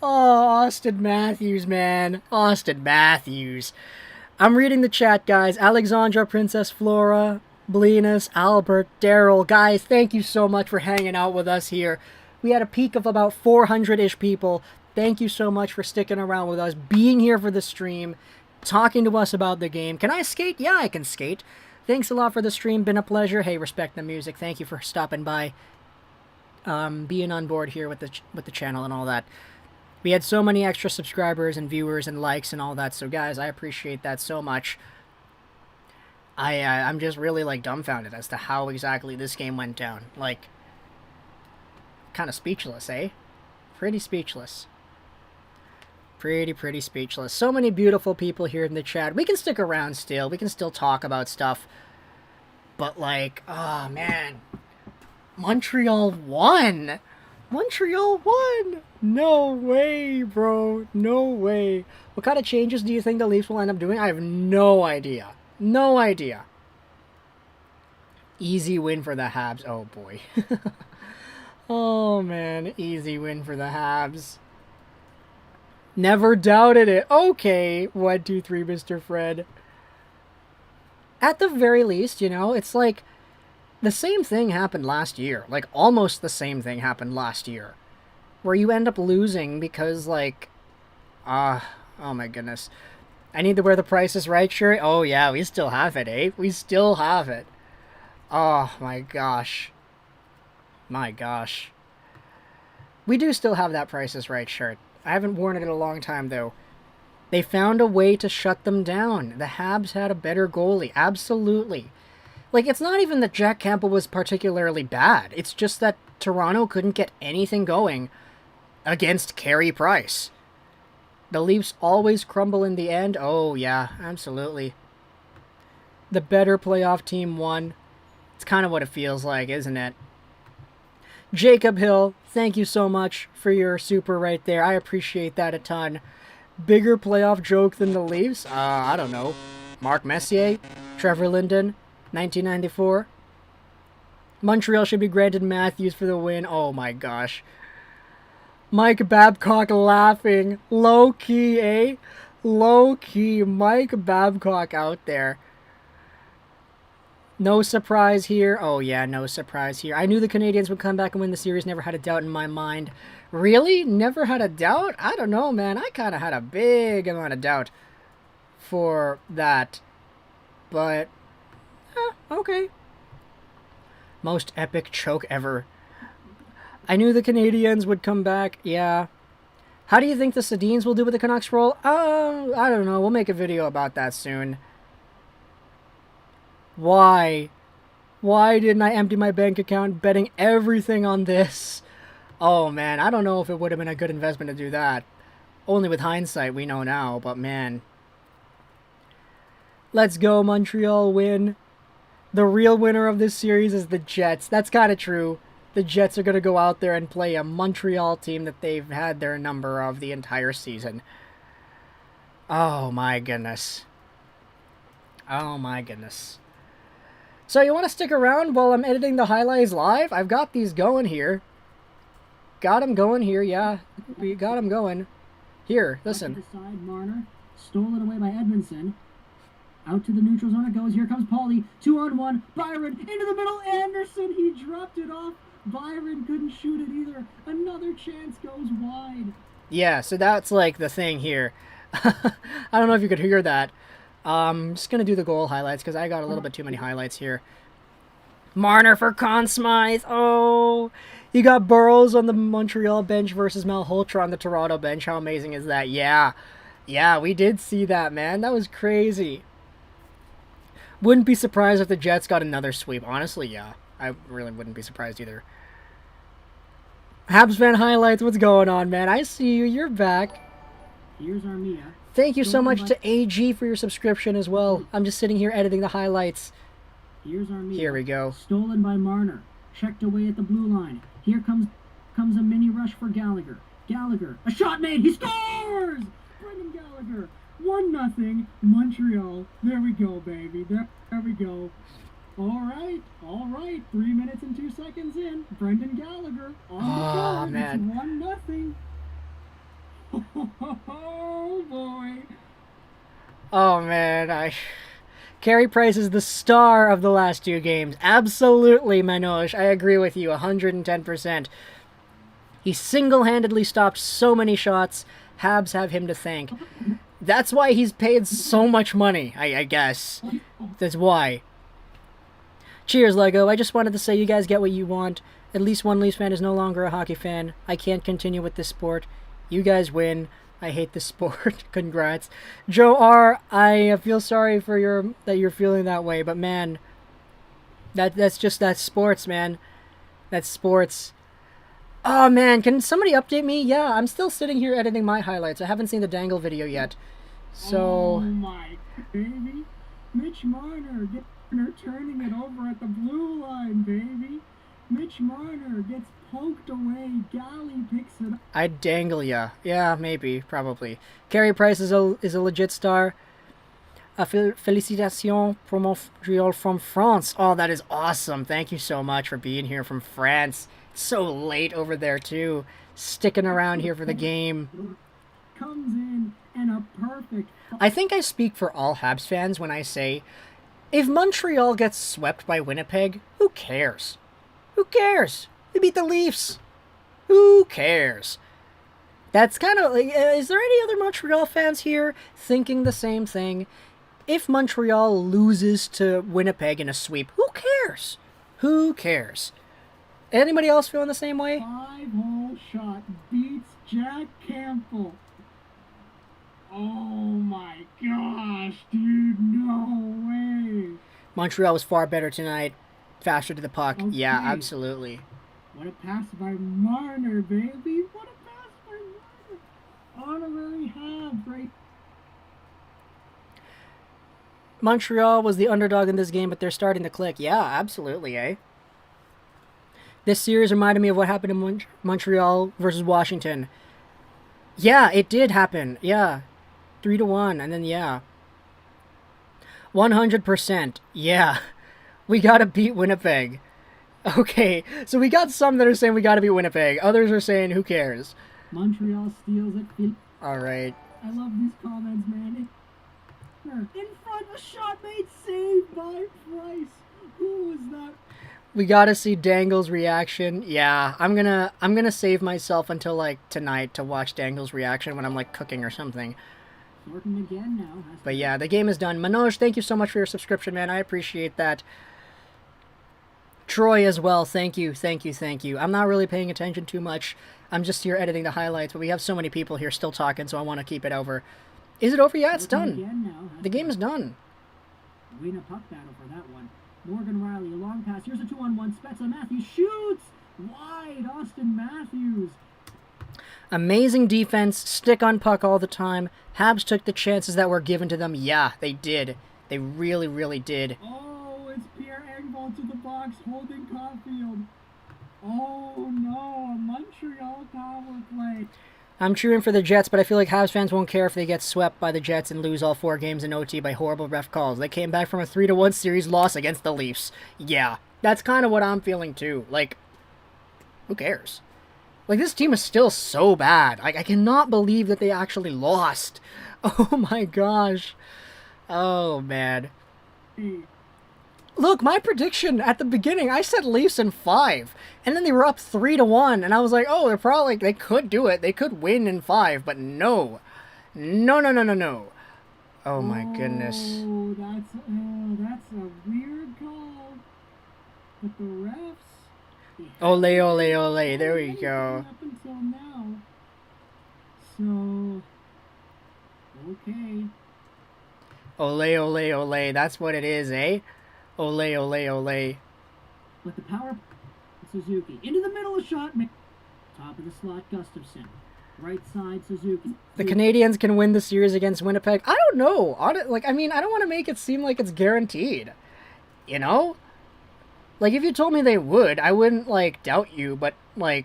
Oh, Austin Matthews, man. Austin Matthews. I'm reading the chat, guys. Alexandra, Princess Flora, Blenus, Albert, Daryl. Guys, thank you so much for hanging out with us here. We had a peak of about 400-ish people. Thank you so much for sticking around with us, being here for the stream, talking to us about the game. Can I skate? Yeah, I can skate. Thanks a lot for the stream. Been a pleasure. Hey, respect the music. Thank you for stopping by, being on board here with the channel and all that. We had so many extra subscribers and viewers and likes and all that. So, guys, I appreciate that so much. I'm just really, like, dumbfounded as to how exactly this game went down. Like, kind of speechless, eh? Pretty speechless. Pretty speechless. So many beautiful people here in the chat. We can stick around still. We can still talk about stuff. But, like, oh, man. Montreal won! Montreal won! No way, bro. No way. What kind of changes do you think the Leafs will end up doing? I have no idea. No idea. Easy win for the Habs. Oh, boy. Oh, man. Easy win for the Habs. Never doubted it. Okay. 1, 2, 3, Mr. Fred. At the very least, you know, it's like the same thing happened last year. Like, almost the same thing happened last year. Where you end up losing because, like, oh my goodness. I need to wear the Price is Right shirt. Oh, yeah, we still have it, eh? We still have it. Oh, my gosh. My gosh. We do still have that Price is Right shirt. I haven't worn it in a long time, though. They found a way to shut them down. The Habs had a better goalie. Absolutely. Like, it's not even that Jack Campbell was particularly bad. It's just that Toronto couldn't get anything going against Carey Price. The Leafs always crumble in the end. Oh, yeah, absolutely. The better playoff team won. It's kind of what it feels like, isn't it? Jacob Hill, thank you so much for your super right there. I appreciate that a ton. Bigger playoff joke than the Leafs? I don't know. Mark Messier? Trevor Linden? 1994? Montreal should be granted Matthews for the win. Oh my gosh. Mike Babcock laughing. Low-key, eh? Low-key. Mike Babcock out there. No surprise here. Oh, yeah, no surprise here. I knew the Canadiens would come back and win the series. Never had a doubt in my mind. Really? Never had a doubt? I don't know, man. I kind of had a big amount of doubt for that. But, okay. Most epic choke ever. I knew the Canadiens would come back. Yeah. How do you think the Sedins will do with the Canucks roll? I don't know. We'll make a video about that soon. Why? Why didn't I empty my bank account betting everything on this? Oh, man. I don't know if it would have been a good investment to do that. Only with hindsight, we know now. But, man. Let's go, Montreal win. The real winner of this series is the Jets. That's kind of true. The Jets are going to go out there and play a Montreal team that they've had their number of the entire season. Oh, my goodness. Oh, my goodness. So you want to stick around while I'm editing the highlights live? I've got these going here. Got them going here, yeah. We got them going. Here, listen. Out to the side, Marner. Stolen away by Edmonton. Out to the neutral zone it goes. Here comes Paulie. 2-on-1. Byron into the middle. Anderson, he dropped it off. Byron couldn't shoot it either. Another chance goes wide. Yeah, so that's like the thing here. I don't know if you could hear that. I'm just going to do the goal highlights because I got a little bit too many highlights here. Marner for Conn Smythe. Oh, you got Burrows on the Montreal bench versus Malhotra on the Toronto bench. How amazing is that? Yeah, we did see that, man. That was crazy. Wouldn't be surprised if the Jets got another sweep. Honestly, yeah. I really wouldn't be surprised either. Habs fan highlights. What's going on, man? I see you. You're back. Here's Armia. Thank you so much to AG for your subscription as well. I'm just sitting here editing the highlights. Here's Armia. Here we go. Stolen by Marner. Checked away at the blue line. Here comes a mini rush for Gallagher. Gallagher. A shot made. He scores! Brendan Gallagher. 1-0. Montreal. There we go, baby. There we go. All right. 3 minutes and 2 seconds in. Brendan Gallagher on the board. Man. It's 1-0. Oh, boy. Oh, man. Carey Price is the star of the last 2 games. Absolutely, Manoj. I agree with you 110%. He single-handedly stopped so many shots. Habs have him to thank. That's why he's paid so much money, I guess. That's why. Cheers, Lego. I just wanted to say you guys get what you want. At least one Leafs fan is no longer a hockey fan. I can't continue with this sport. You guys win. I hate this sport. Congrats. Joe R., I feel sorry for that you're feeling that way, but man, that's sports, man. That's sports. Oh, man, can somebody update me? Yeah, I'm still sitting here editing my highlights. I haven't seen the Dangle video yet. So... Oh, my baby. Mitch Marner turning it over at the blue line, baby. Mitch Marner gets poked away. Galley picks it up. I'd dangle ya. Yeah, maybe, probably. Carey Price is a legit star. Félicitations pour Montreal from France. Oh, that is awesome. Thank you so much for being here from France. It's so late over there, too. Sticking around here for the game. Comes in and a perfect... I think I speak for all Habs fans when I say, if Montreal gets swept by Winnipeg, who cares? Who cares? They beat the Leafs. Who cares? That's kind of... Is there any other Montreal fans here thinking the same thing? If Montreal loses to Winnipeg in a sweep, who cares? Who cares? Anybody else feeling the same way? 5-hole shot beats Jack Campbell. Oh my gosh, dude, no way. Montreal was far better tonight. Faster to the puck. Okay. Yeah, absolutely. What a pass by Marner, baby. What a pass by Marner. Honorary Habs, right? Montreal was the underdog in this game, but they're starting to click. Yeah, absolutely, eh? This series reminded me of what happened in Montreal versus Washington. Yeah, it did happen. Yeah. 3-1, and then, yeah. 100%. Yeah. We gotta beat Winnipeg. Okay, so we got some that are saying we gotta beat Winnipeg. Others are saying, who cares? Montreal steals it. Alright. I love these comments, man. In front, a shot made, saved by Price. Who was that? We gotta see Dangle's reaction. Yeah, I'm gonna save myself until like tonight to watch Dangle's reaction when I'm like cooking or something. Working again now. But yeah, the game is done. Manoj, thank you so much for your subscription, man. I appreciate that. Troy as well. Thank you, thank you, thank you. I'm not really paying attention too much. I'm just here editing the highlights, but we have so many people here still talking, so I want to keep it over. Is it over? Yeah, it's done. The game is done. Arena puck battle for that one. Morgan Riley, a long pass. Here's a 2-on-1. Spezza Matthews shoots! Wide, Austin Matthews. Amazing defense, stick on puck all the time. Habs took the chances that were given to them. Yeah, they did. They really, really did. Oh, it's Pierre Engvall to the box, holding Caulfield. Oh no, a Montreal power play. I'm cheering for the Jets, but I feel like Habs fans won't care if they get swept by the Jets and lose all 4 games in OT by horrible ref calls. They came back from a 3-1 series loss against the Leafs. Yeah, that's kind of what I'm feeling too. Like, who cares? Like, this team is still so bad. Like, I cannot believe that they actually lost. Oh my gosh. Oh, man. Look, my prediction at the beginning, I said Leafs in 5. And then they were up 3-1. And I was like, oh, they're probably, they could do it. They could win in 5. But no. No, no, no, no, no. Oh, my goodness. Oh, that's a weird call. But the refs... Ole, ole, ole. There we go. Up until now. So, okay. Ole, ole, ole. That's what it is, eh? Ole, ole, ole. But the power... Suzuki. Into the middle of shot. Top of the slot, Gustafsson. Right side, Suzuki. The Canadiens can win the series against Winnipeg. I don't know. Like, I mean, I don't want to make it seem like it's guaranteed. You know? Like, if you told me they would, I wouldn't, like, doubt you, but, like,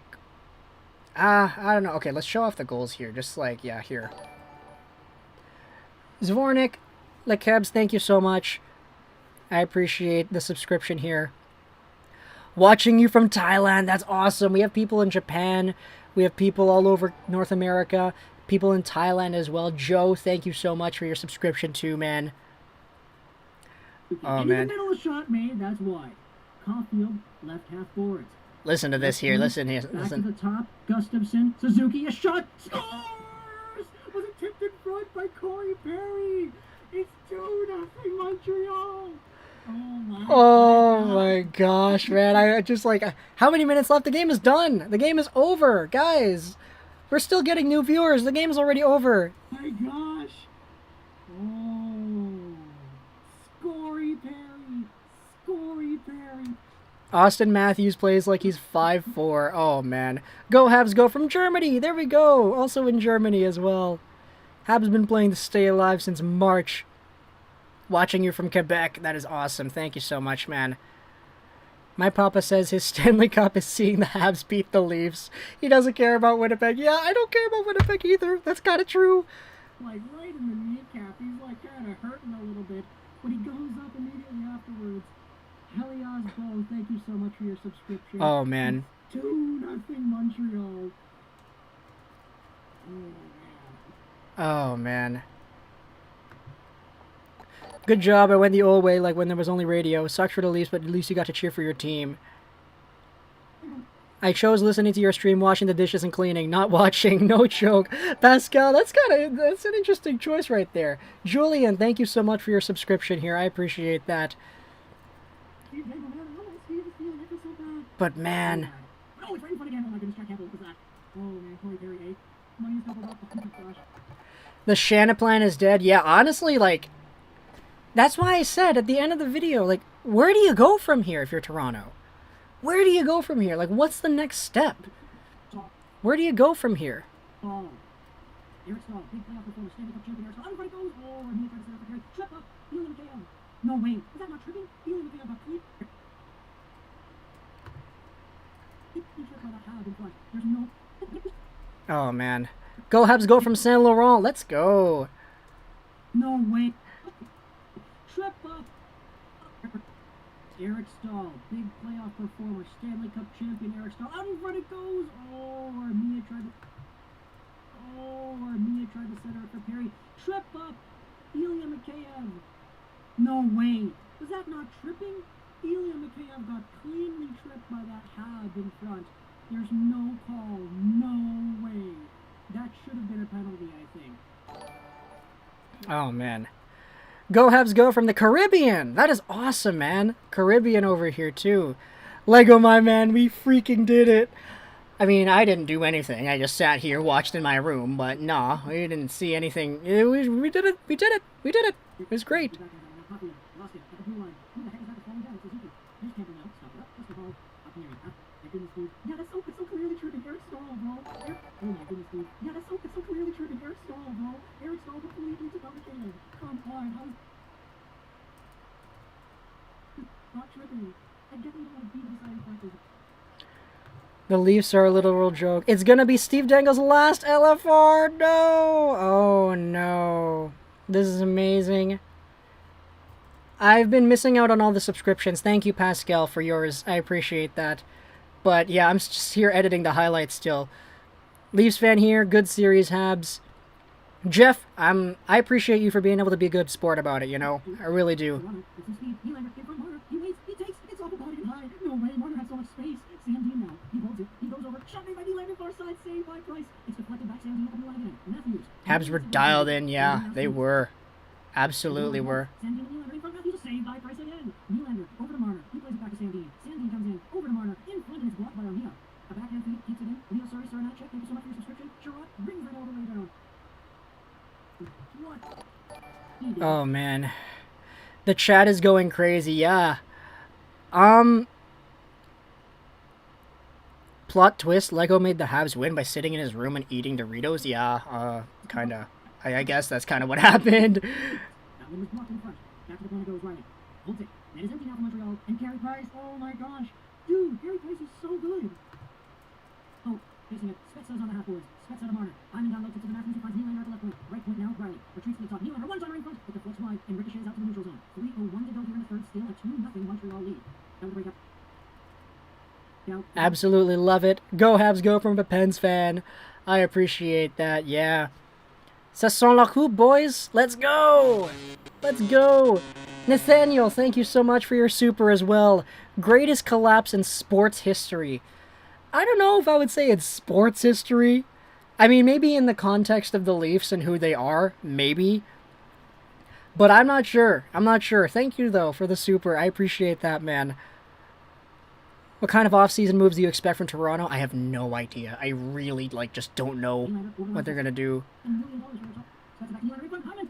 I don't know. Okay, let's show off the goals here. Just, like, yeah, here. Zvornik, Lekebs, thank you so much. I appreciate the subscription here. Watching you from Thailand, that's awesome. We have people in Japan. We have people all over North America. People in Thailand as well. Joe, thank you so much for your subscription too, man. Oh, man. In the middle of shot made, that's why. Caulfield, left half boards. Listen to this here. Listen here. Back Listen. to the top. Gustafsson. Suzuki. A shot. Scores! Was it tipped in front by Corey Perry? It's 2-0 Montreal. Oh my gosh, man. I just like... How many minutes left? The game is done. The game is over. Guys, we're still getting new viewers. The game is already over. My gosh. Oh. Corey Perry. Austin Matthews plays like he's 5'4". Oh, man. Go Habs, go from Germany. There we go. Also in Germany as well. Habs been playing to stay alive since March. Watching you from Quebec. That is awesome. Thank you so much, man. My papa says his Stanley Cup is seeing the Habs beat the Leafs. He doesn't care about Winnipeg. Yeah, I don't care about Winnipeg either. That's kind of true. Like, right in the kneecap. He's, like, kind of hurting a little bit. But he goes up immediately afterwards. Helios Bo, thank you so much for your subscription. Oh, man. 2-0 Montreal. Oh, man. Good job. I went the old way, like when there was only radio. Sucks for the Leafs, but at least you got to cheer for your team. I chose listening to your stream, washing the dishes and cleaning, not watching. No joke. Pascal, that's an interesting choice right there. Julian, thank you so much for your subscription here. I appreciate that. But man. Oh, it's right in front again. Oh my goodness, I can't believe that. Oh man, Corey Perry, eh? Money's doubled up. Oh my gosh. The Shanna plan is dead. Yeah, honestly, like, that's why I said at the end of the video, like, where do you go from here if you're Toronto? Where do you go from here? Like, what's the next step? Where do you go from here? Oh. Eric Stahl, big playoff performance, Stanley Cup champion Eric Stahl. Everybody goes. Oh, and he tries to set up for Perry. Trip up. Helium McKayon. No, wait. Is that not tripping? Helium McKayon got clean. Oh, man. Go Habs, go from Saint Laurent. Let's go. No, wait. Trip up. Eric Stahl, big playoff performer, Stanley Cup champion Eric Stahl. Out in front it goes. Oh, Armia tried to set her up for Perry. Trip up. Ilya Mikheyev. No way. Was that not tripping? Ilya Mikheyev got cleanly tripped by that Hab in front. There's no call. No way. That should have been a penalty, I think. Oh, man. Go Habs, go from the Caribbean. That is awesome, man. Caribbean over here, too. Lego, my man, we freaking did it. I mean, I didn't do anything. I just sat here, watched in my room, but nah, we didn't see anything. We did it. We did it. We did it. It was great. Yeah, that's so clearly tripping. Eric Stahl, bro. Oh my goodness, dude. Yeah, that's so clearly tripping. Eric Stahl, bro. Eric Stahl completely took out the can. Come on, how is... Not tripping. I definitely don't want to beat the deciding factors. The Leafs are a literal joke. It's gonna be Steve Dangle's last LFR. No. Oh no. This is amazing. I've been missing out on all the subscriptions. Thank you, Pascal, for yours. I appreciate that. But yeah, I'm just here editing the highlights still. Leafs fan here. Good series, Habs. Jeff, I appreciate you for being able to be a good sport about it, you know? I really do. No way, Marner had so much space. Sandine now. He holds it. He goes over. Shot made by Nylander, far side, saved by Price. It's deflected back. Sandine up the line again. Matthews. Habs were dialed in, yeah. They were. Absolutely were. Sandine and Nylander in front. Matthews saved by Price again. Nylander over to Marner. He plays it back to Sandine. Sandine comes in. Over to Marner. In front and it's blocked by Armia. A backhand feed. Keeps it in. Leo, sorry, not check. Thank you so much for your subscription. Sherrod brings that all the way down. What? Oh, man. The chat is going crazy, yeah. Plot twist, Lego made the Habs win by sitting in his room and eating Doritos? Yeah, kinda. I guess that's kind of what happened. That one was blocked in front. Back to the corner goes Riley. Holds it. Net is empty now for Montreal. And Carey Price, oh my gosh. Dude, Carey Price is so good. Oh, facing it. Spets on the half boards. Spets out of Marner. Hyman down low to the Matthews. He finds Nylander at the left point. Right point now, Riley. Retreats to the top. Nylander, one-timer in front. But deflects wide and ricochets out to the neutral zone. 3:01 to go here in the third. Still a 2-0 Montreal lead. That would break up. Absolutely love it. Go Habs, go from a Pens fan. I appreciate that, yeah. Ça sent la coupe, boys. Let's go. Let's go. Nathaniel, thank you so much for your super as well. Greatest collapse in sports history. I don't know if I would say it's sports history. I mean, maybe in the context of the Leafs and who they are, maybe. But I'm not sure. I'm not sure. Thank you, though, for the super. I appreciate that, man. What kind of off-season moves do you expect from Toronto? I have no idea. I really, just don't know what they're going to do. He's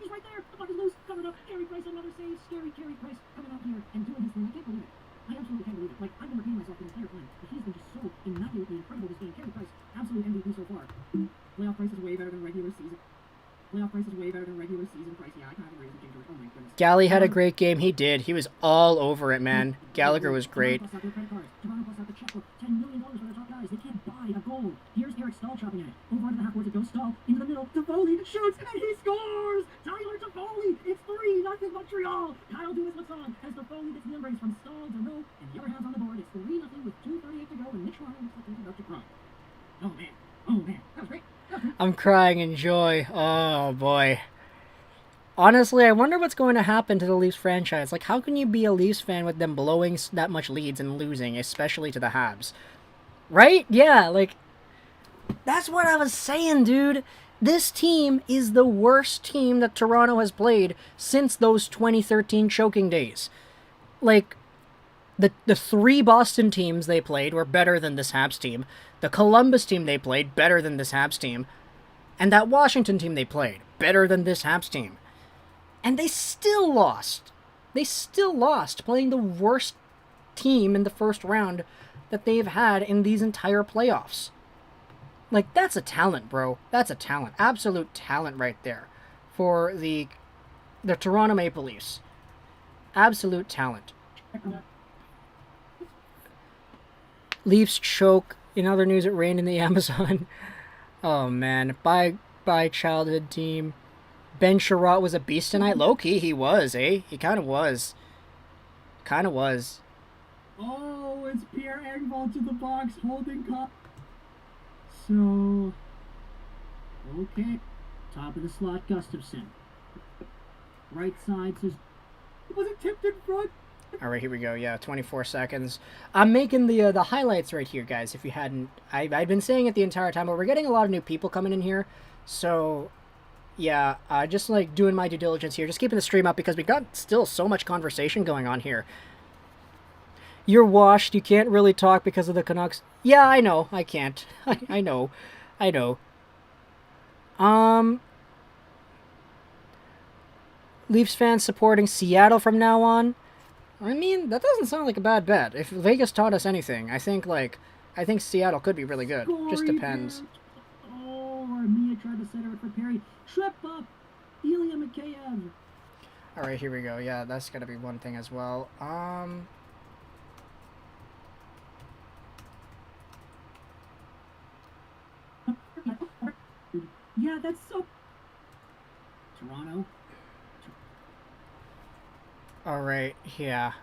right there. The puck is loose. Covered up. Carey Price, another save. Scary Carey Price coming out here and doing his thing. I can't believe it. I absolutely can't believe it. I've been repeating myself the entire time. But he's been just so immaculately incredible this game. Carey Price, absolute MVP so far. Playoff Price is way better than regular season. Playoff Price is way better than regular season Price. Yeah, I kind of agree with King George. Oh my goodness. Galley had a great game. He did. He was all over it, man. Gallagher was great. Toronto plus out the checkbook. $10 million for their top guys. They can't buy a goal. Here's Eric Stahl chopping at it. Over onto the half boards. It goes Stahl into the middle. Toffoli shoots and he scores. Tyler Toffoli. It's 3-0 Montreal. Kyle Dubas looks on as Toffoli gets the embrace from Stahl, Dano, and the other halves on the board. It's 3-0 with 2:38 to go, and Mitch Ryan looks like he's about to cry. Oh man. Oh man. That was great. I'm crying in joy. Oh boy. Honestly, I wonder what's going to happen to the Leafs franchise. How can you be a Leafs fan with them blowing that much leads and losing, especially to the Habs? Right? Yeah, that's what I was saying, dude. This team is the worst team that Toronto has played since those 2013 choking days. The three Boston teams they played were better than this Habs team. The Columbus team they played, better than this Habs team. And that Washington team they played, better than this Habs team. And they still lost. They still lost, playing the worst team in the first round that they've had in these entire playoffs. That's a talent, bro. That's a talent. Absolute talent right there for the Toronto Maple Leafs. Absolute talent. Leafs choke. In other news, it rained in the Amazon. Oh, man. Bye, childhood team. Ben Sherratt was a beast tonight. Low-key, he was, eh? He kind of was. Kind of was. Oh, it's Pierre Engvall to the box, holding cup. So, okay. Top of the slot, Gustafsson. Right side says, was it tipped in front? All right, here we go. Yeah, 24 seconds. I'm making the highlights right here, guys. If you hadn't, I've been saying it the entire time, but we're getting a lot of new people coming in here. So, yeah, just doing my due diligence here, just keeping the stream up because we got still so much conversation going on here. You're washed. You can't really talk because of the Canucks. Yeah, I know. I can't. I know. I know. Leafs fans supporting Seattle from now on. I mean, that doesn't sound like a bad bet. If Vegas taught us anything, I think Seattle could be really good. Just depends. Oh, Armia tried to set it for Perry. Trip up. Ilya Mikheyev. All right, here we go. Yeah, that's gonna be one thing as well. Yeah, that's so. Toronto. All right, yeah.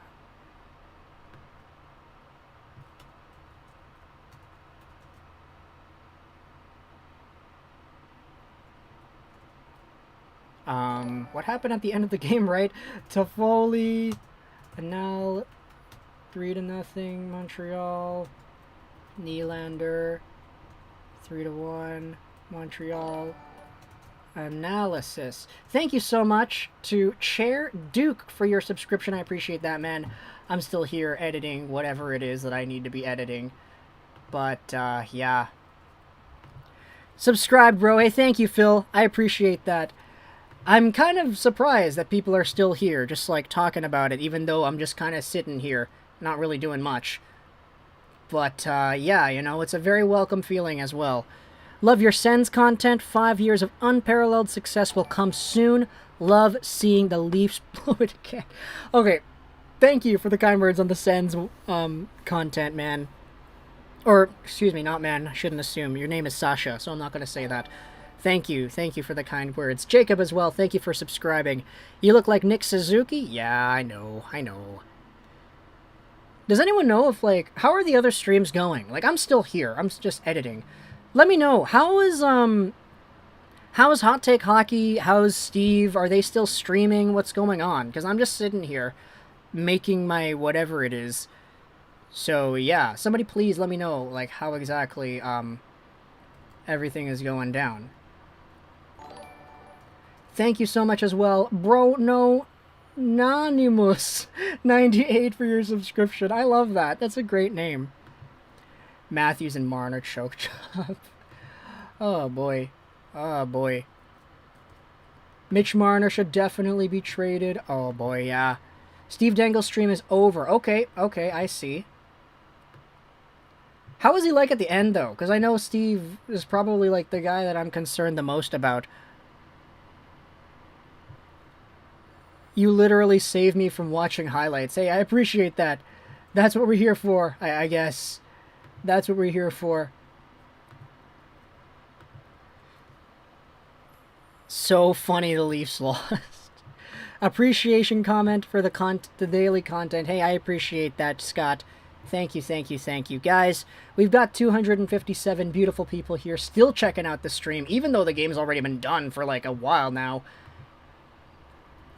What happened at the end of the game, right? Toffoli, Anal, 3-0, Montreal, Nylander, 3-1, Montreal. Analysis. Thank you so much to Chair Duke for your subscription. I appreciate that, man. I'm still here editing whatever it is that I need to be editing. But, yeah. Subscribe, bro. Hey, thank you, Phil. I appreciate that. I'm kind of surprised that people are still here, just like talking about it, even though I'm just kind of sitting here, not really doing much. But, yeah, you know, it's a very welcome feeling as well. Love your Sens content. 5 years of unparalleled success will come soon. Love seeing the Leafs blow it again. Okay, thank you for the kind words on the Sens content, man. Or, excuse me, not man. I shouldn't assume. Your name is Sasha, so I'm not going to say that. Thank you. Thank you for the kind words. Jacob as well, thank you for subscribing. You look like Nick Suzuki? Yeah, I know. I know. Does anyone know if, like, how are the other streams going? Like, I'm still here. I'm just editing. Let me know. How's Hot Take Hockey? How's Steve? Are they still streaming? What's going on? Because I'm just sitting here making my whatever it is. So, yeah. Somebody please let me know, like, how exactly, everything is going down. Thank you so much as well. Bro, no. Nanimus 98 for your subscription. I love that. That's a great name. Matthews and Marner choke job. Oh boy. Oh boy. Mitch Marner should definitely be traded. Oh boy, yeah. Steve Dangle's stream is over. Okay, I see. How was he like at the end though? Because I know Steve is probably like the guy that I'm concerned the most about. You literally saved me from watching highlights. Hey, I appreciate that. That's what we're here for, I guess. That's what we're here for. So funny the Leafs lost. Appreciation comment for the daily content. Hey, I appreciate that, Scott. Thank you, thank you, thank you. Guys, we've got 257 beautiful people here still checking out the stream, even though the game's already been done for like a while now.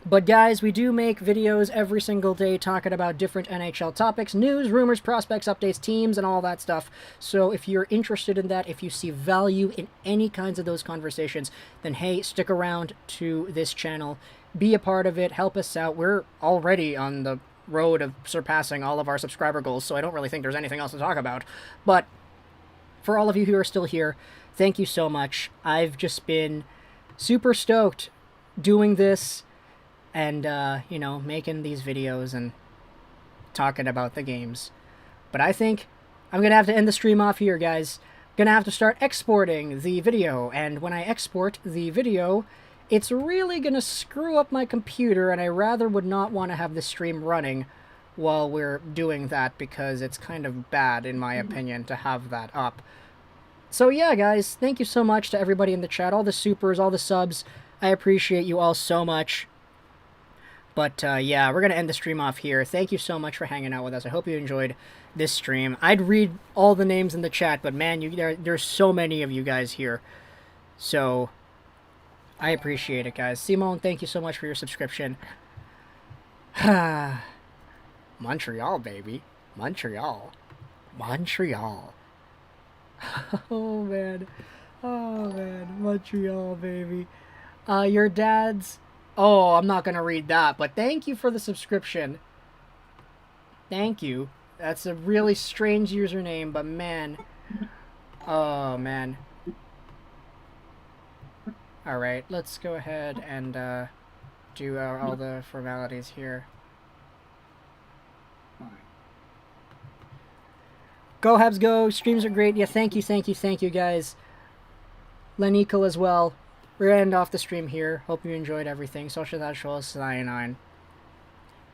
But guys, we do make videos every single day talking about different NHL topics, news, rumors, prospects, updates, teams, and all that stuff. So if you're interested in that, if you see value in any kinds of those conversations, then hey, stick around to this channel. Be a part of it. Help us out. We're already on the road of surpassing all of our subscriber goals, so I don't really think there's anything else to talk about. But for all of you who are still here, thank you so much. I've just been super stoked doing this and, you know, making these videos and talking about the games. But I think I'm going to have to end the stream off here, guys. Going to have to start exporting the video, and when I export the video, it's really going to screw up my computer, and I rather would not want to have the stream running while we're doing that, because it's kind of bad, in my opinion, to have that up. So yeah, guys, thank you so much to everybody in the chat, all the supers, all the subs. I appreciate you all so much. But, yeah, we're going to end the stream off here. Thank you so much for hanging out with us. I hope you enjoyed this stream. I'd read all the names in the chat, but, man, there's so many of you guys here. So, I appreciate it, guys. Simone, thank you so much for your subscription. Montreal, baby. Montreal. Montreal. Oh, man. Oh, man. Montreal, baby. Your dad's... Oh, I'm not going to read that, but thank you for the subscription. Thank you. That's a really strange username, but man. Oh, man. Alright, let's go ahead and do all the formalities here. Go Habs go! Streams are great. Yeah, thank you guys. Lenikal as well. We're gonna end off the stream here. Hope you enjoyed everything. Social that show us 99.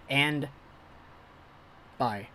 And bye.